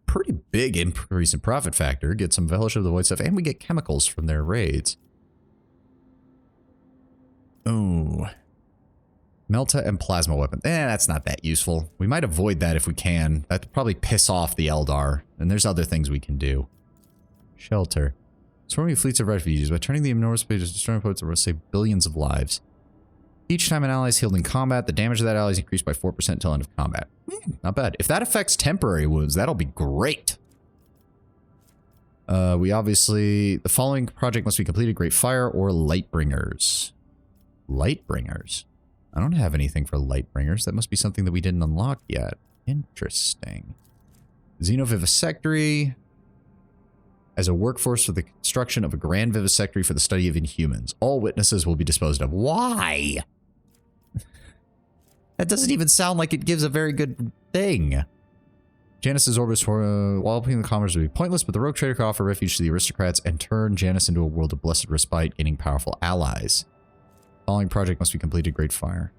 Speaker 1: pretty big increase in profit factor. Get some Fellowship of the Void stuff. And we get chemicals from their raids. Oh. Melta and plasma weapon. That's not that useful. We might avoid that if we can. That'd probably piss off the Eldar. And there's other things we can do. Shelter. Swarming fleets of refugees. By turning the enormous space to destroying poets that will save billions of lives. Each time an ally is healed in combat, the damage of that ally is increased by 4% until end of combat. Not bad. If that affects temporary wounds, that'll be great. We obviously... The following project must be completed. Great Fire or Lightbringers. Lightbringers? I don't have anything for Lightbringers. That must be something that we didn't unlock yet. Interesting. Xenovivisectory. As a workforce for the construction of a grand vivisectory for the study of inhumans. All witnesses will be disposed of. Why? That doesn't even sound like it gives a very good thing. Janus's orbits for while putting the commerce would be pointless, but the rogue trader could offer refuge to the aristocrats and turn Janus into a world of blessed respite, gaining powerful allies. Following project must be completed. Great Fire.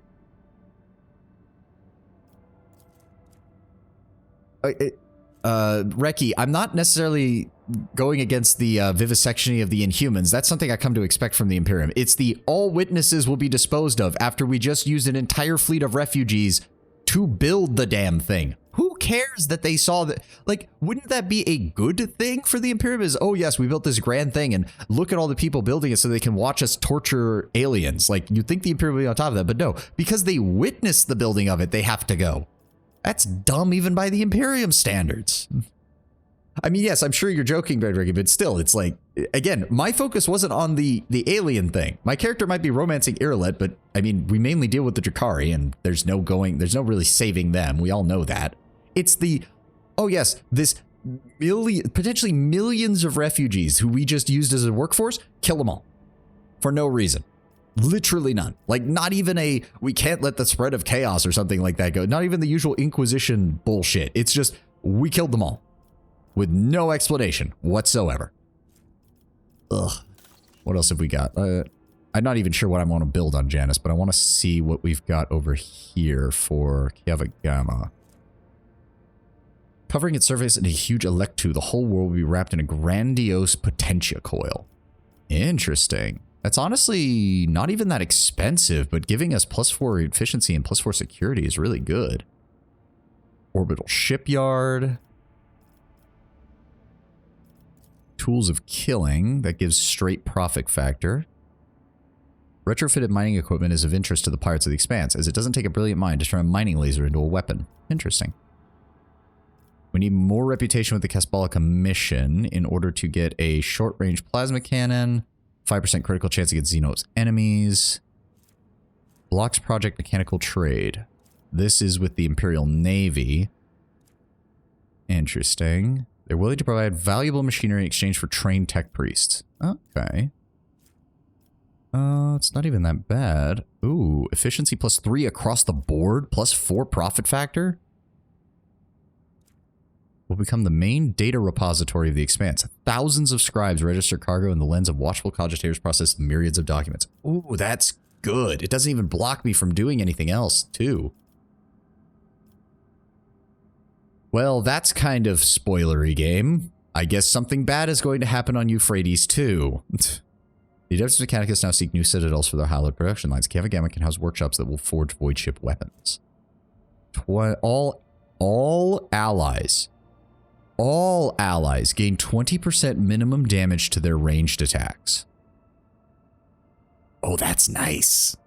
Speaker 1: Reki, I'm not necessarily going against the vivisection of the Inhumans. That's something I come to expect from the Imperium. It's the all witnesses will be disposed of after we just used an entire fleet of refugees to build the damn thing. Who cares that they saw that? Like, wouldn't that be a good thing for the Imperium? Is, oh yes, we built this grand thing and look at all the people building it so they can watch us torture aliens. Like, you'd think the Imperium would be on top of that, but no, because they witnessed the building of it, they have to go. That's dumb even by the Imperium standards. I mean, yes, I'm sure you're joking, Bedrick, but still, it's like, again, my focus wasn't on the alien thing. My character might be romancing Irlet, but I mean, we mainly deal with the Drakari, and there's no really saving them. We all know that. It's the, oh yes, this potentially millions of refugees who we just used as a workforce, kill them all. For no reason. Literally none. Like, not even a, we can't let the spread of chaos or something like that go. Not even the usual Inquisition bullshit. It's just, we killed them all. With no explanation whatsoever. Ugh. What else have we got? I'm not even sure what I want to build on Janus, but I want to see what we've got over here for Kiavagama. Covering its surface in a huge electu, the whole world will be wrapped in a grandiose potentia coil. Interesting. That's honestly not even that expensive, but giving us +4 efficiency and +4 security is really good. Orbital shipyard. Tools of killing, that gives straight profit factor. Retrofitted mining equipment is of interest to the Pirates of the Expanse, as it doesn't take a brilliant mind to turn a mining laser into a weapon. Interesting. We need more reputation with the Casbalica mission in order to get a short-range plasma cannon, 5% critical chance against Xenos enemies. Blocks Project Mechanical Trade. This is with the Imperial Navy. Interesting. They're willing to provide valuable machinery in exchange for trained tech priests. Okay. It's not even that bad. Ooh, efficiency +3 across the board, +4 profit factor. Will become the main data repository of the Expanse. Thousands of scribes register cargo in the lens of watchful cogitators process myriads of documents. Ooh, that's good. It doesn't even block me from doing anything else, too. Well, that's kind of spoilery game. I guess something bad is going to happen on Euphrates too. The Adeptus Mechanicus now seek new citadels for their hallowed production lines. Kiavagama can house workshops that will forge void ship weapons. All allies gain 20% minimum damage to their ranged attacks. Oh, that's nice.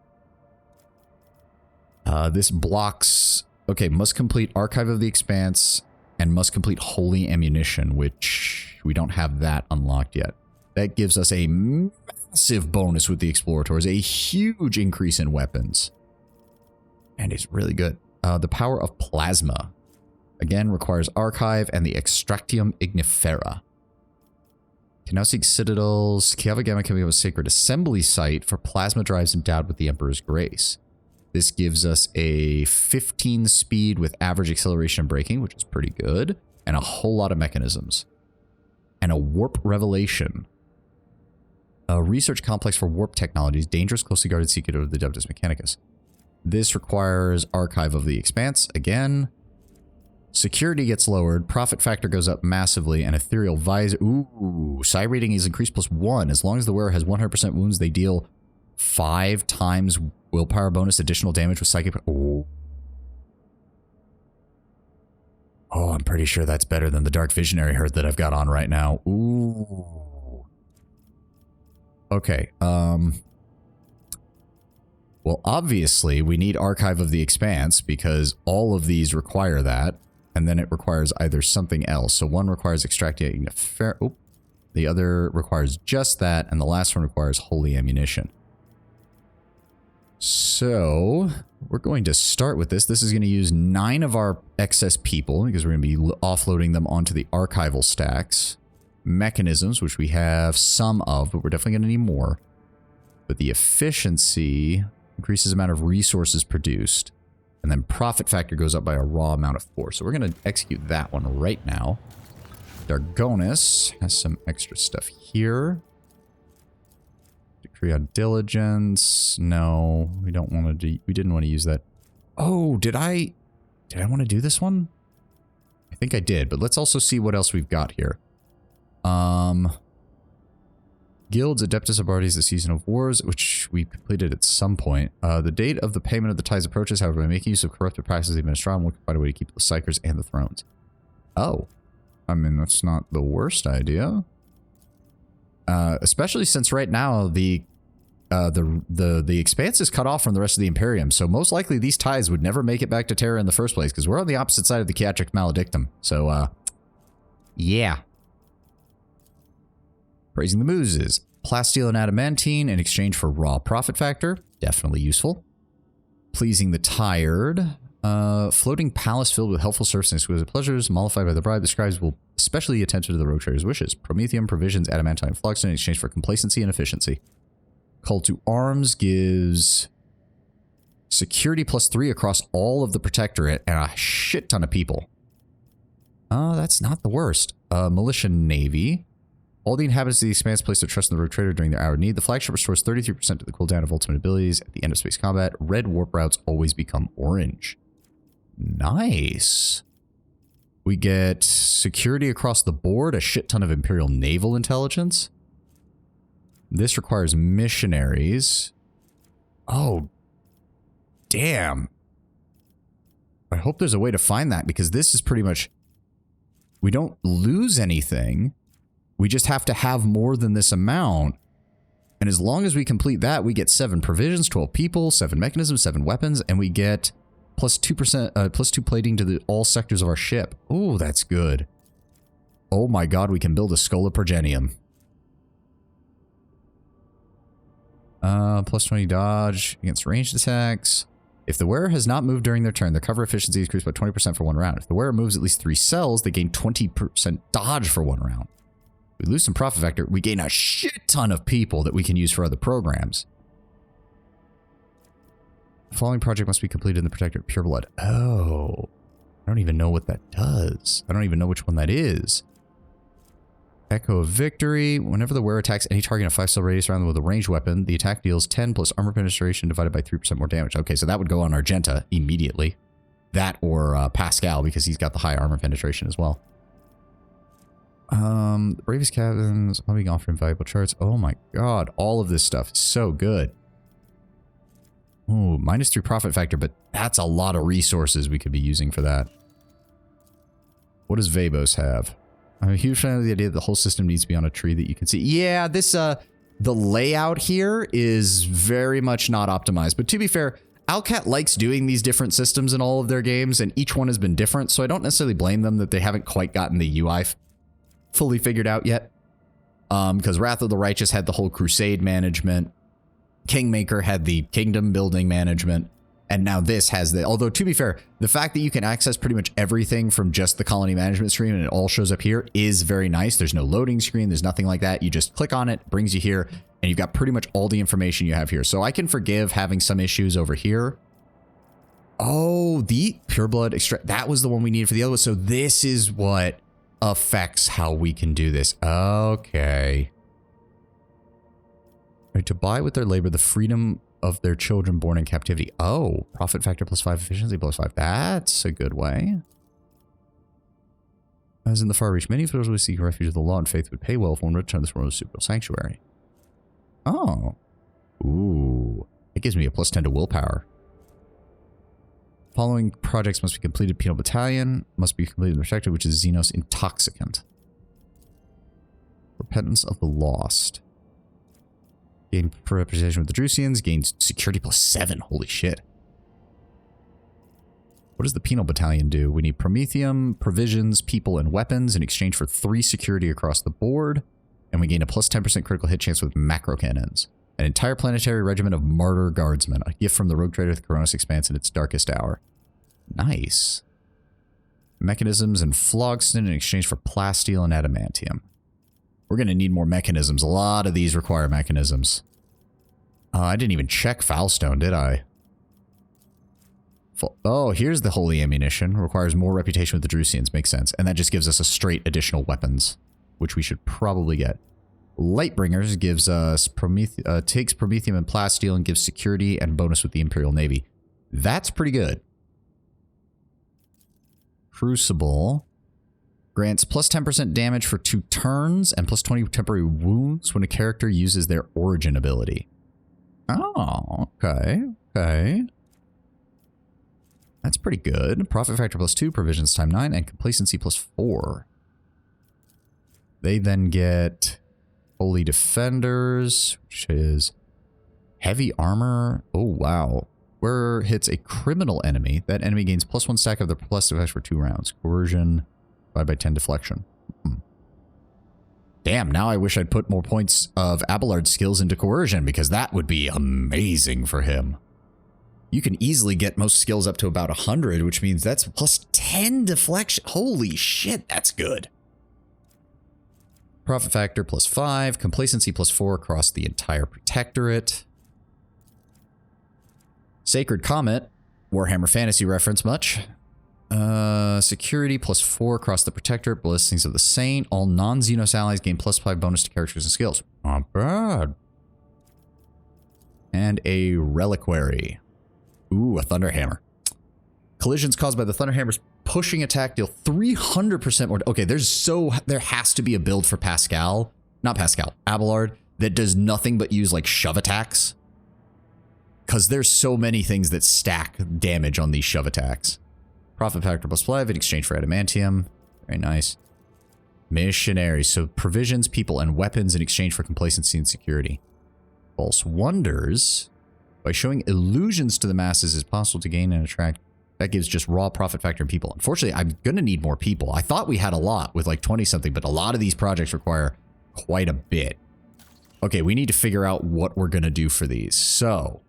Speaker 1: This blocks... Okay, must complete Archive of the Expanse and must complete Holy Ammunition, which we don't have that unlocked yet. That gives us a massive bonus with the Explorators, a huge increase in weapons. And it's really good. The Power of Plasma. Again, requires Archive and the Extractium Ignifera. Can now seek citadels. Kiavagama can become a sacred assembly site for plasma drives endowed with the Emperor's Grace. This gives us a 15 speed with average acceleration and braking, which is pretty good, and a whole lot of mechanisms. And a warp revelation. A research complex for warp technologies, dangerous, closely guarded secret of the Adeptus Mechanicus. This requires Archive of the Expanse again. Security gets lowered, profit factor goes up massively, and ethereal visor. Ooh, psi rating is increased +1. As long as the wearer has 100% wounds, they deal 5 times willpower bonus, additional damage with psychic. Oh. Oh, I'm pretty sure that's better than the Dark Visionary Hurt that I've got on right now. Ooh. Okay. Well, obviously, we need Archive of the Expanse because all of these require that. And then it requires either something else. So one requires extracting a fair... Oh, the other requires just that. And the last one requires Holy Ammunition. So we're going to start with this. This is going to use 9 of our excess people because we're going to be offloading them onto the archival stacks. Mechanisms, which we have some of, but we're definitely going to need more. But the efficiency increases the amount of resources produced. And then profit factor goes up by a raw amount of 4. So we're going to execute that one right now. Dargonus has some extra stuff here. Decree on diligence. No, we don't want to do, we didn't want to use that. Oh, did I want to do this one? I think I did, but let's also see what else we've got here. Guilds, Adeptus Astartes, the Season of Wars, which we completed at some point. The date of the payment of the tithes approaches, however, by making use of corrupted practices, the Administration will find a way to keep the Psychers and the Thrones. Oh. I mean, that's not the worst idea. Especially since right now the Expanse is cut off from the rest of the Imperium, so most likely these tithes would never make it back to Terra in the first place, because we're on the opposite side of the Chaotic Maledictum. So, yeah. Praising the Muses. Plasteel and Adamantine in exchange for raw profit factor. Definitely useful. Pleasing the Tired. Floating palace filled with helpful service and exquisite pleasures, mollified by the bribe. The scribes will especially attend to the rogue trader's wishes. Promethium, provisions, adamantine, and flux in exchange for complacency and efficiency. Call to arms gives security +3 across all of the protectorate and a shit ton of people. That's not the worst. Militia Navy. All the inhabitants of the Expanse place their trust in the rogue trader during their hour of need. The flagship restores 33% to the cooldown of ultimate abilities at the end of space combat. Red warp routes always become orange. Nice. We get security across the board, a shit ton of Imperial naval intelligence. This requires missionaries. Oh, damn. I hope there's a way to find that, because this is pretty much... We don't lose anything. We just have to have more than this amount. And as long as we complete that, we get 7 provisions, 12 people, 7 mechanisms, 7 weapons, and we get +2%, +2 plating to all sectors of our ship. Oh, that's good. Oh my god, we can build a Schola Progenium. +20 dodge against ranged attacks. If the wearer has not moved during their turn, their cover efficiency is increased by 20% for 1 round. If the wearer moves at least 3 cells, they gain 20% dodge for 1 round. We lose some profit factor. We gain a shit ton of people that we can use for other programs. The following project must be completed in the Protectorate Pure Blood. Oh. I don't even know what that does. I don't even know which one that is. Echo of Victory. Whenever the wearer attacks any target in a 5-cell radius around them with a ranged weapon, the attack deals 10 plus armor penetration divided by 3% more damage. Okay, so that would go on Argenta immediately. That or Pascal, because he's got the high armor penetration as well. The bravest cabins, I'm being offered invaluable charts. Oh my god, all of this stuff is so good. Ooh, -3 profit factor, but that's a lot of resources we could be using for that. What does Vabos have? I'm a huge fan of the idea that the whole system needs to be on a tree that you can see. Yeah, this, the layout here is very much not optimized. But to be fair, Owlcat likes doing these different systems in all of their games, and each one has been different, so I don't necessarily blame them that they haven't quite gotten the UI fully figured out yet. Because Wrath of the Righteous had the whole Crusade management. Kingmaker had the kingdom building management. And now this has the... Although, to be fair, the fact that you can access pretty much everything from just the colony management screen and it all shows up here is very nice. There's no loading screen. There's nothing like that. You just click on it, brings you here, and you've got pretty much all the information you have here. So I can forgive having some issues over here. Oh, the Pureblood extract. That was the one we needed for the other one. So this is what affects how we can do this. Okay. Right, to buy with their labor the freedom of their children born in captivity. Oh, profit factor +5, efficiency +5. That's a good way. As in the far reach, many officials would seek refuge of the law and faith would pay well if one returned this world of super sanctuary. Oh. Ooh. That gives me a +10 to willpower. Following projects must be completed. Penal Battalion must be completed and protected, which is Xenos Intoxicant. Repentance of the Lost. Gain representation with the Drusians. Gain security +7. Holy shit. What does the Penal Battalion do? We need Promethium, provisions, people, and weapons in exchange for 3 security across the board. And we gain a +10% critical hit chance with macro cannons. An entire planetary regiment of Martyr Guardsmen. A gift from the Rogue Trader of the Coronis Expanse in its darkest hour. Nice. Mechanisms and Phlogiston in exchange for Plasteel and Adamantium. We're going to need more mechanisms. A lot of these require mechanisms. I didn't even check Foulstone, did I? Oh, here's the Holy Ammunition. Requires more reputation with the Drusians. Makes sense. And that just gives us a straight additional weapons, which we should probably get. Lightbringers gives us takes Promethium and Plasteel and gives security and bonus with the Imperial Navy. That's pretty good. Crucible. Grants plus 10% damage for 2 turns and plus 20 temporary wounds when a character uses their origin ability. Oh, okay. Okay. That's pretty good. Profit factor plus 2, provisions time 9, and complacency plus 4. They then get Holy Defenders, which is heavy armor. Oh, wow. Where hits a criminal enemy, that enemy gains plus 1 stack of the plus effects for 2 rounds. Coercion, 5 by 10 deflection. Damn, now I wish I'd put more points of Abelard's skills into coercion, because that would be amazing for him. You can easily get most skills up to about 100, which means that's plus 10 deflection. Holy shit, that's good. Profit factor plus 5, complacency plus 4 across the entire protectorate. Sacred Comet, Warhammer Fantasy reference much. Security plus 4 across the protectorate, blessings of the saint. All non-Xenos allies gain plus 5 bonus to characters and skills. Not bad. And a reliquary. Ooh, a Thunderhammer. Collisions caused by the Thunderhammer's pushing attack deal 300% more. Okay, there has to be a build for Abelard, that does nothing but use like shove attacks. Because there's so many things that stack damage on these shove attacks. Profit factor plus 5 in exchange for adamantium. Very nice. Missionaries. So provisions, people, and weapons in exchange for complacency and security. False Wonders. By showing illusions to the masses is possible to gain and attract. That gives just raw profit factor and people. Unfortunately, I'm going to need more people. I thought we had a lot with like 20 something, but a lot of these projects require quite a bit. Okay, we need to figure out what we're going to do for these. So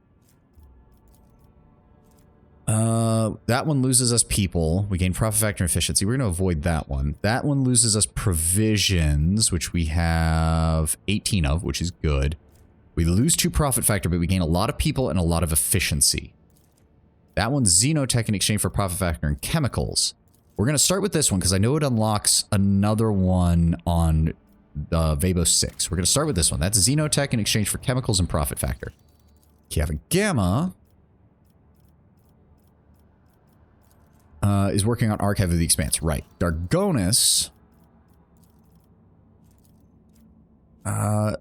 Speaker 1: that one loses us people. We gain profit factor and efficiency. We're going to avoid that one. That one loses us provisions, which we have 18 of, which is good. We lose 2 profit factor, but we gain a lot of people and a lot of efficiency. That one's Xenotech in exchange for profit factor and chemicals. We're going to start with this one because I know it unlocks another one on Vabos 6. We're going to start with this one. That's Xenotech in exchange for chemicals and profit factor. Kevin Gamma is working on Archive of the Expanse. Right. Dargonus.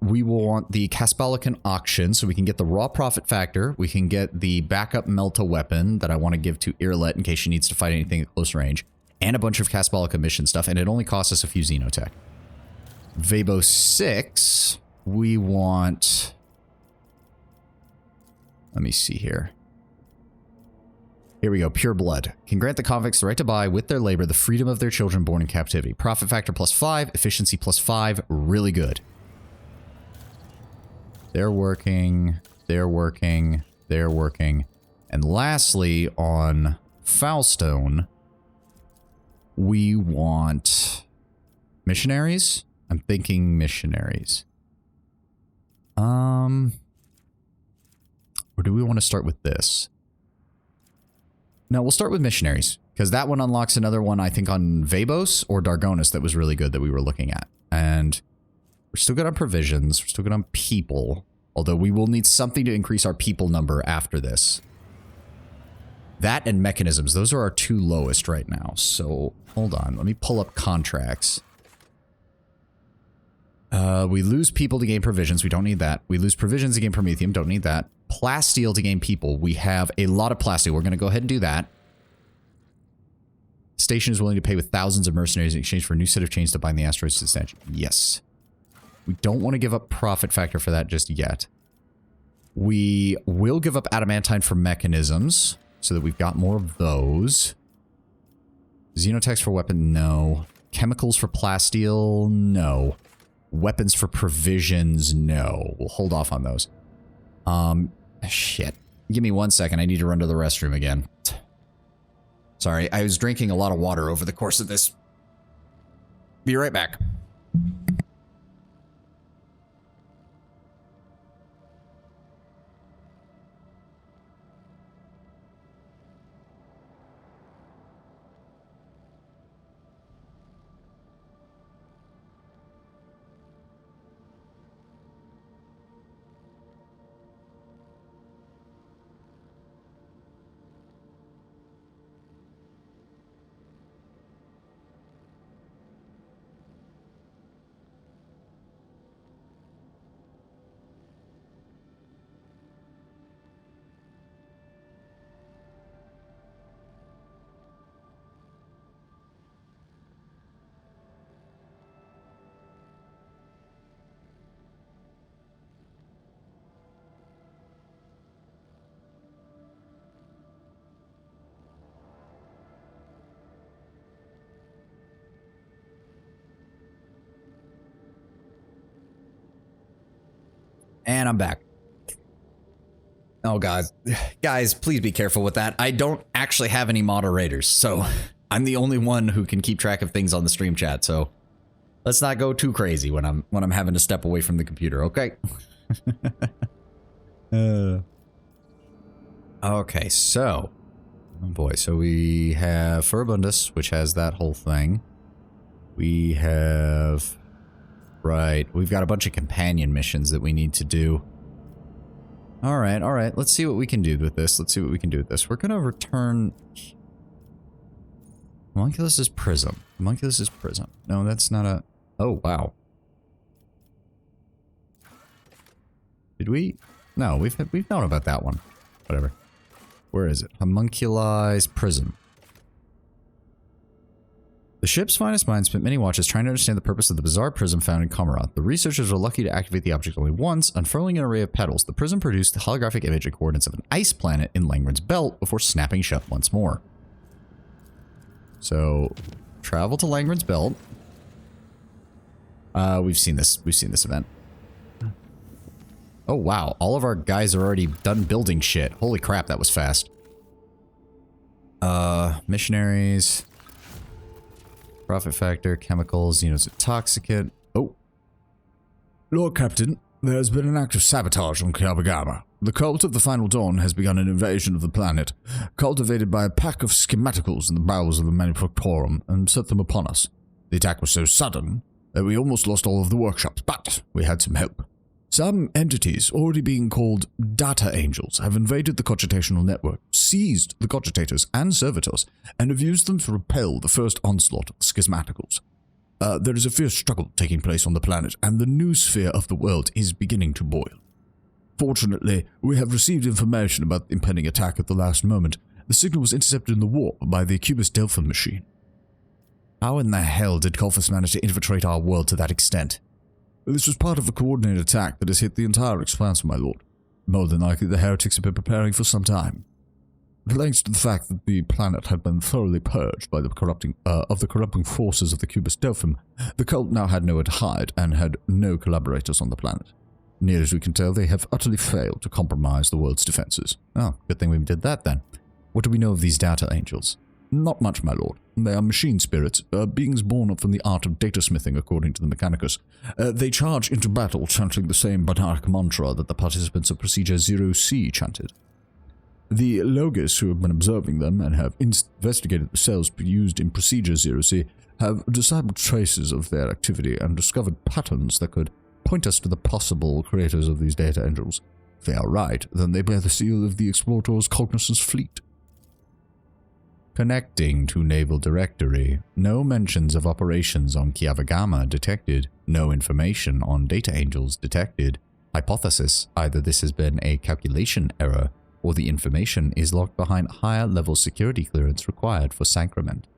Speaker 1: We will want the Caspalican auction so we can get the raw profit factor. We can get the backup Melta weapon that I want to give to Irlet in case she needs to fight anything at close range. And a bunch of Caspalica mission stuff. And it only costs us a few Xenotech. Vabos 6. We want... Let me see here. Here we go. Pure Blood. Can grant the convicts the right to buy, with their labor, the freedom of their children born in captivity. Profit factor plus 5. Efficiency plus 5. Really good. They're working. They're working. They're working. And lastly, on Foulstone, we want missionaries. I'm thinking missionaries. Or do we want to start with this? No, we'll start with missionaries, because that one unlocks another one, I think, on Vabos or Dargonus that was really good that we were looking at. And we're still good on provisions. We're still good on people, although we will need something to increase our people number after this. That and mechanisms. Those are our 2 lowest right now. So hold on. Let me pull up contracts. We lose people to gain provisions. We don't need that. We lose provisions to gain Promethium. Don't need that. Plasteel to gain people. We have a lot of plasteel. We're going to go ahead and do that. Station is willing to pay with thousands of mercenaries in exchange for a new set of chains to bind the asteroids to the statue. Yes. We don't want to give up profit factor for that just yet. We will give up adamantine for mechanisms so that we've got more of those. Xenotechs for weapon, no. Chemicals for plasteel, no. Weapons for provisions, no. We'll hold off on those. Shit. Give me 1 second. I need to run to the restroom again. Sorry, I was drinking a lot of water over the course of this. Be right back. And I'm back. Oh, guys, please be careful with that. I don't actually have any moderators, so I'm the only one who can keep track of things on the stream chat. So let's not go too crazy when I'm having to step away from the computer. Okay. Okay, so oh boy, so we have Furibundus, which has that whole thing. We have we've got a bunch of companion missions that we need to do. All right. Let's see what we can do with this. We're gonna return Homunculus's Prism. No, that's not a. Oh wow. Did we? No, we've known about that one. Whatever. Where is it? Homunculi's Prism. The ship's finest minds spent many watches trying to understand the purpose of the bizarre prism found in Comorot. The researchers were lucky to activate the object only once. Unfurling an array of petals, the prism produced the holographic image and coordinates of an ice planet in Langren's belt before snapping shut once more. So, travel to Langren's belt. We've seen this event. Oh wow, all of our guys are already done building shit. Holy crap, that was fast. Missionaries. Profit factor, chemicals, xenotoxicant. Oh.
Speaker 10: Lord Captain, there has been an act of sabotage on Kyabagama. The cult of the Final Dawn has begun an invasion of the planet, cultivated by a pack of schematicals in the bowels of the Manufactorum, and set them upon us. The attack was so sudden that we almost lost all of the workshops, but we had some help. Some entities, already being called data angels, have invaded the cogitational network, seized the cogitators and servitors, and have used them to repel the first onslaught of the schismaticals. There is a fierce struggle taking place on the planet, and the new sphere of the world is beginning to boil. Fortunately, we have received information about the impending attack at the last moment. The signal was intercepted in the warp by the Cubus Delphin machine. How in the hell did Colphus manage to infiltrate our world to that extent? This was part of a coordinated attack that has hit the entire expanse, my lord. More than likely, the heretics have been preparing for some time. Thanks to the fact that the planet had been thoroughly purged by the corrupting forces of the Cubus Delphim, the cult now had nowhere to hide and had no collaborators on the planet. Near as we can tell, they have utterly failed to compromise the world's defenses. Oh, good thing we did that then. What do we know of these data angels? Not much, my lord. They are machine spirits, beings born from the art of data smithing, according to the Mechanicus. They charge into battle chanting the same Banaric mantra that the participants of Procedure 0C chanted. The Logos who have been observing them and have investigated the cells used in Procedure 0C have deciphered traces of their activity and discovered patterns that could point us to the possible creators of these data angels. If they are right, then they bear the seal of the Explorator's Cognizance fleet. Connecting to Naval Directory. No mentions of operations on Kyabagama detected. No information on data angels detected. Hypothesis: either this has been a calculation error, or the information is locked behind higher level security clearance required for sacrament.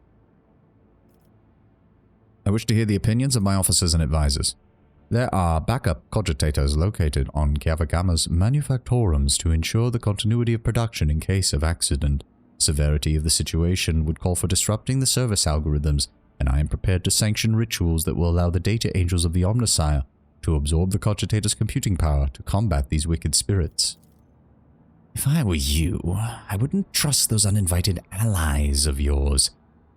Speaker 10: I wish to hear the opinions of my officers and advisors. There are backup cogitators located on Kyabagama's manufactorums to ensure the continuity of production in case of accident. Severity of the situation would call for disrupting the service algorithms, and I am prepared to sanction rituals that will allow the data angels of the Omnissiah to absorb the cogitator's computing power to combat these wicked spirits. If I were you, I wouldn't trust those uninvited allies of yours.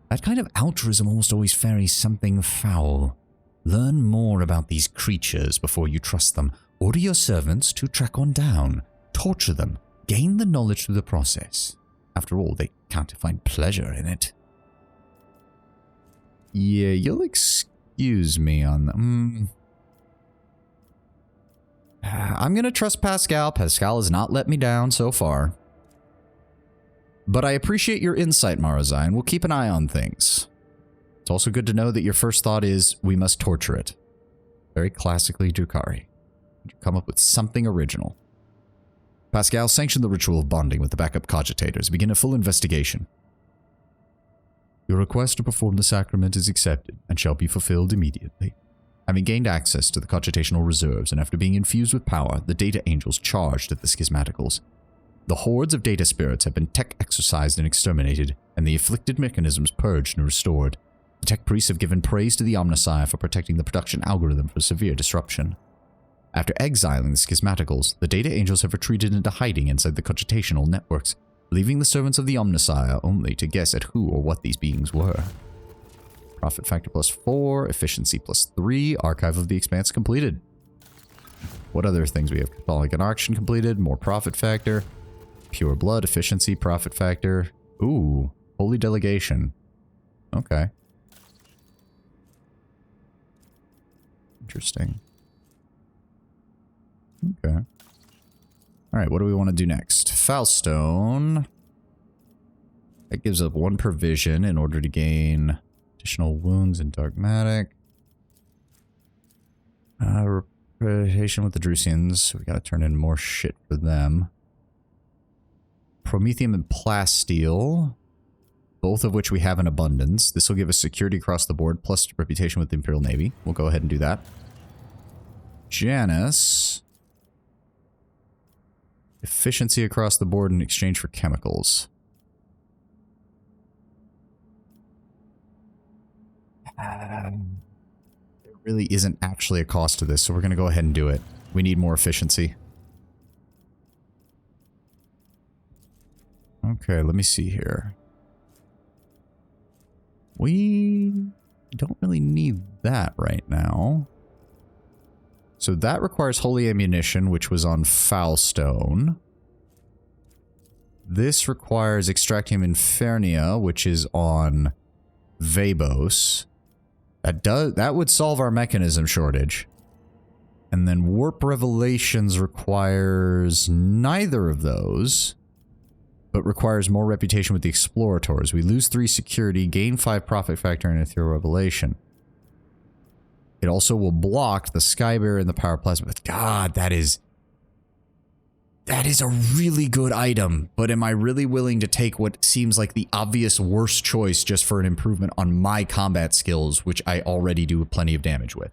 Speaker 10: That kind of altruism almost always ferries something foul. Learn more about these creatures before you trust them. Order your servants to track one down. Torture them. Gain the knowledge through the process. After all, they can't find pleasure in it. Yeah, you'll excuse me on... I'm gonna trust Pascal. Pascal has not let me down so far. But I appreciate your insight, Marazai, and we'll keep an eye on things. It's also good to know that your first thought is, we must torture it. Very classically Drukhari. Come up with something original. Pascal, sanction the ritual of bonding with the backup cogitators. Begin a full investigation. Your request to perform the sacrament is accepted and shall be fulfilled immediately. Having gained access to the cogitational reserves and after being infused with power, the data angels charged at the schismaticals. The hordes of data spirits have been tech exorcised and exterminated, and the afflicted mechanisms purged and restored. The tech priests have given praise to the Omnissiah for protecting the production algorithm from severe disruption.
Speaker 1: After exiling the schismaticals, the data angels have retreated into hiding inside the cogitational networks, leaving the servants of the Omnissiah only to guess at who or what these beings were. Profit factor +4, efficiency +3, archive of the expanse completed. What other things we have? Catholic and auction completed, more profit factor, pure blood, efficiency, profit factor. Ooh, holy delegation. Okay. Interesting. Okay. Alright, what do we want to do next? Foulstone. That gives up 1 provision in order to gain additional wounds and dogmatic. Reputation with the Drusians. We gotta turn in more shit for them. Promethium and Plasteel. Both of which we have in abundance. This will give us security across the board, plus reputation with the Imperial Navy. We'll go ahead and do that. Janus. Efficiency across the board in exchange for chemicals. There really isn't actually a cost to this, so we're going to go ahead and do it. We need more efficiency. Okay, let me see here. We don't really need that right now. So that requires holy ammunition, which was on Foulstone. This requires extractium infernia, which is on Vabos. That would solve our mechanism shortage. And then warp revelations requires neither of those, but requires more reputation with the explorators. We lose 3 security, gain 5 profit factor, and ethereal revelation. It also will block the Skybearer and the Power Plasma. But God, that is a really good item. But am I really willing to take what seems like the obvious worst choice just for an improvement on my combat skills, which I already do plenty of damage with?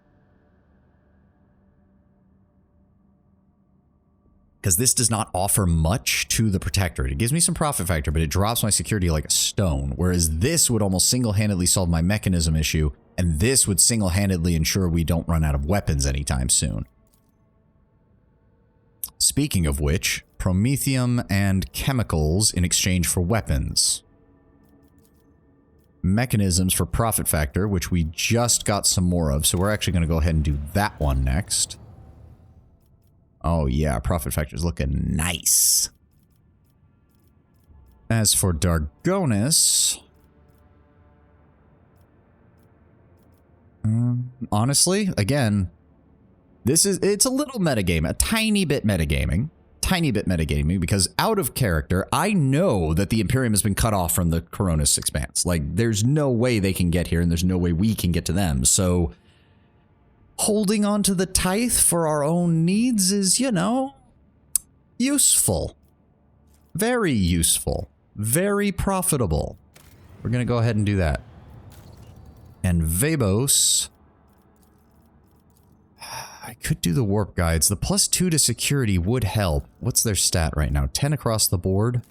Speaker 1: Because this does not offer much to the Protectorate. It gives me some profit factor, but it drops my security like a stone. Whereas this would almost single-handedly solve my mechanism issue. And this would single-handedly ensure we don't run out of weapons anytime soon. Speaking of which, promethium and chemicals in exchange for weapons. Mechanisms for profit factor, which we just got some more of, so we're actually going to go ahead and do that one next. Oh yeah, profit factor is looking nice. As for Dargonis... honestly, again, it's a little metagame, a tiny bit metagaming, because out of character, I know that the Imperium has been cut off from the Coronis Expanse. Like, there's no way they can get here, and there's no way we can get to them, so holding on to the tithe for our own needs is, you know, useful. Very useful. Very profitable. We're going to go ahead and do that. And Vabos, I could do the warp guides. The +2 to security would help. What's their stat right now? 10 across the board?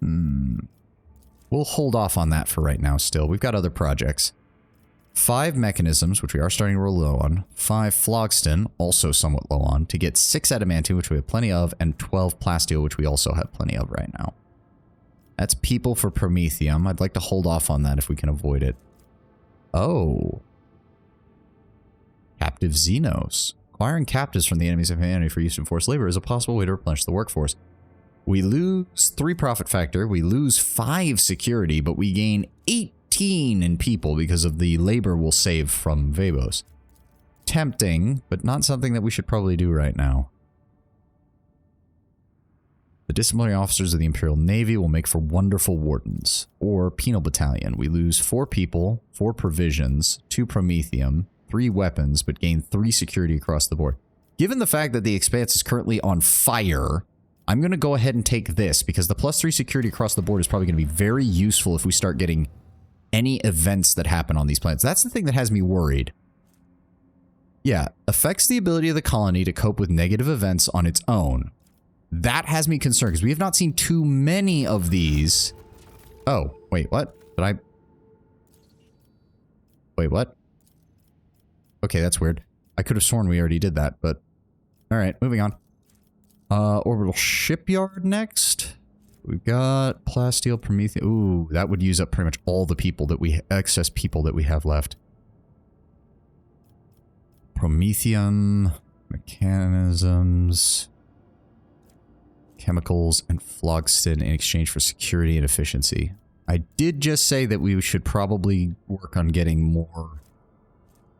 Speaker 1: We'll hold off on that for right now still. We've got other projects. 5 mechanisms, which we are starting to roll low on. 5 phlogiston, also somewhat low on. To get 6 adamantium, which we have plenty of, and 12 plasteel, which we also have plenty of right now. That's people for promethium. I'd like to hold off on that if we can avoid it. Oh. Captive Xenos. Acquiring captives from the enemies of humanity for use in forced labor is a possible way to replenish the workforce. We lose 3 profit factor, we lose 5 security, but we gain 18 in people because of the labor we'll save from Vabos. Tempting, but not something that we should probably do right now. The disciplinary officers of the Imperial Navy will make for wonderful wardens. Or penal battalion. We lose 4 people, 4 provisions, 2 promethium, 3 weapons, but gain 3 security across the board. Given the fact that the Expanse is currently on fire, I'm going to go ahead and take this, because the +3 security across the board is probably going to be very useful if we start getting any events that happen on these planets. That's the thing that has me worried. Yeah, affects the ability of the colony to cope with negative events on its own. That has me concerned, because we have not seen too many of these. Oh, wait, what? Did I... Wait, what? Okay, that's weird. I could have sworn we already did that, but... Alright, moving on. Orbital shipyard next. We've got Plasteel, Prometheus. Ooh, that would use up pretty much all the people that excess people that we have left. Promethium, mechanisms, chemicals, and phlogiston in exchange for security and efficiency. I did just say that we should probably work on getting more...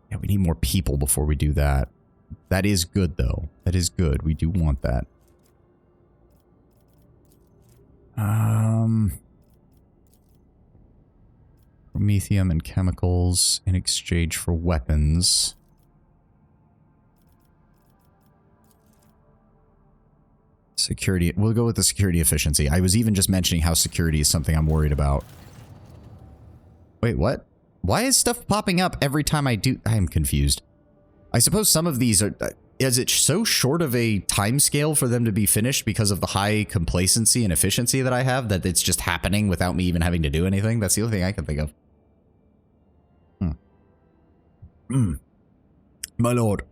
Speaker 1: Yeah, we need more people before we do that. That is good, though. That is good. We do want that. Promethium and chemicals in exchange for weapons. Security. We'll go with the security efficiency. I was even just mentioning how security is something I'm worried about. Wait, what? Why is stuff popping up every time I do? I'm confused. I suppose some of these are... Is it so short of a time scale for them to be finished because of the high complacency and efficiency that I have that it's just happening without me even having to do anything? That's the only thing I can think of.
Speaker 10: My lord,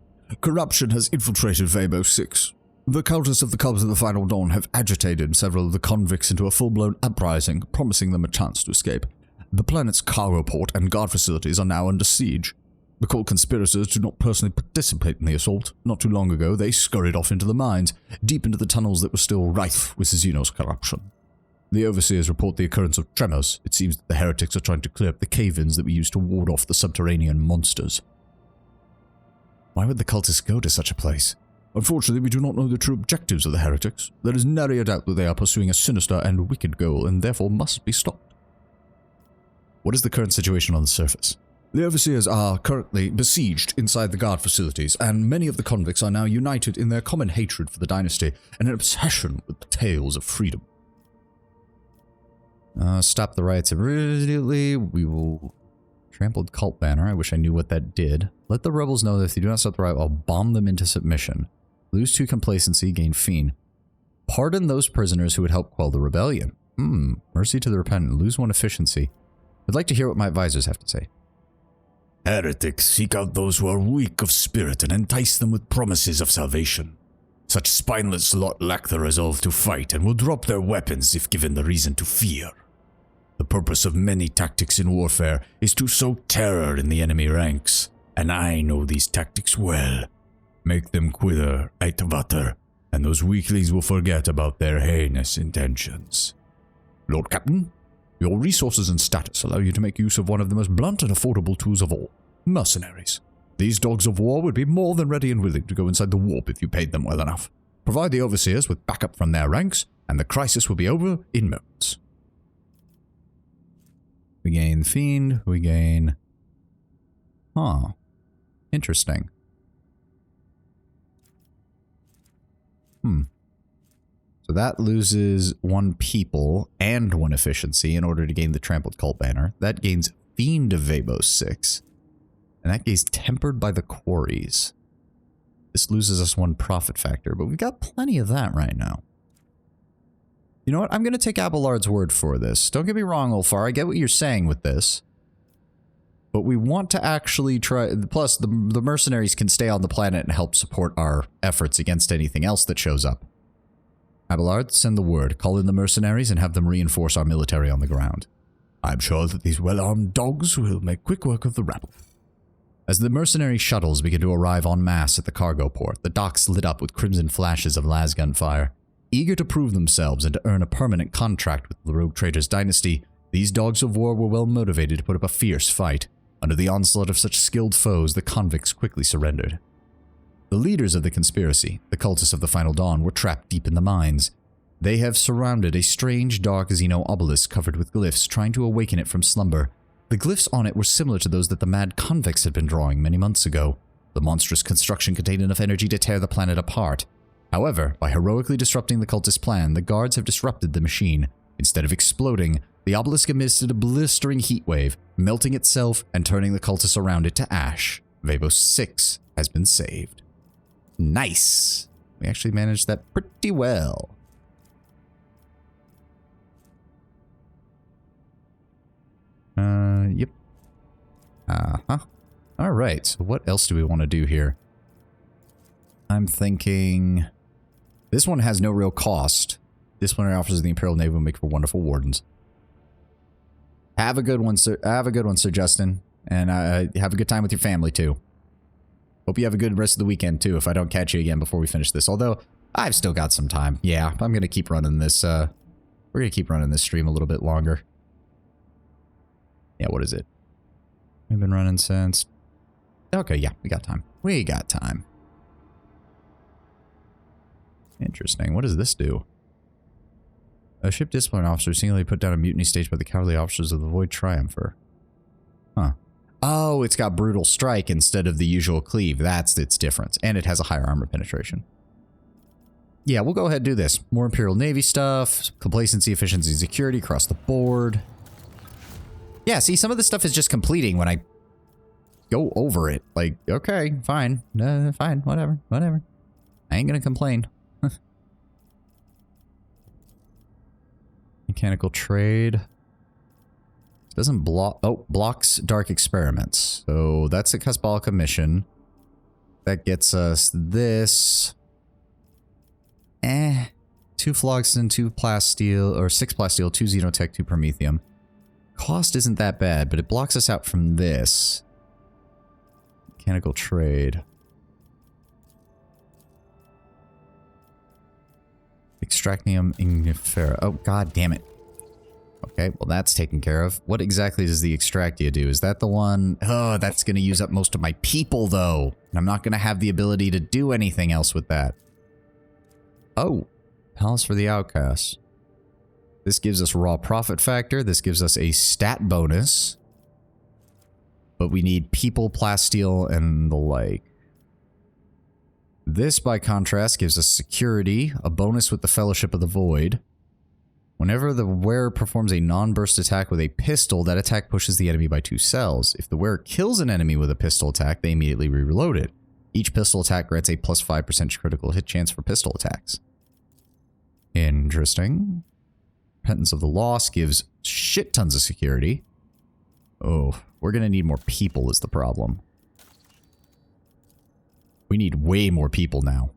Speaker 10: corruption has infiltrated Vabo 6. The cultists of the Cubs of the Final Dawn have agitated several of the convicts into a full-blown uprising, promising them a chance to escape. The planet's cargo port and guard facilities are now under siege. The cult conspirators do not personally participate in the assault. Not too long ago, they scurried off into the mines, deep into the tunnels that were still rife with Xenos corruption. The overseers report the occurrence of tremors. It seems that the heretics are trying to clear up the cave-ins that we used to ward off the subterranean monsters. Why would the cultists go to such a place? Unfortunately, we do not know the true objectives of the heretics. There is nary a doubt that they are pursuing a sinister and wicked goal, and therefore must be stopped. What is the current situation on the surface? The overseers are currently besieged inside the guard facilities, and many of the convicts are now united in their common hatred for the dynasty and an obsession with the tales of freedom. Stop the riots immediately. We will... Trampled cult banner. I wish I knew what that did. Let the rebels know that if they do not stop the riot, I'll bomb them into submission. Lose 2 complacency, gain fiend. Pardon those prisoners who would help quell the rebellion. Mercy to the repentant. Lose 1 efficiency. I'd like to hear what my advisors have to say.
Speaker 6: Heretics seek out those who are weak of spirit and entice them with promises of salvation. Such spineless lot lack the resolve to fight and will drop their weapons if given the reason to fear. The purpose of many tactics in warfare is to sow terror in the enemy ranks, and I know these tactics well. Make them quither, Eitvater, and those weaklings will forget about their heinous intentions.
Speaker 10: Lord Captain, your resources and status allow you to make use of one of the most blunt and affordable tools of all, mercenaries. These dogs of war would be more than ready and willing to go inside the warp if you paid them well enough. Provide the overseers with backup from their ranks, and the crisis will be over in moments.
Speaker 1: We gain Fiend, we gain... Huh. Interesting. So that loses 1 people and 1 efficiency in order to gain the Trampled Cult banner. That gains Fiend of Vabo 6. And that gains Tempered by the Quarries. This loses us 1 profit factor, but we've got plenty of that right now. You know what? I'm going to take Abelard's word for this. Don't get me wrong, Ulfar. I get what you're saying with this. But we want to actually try... Plus, the mercenaries can stay on the planet and help support our efforts against anything else that shows up. Abelard, send the word. Call in the mercenaries and have them reinforce our military on the ground.
Speaker 10: I'm sure that these well-armed dogs will make quick work of the rabble.
Speaker 1: As the mercenary shuttles begin to arrive en masse at the cargo port, the docks lit up with crimson flashes of lasgun fire. Eager to prove themselves and to earn a permanent contract with the Rogue Traders dynasty, these dogs of war were well motivated to put up a fierce fight. Under the onslaught of such skilled foes, the convicts quickly surrendered. The leaders of the conspiracy, the cultists of the Final Dawn, were trapped deep in the mines. They have surrounded a strange dark Xeno obelisk covered with glyphs, trying to awaken it from slumber. The glyphs on it were similar to those that the mad convicts had been drawing many months ago. The monstrous construction contained enough energy to tear the planet apart. However, by heroically disrupting the cultist plan, the guards have disrupted the machine. Instead of exploding, the obelisk emitted a blistering heat wave, melting itself and turning the cultists around it to ash. Vabo 6 has been saved. Nice! We actually managed that pretty well. Yep. Alright, so what else do we want to do here? I'm thinking this one has no real cost. Disciplinary officers of the Imperial Navy will make for wonderful wardens. Have a good one, sir. Have a good one, Sir Justin. And have a good time with your family, too. Hope you have a good rest of the weekend, too, if I don't catch you again before we finish this. Although, I've still got some time. Yeah, I'm going to keep running this, we're going to keep running this stream a little bit longer. Yeah, what is it? We've been running since... Okay, yeah, we got time. We got time. Interesting. What does this do? A ship discipline officer singularly put down a mutiny staged by the cowardly officers of the Void Triumpher. Huh. Oh, it's got brutal strike instead of the usual cleave. That's its difference. And it has a higher armor penetration. Yeah, we'll go ahead and do this. More Imperial Navy stuff. Complacency, efficiency, security across the board. Yeah, see, some of this stuff is just completing when I go over it. Like, okay, fine. Fine, whatever. I ain't gonna complain. Mechanical trade. Doesn't block... Oh, blocks dark experiments. So that's a Casbalica mission. That gets us this. 2 phlogiston, 2 plasteel, or 6 plasteel, 2 xenotech, 2 promethium. Cost isn't that bad, but it blocks us out from this. Mechanical trade. Extractium ignifera. Oh, god damn it. Okay, well that's taken care of. What exactly does the Extractia do? Is that the one? Oh, that's going to use up most of my people, though. And I'm not going to have the ability to do anything else with that. Oh, Palace for the Outcasts. This gives us raw profit factor. This gives us a stat bonus. But we need people, plasteel, and the like. This, by contrast, gives us security, a bonus with the Fellowship of the Void. Whenever the wearer performs a non-burst attack with a pistol, that attack pushes the enemy by 2 cells. If the wearer kills an enemy with a pistol attack, they immediately re-reload it. Each pistol attack grants a plus 5% critical hit chance for pistol attacks. Interesting. Repentance of the Lost gives shit tons of security. Oh, we're going to need more people is the problem. We need way more people now.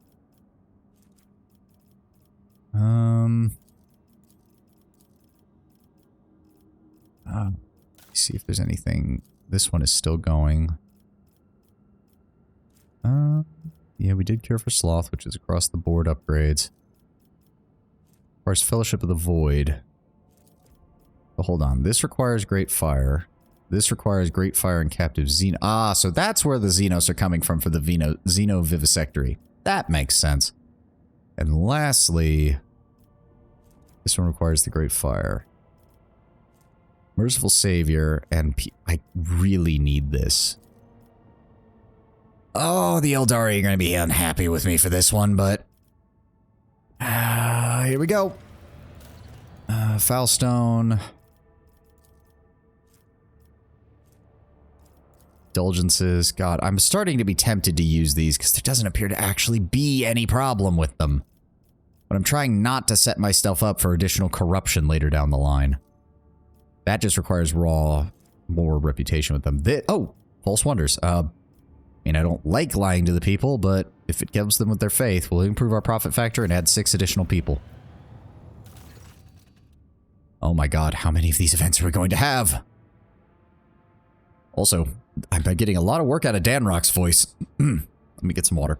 Speaker 1: Let's see if there's anything. This one is still going. Yeah, we did Cure for Sloth, which is across the board upgrades. Of course, Fellowship of the Void. But hold on. This requires Great Fire. This requires Great Fire and Captive Xeno. Ah, so that's where the Xenos are coming from for the Xeno Vivisectory. That makes sense. And lastly, this one requires the Great Fire. Merciful Savior, and I really need this. Oh, the Eldari are going to be unhappy with me for this one, but... here we go. Foulstone. Indulgences. God, I'm starting to be tempted to use these because there doesn't appear to actually be any problem with them. But I'm trying not to set myself up for additional corruption later down the line. That just requires more reputation with them. Oh, False Wonders. I mean, I don't like lying to the people, but if it gives them with their faith, we'll improve our profit factor and add 6 additional people. Oh my god, how many of these events are we going to have? Also, I'm getting a lot of work out of Danrock's voice. Let me get some water.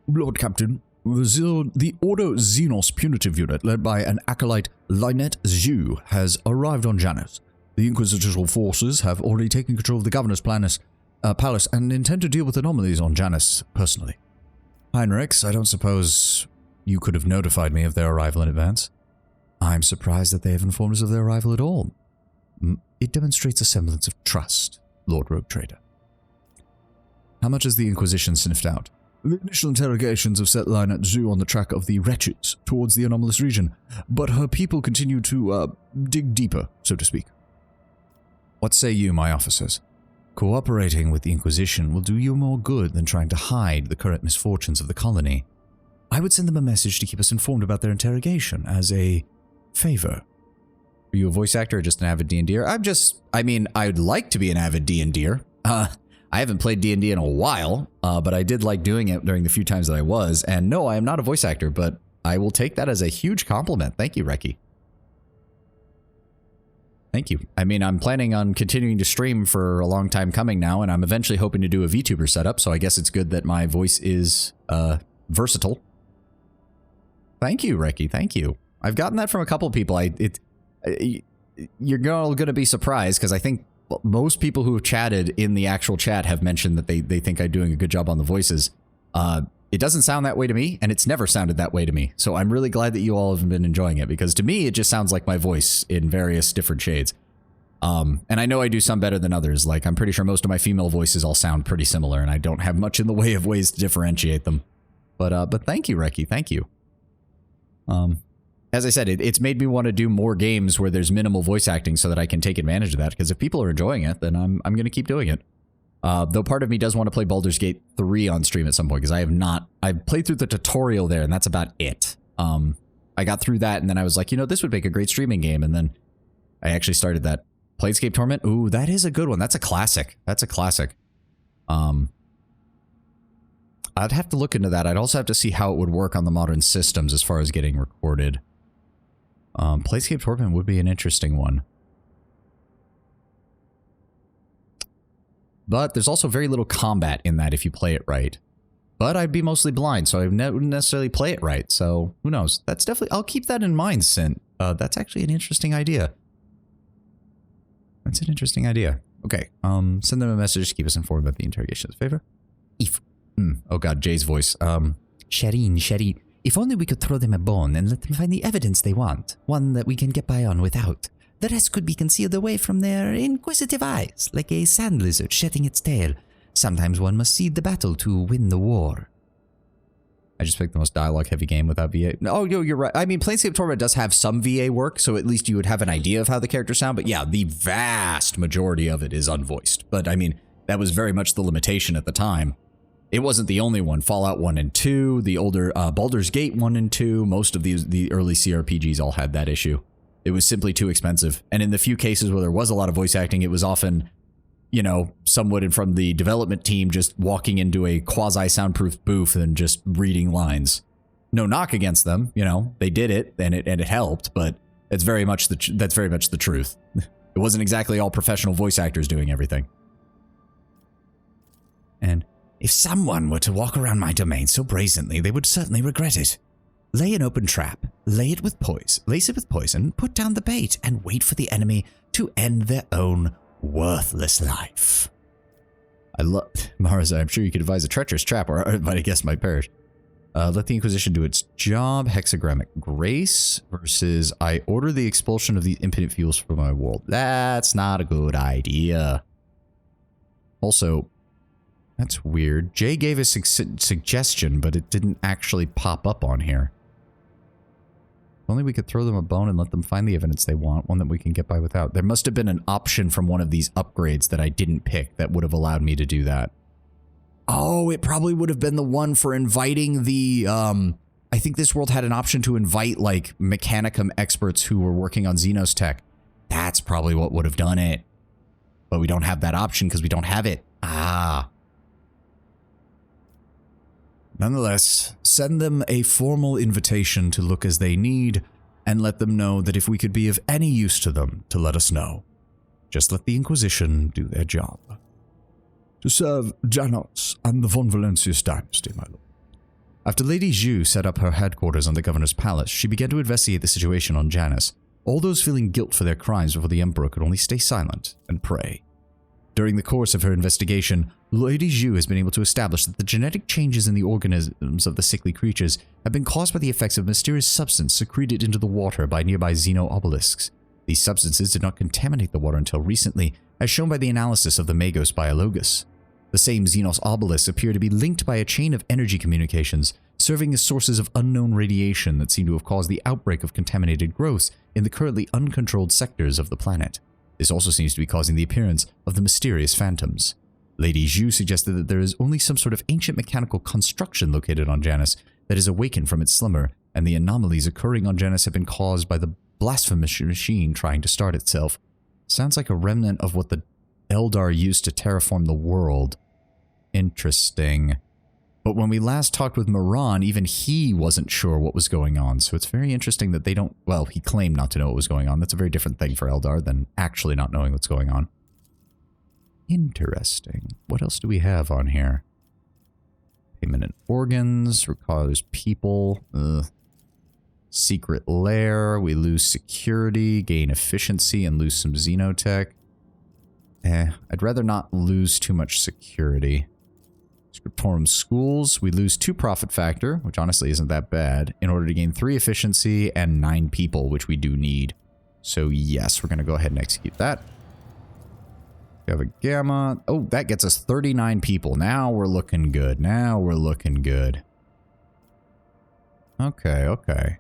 Speaker 10: Lord Captain, the Ordo Xenos punitive unit, led by an acolyte Lynette Zhu, has arrived on Janus. The Inquisitorial forces have already taken control of the Governor's palace and intend to deal with anomalies on Janus personally. Heinrichs, I don't suppose you could have notified me of their arrival in advance. I'm surprised that they have informed us of their arrival at all. It demonstrates a semblance of trust, Lord Rogue Trader. How much has the Inquisition sniffed out? The initial interrogations have set Lynette Zhu on the track of the wretches towards the anomalous region, but her people continue to, dig deeper, so to speak. What say you, my officers? Cooperating with the Inquisition will do you more good than trying to hide the current misfortunes of the colony. I would send them a message to keep us informed about their interrogation as a favor. Are you a voice actor or just an avid D&D'er? I mean, I'd like to be an avid D&D'er. I
Speaker 1: I haven't played D&D in a while, but I did like doing it during the few times that I was. And no, I am not a voice actor, but I will take that as a huge compliment. Thank you, Reki. Thank you. I mean, I'm planning on continuing to stream for a long time coming now, and I'm eventually hoping to do a VTuber setup, so I guess it's good that my voice is versatile. Thank you, Reki. Thank you. I've gotten that from a couple of people. You're going to be surprised, because I think most people who have chatted in the actual chat have mentioned that they think I'm doing a good job on the voices. It doesn't sound that way to me, and it's never sounded that way to me. So I'm really glad that you all have been enjoying it, because to me, it just sounds like my voice in various different shades. And I know I do some better than others. Like, I'm pretty sure most of my female voices all sound pretty similar, and I don't have much in the way of ways to differentiate them. But thank you, Reki. Thank you. As I said, it's made me want to do more games where there's minimal voice acting so that I can take advantage of that, because if people are enjoying it, then I'm going to keep doing it. Though part of me does want to play Baldur's Gate 3 on stream at some point, because I've played through the tutorial there, and that's about it. I got through that, and then I was like, this would make a great streaming game, and then I actually started that. Planescape Torment? Ooh, that is a good one. That's a classic. That's a classic. I'd have to look into that. I'd also have to see how it would work on the modern systems as far as getting recorded. Planescape Torment would be an interesting one. But there's also very little combat in that if you play it right. But I'd be mostly blind, so I wouldn't necessarily play it right. So who knows? That's definitely... I'll keep that in mind, Sint. That's actually an interesting idea. That's an interesting idea. Okay, send them a message to keep us informed about the interrogation of the favor. Oh god, Jay's voice.
Speaker 6: Shireen, if only we could throw them a bone and let them find the evidence they want. One that we can get by on without. The rest could be concealed away from their inquisitive eyes, like a sand lizard shedding its tail. Sometimes one must cede the battle to win the war.
Speaker 1: I just picked the most dialogue-heavy game without VA. Oh, you're right. I mean, Planescape Torment does have some VA work, so at least you would have an idea of how the characters sound. But yeah, the vast majority of it is unvoiced. But I mean, that was very much the limitation at the time. It wasn't the only one. Fallout 1 and 2, the older Baldur's Gate 1 and 2, most of the early CRPGs all had that issue. It was simply too expensive. And in the few cases where there was a lot of voice acting, it was often... someone from the development team just walking into a quasi-soundproof booth and just reading lines. No knock against them, they did it and it helped, but that's very much the truth. It wasn't exactly all professional voice actors doing everything.
Speaker 6: And if someone were to walk around my domain so brazenly, they would certainly regret it. Lay an open trap, lace it with poison, put down the bait, and wait for the enemy to end their own worthless life.
Speaker 1: I love Marza. I'm sure you could advise a treacherous trap, or I guess might perish. Let the Inquisition do its job. Hexagrammic Grace versus I order the expulsion of the impotent fuels from my world. That's not a good idea. Also, that's weird. Jay gave a suggestion, but it didn't actually pop up on here. If only we could throw them a bone and let them find the evidence they want, one that we can get by without. There must have been an option from one of these upgrades that I didn't pick that would have allowed me to do that. Oh, it probably would have been the one for inviting the, I think this world had an option to invite, like, Mechanicum experts who were working on Xenos tech. That's probably what would have done it. But we don't have that option because we don't have it. Ah. Nonetheless, send them a formal invitation to look as they need, and let them know that if we could be of any use to them, to let us know. Just let the Inquisition do their job. To serve Janus and the von Valentius dynasty, my lord. After Lady Zhu set up her headquarters on the governor's palace, she began to investigate the situation on Janus. All those feeling guilt for their crimes before the Emperor could only stay silent and pray. During the course of her investigation, Lady Zhu has been able to establish that the genetic changes in the organisms of the sickly creatures have been caused by the effects of a mysterious substance secreted into the water by nearby xeno obelisks. These substances did not contaminate the water until recently, as shown by the analysis of the Magos biologus. The same Xenos obelisks appear to be linked by a chain of energy communications, serving as sources of unknown radiation that seem to have caused the outbreak of contaminated growths in the currently uncontrolled sectors of the planet. This also seems to be causing the appearance of the mysterious phantoms. Lady Zhu suggested that there is only some sort of ancient mechanical construction located on Janus that is awakened from its slumber, and the anomalies occurring on Janus have been caused by the blasphemous machine trying to start itself. Sounds like a remnant of what the Eldar used to terraform the world. Interesting. But when we last talked with Moran, even he wasn't sure what was going on. So it's very interesting that they don't... Well, he claimed not to know what was going on. That's a very different thing for Eldar than actually not knowing what's going on. Interesting. What else do we have on here? Payment in organs. Requires people. Secret lair. We lose security. Gain efficiency and lose some xenotech. I'd rather not lose too much security. Scriptorum schools, we lose 2 profit factor, which honestly isn't that bad, in order to gain 3 efficiency and 9 people, which we do need. So yes, we're going to go ahead and execute that. We have a gamma. Oh, that gets us 39 people. Now we're looking good. Now we're looking good. Okay, okay.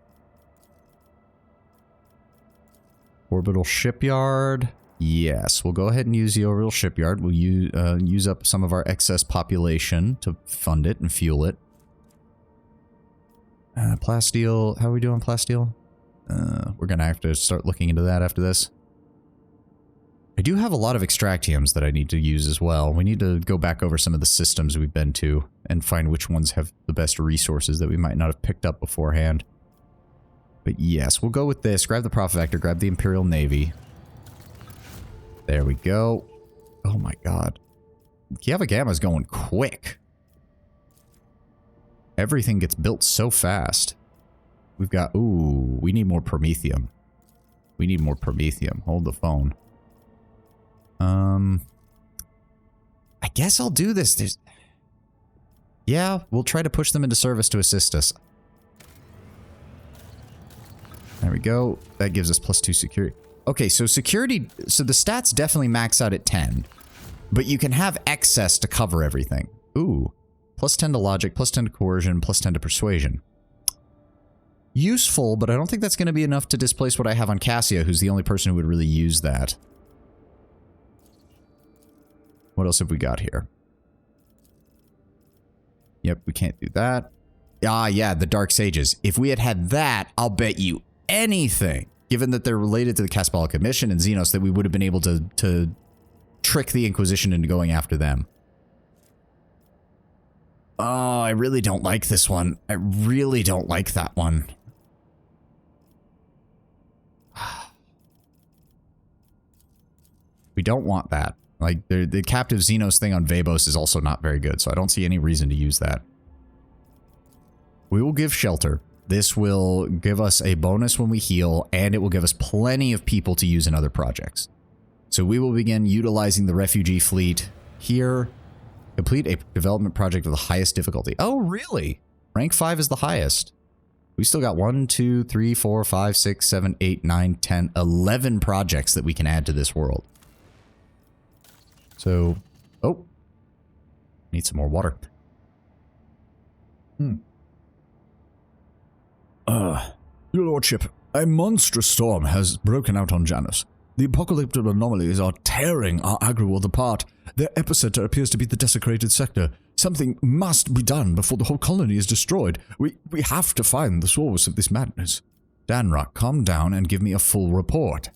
Speaker 1: Orbital shipyard. Yes, we'll go ahead and use the orbital shipyard. We'll use up some of our excess population to fund it and fuel it. Plasteel, how are we doing, Plasteel? We're going to have to start looking into that after this. I do have a lot of extractiums that I need to use as well. We need to go back over some of the systems we've been to and find which ones have the best resources that we might not have picked up beforehand. But yes, we'll go with this. Grab the profit factor, grab the Imperial Navy. There we go. Oh my god. Kiava Gamma's going quick. Everything gets built so fast. We've got... Ooh, we need more Promethium. We need more Promethium. Hold the phone. I guess I'll do this. Yeah, we'll try to push them into service to assist us. There we go. That gives us +2 security. Okay, so security... So the stats definitely max out at 10. But you can have excess to cover everything. Ooh. +10 to logic, +10 to coercion, +10 to persuasion. Useful, but I don't think that's going to be enough to displace what I have on Cassia, who's the only person who would really use that. What else have we got here? Yep, we can't do that. Ah, yeah, the Dark Sages. If we had had that, I'll bet you anything, given that they're related to the Caspala Commission and Xenos, that we would have been able to trick the Inquisition into going after them. Oh, I really don't like this one. I really don't like that one. We don't want that. Like, the captive Xenos thing on Vabos is also not very good, so I don't see any reason to use that. We will give shelter. This will give us a bonus when we heal, and it will give us plenty of people to use in other projects. So we will begin utilizing the refugee fleet here. Complete a development project of the highest difficulty. Oh, really? Rank 5 is the highest. We still got 1, 2, 3, 4, 5, 6, 7, 8, 9, 10, 11 projects that we can add to this world. So, oh, need some more water.
Speaker 10: Your Lordship, a monstrous storm has broken out on Janus. The apocalyptic anomalies are tearing our agri-world apart. Their epicenter appears to be the desecrated sector. Something must be done before the whole colony is destroyed. We have to find the source of this madness. Danrock, calm down and give me a full report.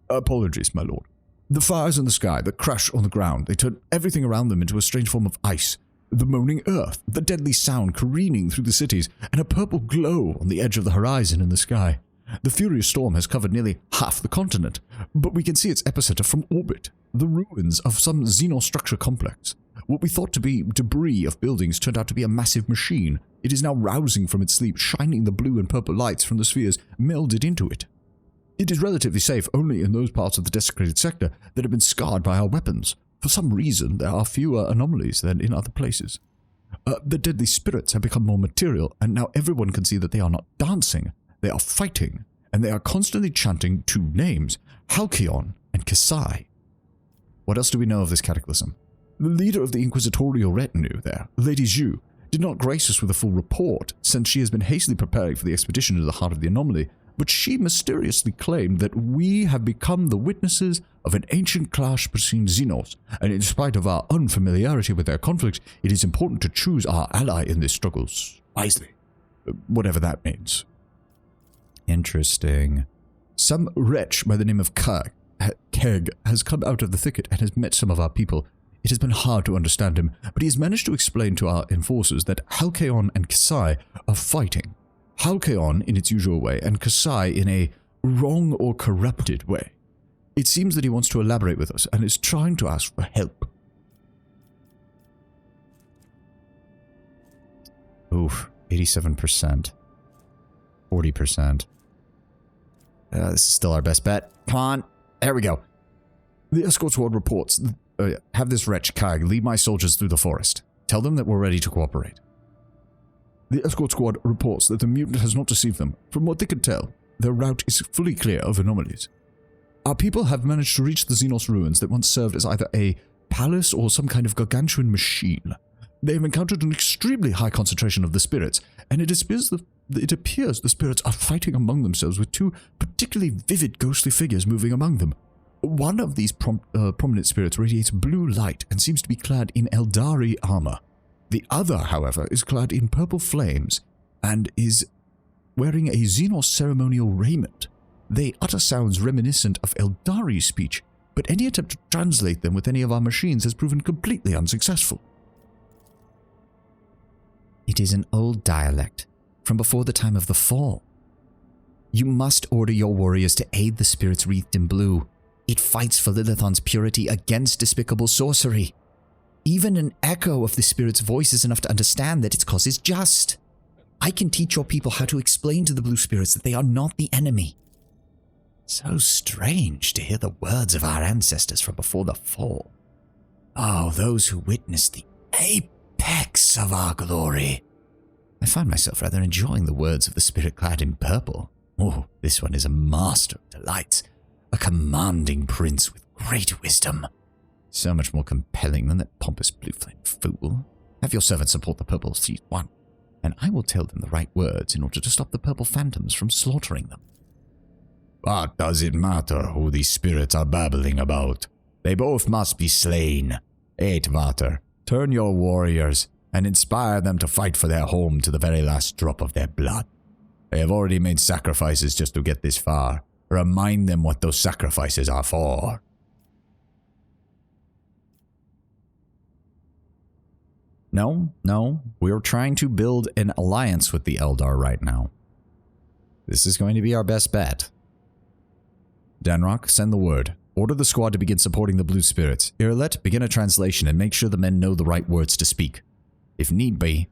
Speaker 10: Apologies, my lord. The fires in the sky, the crash on the ground, they turn everything around them into a strange form of ice. The moaning earth, the deadly sound careening through the cities, and a purple glow on the edge of the horizon in the sky. The furious storm has covered nearly half the continent, but we can see its epicenter from orbit, the ruins of some xenostructure complex. What we thought to be debris of buildings turned out to be a massive machine. It is now rousing from its sleep, shining the blue and purple lights from the spheres melded into it. It is relatively safe only in those parts of the desecrated sector that have been scarred by our weapons. For some reason, there are fewer anomalies than in other places. The deadly spirits have become more material, and now everyone can see that they are not dancing. They are fighting, and they are constantly chanting 2 names, Halcyon and Kasai. What else do we know of this cataclysm? The leader of the inquisitorial retinue there, Lady Zhu, did not grace us with a full report, since she has been hastily preparing for the expedition to the heart of the anomaly, but she mysteriously claimed that we have become the witnesses of an ancient clash between Xenos, and in spite of our unfamiliarity with their conflicts, it is important to choose our ally in these struggles wisely, whatever that means.
Speaker 1: Interesting.
Speaker 10: Some wretch by the name of Keg has come out of the thicket and has met some of our people. It has been hard to understand him, but he has managed to explain to our enforcers that Halcyon and Kasai are fighting. Halcyon in its usual way, and Kasai in a wrong or corrupted way. It seems that he wants to elaborate with us, and is trying to ask for help.
Speaker 1: Oof, 87%. 40%. This is still our best bet. Come on. There we go.
Speaker 10: The escort squad reports, have this wretch, Kaig, lead my soldiers through the forest. Tell them that we're ready to cooperate. The escort squad reports that the mutant has not deceived them. From what they can tell, their route is fully clear of anomalies. Our people have managed to reach the Xenos ruins that once served as either a palace or some kind of gargantuan machine. They have encountered an extremely high concentration of the spirits, and it appears the spirits are fighting among themselves with two particularly vivid ghostly figures moving among them. One of these prominent spirits radiates blue light and seems to be clad in Eldari armor. The other, however, is clad in purple flames and is wearing a Xenos ceremonial raiment. They utter sounds reminiscent of Eldari speech, but any attempt to translate them with any of our machines has proven completely unsuccessful.
Speaker 6: It is an old dialect, from before the time of the fall. You must order your warriors to aid the spirits wreathed in blue. It fights for Lilithon's purity against despicable sorcery. Even an echo of the spirit's voice is enough to understand that its cause is just. I can teach your people how to explain to the blue spirits that they are not the enemy. So strange to hear the words of our ancestors from before the fall. Oh, those who witnessed the apex of our glory. I find myself rather enjoying the words of the spirit clad in purple. Oh, this one is a master of delights, a commanding prince with great wisdom. So much more compelling than that pompous blue flame fool. Have your servants support the purple seat one, and I will tell them the right words in order to stop the purple phantoms from slaughtering them.
Speaker 10: What does it matter who these spirits are babbling about? They both must be slain. Vater, turn your warriors and inspire them to fight for their home to the very last drop of their blood. They have already made sacrifices just to get this far. Remind them what those sacrifices are for.
Speaker 1: No, we're trying to build an alliance with the Eldar right now. This is going to be our best bet. Danrock, send the word. Order the squad to begin supporting the blue spirits. Irlet, begin a translation and make sure the men know the right words to speak. If need be,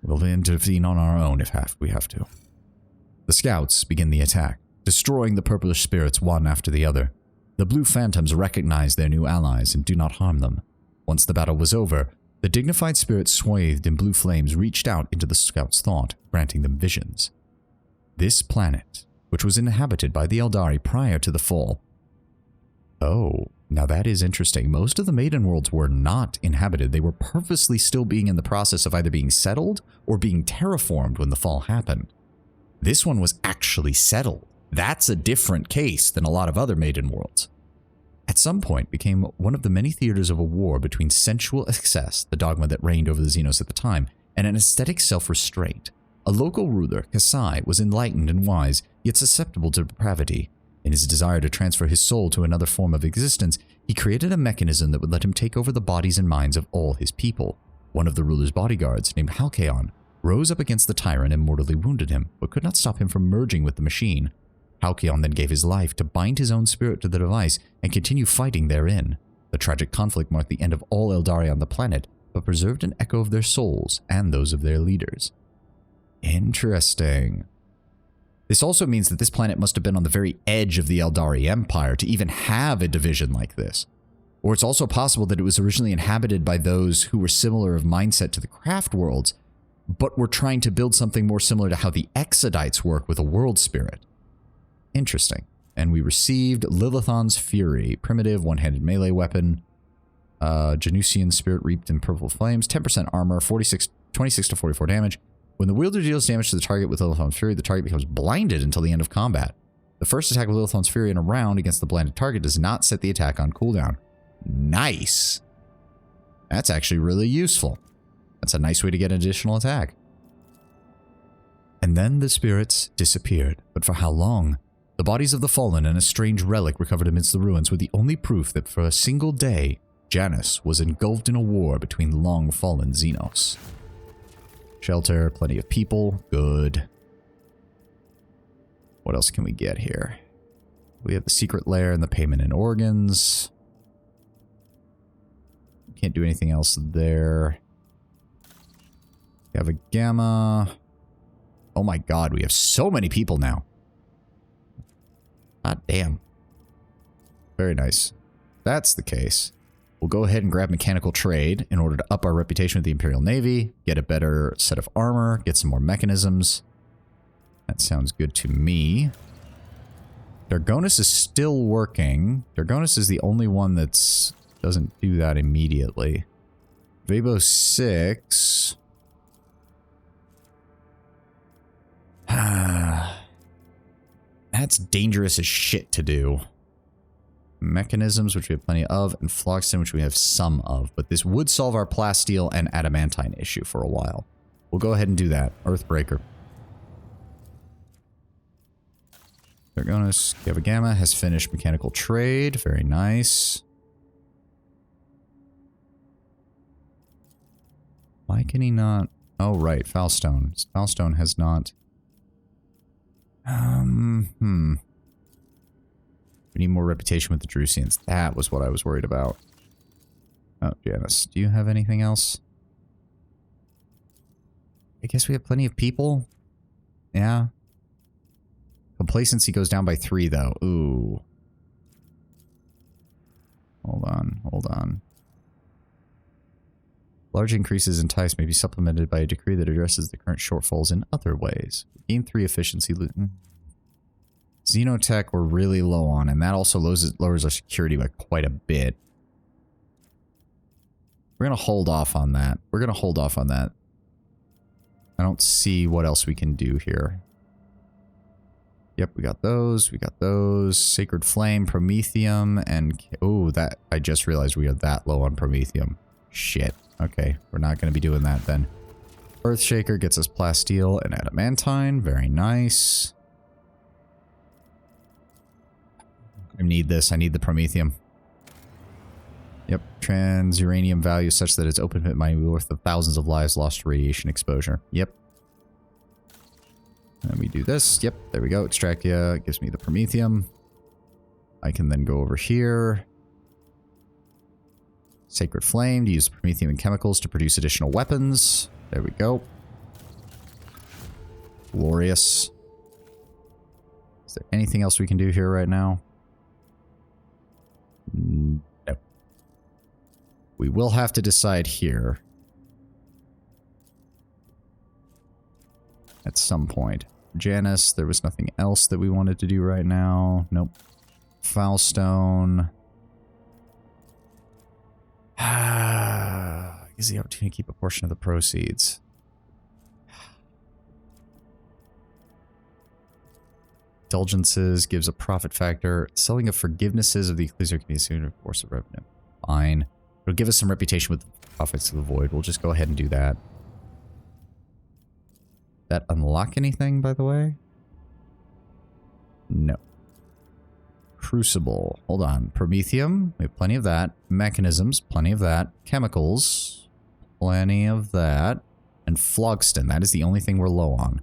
Speaker 1: we'll intervene on our own if we have to. The scouts begin the attack, destroying the purplish spirits one after the other. The blue phantoms recognize their new allies and do not harm them. Once the battle was over, the dignified spirits swathed in blue flames reached out into the scouts' thought, granting them visions. This planet, which was inhabited by the Eldari prior to the fall. Oh, now that is interesting. Most of the Maiden Worlds were not inhabited. They were purposely still being in the process of either being settled or being terraformed when the fall happened. This one was actually settled. That's a different case than a lot of other Maiden Worlds. At some point became one of the many theaters of a war between sensual excess, the dogma that reigned over the Xenos at the time, and an aesthetic self-restraint. A local ruler, Kasai, was enlightened and wise, yet susceptible to depravity. In his desire to transfer his soul to another form of existence, he created a mechanism that would let him take over the bodies and minds of all his people. One of the ruler's bodyguards, named Halcyon, rose up against the tyrant and mortally wounded him, but could not stop him from merging with the machine. Halcyon then gave his life to bind his own spirit to the device and continue fighting therein. The tragic conflict marked the end of all Eldari on the planet, but preserved an echo of their souls and those of their leaders. Interesting. This also means that this planet must have been on the very edge of the Eldari Empire to even have a division like this. Or it's also possible that it was originally inhabited by those who were similar of mindset to the Craft Worlds, but were trying to build something more similar to how the Exodites work with a world spirit. Interesting. And we received Lilithon's Fury, primitive one-handed melee weapon, Janusian spirit reaped in purple flames, 10% armor, 26 to 44 damage. When the wielder deals damage to the target with Lilithon's Fury, the target becomes blinded until the end of combat. The first attack with Lilithon's Fury in a round against the blinded target does not set the attack on cooldown. Nice. That's actually really useful. That's a nice way to get an additional attack. And then the spirits disappeared, but for how long? The bodies of the fallen and a strange relic recovered amidst the ruins were the only proof that for a single day, Janus was engulfed in a war between long-fallen Xenos. Shelter, plenty of people, good. What else can we get here? We have the secret lair and the payment in organs. Can't do anything else there. We have a gamma. Oh my god, we have so many people now. God damn. Very nice. If that's the case, we'll go ahead and grab mechanical trade in order to up our reputation with the Imperial Navy, get a better set of armor, get some more mechanisms. That sounds good to me. Dargonus is still working. Dargonus is the only one that's doesn't do that immediately. Vabo 6. That's dangerous as shit to do. Mechanisms, which we have plenty of, and Phlogiston, which we have some of. But this would solve our plasteel and adamantine issue for a while. We'll go ahead and do that. Earthbreaker. Dargonus, Gamma has finished mechanical trade. Very nice. Why can he not? Oh, right. Foulstone. Foulstone has not. We need more reputation with the Drusians. That was what I was worried about. Oh, Janus. Do you have anything else? I guess we have plenty of people. Yeah. Complacency goes down by 3, though. Ooh. Hold on. Hold on. Large increases in TICE may be supplemented by a decree that addresses the current shortfalls in other ways. Gain 3 efficiency. Xenotech we're really low on, and that also lowers our security by quite a bit. We're going to hold off on that. We're going to hold off on that. I don't see what else we can do here. Yep, we got those. We got those. Sacred Flame, Promethium, and... Oh, that... I just realized we are that low on Promethium. Shit. Okay, we're not going to be doing that then. Earthshaker gets us plasteel and adamantine. Very nice. I need this. I need the Promethium. Yep. Trans-uranium value such that its open pit might be worth the thousands of lives lost to radiation exposure. Yep. And we do this. Yep. There we go. Extractia gives me the Promethium. I can then go over here. Sacred Flame to use Promethium and chemicals to produce additional weapons. There we go. Glorious. Is there anything else we can do here right now? No. We will have to decide here. At some point. Janus, there was nothing else that we wanted to do right now. Nope. Foulstone. Gives the opportunity to keep a portion of the proceeds. Indulgences gives a profit factor. Selling of forgivenesses of the Ecclesiar can be assumed a force of revenue. Fine. It'll give us some reputation with profits of the void. We'll just go ahead and do that. That unlock anything, by the way? No. Crucible. Hold on. Promethium. We have plenty of that. Mechanisms. Plenty of that. Chemicals. Plenty of that. And Phlogiston. That is the only thing we're low on.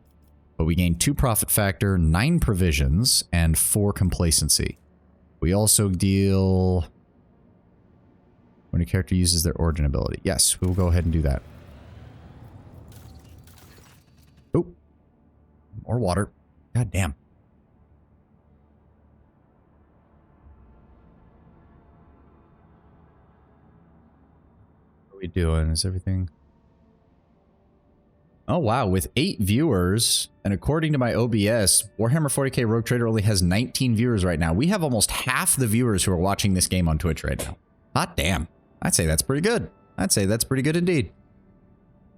Speaker 1: But we gain 2 profit factor, 9 provisions, and 4 complacency. We also deal... when a character uses their origin ability. Yes, we will go ahead and do that. Oh. More water. God damn. What are we doing? Is everything... Oh, wow. With 8 viewers, and according to my OBS, Warhammer 40k Rogue Trader only has 19 viewers right now. We have almost half the viewers who are watching this game on Twitch right now. Hot damn. I'd say that's pretty good. I'd say that's pretty good indeed.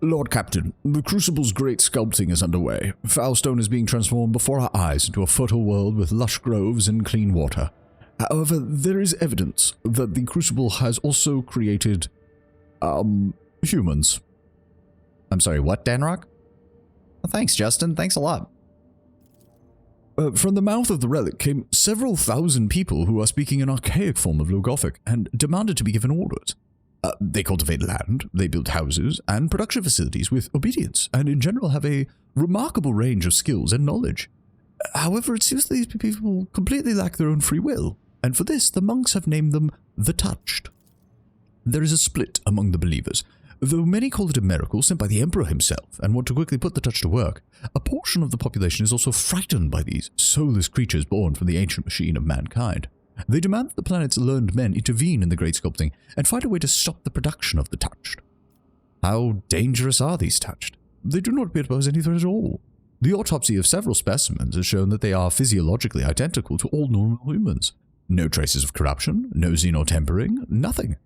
Speaker 10: Lord Captain, the Crucible's great sculpting is underway. Foulstone is being transformed before our eyes into a fertile world with lush groves and clean water. However, there is evidence that the Crucible has also created, humans.
Speaker 1: I'm sorry, what, Danrock? Well, thanks, Justin. Thanks a lot.
Speaker 10: From the mouth of the relic came several thousand people who are speaking an archaic form of Low Gothic and demanded to be given orders. They cultivate land, they build houses and production facilities with obedience, and in general have a remarkable range of skills and knowledge. However, it seems these people completely lack their own free will, and for this the monks have named them the Touched. There is a split among the believers. Though many call it a miracle sent by the Emperor himself and want to quickly put the touch to work, a portion of the population is also frightened by these soulless creatures born from the ancient machine of mankind. They demand that the planet's learned men intervene in the great sculpting and find a way to stop the production of the Touched. How dangerous are these Touched? They do not appear to pose any threat at all. The autopsy of several specimens has shown that they are physiologically identical to all normal humans. No traces of corruption, no xenotempering, nothing.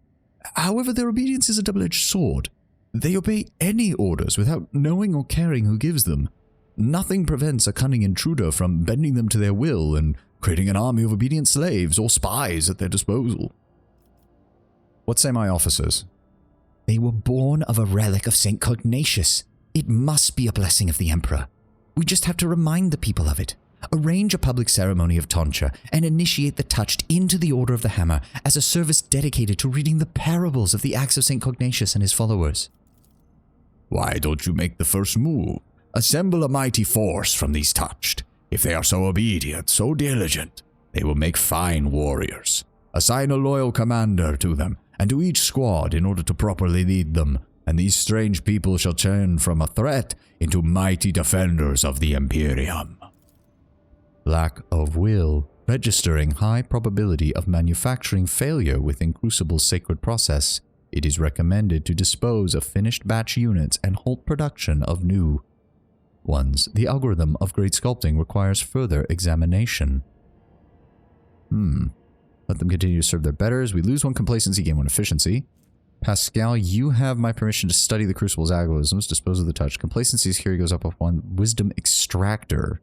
Speaker 10: However, their obedience is a double-edged sword. They obey any orders without knowing or caring who gives them. Nothing prevents a cunning intruder from bending them to their will and creating an army of obedient slaves or spies at their disposal. What say my officers?
Speaker 6: They were born of a relic of St. Cognatius. It must be a blessing of the Emperor. We just have to remind the people of it. Arrange a public ceremony of tonsure and initiate the Touched into the Order of the Hammer as a service dedicated to reading the parables of the acts of St. Cognatius and his followers.
Speaker 10: Why don't you make the first move? Assemble a mighty force from these Touched. If they are so obedient, so diligent, they will make fine warriors. Assign a loyal commander to them and to each squad in order to properly lead them, and these strange people shall turn from a threat into mighty defenders of the Imperium.
Speaker 1: Lack of will, registering high probability of manufacturing failure within Crucible's sacred process. It is recommended to dispose of finished batch units and halt production of new ones. The algorithm of great sculpting requires further examination. Let them continue to serve their betters. We lose 1 complacency, gain 1 efficiency. Pascal, you have my permission to study the Crucible's algorithms, dispose of the touch. Complacency here goes up 1. Wisdom extractor.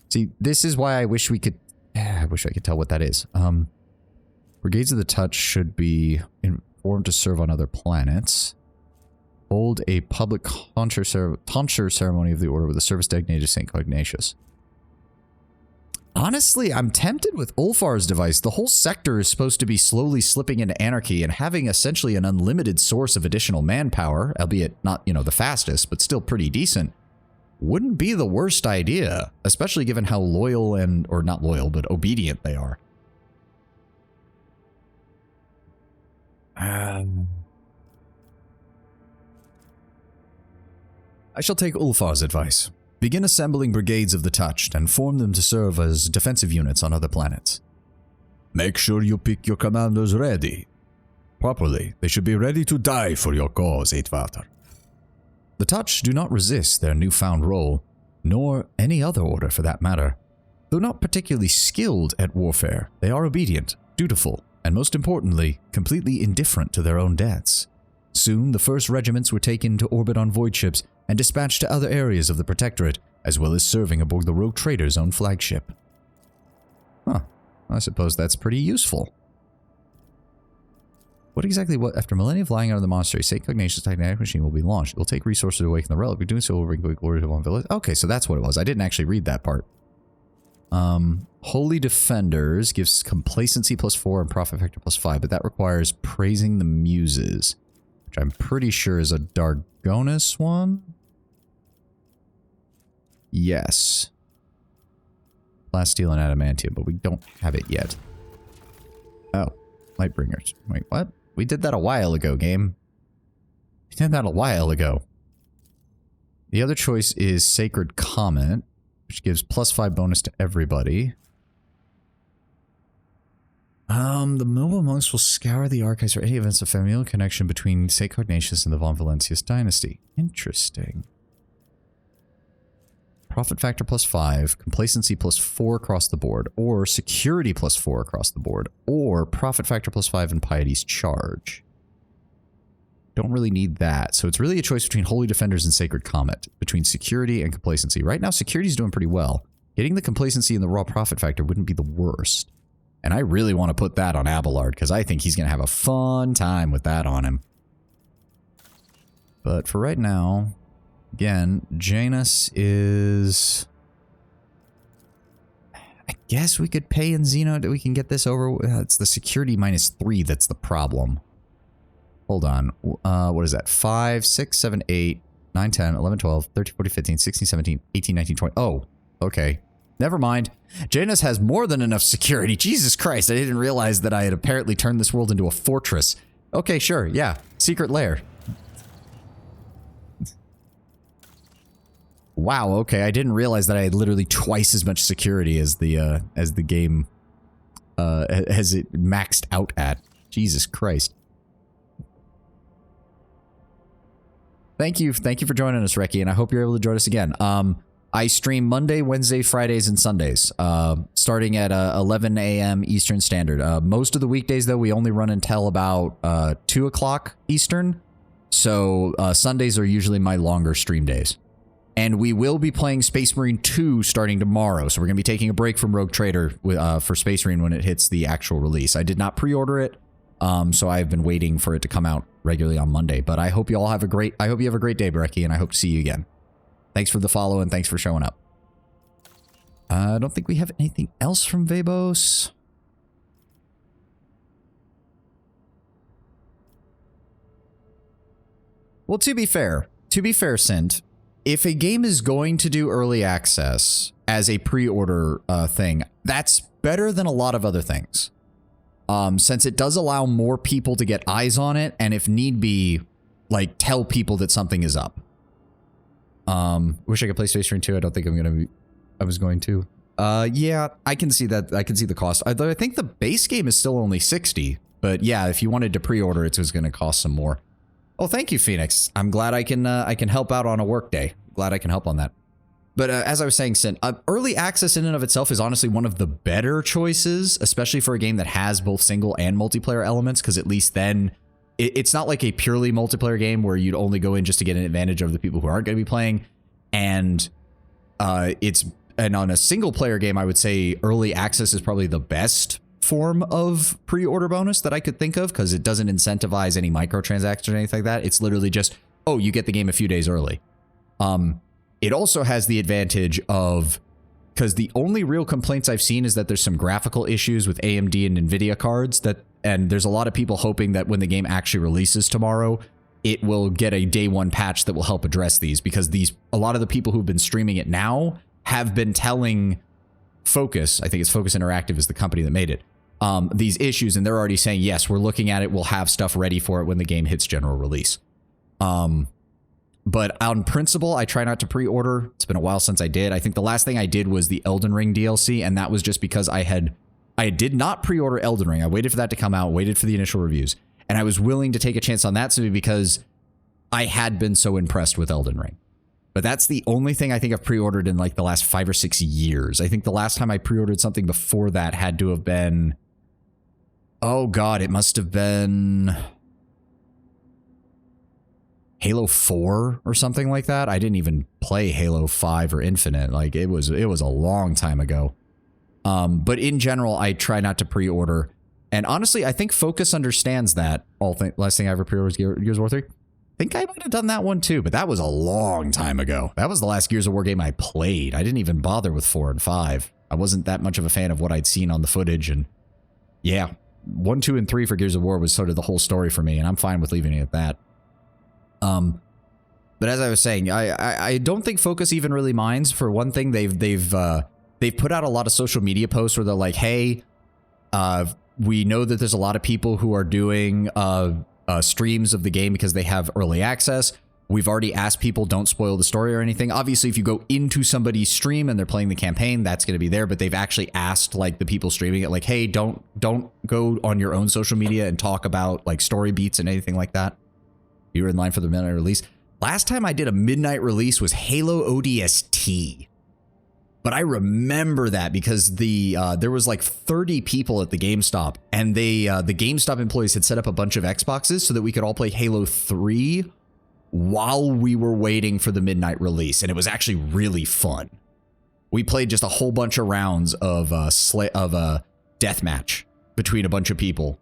Speaker 1: See, this is why I wish we could... I wish I could tell what that is. Brigades of the Touch should be informed to serve on other planets. Hold a public tonsure ceremony of the Order with a service designated to St. Cognatius. Honestly, I'm tempted with Ulfar's device. The whole sector is supposed to be slowly slipping into anarchy and having essentially an unlimited source of additional manpower, albeit not, the fastest, but still pretty decent. Wouldn't be the worst idea, especially given how loyal or not loyal, but obedient they are. I shall take Ulfar's advice. Begin assembling brigades of the Touched and form them to serve as defensive units on other planets. Make sure you pick your commanders ready. Properly, they should be ready to die for your cause, Eitvater. The Touched do not resist their newfound role, nor any other order for that matter. Though not particularly skilled at warfare, they are obedient, dutiful, and most importantly, completely indifferent to their own deaths. Soon, the first regiments were taken to orbit on void ships and dispatched to other areas of the Protectorate, as well as serving aboard the rogue trader's own flagship. I suppose that's pretty useful. After millennia of lying out of the monastery, St. Cognatius' titanic machine will be launched. It will take resources to awaken the relic. By doing so, will bring glory to one village. Okay, so that's what it was. I didn't actually read that part. Holy Defenders gives complacency +4 and profit factor +5, but that requires praising the muses, which I'm pretty sure is a Dargonus one. Yes. Last steel and adamantium, but we don't have it yet. Oh, Lightbringers. Wait, what? We did that a while ago, game. We did that a while ago. The other choice is Sacred Comet, which gives +5 bonus to everybody. The mobile monks will scour the archives for any events of familial connection between St. Cognatius and the Von Valentius dynasty. Interesting. Profit factor +5, complacency +4 across the board, or security +4 across the board, or profit factor +5 and piety's charge. Don't really need that. So it's really a choice between Holy Defenders and Sacred Comet, between security and complacency. Right now, security's doing pretty well. Getting the complacency and the raw profit factor wouldn't be the worst. And I really want to put that on Abelard, because I think he's going to have a fun time with that on him. But for right now, again, Janus is guess we could pay in Xeno that we can get this over. It's the security -3 that's the problem. Hold on. What is that? 5, 6, 7, 8, 9, 10, 11, 12, 13, 14, 15, 16, 17, 18, 19, 20. Oh, okay. Never mind. Janus has more than enough security. Jesus Christ, I didn't realize that I had apparently turned this world into a fortress. Okay, sure, yeah. Secret lair. Wow, okay, I didn't realize that I had literally twice as much security as the game has it maxed out at. Jesus Christ. Thank you for joining us, Reki, and I hope you're able to join us again. I stream Monday, Wednesday, Fridays, and Sundays, starting at 11 a.m. Eastern Standard. Most of the weekdays, though, we only run until about 2 o'clock Eastern, so Sundays are usually my longer stream days. And we will be playing Space Marine 2 starting tomorrow, so we're going to be taking a break from Rogue Trader for Space Marine when it hits the actual release. I did not pre-order it, so I've been waiting for it to come out regularly on Monday. But I hope you all have a great day, Brekkie, and I hope to see you again. Thanks for the follow and thanks for showing up. I don't think we have anything else from Vebos. Well, to be fair, Sint, if a game is going to do early access as a pre-order thing, that's better than a lot of other things. Since it does allow more people to get eyes on it, and if need be, like, tell people that something is up. Wish I could play Space Marine 2. I don't think I was going to. Yeah, I can see that. I can see the cost. Although I think the base game is still only 60. But yeah, if you wanted to pre-order it, it's going to cost some more. Oh, thank you, Phoenix. I'm glad I can help out on a work day. Glad I can help on that. But as I was saying, Sin, early access in and of itself is honestly one of the better choices, especially for a game that has both single and multiplayer elements, because at least then it's not like a purely multiplayer game where you'd only go in just to get an advantage of the people who aren't going to be playing. And on a single player game, I would say early access is probably the best form of pre-order bonus that I could think of, because it doesn't incentivize any microtransactions or anything like that. It's literally just, oh, you get the game a few days early. It also has the advantage of, because the only real complaints I've seen is that there's some graphical issues with AMD and NVIDIA cards, and there's a lot of people hoping that when the game actually releases tomorrow, it will get a day one patch that will help address these, because a lot of the people who've been streaming it now have been telling Focus, I think it's Focus Interactive is the company that made it, these issues, and they're already saying, yes, we're looking at it, we'll have stuff ready for it when the game hits general release. But on principle, I try not to pre-order. It's been a while since I did. I think the last thing I did was the Elden Ring DLC, and that was just because I did not pre-order Elden Ring. I waited for that to come out, waited for the initial reviews, and I was willing to take a chance on that simply because I had been so impressed with Elden Ring. But that's the only thing I think I've pre-ordered in like the last 5 or 6 years. I think the last time I pre-ordered something before that had to have been, oh God, it must have been Halo 4 or something like that. I didn't even play Halo 5 or Infinite. Like it was a long time ago. But in general, I try not to pre-order. And honestly, I think Focus understands that. Last thing I ever pre-ordered was Gears of War 3. I think I might have done that one too, but that was a long time ago. That was the last Gears of War game I played. I didn't even bother with 4 and 5. I wasn't that much of a fan of what I'd seen on the footage. And yeah, 1, 2, and 3 for Gears of War was sort of the whole story for me, and I'm fine with leaving it at that. But as I was saying, I don't think Focus even really minds. For one thing, they've put out a lot of social media posts where they're like, hey, we know that there's a lot of people who are doing streams of the game because they have early access. We've already asked people, don't spoil the story or anything. Obviously, if you go into somebody's stream and they're playing the campaign, that's going to be there. But they've actually asked like the people streaming it, like, hey, don't go on your own social media and talk about like story beats and anything like that. You were in line for the midnight release. Last time I did a midnight release was Halo ODST. But I remember that because there was like 30 people at the GameStop, and the GameStop employees had set up a bunch of Xboxes so that we could all play Halo 3 while we were waiting for the midnight release, and it was actually really fun. We played just a whole bunch of rounds of deathmatch between a bunch of people.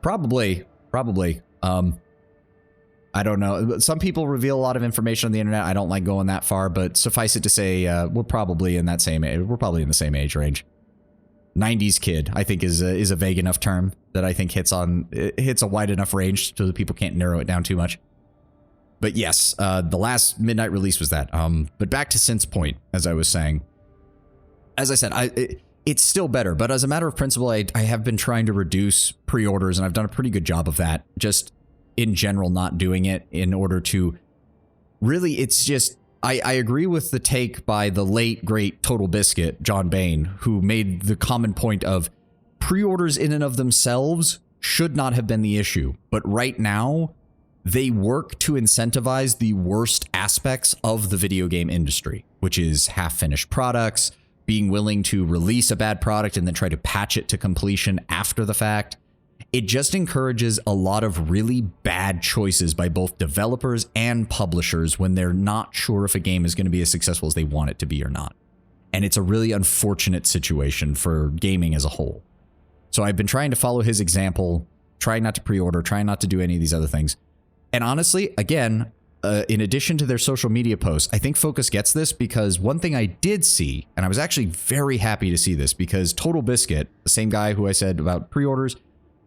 Speaker 1: Probably. I don't know. Some people reveal a lot of information on the internet. I don't like going that far, but suffice it to say, we're probably in that same age. We're probably in the same age range. 90s kid, I think, is a vague enough term that I think hits a wide enough range so that people can't narrow it down too much. But yes, the last midnight release was that. But back to Synth's point, as I was saying. As I said, it's still better, but as a matter of principle, I have been trying to reduce pre-orders, and I've done a pretty good job of that. Just in general, not doing it in order to really, it's just, I agree with the take by the late, great Total Biscuit, John Bain, who made the common point of pre-orders in and of themselves should not have been the issue. But right now, they work to incentivize the worst aspects of the video game industry, which is half-finished products, being willing to release a bad product and then try to patch it to completion after the fact. It just encourages a lot of really bad choices by both developers and publishers when they're not sure if a game is going to be as successful as they want it to be or not. And it's a really unfortunate situation for gaming as a whole. So I've been trying to follow his example, trying not to pre-order, trying not to do any of these other things. And honestly, again, in addition to their social media posts, I think Focus gets this because one thing I did see, and I was actually very happy to see this because Total Biscuit, the same guy who I said about pre-orders,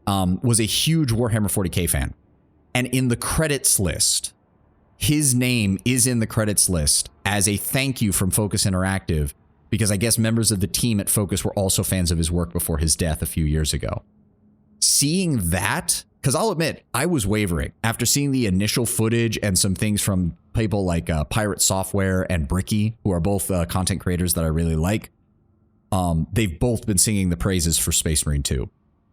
Speaker 1: was a huge Warhammer 40k fan. And in the credits list, his name is in the credits list as a thank you from Focus Interactive because I guess members of the team at Focus were also fans of his work before his death a few years ago. Seeing that, because I'll admit, I was wavering after seeing the initial footage and some things from people like Pirate Software and Bricky, who are both content creators that I really like. They've both been singing the praises for Space Marine 2.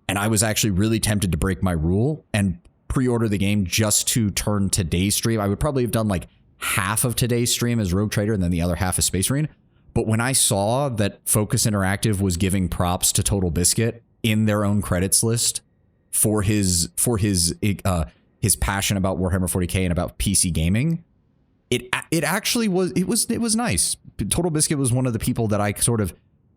Speaker 1: And I was actually really tempted to break my rule and pre-order the game just to turn today's stream. I would probably have done like half of today's stream as Rogue Trader and then the other half as Space Marine. But when I saw that Focus Interactive was giving props to Total Biscuit in their own credits list for his passion about Warhammer 40k and about PC gaming, it actually was nice. Total Biscuit was one of the people that I sort of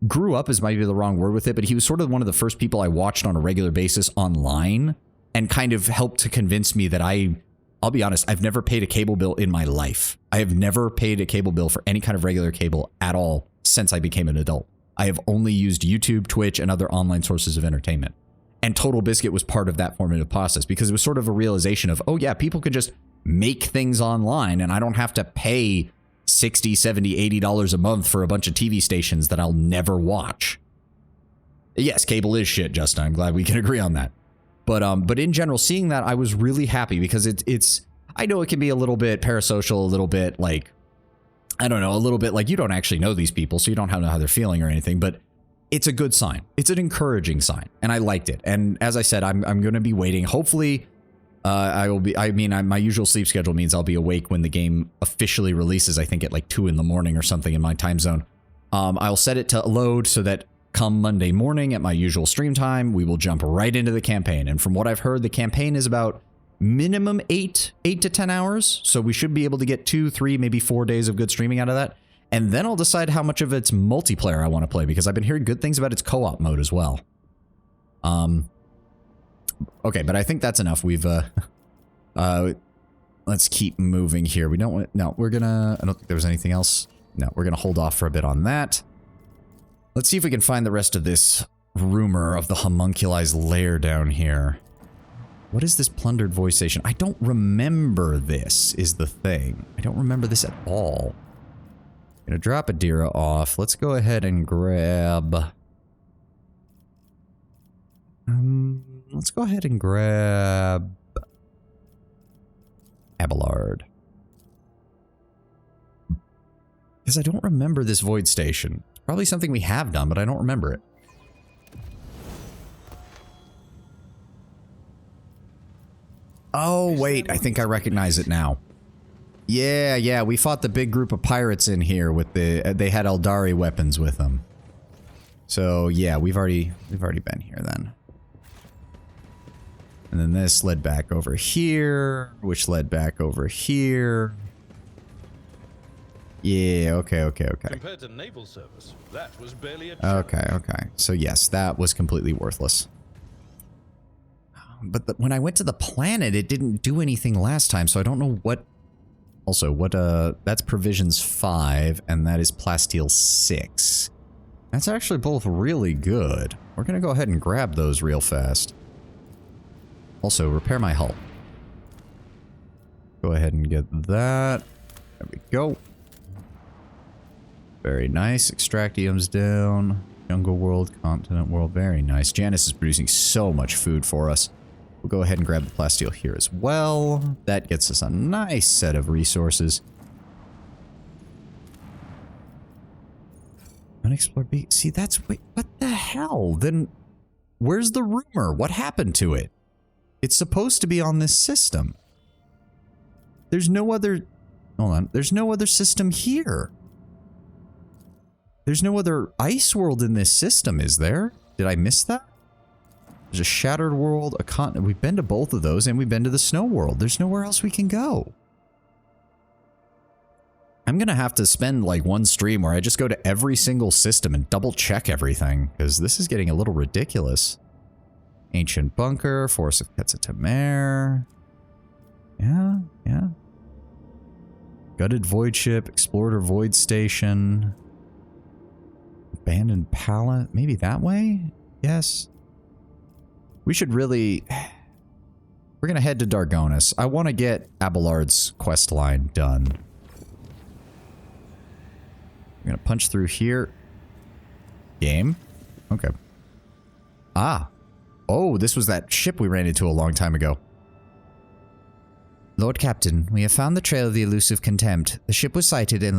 Speaker 1: grew up, is might be the wrong word with it, but he was sort of one of the first people I watched on a regular basis online and kind of helped to convince me that I'll be honest, I've never paid a cable bill in my life. I have never paid a cable bill for any kind of regular cable at all since I became an adult. I have only used YouTube, Twitch, and other online sources of entertainment. And Total Biscuit was part of that formative process because it was sort of a realization of, oh yeah, people could just make things online and I don't have to pay $60, $70, $80 a month for a bunch of TV stations that I'll never watch. Yes, cable is shit, Justin. I'm glad we can agree on that. But in general, seeing that, I was really happy because it's I know it can be a little bit parasocial, a little bit like, I don't know, a little bit like you don't actually know these people, so you don't know how they're feeling or anything, but it's a good sign. It's an encouraging sign, and I liked it. And as I said, I'm going to be waiting. Hopefully, my usual sleep schedule means I'll be awake when the game officially releases, I think at like 2 in the morning or something in my time zone. I'll set it to load so that come Monday morning at my usual stream time, we will jump right into the campaign. And from what I've heard, the campaign is about minimum 8 to 10 hours. So we should be able to get 2, 3, maybe 4 days of good streaming out of that. And then I'll decide how much of its multiplayer I want to play because I've been hearing good things about its co-op mode as well. Okay, but I think that's enough. We've, let's keep moving here. We don't want, no, we're gonna, I don't think there was anything else. No, we're gonna hold off for a bit on that. Let's see if we can find the rest of this rumor of the homunculized lair down here. What is this plundered voice station? I don't remember this, is the thing. I don't remember this at all. I'm gonna drop Adira off. Let's go ahead and grab... let's go ahead and grab... Abelard. Because I don't remember this void station. It's probably something we have done, but I don't remember it. Oh, wait, I think I recognize it now. Yeah, we fought the big group of pirates in here with the, they had Eldari weapons with them. So, yeah, we've already been here then. And then this led back over here, which led back over here. Yeah, okay.
Speaker 4: Compared to naval service, that was barely a challenge.
Speaker 1: Okay. So yes, that was completely worthless. But when I went to the planet, it didn't do anything last time, so I don't know what... Also, what, that's Provisions 5, and that is Plasteel 6. That's actually both really good. We're gonna go ahead and grab those real fast. Also, repair my hull. Go ahead and get that. There we go. Very nice. Extractium's down. Jungle World, Continent World. Very nice. Janus is producing so much food for us. We'll go ahead and grab the plasteel here as well. That gets us a nice set of resources. Unexplored beach. See, that's... Wait, what the hell? Then where's the rumor? What happened to it? It's supposed to be on this system. There's no other... Hold on. There's no other system here. There's no other ice world in this system, is there? Did I miss that? There's a shattered world, a continent. We've been to both of those, and we've been to the snow world. There's nowhere else we can go. I'm gonna have to spend like one stream where I just go to every single system and double check everything, because this is getting a little ridiculous. Ancient Bunker, Forest of Quetza Temer. Yeah, yeah. Gutted Void Ship, Explorer Void Station. Abandoned Pallet. Maybe that way? Yes. We should really... We're gonna head to Dargonus. I want to get Abelard's quest line done. I'm gonna punch through here. Game? Okay. Ah. Oh, this was that ship we ran into a long time ago. Lord Captain, we have found the trail of the elusive Contempt. The ship was sighted in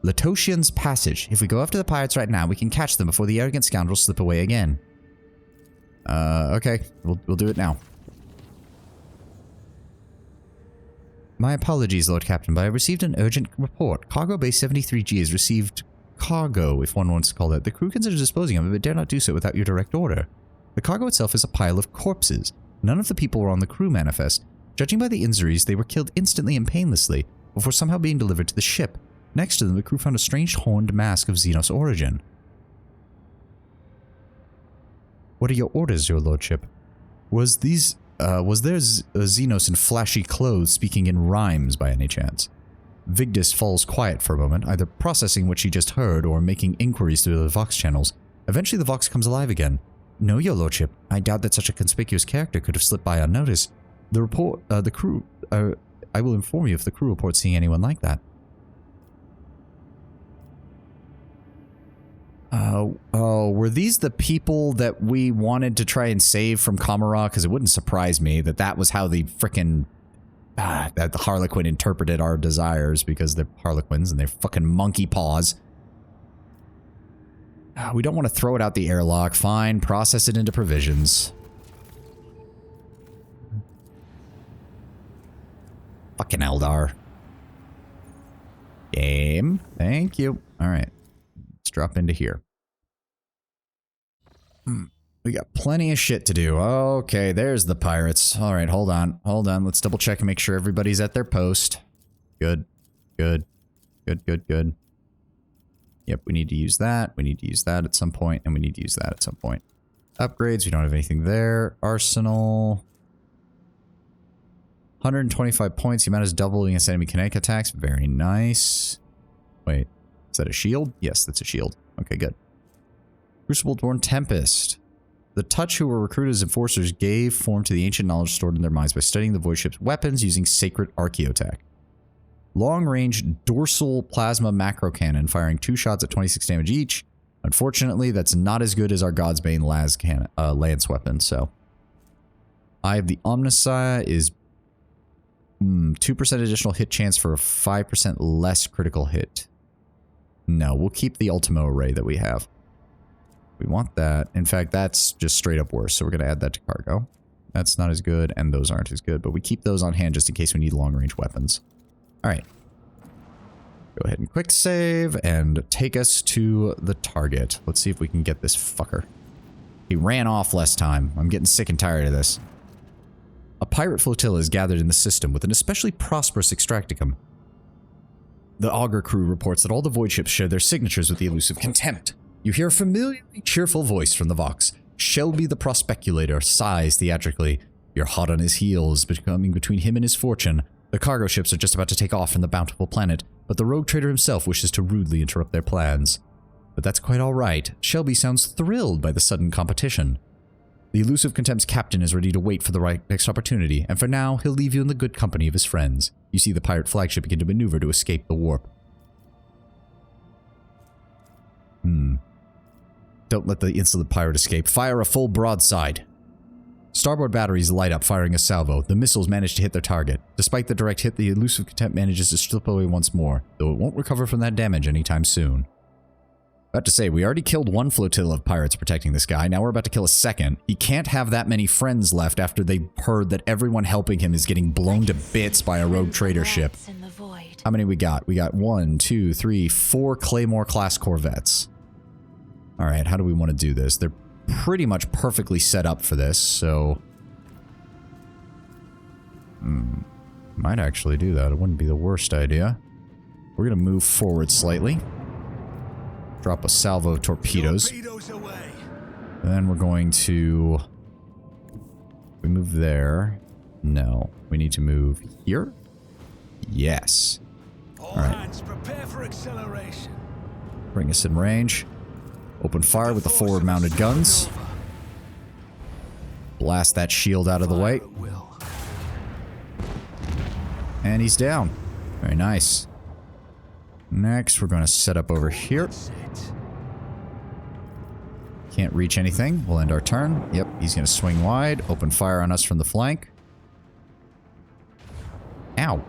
Speaker 1: Latosian's Passage. If we go after the pirates right now, we can catch them before the arrogant scoundrels slip away again. Okay. We'll do it now. My apologies, Lord Captain, but I received an urgent report. Cargo Bay 73G has received cargo, if one wants to call it. The crew considers disposing of it, but dare not do so without your direct order. The cargo itself is a pile of corpses. None of the people were on the crew manifest. Judging by the injuries, they were killed instantly and painlessly, before somehow being delivered to the ship. Next to them, the crew found a strange horned mask of Xenos origin. What are your orders, your lordship? Was there Xenos in flashy clothes speaking in rhymes by any chance? Vigdis falls quiet for a moment, either processing what she just heard or making inquiries through the Vox channels. Eventually the Vox comes alive again. No, your lordship. I doubt that such a conspicuous character could have slipped by unnoticed. The crew... I will inform you if the crew reports seeing anyone like that. Oh, were these the people that we wanted to try and save from Kamara? Because it wouldn't surprise me that that was how the frickin' that the Harlequin interpreted our desires, because they're Harlequins and they're fucking monkey paws. We don't want to throw it out the airlock. Fine, process it into provisions. Fucking Eldar. Game. Thank you. Alright. Let's drop into here. We got plenty of shit to do. Okay, there's the pirates. Alright, hold on. Hold on. Let's double check and make sure everybody's at their post. Good. Good. Good, good, good. Yep, we need to use that. We need to use that at some point, and we need to use that at some point. Upgrades, we don't have anything there. Arsenal. 125 points. The amount is double against enemy kinetic attacks. Very nice. Wait, is that a shield? Yes, that's a shield. Okay, good. Crucible-born Tempest. The Touch, who were recruited as enforcers, gave form to the ancient knowledge stored in their minds by studying the void ship's weapons using sacred archaeotech. Long-range dorsal plasma macro cannon, firing 2 shots at 26 damage each. Unfortunately, that's not as good as our Godsbane lance weapon, so... Eye of the Omnissiah is 2% additional hit chance for a 5% less critical hit. No, we'll keep the Ultimo Array that we have. We want that. In fact, that's just straight up worse, so we're going to add that to cargo. That's not as good, and those aren't as good, but we keep those on hand just in case we need long-range weapons. Alright. Go ahead and quick save and take us to the target. Let's see if we can get this fucker. He ran off last time. I'm getting sick and tired of this. A pirate flotilla is gathered in the system with an especially prosperous extracticum. The Augur crew reports that all the void ships share their signatures with the elusive Contempt. You hear a familiarly cheerful voice from the Vox. Shelby the Prospeculator sighs theatrically. You're hot on his heels, becoming between him and his fortune. The cargo ships are just about to take off from the bountiful planet, but the rogue trader himself wishes to rudely interrupt their plans. But that's quite all right. Shelby sounds thrilled by the sudden competition. The elusive Contempt's captain is ready to wait for the right next opportunity, and for now, he'll leave you in the good company of his friends. You see the pirate flagship begin to maneuver to escape the warp. Don't let the insolent pirate escape. Fire a full broadside. Starboard batteries light up, firing a salvo. The missiles manage to hit their target. Despite the direct hit, the elusive Contempt manages to slip away once more, though it won't recover from that damage anytime soon. About to say, we already killed one flotilla of pirates protecting this guy. Now we're about to kill a second. He can't have that many friends left after they heard that everyone helping him is getting blown to bits by a rogue trader ship. How many we got? We got 1, 2, 3, 4 Claymore-class corvettes. Alright, how do we want to do this? They're pretty much perfectly set up for this, so... might actually do that. It wouldn't be the worst idea. We're going to move forward slightly. Drop a salvo of torpedoes. And then we're going to... We move there. No. We need to move here? Yes. Alright.
Speaker 2: Prepare for acceleration.
Speaker 1: Bring us in range. Open fire with the forward-mounted guns. Blast that shield out of the way. And he's down. Very nice. Next, we're going to set up over here. Can't reach anything. We'll end our turn. Yep, he's going to swing wide. Open fire on us from the flank. Ow.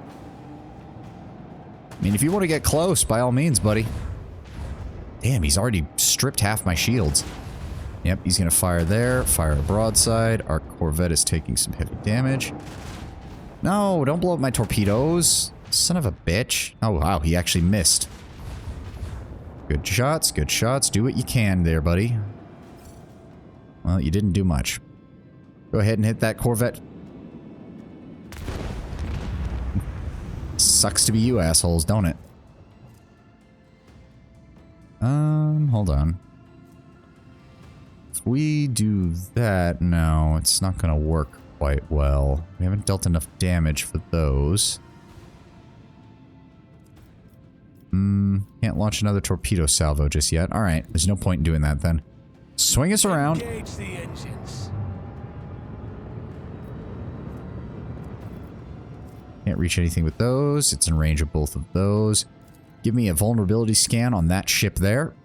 Speaker 1: I mean, if you want to get close, by all means, buddy. Damn, he's already stripped half my shields. Yep, he's going to fire there. Fire a broadside. Our corvette is taking some heavy damage. No, don't blow up my torpedoes. Son of a bitch. Oh, wow, he actually missed. Good shots, good shots. Do what you can there, buddy. Well, you didn't do much. Go ahead and hit that corvette. Sucks to be you assholes, don't it? Hold on. If we do that, no, it's not gonna work quite well. We haven't dealt enough damage for those. Can't launch another torpedo salvo just yet. Alright, there's no point in doing that then. Swing us around.
Speaker 2: Engage the engines.
Speaker 1: Can't reach anything with those. It's in range of both of those. Give me a vulnerability scan on that ship there.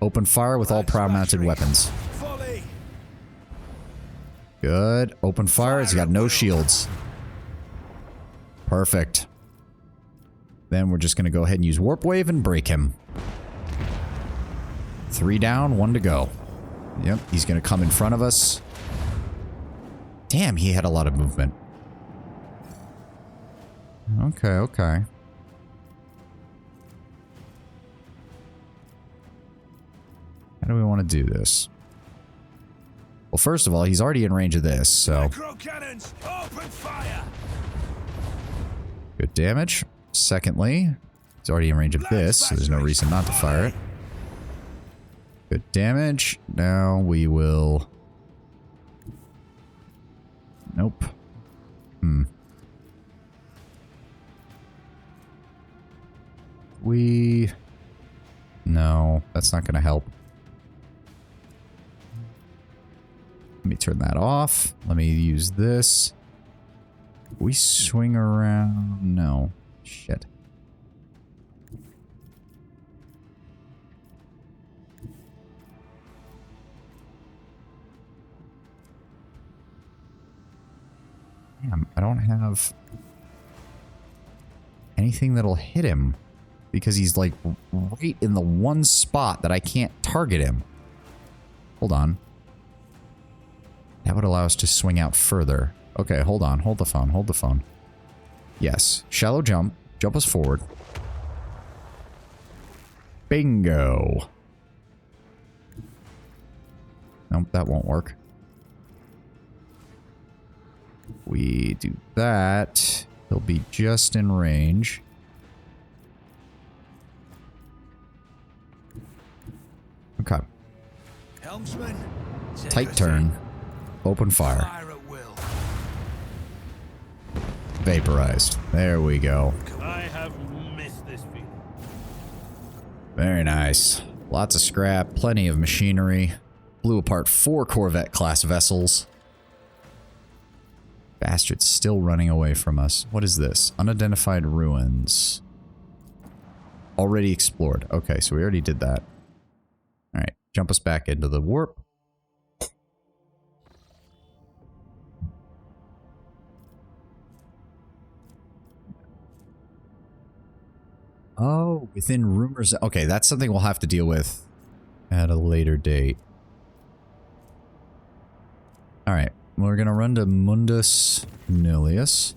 Speaker 1: Open fire with all prow-mounted weapons. Good. Open fire. It's got no shields. Perfect. Then we're just going to go ahead and use Warp Wave and break him. 3 down, 1 to go. Yep, he's going to come in front of us. Damn, he had a lot of movement. Okay, okay. How do we want to do this? Well, first of all, he's already in range of this, so...
Speaker 2: Cannons, open fire.
Speaker 1: Good damage. Secondly, he's already in range of this, so there's no reason not to fire it. Good damage. Now we will... Nope. No, that's not going to help. Let me turn that off. Let me use this. We swing around... No. Shit. Damn, I don't have anything that'll hit him because he's like right in the one spot that I can't target him. Hold on. That would allow us to swing out further. Okay, hold on. Hold the phone. Hold the phone. Yes. Shallow jump. Jump us forward. Bingo. Nope, that won't work. We do that. He'll be just in range. Okay.
Speaker 2: Helmsman,
Speaker 1: Tight turn. Open fire.
Speaker 2: Fire at will.
Speaker 1: Vaporized. There we go.
Speaker 4: I have missed this feeling.
Speaker 1: Very nice. Lots of scrap, plenty of machinery. Blew apart 4 Corvette-class vessels. Bastard's still running away from us. What is this? Unidentified ruins. Already explored. Okay, so we already did that. Alright, jump us back into the warp. Oh, within rumors. Okay, that's something we'll have to deal with at a later date. Alright, we're gonna run to Mundus Nullius.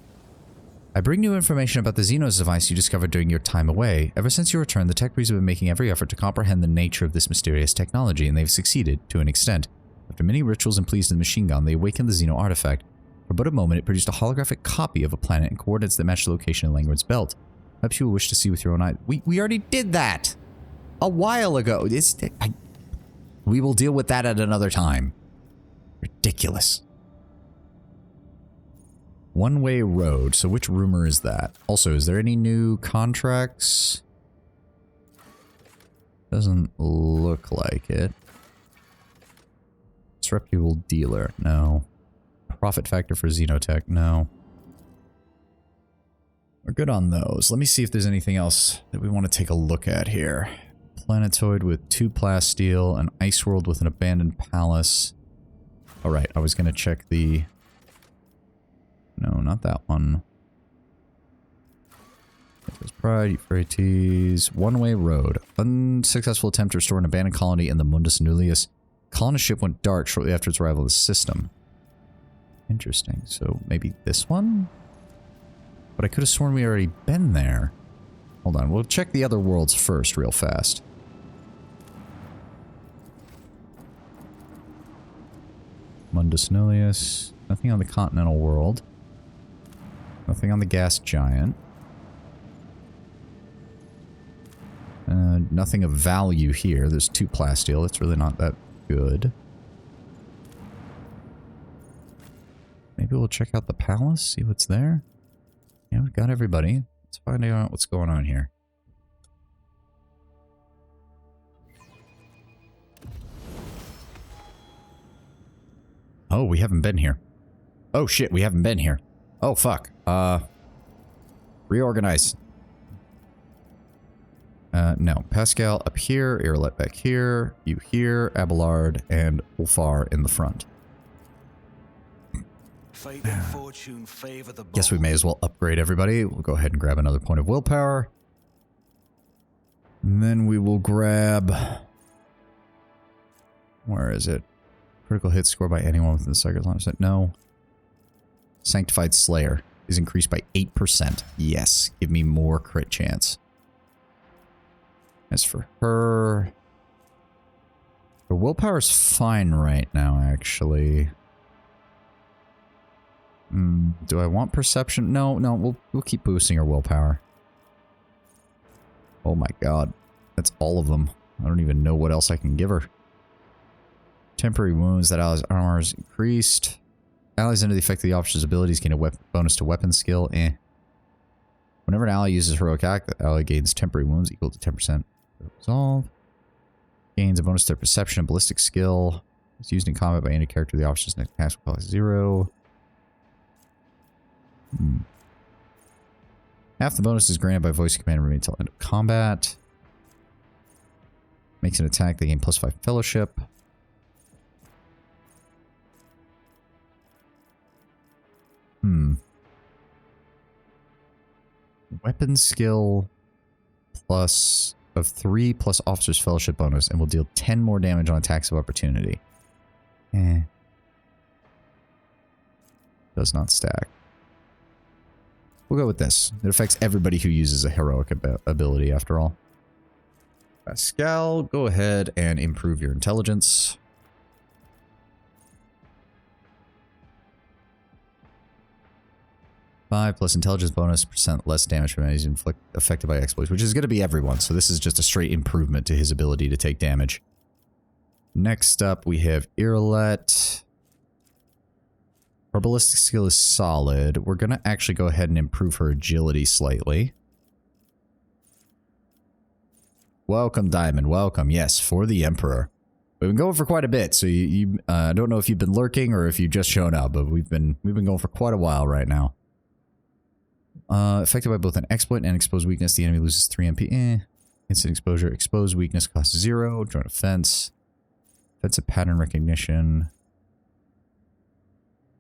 Speaker 1: I bring new information about the Xenos device you discovered during your time away. Ever since your return, the tech breeds have been making every effort to comprehend the nature of this mysterious technology, and they've succeeded, to an extent. After many rituals and pleas to the machine gun, they awakened the Xeno artifact. For but a moment, it produced a holographic copy of a planet and coordinates that matched the location in Langren's belt. Perhaps you will wish to see with your own eyes. We already did that a while ago. We will deal with that at another time. Ridiculous. One-way road. So which rumor is that? Also, is there any new contracts? Doesn't look like it. Disreputable dealer. No. Profit factor for Xenotech. No. We're good on those. Let me see if there's anything else that we want to take a look at here. Planetoid with 2 plasteel, an ice world with an abandoned palace. Alright, I was going to check the... No, not that one. There's Pride, Euphrates. One-way road. Unsuccessful attempt to restore an abandoned colony in the Mundus Nullius. Colonist ship went dark shortly after its arrival in the system. Interesting. So maybe this one? But I could have sworn we already been there. Hold on, we'll check the other worlds first real fast. Mundus Nullius. Nothing on the continental world. Nothing on the gas giant. Nothing of value here. There's 2 plasteel. That's really not that good. Maybe we'll check out the palace, see what's there. Yeah, we've got everybody. Let's find out what's going on here. Oh, we haven't been here. Oh shit, we haven't been here. Oh fuck. Reorganize. No. Pascal up here, Irlet back here, you here, Abelard, and Ulfar in the front.
Speaker 2: Fate and fortune favor the bold.
Speaker 1: Guess we may as well upgrade everybody. We'll go ahead and grab another point of willpower. And then we will grab... Where is it? Critical hit score by anyone within the circuit line of sight. No. Sanctified Slayer is increased by 8%. Yes. Give me more crit chance. As for her... Her willpower's fine right now, actually. Do I want perception? No, we'll keep boosting her willpower. Oh my god. That's all of them. I don't even know what else I can give her. Temporary wounds, that ally's armor is increased. Allies under the effect of the officer's abilities gain a bonus to weapon skill. Whenever an ally uses heroic act, the ally gains temporary wounds equal to 10% resolve. Gains a bonus to their perception and ballistic skill. It's used in combat by any character. The officer's next cast will cost 0. Half the bonus is granted by voice command and remain until end of combat. Makes an attack, they gain +5 fellowship. Weapon skill plus of 3 plus officer's fellowship bonus and will deal 10 more damage on attacks of opportunity. Does not stack. We'll go with this. It affects everybody who uses a heroic ability after all. Pascal, go ahead and improve your intelligence. +5 intelligence bonus, % less damage from enemies affected by exploits, which is going to be everyone. So this is just a straight improvement to his ability to take damage. Next up, we have Irlet. Her ballistic skill is solid. We're going to actually go ahead and improve her agility slightly. Welcome, Diamond. Welcome. Yes, for the Emperor. We've been going for quite a bit, so I don't know if you've been lurking or if you've just shown up, but we've been going for quite a while right now. Affected by both an exploit and exposed weakness, the enemy loses 3 MP. Instant exposure. Exposed weakness costs 0. Joint offense. Offensive pattern recognition.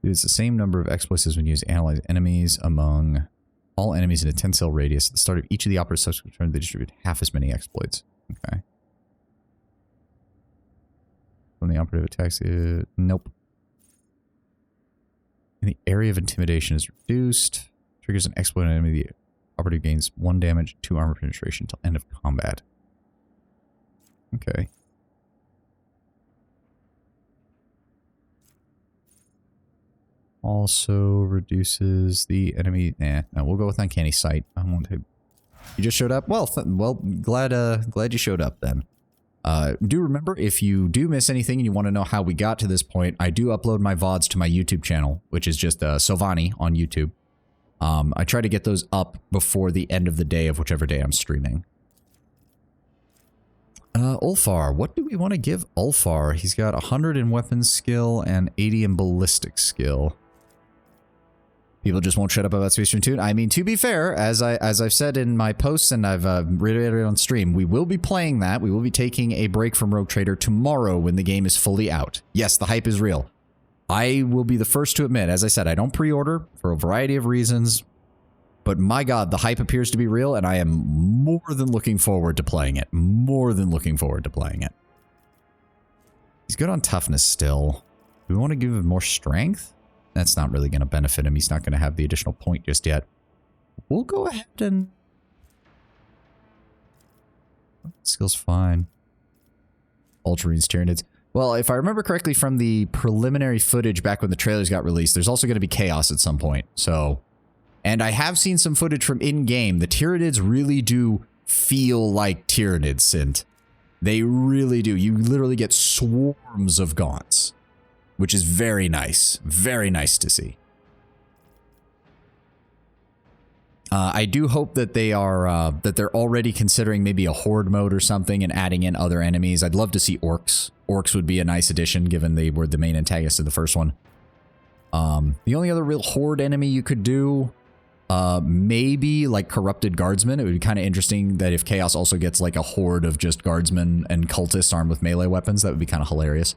Speaker 1: It's the same number of exploits as when used to analyze enemies among all enemies in a 10-cell radius. At the start of each of the operative subsequent turn, they distribute half as many exploits. Okay. When the operative attacks it... Nope. And the area of intimidation is reduced. Triggers an exploit on an enemy. The operative gains 1 damage, 2 armor penetration until end of combat. Okay. Also reduces the enemy... no, we'll go with Uncanny Sight. I want to... You just showed up? Well, glad you showed up then. Do remember, if you do miss anything and you want to know how we got to this point, I do upload my VODs to my YouTube channel, which is just Sovani on YouTube. I try to get those up before the end of the day of whichever day I'm streaming. Ulfar. What do we want to give Ulfar? He's got 100 in weapons skill and 80 in ballistic skill. People just won't shut up about Space Marine 2. I mean, to be fair, as I've said in my posts and I've reiterated on stream, we will be playing that. We will be taking a break from Rogue Trader tomorrow when the game is fully out. Yes, the hype is real. I will be the first to admit, as I said, I don't pre-order for a variety of reasons. But my god, the hype appears to be real, and I am more than looking forward to playing it. More than looking forward to playing it. He's good on toughness still. Do we want to give him more strength? That's not really going to benefit him. He's not going to have the additional point just yet. We'll go ahead and... Skill's fine. Ultramarines, Tyranids. Well, if I remember correctly from the preliminary footage back when the trailers got released, there's also going to be Chaos at some point, so... And I have seen some footage from in-game. The Tyranids really do feel like Tyranids, Sint. They really do. You literally get swarms of Gaunts, which is very nice. Very nice to see. I do hope that they are that they're already considering maybe a horde mode or something and adding in other enemies. I'd love to see orcs. Orcs would be a nice addition, given they were the main antagonists of the first one. The only other real horde enemy you could do, maybe like corrupted guardsmen. It would be kind of interesting that if Chaos also gets like a horde of just guardsmen and cultists armed with melee weapons, that would be kind of hilarious.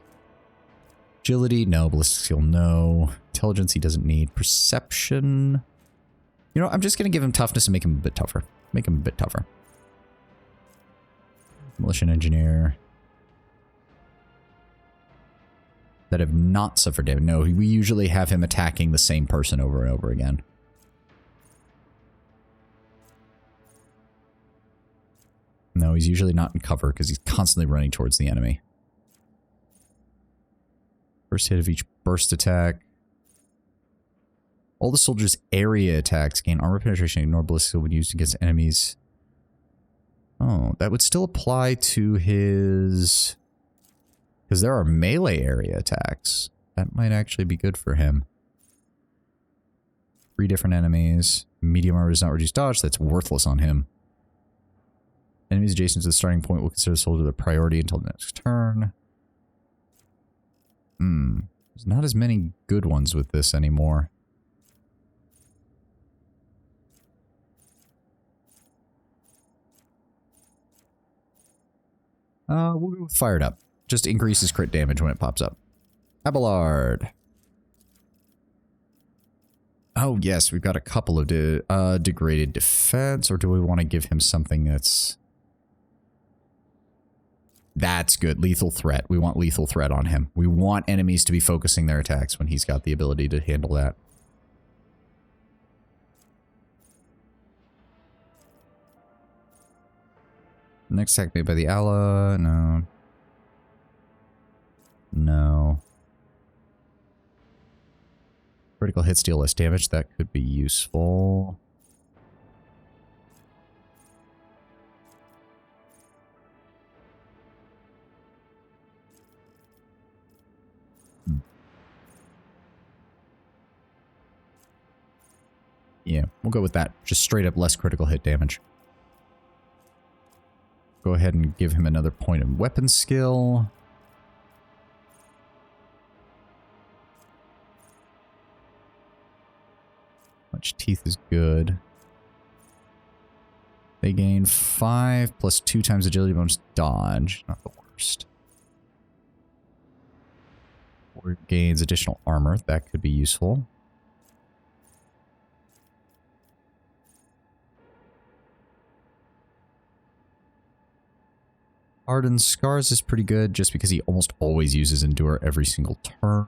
Speaker 1: Agility, no. Ballistic skill, no. Intelligence, he doesn't need. Perception. You know, I'm just going to give him toughness and make him a bit tougher. Make him a bit tougher. Militia engineer. That have not suffered damage. No, we usually have him attacking the same person over and over again. No, he's usually not in cover because he's constantly running towards the enemy. First hit of each burst attack. All the soldiers' area attacks gain armor penetration and ignore ballistic skill when used against enemies. Oh, that would still apply to his... Because there are melee area attacks. That might actually be good for him. 3 different enemies. Medium armor does not reduce dodge. That's worthless on him. Enemies adjacent to the starting point will consider the soldier the priority until the next turn. There's not as many good ones with this anymore. We'll go with Fired Up. Just increases crit damage when it pops up. Abelard. Oh, yes, we've got a couple of degraded defense, or do we want to give him something that's... That's good. Lethal threat. We want lethal threat on him. We want enemies to be focusing their attacks when he's got the ability to handle that. Next attack made by the ally. No. No. Critical hits deal less damage. That could be useful. Yeah, we'll go with that. Just straight up less critical hit damage. Go ahead and give him another point of weapon skill. Much teeth is good. They gain 5 plus 2 times agility bonus dodge. Not the worst. Or gains additional armor. That could be useful. Hardened Scars is pretty good just because he almost always uses Endure every single turn.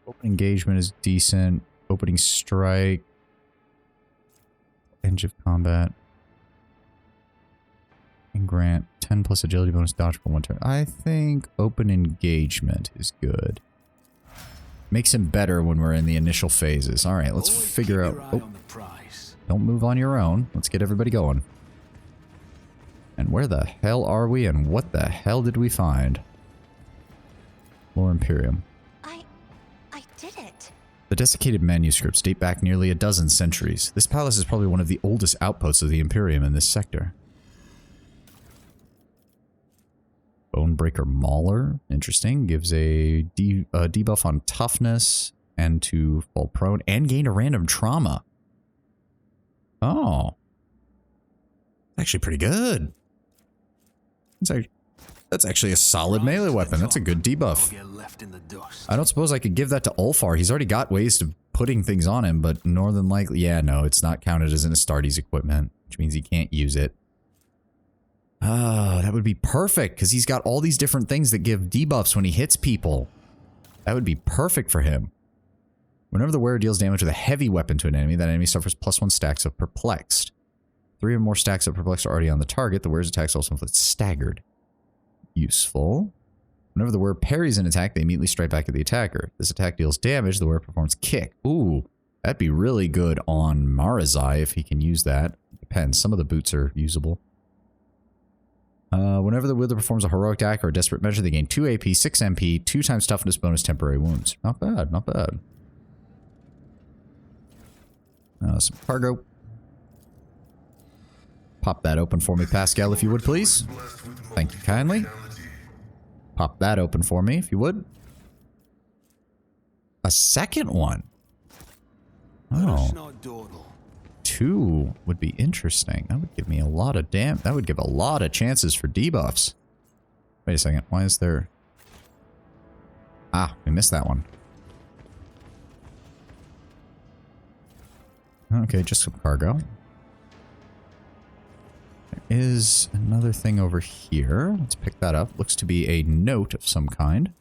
Speaker 1: Open engagement is decent. Opening strike. Edge of combat. And grant 10 plus agility bonus dodge for 1 turn. I think open engagement is good. Makes him better when we're in the initial phases. Alright, let's figure out... Oh, don't move on your own. Let's get everybody going. And where the hell are we and what the hell did we find? Lore Imperium.
Speaker 5: I did it.
Speaker 1: The desiccated manuscripts date back nearly a dozen centuries. This palace is probably one of the oldest outposts of the Imperium in this sector. Bonebreaker Mauler, interesting. Gives a debuff on toughness and to fall prone and gain a random trauma. Oh. Actually pretty good. That's actually a solid melee weapon. That's a good debuff. I don't suppose I could give that to Ulfar. He's already got ways of putting things on him, but more than likely... Yeah, no, it's not counted as an Astartes equipment, which means he can't use it. Oh, that would be perfect, because he's got all these different things that give debuffs when he hits people. That would be perfect for him. Whenever the wearer deals damage with a heavy weapon to an enemy, that enemy suffers +1 stacks of Perplexed. 3 or more stacks of Perplexed are already on the target. The wearer's attacks also inflict Staggered. Useful. Whenever the wearer parries an attack, they immediately strike back at the attacker. If this attack deals damage, the wearer performs Kick. Ooh, that'd be really good on Marazai if he can use that. Depends. Some of the boots are usable. Whenever the wielder performs a heroic act or a desperate measure, they gain 2 AP, 6 MP, 2 times toughness bonus, temporary wounds. Not bad, not bad. Some cargo. Pop that open for me, Pascal, if you would, please. Thank you kindly. Pop that open for me, if you would. A second one. Oh. 2 would be interesting. That would give me a lot of that would give a lot of chances for debuffs. Wait a second. Why is there... Ah, we missed that one. Okay, just some cargo. There is another thing over here. Let's pick that up. Looks to be a note of some kind.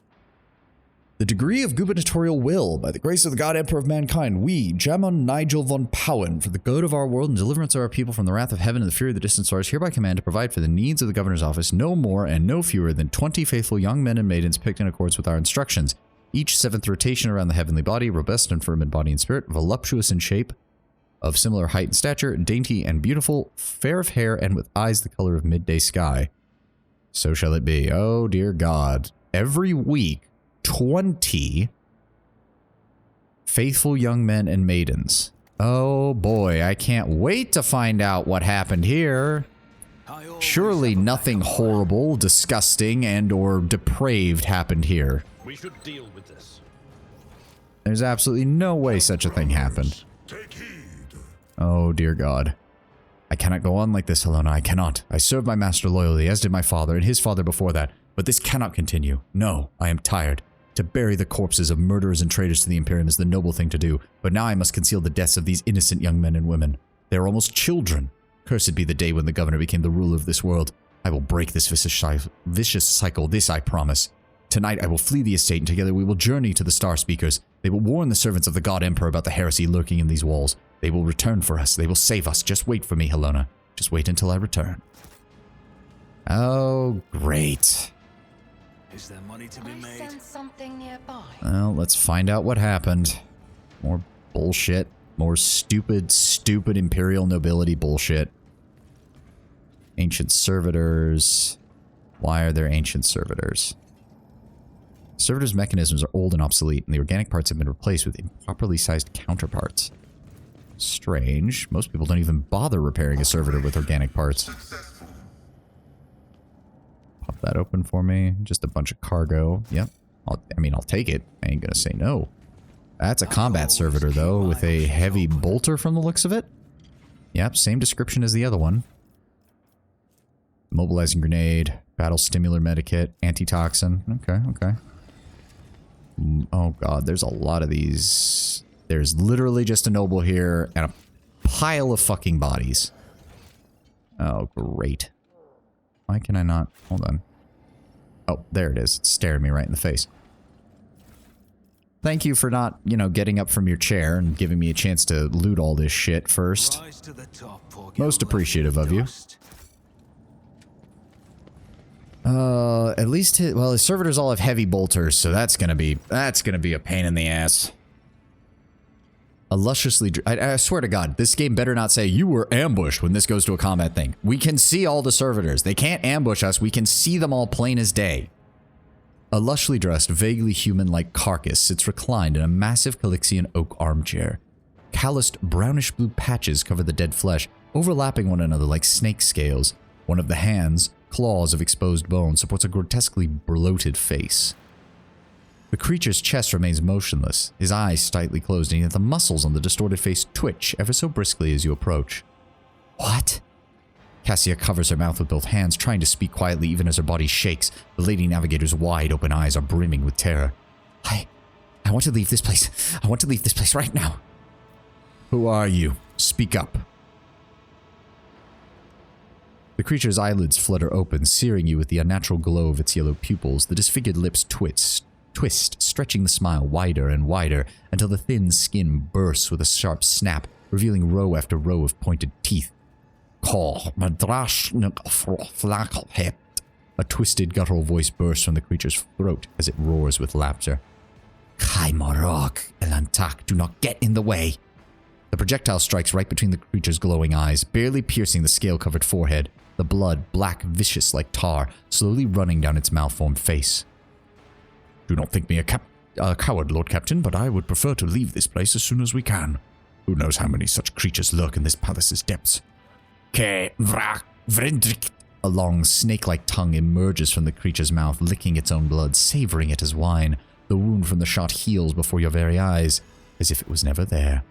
Speaker 1: The degree of gubernatorial will, by the grace of the God Emperor of mankind, we, Jamon Nigel von Powen, for the good of our world and deliverance of our people from the wrath of heaven and the fury of the distant stars, hereby command to provide for the needs of the governor's office no more and no fewer than 20 faithful young men and maidens picked in accordance with our instructions. Each 7th rotation around the heavenly body, robust and firm in body and spirit, voluptuous in shape, of similar height and stature, dainty and beautiful, fair of hair, and with eyes the color of midday sky. So shall it be. Oh, dear God. Every week, 20 faithful young men and maidens. Oh boy, I can't wait to find out what happened here. Surely nothing horrible, disgusting, and or depraved happened here.
Speaker 4: We should deal with this.
Speaker 1: There's absolutely no way such a thing happened. Oh dear God. I cannot go on like this, Helena. I cannot. I served my master loyally, as did my father and his father before that. But this cannot continue. No, I am tired. To bury the corpses of murderers and traitors to the Imperium is the noble thing to do, but now I must conceal the deaths of these innocent young men and women. They are almost children. Cursed be the day when the governor became the ruler of this world. I will break this vicious cycle, this I promise. Tonight I will flee the estate, and together we will journey to the Star Speakers. They will warn the servants of the God Emperor about the heresy lurking in these walls. They will return for us. They will save us. Just wait for me, Helena. Just wait until I return. Oh, great.
Speaker 2: Is there money to be made?
Speaker 3: Sense something nearby.
Speaker 1: Well, let's find out what happened. More bullshit. More stupid Imperial nobility bullshit. Ancient servitors. Why are there ancient servitors? Servitors' mechanisms are old and obsolete, and the organic parts have been replaced with improperly sized counterparts. Strange. Most people don't even bother repairing a servitor with organic parts. Pop that open for me. Just a bunch of cargo. Yep. I'll take it. I ain't gonna say no. That's a combat servitor, though, with a heavy bolter from the looks of it. Yep, same description as the other one. Mobilizing grenade, battle stimular medikit, antitoxin. Okay. Oh god, there's a lot of these. There's literally just a noble here and a pile of fucking bodies. Oh, great. Why can I not? Hold on. Oh, there it is. It's staring me right in the face. Thank you for not, getting up from your chair and giving me a chance to loot all this shit first. Most appreciative of you. At least his servitors all have heavy bolters, so that's gonna be a pain in the ass. A lusciously, I swear to God, this game better not say you were ambushed when this goes to a combat thing. We can see all the servitors. They can't ambush us. We can see them all plain as day. A lushly dressed, vaguely human-like carcass sits reclined in a massive Calixian oak armchair. Calloused, brownish-blue patches cover the dead flesh, overlapping one another like snake scales. One of the hands, claws of exposed bone, supports a grotesquely bloated face. The creature's chest remains motionless, his eyes tightly closed, and yet the muscles on the distorted face twitch ever so briskly as you approach. What? Cassia covers her mouth with both hands, trying to speak quietly even as her body shakes. The Lady Navigator's wide open eyes are brimming with terror. I want to leave this place. I want to leave this place right now. Who are you? Speak up. The creature's eyelids flutter open, searing you with the unnatural glow of its yellow pupils. The disfigured lips twist, stretching the smile wider and wider until the thin skin bursts with a sharp snap, revealing row after row of pointed teeth. A twisted guttural voice bursts from the creature's throat as it roars with laughter. Kaimorok, Elantak, do not get in the way. The projectile strikes right between the creature's glowing eyes, barely piercing the scale-covered forehead, the blood black, vicious like tar, slowly running down its malformed face. Do not think me a coward, Lord Captain, but I would prefer to leave this place as soon as we can. Who knows how many such creatures lurk in this palace's depths. A long snake-like tongue emerges from the creature's mouth, licking its own blood, savoring it as wine. The wound from the shot heals before your very eyes, as if it was never there.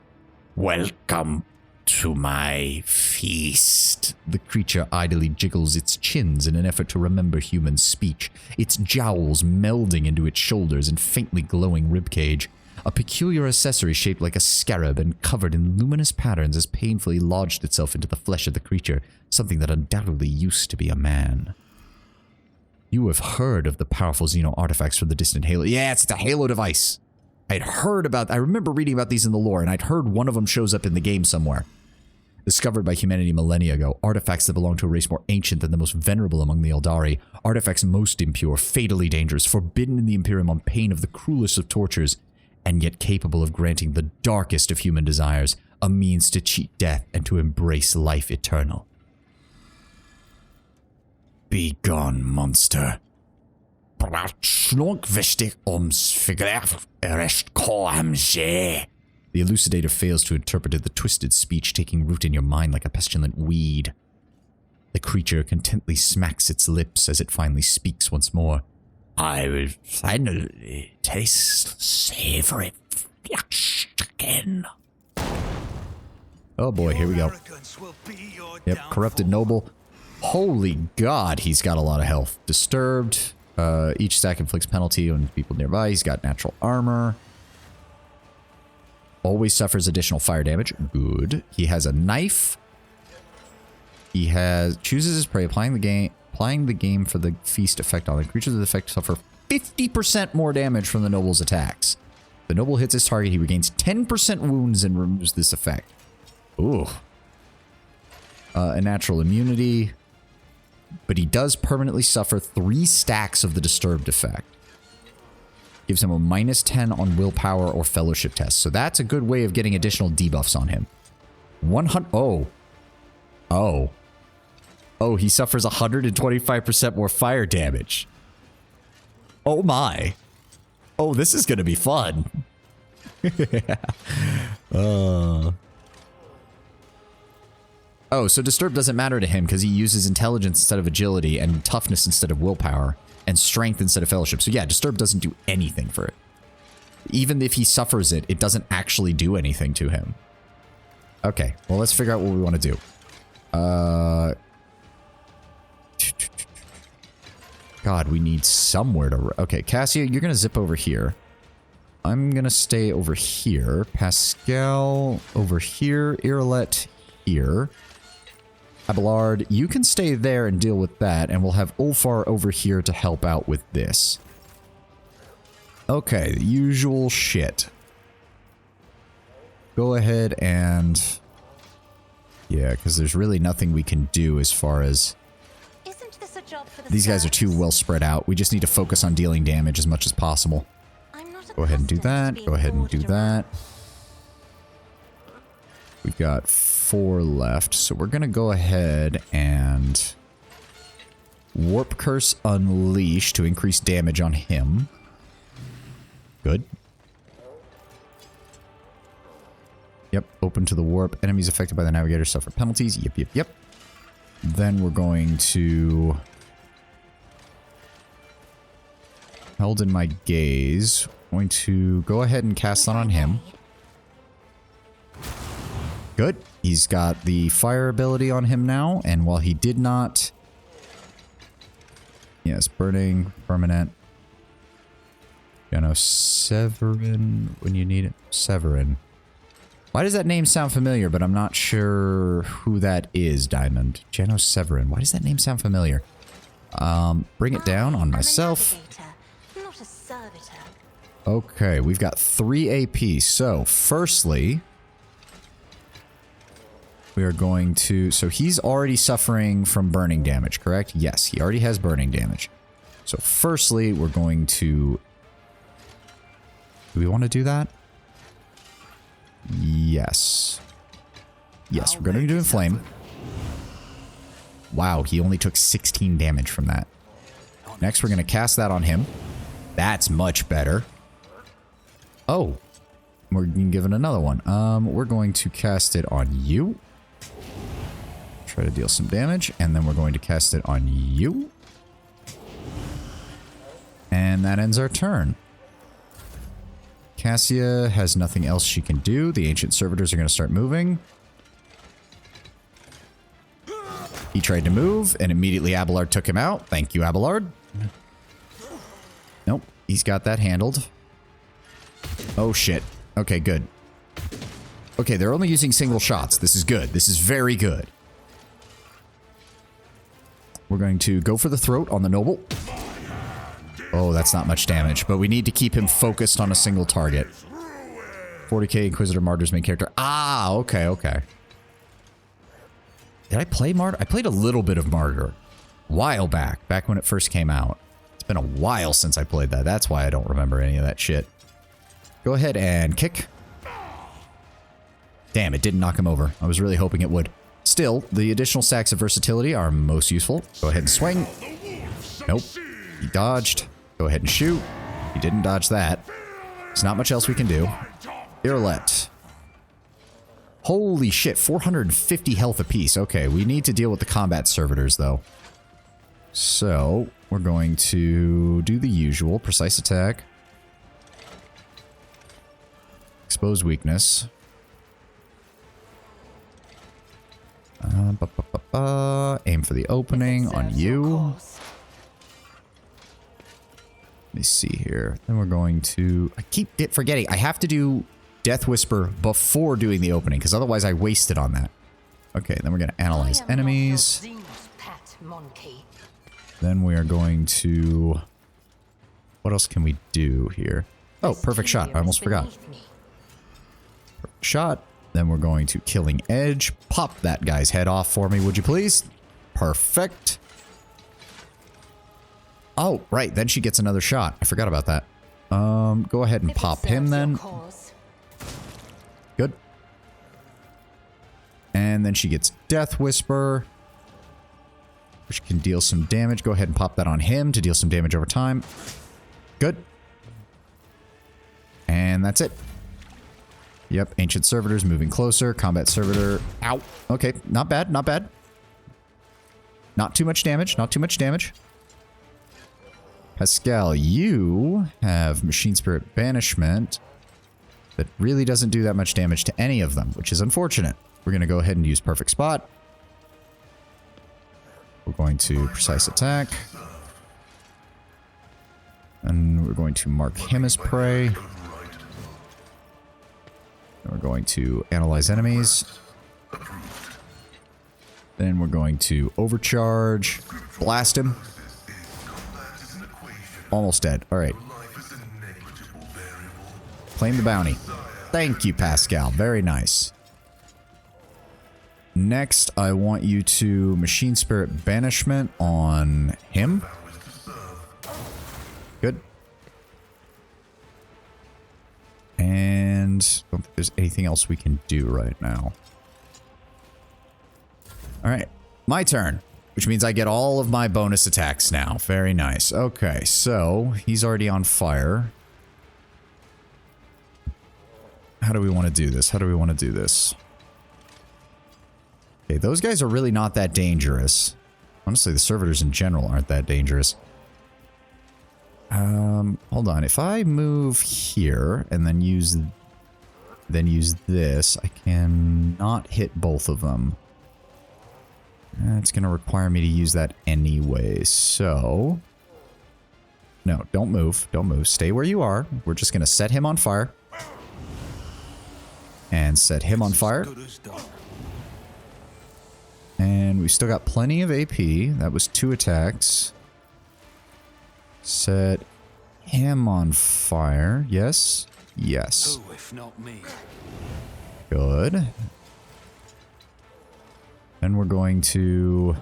Speaker 1: Welcome to my feast. The creature idly jiggles its chins in an effort to remember human speech, its jowls melding into its shoulders and faintly glowing ribcage. A peculiar accessory shaped like a scarab and covered in luminous patterns has painfully lodged itself into the flesh of the creature, something that undoubtedly used to be a man. You have heard of the powerful Xeno artifacts from the distant Halo. Yeah, it's the Halo device. I remember reading about these in the lore, and I'd heard one of them shows up in the game somewhere. Discovered by humanity millennia ago, artifacts that belong to a race more ancient than the most venerable among the Eldari, artifacts most impure, fatally dangerous, forbidden in the Imperium on pain of the cruelest of tortures, and yet capable of granting the darkest of human desires, a means to cheat death and to embrace life eternal. Be gone, monster. The elucidator fails to interpret the twisted speech taking root in your mind like a pestilent weed. The creature contently smacks its lips as it finally speaks once more. I will finally taste savory flesh again. Oh boy, here we go. Yep, corrupted noble. Holy god, he's got a lot of health. Disturbed. Each stack inflicts penalty on people nearby. He's got natural armor. Always suffers additional fire damage. Good. He has a knife. He chooses his prey, applying the game for the feast effect on it. Creatures with the effect suffer 50% more damage from the noble's attacks. The noble hits his target, he regains 10% wounds and removes this effect. Ooh. A natural immunity. But he does permanently suffer 3 stacks of the disturbed effect. Gives him a -10 on willpower or fellowship tests. So that's a good way of getting additional debuffs on him. 100. Oh, he suffers 125% more fire damage. Oh my. Oh, this is going to be fun. Oh, so Disturb doesn't matter to him because he uses intelligence instead of agility and toughness instead of willpower and strength instead of fellowship. So yeah, Disturb doesn't do anything for it. Even if he suffers it, it doesn't actually do anything to him. Okay, well, let's figure out what we want to do. God, we need somewhere to... Okay, Cassia, you're going to zip over here. I'm going to stay over here. Pascal over here. Irelet here. Abelard, you can stay there and deal with that, and we'll have Ulfar over here to help out with this. Okay, the usual shit. Go ahead and... Yeah, because there's really nothing we can do as far as... These guys are too well spread out. We just need to focus on dealing damage as much as possible. Go ahead and do that. Go ahead and do that. We've got 4 left, so we're going to go ahead and Warp Curse Unleash to increase damage on him. Good. Yep, open to the warp. Enemies affected by the navigator suffer penalties. Yep. Then we're going to... Held in my gaze. Going to go ahead and cast that on him. Good. He's got the fire ability on him now, and while he did not... Yes, burning, permanent. Janus Severin, when you need it. Severin. Why does that name sound familiar, but I'm not sure who that is, Diamond. Janus Severin. Why does that name sound familiar? Bring it down on myself. Okay, we've got 3 AP. So, firstly, we are going to... So, he's already suffering from burning damage, correct? Yes, he already has burning damage. So, firstly, we're going to... Do we want to do that? Yes. Yes, we're going to do Inflame. Wow, he only took 16 damage from that. Next, we're going to cast that on him. That's much better. Oh. We're given another one. We're going to cast it on you. Try to deal some damage. And then we're going to cast it on you. And that ends our turn. Cassia has nothing else she can do. The ancient servitors are going to start moving. He tried to move, and immediately Abelard took him out. Thank you, Abelard. Nope, he's got that handled. Oh, shit. Okay, good. Okay, they're only using single shots. This is good. This is very good. We're going to go for the throat on the noble. Oh, that's not much damage, but we need to keep him focused on a single target. 40k Inquisitor Martyr's main character. Ah, okay. Did I play Martyr? I played a little bit of Martyr. A while back when it first came out. It's been a while since I played that. That's why I don't remember any of that shit. Go ahead and kick. Damn, it didn't knock him over. I was really hoping it would. Still, the additional stacks of versatility are most useful. Go ahead and swing. Nope. He dodged. Go ahead and shoot. He didn't dodge that. There's not much else we can do. Irelet. Holy shit, 450 health apiece. Okay, we need to deal with the combat servitors, though. So, we're going to do the usual. Precise attack. Expose weakness. Aim for the opening on you. Let me see here. Then we're going to... I keep forgetting. I have to do Death Whisper before doing the opening, because otherwise I waste it on that. Okay, then we're going to analyze enemies. Then we are going to... What else can we do here? Oh, perfect shot. I almost forgot. Perfect shot. Then we're going to Killing Edge. Pop that guy's head off for me, would you please? Perfect. Oh, right. Then she gets another shot. I forgot about that. Go ahead and
Speaker 3: If it
Speaker 1: pop him
Speaker 3: serves your
Speaker 1: then.
Speaker 3: cause.
Speaker 1: Good. And then she gets Death Whisper, which can deal some damage. Go ahead and pop that on him to deal some damage over time. Good. And that's it. Yep, Ancient Servitors moving closer. Combat Servitor out. Okay, not bad, not bad. Not too much damage, not too much damage. Pascal, you have Machine Spirit Banishment that really doesn't do that much damage to any of them, which is unfortunate. We're going to go ahead and use Perfect Spot. We're going to Precise Attack. And we're going to mark him as prey. And we're going to Analyze Enemies. Then we're going to Overcharge. Blast him. Almost dead. Alright. Claim the bounty. Thank you, Pascal. Very nice. Next, I want you to Machine Spirit Banishment on him. Good. And I don't think there's anything else we can do right now. Alright. My turn. Which means I get all of my bonus attacks now. Very nice. Okay, so he's already on fire. How do we want to do this? How do we want to do this? Okay, those guys are really not that dangerous. Honestly, the servitors in general aren't that dangerous. Hold on. If I move here and then use this, I can not hit both of them. It's going to require me to use that anyway, so... No, don't move. Don't move. Stay where you are. We're just going to set him on fire. And set him on fire. And we still got plenty of AP. That was 2 attacks. Set him on fire. Yes. Yes.
Speaker 2: Oh, if not me.
Speaker 1: Good. Then we're going to...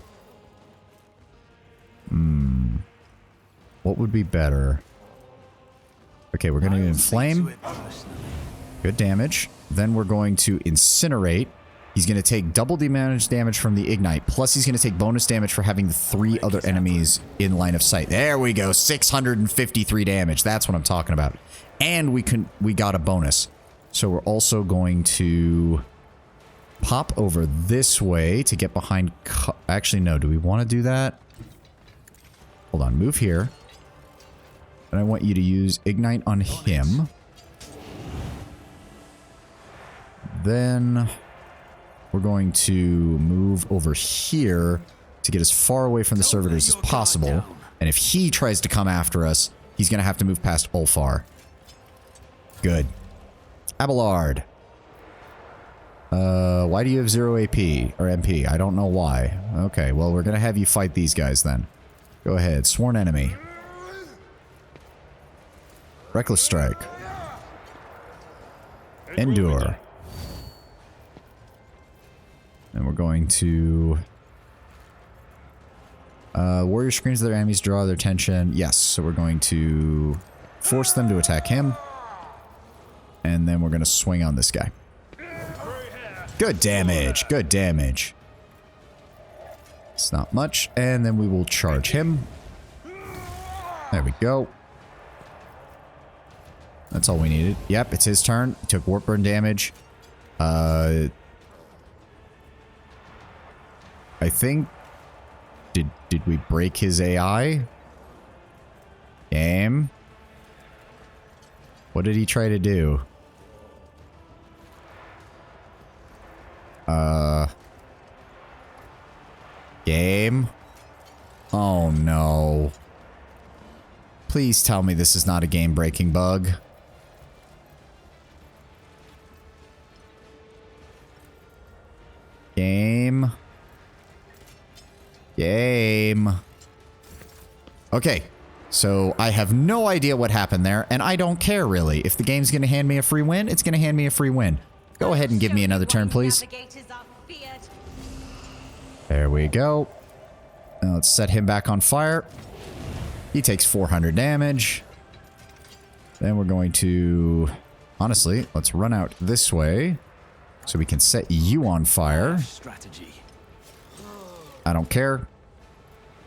Speaker 1: What would be better? Okay, we're going to inflame. Good damage. Then we're going to incinerate. He's going to take double the damage from the ignite. Plus he's going to take bonus damage for having the 3 other enemies in line of sight. There we go. 653 damage. That's what I'm talking about. And we got a bonus. So we're also going to... pop over this way to get behind... Actually, no. Do we want to do that? Hold on. Move here. And I want you to use Ignite on him. Then we're going to move over here to get as far away from the servitors as possible. And if he tries to come after us, he's going to have to move past Ulfar. Good. Abelard. Why do you have 0 AP or MP? I don't know why. Okay, well, we're gonna have you fight these guys then. Go ahead. Sworn enemy. Reckless Strike. Endure. And we're going to... warrior screens their enemies, draw their attention. Yes, so we're going to force them to attack him. And then we're gonna swing on this guy. Good damage. Good damage. It's not much. And then we will charge him. There we go. That's all we needed. Yep, it's his turn. He took warp burn damage. I think... Did we break his AI? Game? What did he try to do? Game? Oh no. Please tell me this is not a game-breaking bug. Game. Game. Okay. So I have no idea what happened there, and I don't care really. If the game's going to hand me a free win, it's going to hand me a free win. Go ahead and give me another turn, please. There we go. Now let's set him back on fire. He takes 400 damage. Then we're going to... Honestly, let's run out this way so we can set you on fire.
Speaker 2: Strategy.
Speaker 1: I don't care.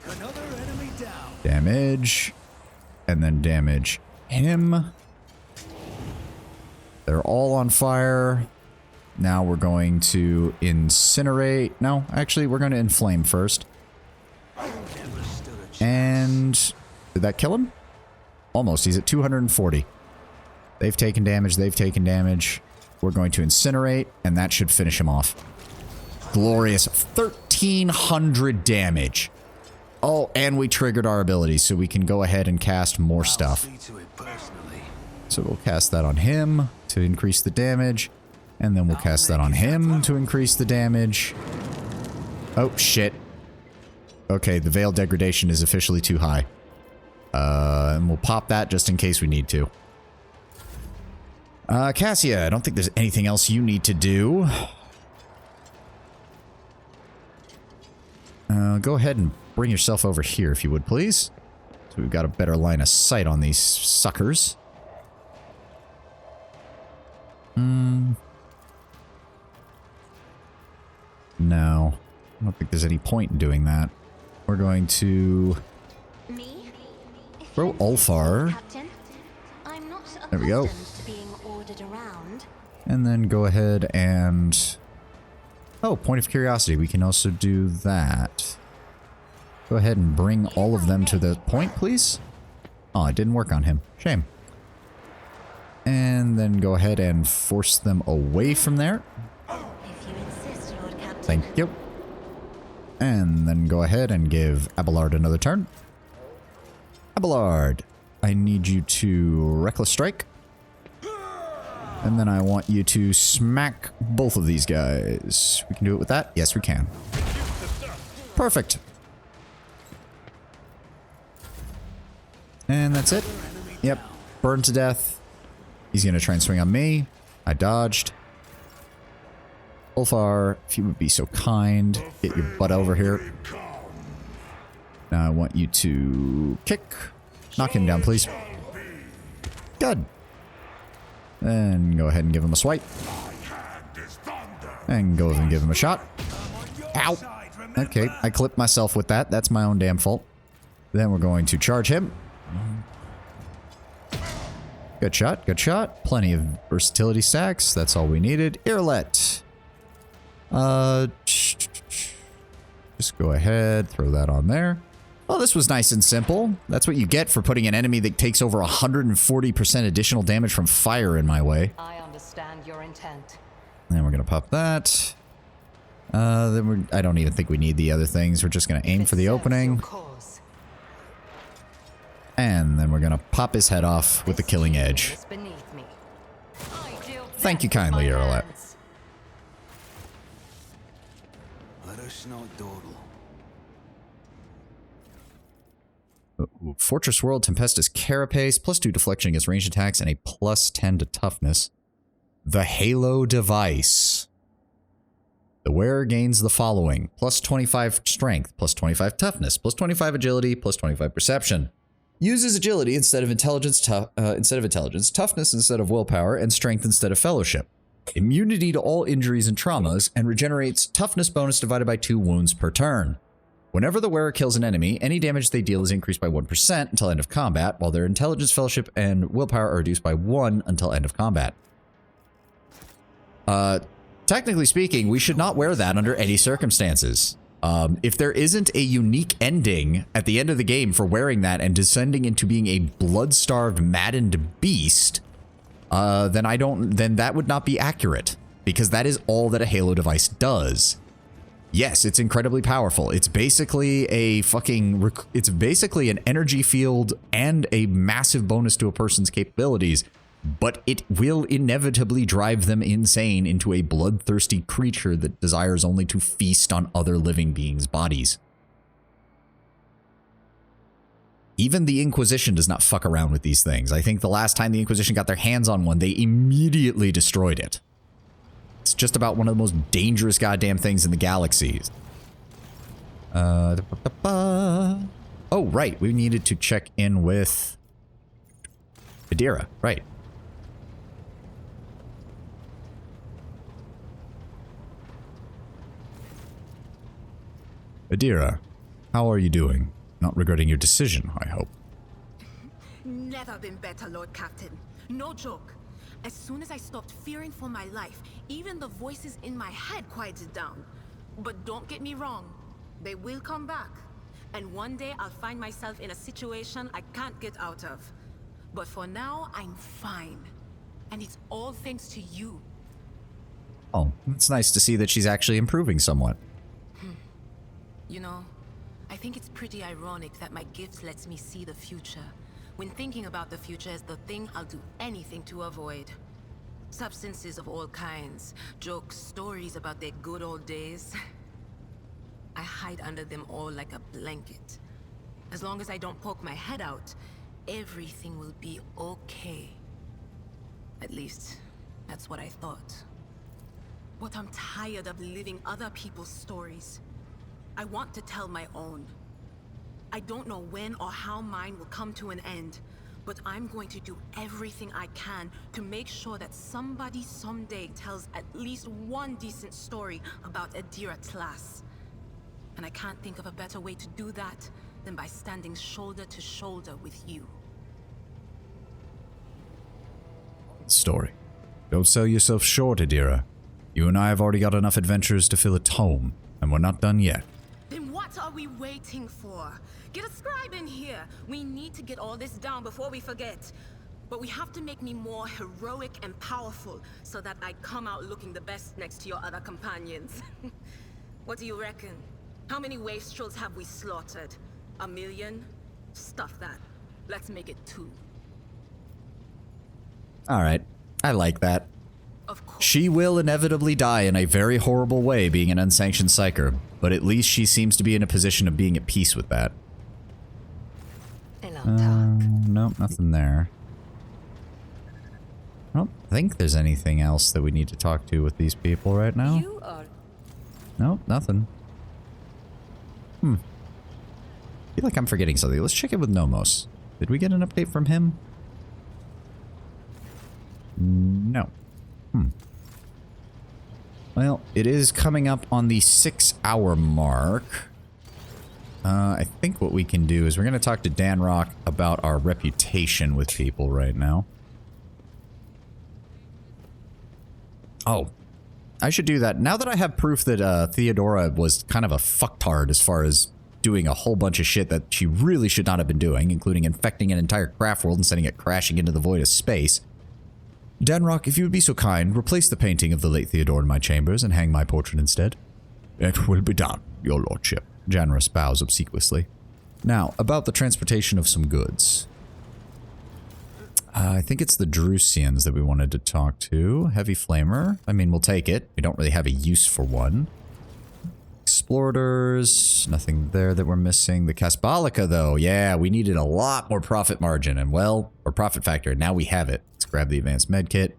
Speaker 2: Another enemy down.
Speaker 1: Damage. And then damage him. They're all on fire. Now we're going to incinerate. No, actually, we're going to inflame first. And did that kill him? Almost. He's at 240. They've taken damage. They've taken damage. We're going to incinerate, and that should finish him off. Glorious. 1,300 damage. Oh, and we triggered our ability, so we can go ahead and cast more stuff. So we'll cast that on him to increase the damage. And then we'll cast that on him to increase the damage. Oh, shit. Okay, the Veil Degradation is officially too high. And we'll pop that just in case we need to. Cassia, I don't think there's anything else you need to do. Go ahead and bring yourself over here if you would, please. So we've got a better line of sight on these suckers. No. I don't think there's any point in doing that. We're going to throw Ulfar. There we go. And then go ahead and... Oh, point of curiosity. We can also do that. Go ahead and bring all of them to the point, please. Oh, it didn't work on him. Shame. And then go ahead and force them away from there. Thank you. And then go ahead and give Abelard another turn. Abelard, I need you to Reckless Strike. And then I want you to smack both of these guys. We can do it with that? Yes, we can. Perfect. And that's it. Yep. Burned to death. He's going to try and swing on me. I dodged. Ulfar, if you would be so kind, get your butt over here. Now I want you to kick. Knock him down, please. Good. Then go ahead and give him a swipe. And go and give him a shot. Ow. Okay, I clipped myself with that. That's my own damn fault. Then we're going to charge him. Good shot, good shot. Plenty of versatility stacks. That's all we needed. Irlet. Just go ahead, throw that on there. Well, this was nice and simple. That's what you get for putting an enemy that takes over 140% additional damage from fire in my way.
Speaker 3: I understand your intent.
Speaker 1: And we're gonna pop that. I don't even think we need the other things. We're just gonna aim for the opening. And then we're gonna pop his head off with the killing edge. Thank you kindly, Irlet.
Speaker 2: Let us not dawdle.
Speaker 1: Fortress World Tempestus Carapace, +2 deflection against ranged attacks, and a +10 to toughness. The Halo Device. The wearer gains the following: +25 strength, +25 toughness, +25 agility, +25 perception. Uses agility instead of intelligence, toughness instead of willpower, and strength instead of fellowship. Immunity to all injuries and traumas, and regenerates toughness bonus divided by 2 wounds per turn. Whenever the wearer kills an enemy, any damage they deal is increased by 1% until end of combat, while their intelligence, fellowship, and willpower are reduced by 1 until end of combat. Technically speaking, we should not wear that under any circumstances. If there isn't a unique ending at the end of the game for wearing that and descending into being a blood-starved, maddened beast, then that would not be accurate, because that is all that a Halo device does. Yes, it's incredibly powerful. It's basically it's basically an energy field and a massive bonus to a person's capabilities, but it will inevitably drive them insane into a bloodthirsty creature that desires only to feast on other living beings' bodies. Even the Inquisition does not fuck around with these things. I think the last time the Inquisition got their hands on one, they immediately destroyed it. It's just about one of the most dangerous goddamn things in the galaxies. Oh, right. We needed to check in with Adira, right. Adira, how are you doing? Not regretting your decision, I hope.
Speaker 11: Never been better, Lord Captain. No joke. As soon as I stopped fearing for my life, even the voices in my head quieted down. But don't get me wrong, they will come back. And one day I'll find myself in a situation I can't get out of. But for now, I'm fine. And it's all thanks to you.
Speaker 1: Oh, it's nice to see that she's actually improving somewhat.
Speaker 11: You know, I think it's pretty ironic that my gift lets me see the future, when thinking about the future is the thing I'll do anything to avoid. Substances of all kinds, jokes, stories about their good old days. I hide under them all like a blanket. As long as I don't poke my head out, everything will be okay. At least, that's what I thought. But I'm tired of living other people's stories. I want to tell my own. I don't know when or how mine will come to an end, but I'm going to do everything I can to make sure that somebody someday tells at least one decent story about Adira Tlass. And I can't think of a better way to do that than by standing shoulder to shoulder with you.
Speaker 1: Story. Don't sell yourself short, Adira. You and I have already got enough adventures to fill a tome, and we're not done yet.
Speaker 11: Then what are we waiting for? Get a scribe in here. We need to get all this down before we forget. But we have to make me more heroic and powerful so that I come out looking the best next to your other companions. What do you reckon? How many wastrels have we slaughtered? 1 million? Stuff that. Let's make it 2.
Speaker 1: Alright, I like that.
Speaker 11: Of course.
Speaker 1: She will inevitably die in a very horrible way being an unsanctioned psyker, but at least she seems to be in a position of being at peace with that. Nope, nothing there. I don't think there's anything else that we need to talk to with these people right now.
Speaker 3: You are...
Speaker 1: Nope, nothing. I feel like I'm forgetting something. Let's check in with Nomos. Did we get an update from him? No. Well, it is coming up on the 6-hour mark. I think what we can do is we're going to talk to Dan Rock about our reputation with people right now. Oh, I should do that. Now that I have proof that Theodora was kind of a fucktard as far as doing a whole bunch of shit that she really should not have been doing, including infecting an entire craft world and sending it crashing into the void of space. Danrock, if you would be so kind, replace the painting of the late Theodore in my chambers and hang my portrait instead. It will be done, your lordship. Janus bows obsequiously. Now, about the transportation of some goods. I think it's the Drusians that we wanted to talk to. Heavy Flamer. I mean, we'll take it. We don't really have a use for one. Explorators. Nothing there that we're missing. The Casbalica, though. Yeah, we needed a lot more profit margin and, well, or profit factor. Now we have it. Let's grab the advanced med kit.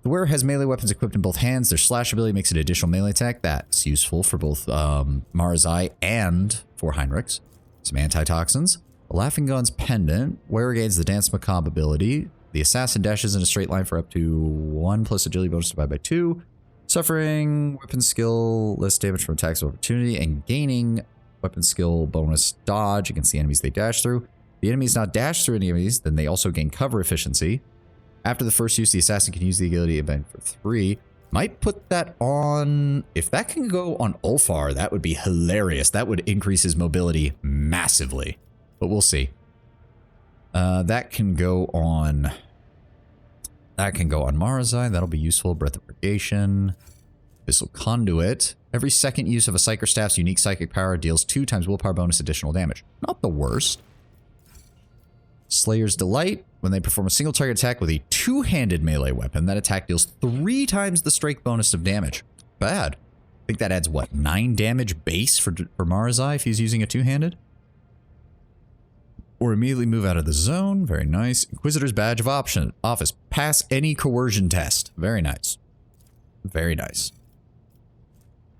Speaker 1: The wearer has melee weapons equipped in both hands. Their slash ability makes it additional melee attack. That's useful for both Marzai and for Heinrichs. Some antitoxins. The Laughing Gun's pendant. Wearer gains the Dance Macabre ability. The assassin dashes in a straight line for up to 1 plus agility bonus divided by 2. Suffering weapon skill, less damage from attacks of opportunity, and gaining weapon skill bonus dodge against the enemies they dash through. If the enemies not dash through any enemies, then they also gain cover efficiency. After the first use, the assassin can use the ability event for 3. Might put that on... If that can go on Ulfar, that would be hilarious. That would increase his mobility massively. But we'll see. That can go on... That can go on Marazai. That'll be useful. Breath of Purgation. Abyssal Conduit. Every second use of a Psyker Staff's unique psychic power deals 2 times willpower bonus additional damage. Not the worst. Slayer's Delight. When they perform a single target attack with a 2-handed melee weapon, that attack deals 3 times the strike bonus of damage. Bad. I think that adds, what, 9 damage base for Marazai if he's using a 2-handed? Or immediately move out of the zone. Very nice. Inquisitor's Badge of Office. Pass any coercion test. Very nice. Very nice.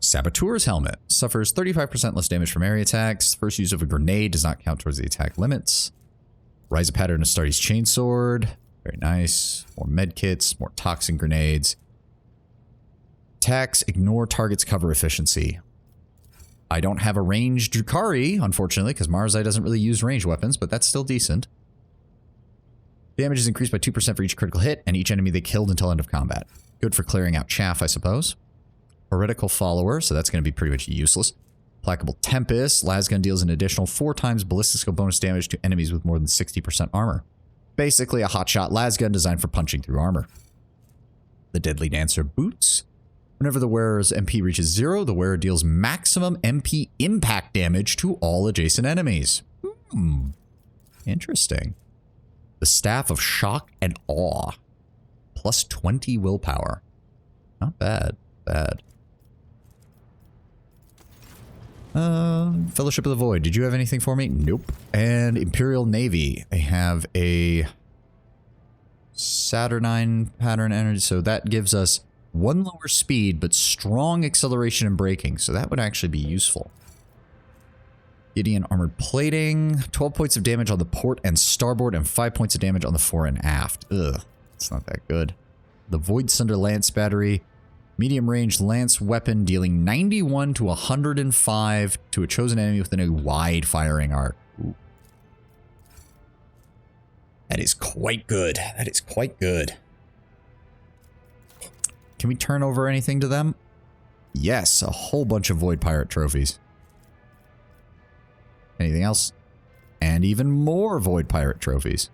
Speaker 1: Saboteur's Helmet. Suffers 35% less damage from area attacks. First use of a grenade does not count towards the attack limits. Rise of Pattern Astartes Chainsword. Very nice. More medkits, more toxin grenades. Attacks, ignore target's cover efficiency. I don't have a ranged Drukhari, unfortunately, because Marzai doesn't really use ranged weapons, but that's still decent. Damage is increased by 2% for each critical hit, and each enemy they killed until end of combat. Good for clearing out chaff, I suppose. Heretical Follower, so that's going to be pretty much useless. Placable Tempest. Lasgun deals an additional 4 times ballistic skill bonus damage to enemies with more than 60% armor. Basically a hotshot lasgun designed for punching through armor. The Deadly Dancer Boots. Whenever the wearer's MP reaches 0, the wearer deals maximum MP impact damage to all adjacent enemies. Interesting. The Staff of Shock and Awe. Plus 20 willpower. Not bad. Fellowship of the Void. Did you have anything for me? Nope. And Imperial Navy. They have a Saturnine pattern energy. So that gives us 1 lower speed, but strong acceleration and braking. So that would actually be useful. Gideon Armored Plating. 12 points of damage on the port and starboard, and 5 points of damage on the fore and aft. Ugh. It's not that good. The Void Sunder Lance Battery. Medium range lance weapon dealing 91 to 105 to a chosen enemy within a wide firing arc. Ooh. That is quite good. That is quite good. Can we turn over anything to them? Yes, a whole bunch of Void Pirate trophies. Anything else? And even more Void Pirate trophies.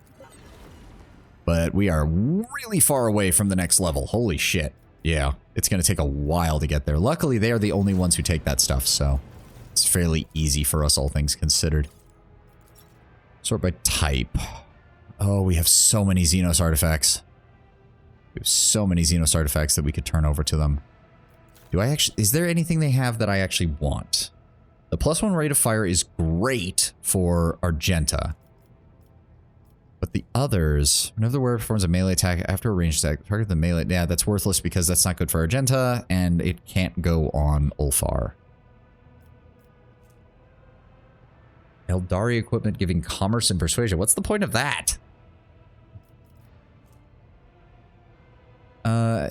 Speaker 1: But we are really far away from the next level. Holy shit. Yeah, it's going to take a while to get there. Luckily, they are the only ones who take that stuff, so it's fairly easy for us, all things considered. Sort by type. Oh, we have so many Xenos artifacts. We have so many Xenos artifacts that we could turn over to them. Do I actually... Is there anything they have that I actually want? The +1 rate of fire is great for Argenta. But the others, whenever the wearer performs a melee attack after a ranged attack, target the melee. Yeah, that's worthless because that's not good for Argenta, and it can't go on Ulfar. Eldari equipment giving commerce and persuasion. What's the point of that?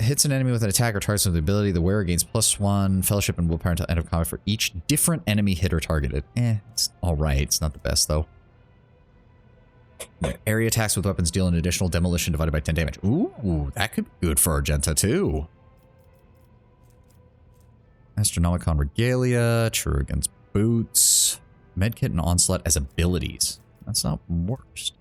Speaker 1: Hits an enemy with an attack or targets with the ability. The wearer gains +1 fellowship and willpower until end of combat for each different enemy hit or targeted. It's alright. It's not the best, though. Area attacks with weapons deal an additional demolition divided by 10 damage. Ooh, that could be good for Argenta, too. Astronomicon Regalia, True Against Boots, Medkit and Onslaught as abilities. That's not worst.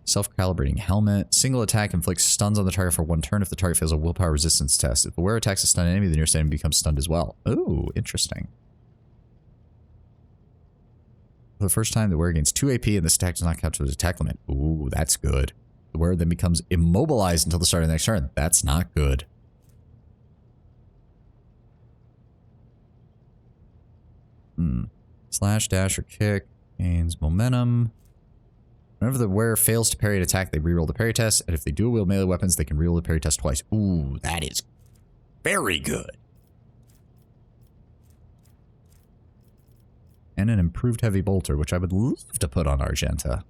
Speaker 1: Self-calibrating helmet. Single attack inflicts stuns on the target for 1 turn if the target fails a willpower resistance test. If the wearer attacks a stunned enemy, the nearest enemy becomes stunned as well. Ooh, interesting. For the first time, the wearer gains 2 AP and this attack does not capture the attack limit. Ooh, that's good. The wearer then becomes immobilized until the start of the next turn. That's not good. Slash, dash, or kick gains momentum. Whenever the wearer fails to parry an attack, they reroll the parry test, and if they dual wield melee weapons, they can reroll the parry test twice. Ooh, that is very good. And an improved heavy bolter, which I would love to put on Argenta.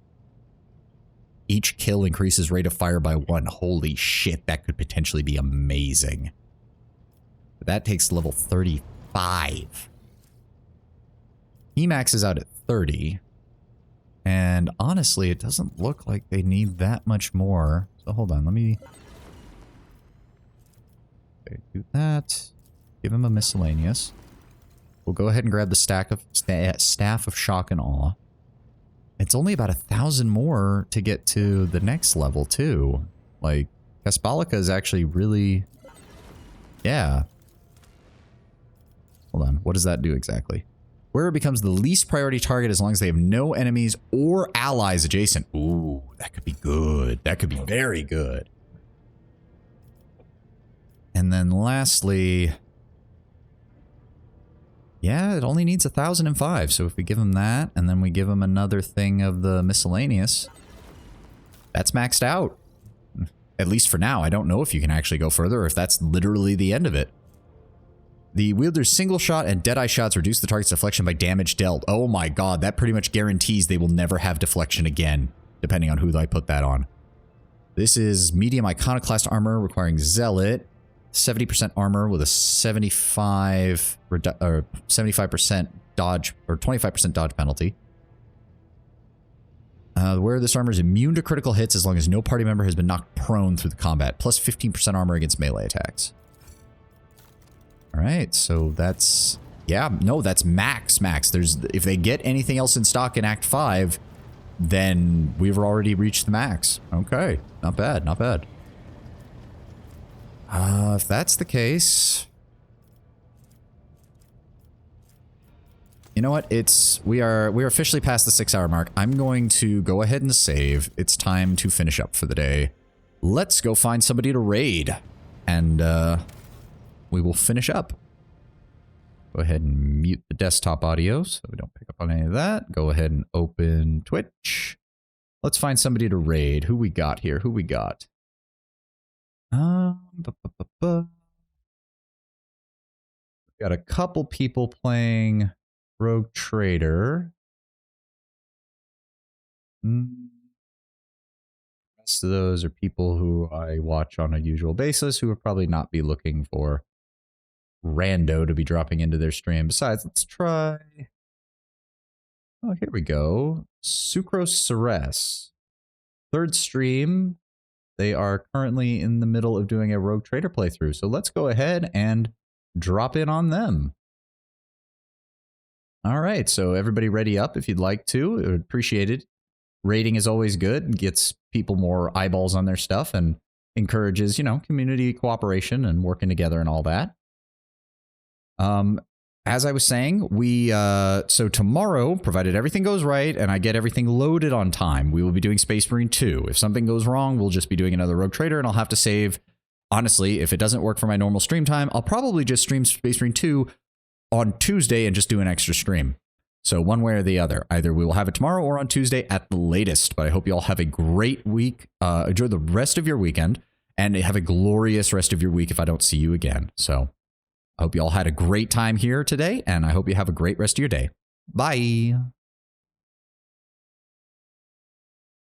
Speaker 1: Each kill increases rate of fire by 1. Holy shit, that could potentially be amazing. But that takes level 35. He maxes out at 30. And honestly, it doesn't look like they need that much more. So hold on, let me... Okay, do that. Give him a miscellaneous. We'll go ahead and grab the Staff of Shock and Awe. It's only about 1,000 more to get to the next level, too. Like, Kaspalika is actually really... Yeah. Hold on, what does that do exactly? Wearer becomes the least priority target as long as they have no enemies or allies adjacent. Ooh, that could be good. That could be very good. And then lastly... Yeah, it only needs 1,005. So if we give him that, and then we give him another thing of the miscellaneous, that's maxed out. At least for now. I don't know if you can actually go further or if that's literally the end of it. The wielder's single shot and deadeye shots reduce the target's deflection by damage dealt. Oh my god, that pretty much guarantees they will never have deflection again, depending on who I put that on. This is medium iconoclast armor requiring zealot. 70% armor with a 75% dodge or 25% dodge penalty. The wearer of this armor is immune to critical hits as long as no party member has been knocked prone through the combat. Plus 15% armor against melee attacks. Alright, so that's... Yeah, no, that's max. If they get anything else in stock in Act 5, then we've already reached the max. Okay, not bad, not bad. If that's the case... You know what? We are officially past the 6-hour mark. I'm going to go ahead and save. It's time to finish up for the day. Let's go find somebody to raid. And we will finish up. Go ahead and mute the desktop audio so we don't pick up on any of that. Go ahead and open Twitch. Let's find somebody to raid. Who we got here? Who we got? Got a couple people playing Rogue Trader. Rest of those are people who I watch on a usual basis who would probably not be looking for rando to be dropping into their stream. Besides, let's try... Oh, here we go. Sucrose Ceres. Third stream. They are currently in the middle of doing a Rogue Trader playthrough. So let's go ahead and drop in on them. All right, so everybody ready up if you'd like to. I would appreciate it. Rating is always good. Gets people more eyeballs on their stuff and encourages, you know, community cooperation and working together and all that. As I was saying, so tomorrow, provided everything goes right and I get everything loaded on time, we will be doing Space Marine 2. If something goes wrong, we'll just be doing another Rogue Trader and I'll have to save. Honestly, if it doesn't work for my normal stream time, I'll probably just stream Space Marine 2 on Tuesday and just do an extra stream. So one way or the other. Either we will have it tomorrow or on Tuesday at the latest. But I hope you all have a great week. Enjoy the rest of your weekend. And have a glorious rest of your week if I don't see you again. So I hope you all had a great time here today. And I hope you have a great rest of your day. Bye.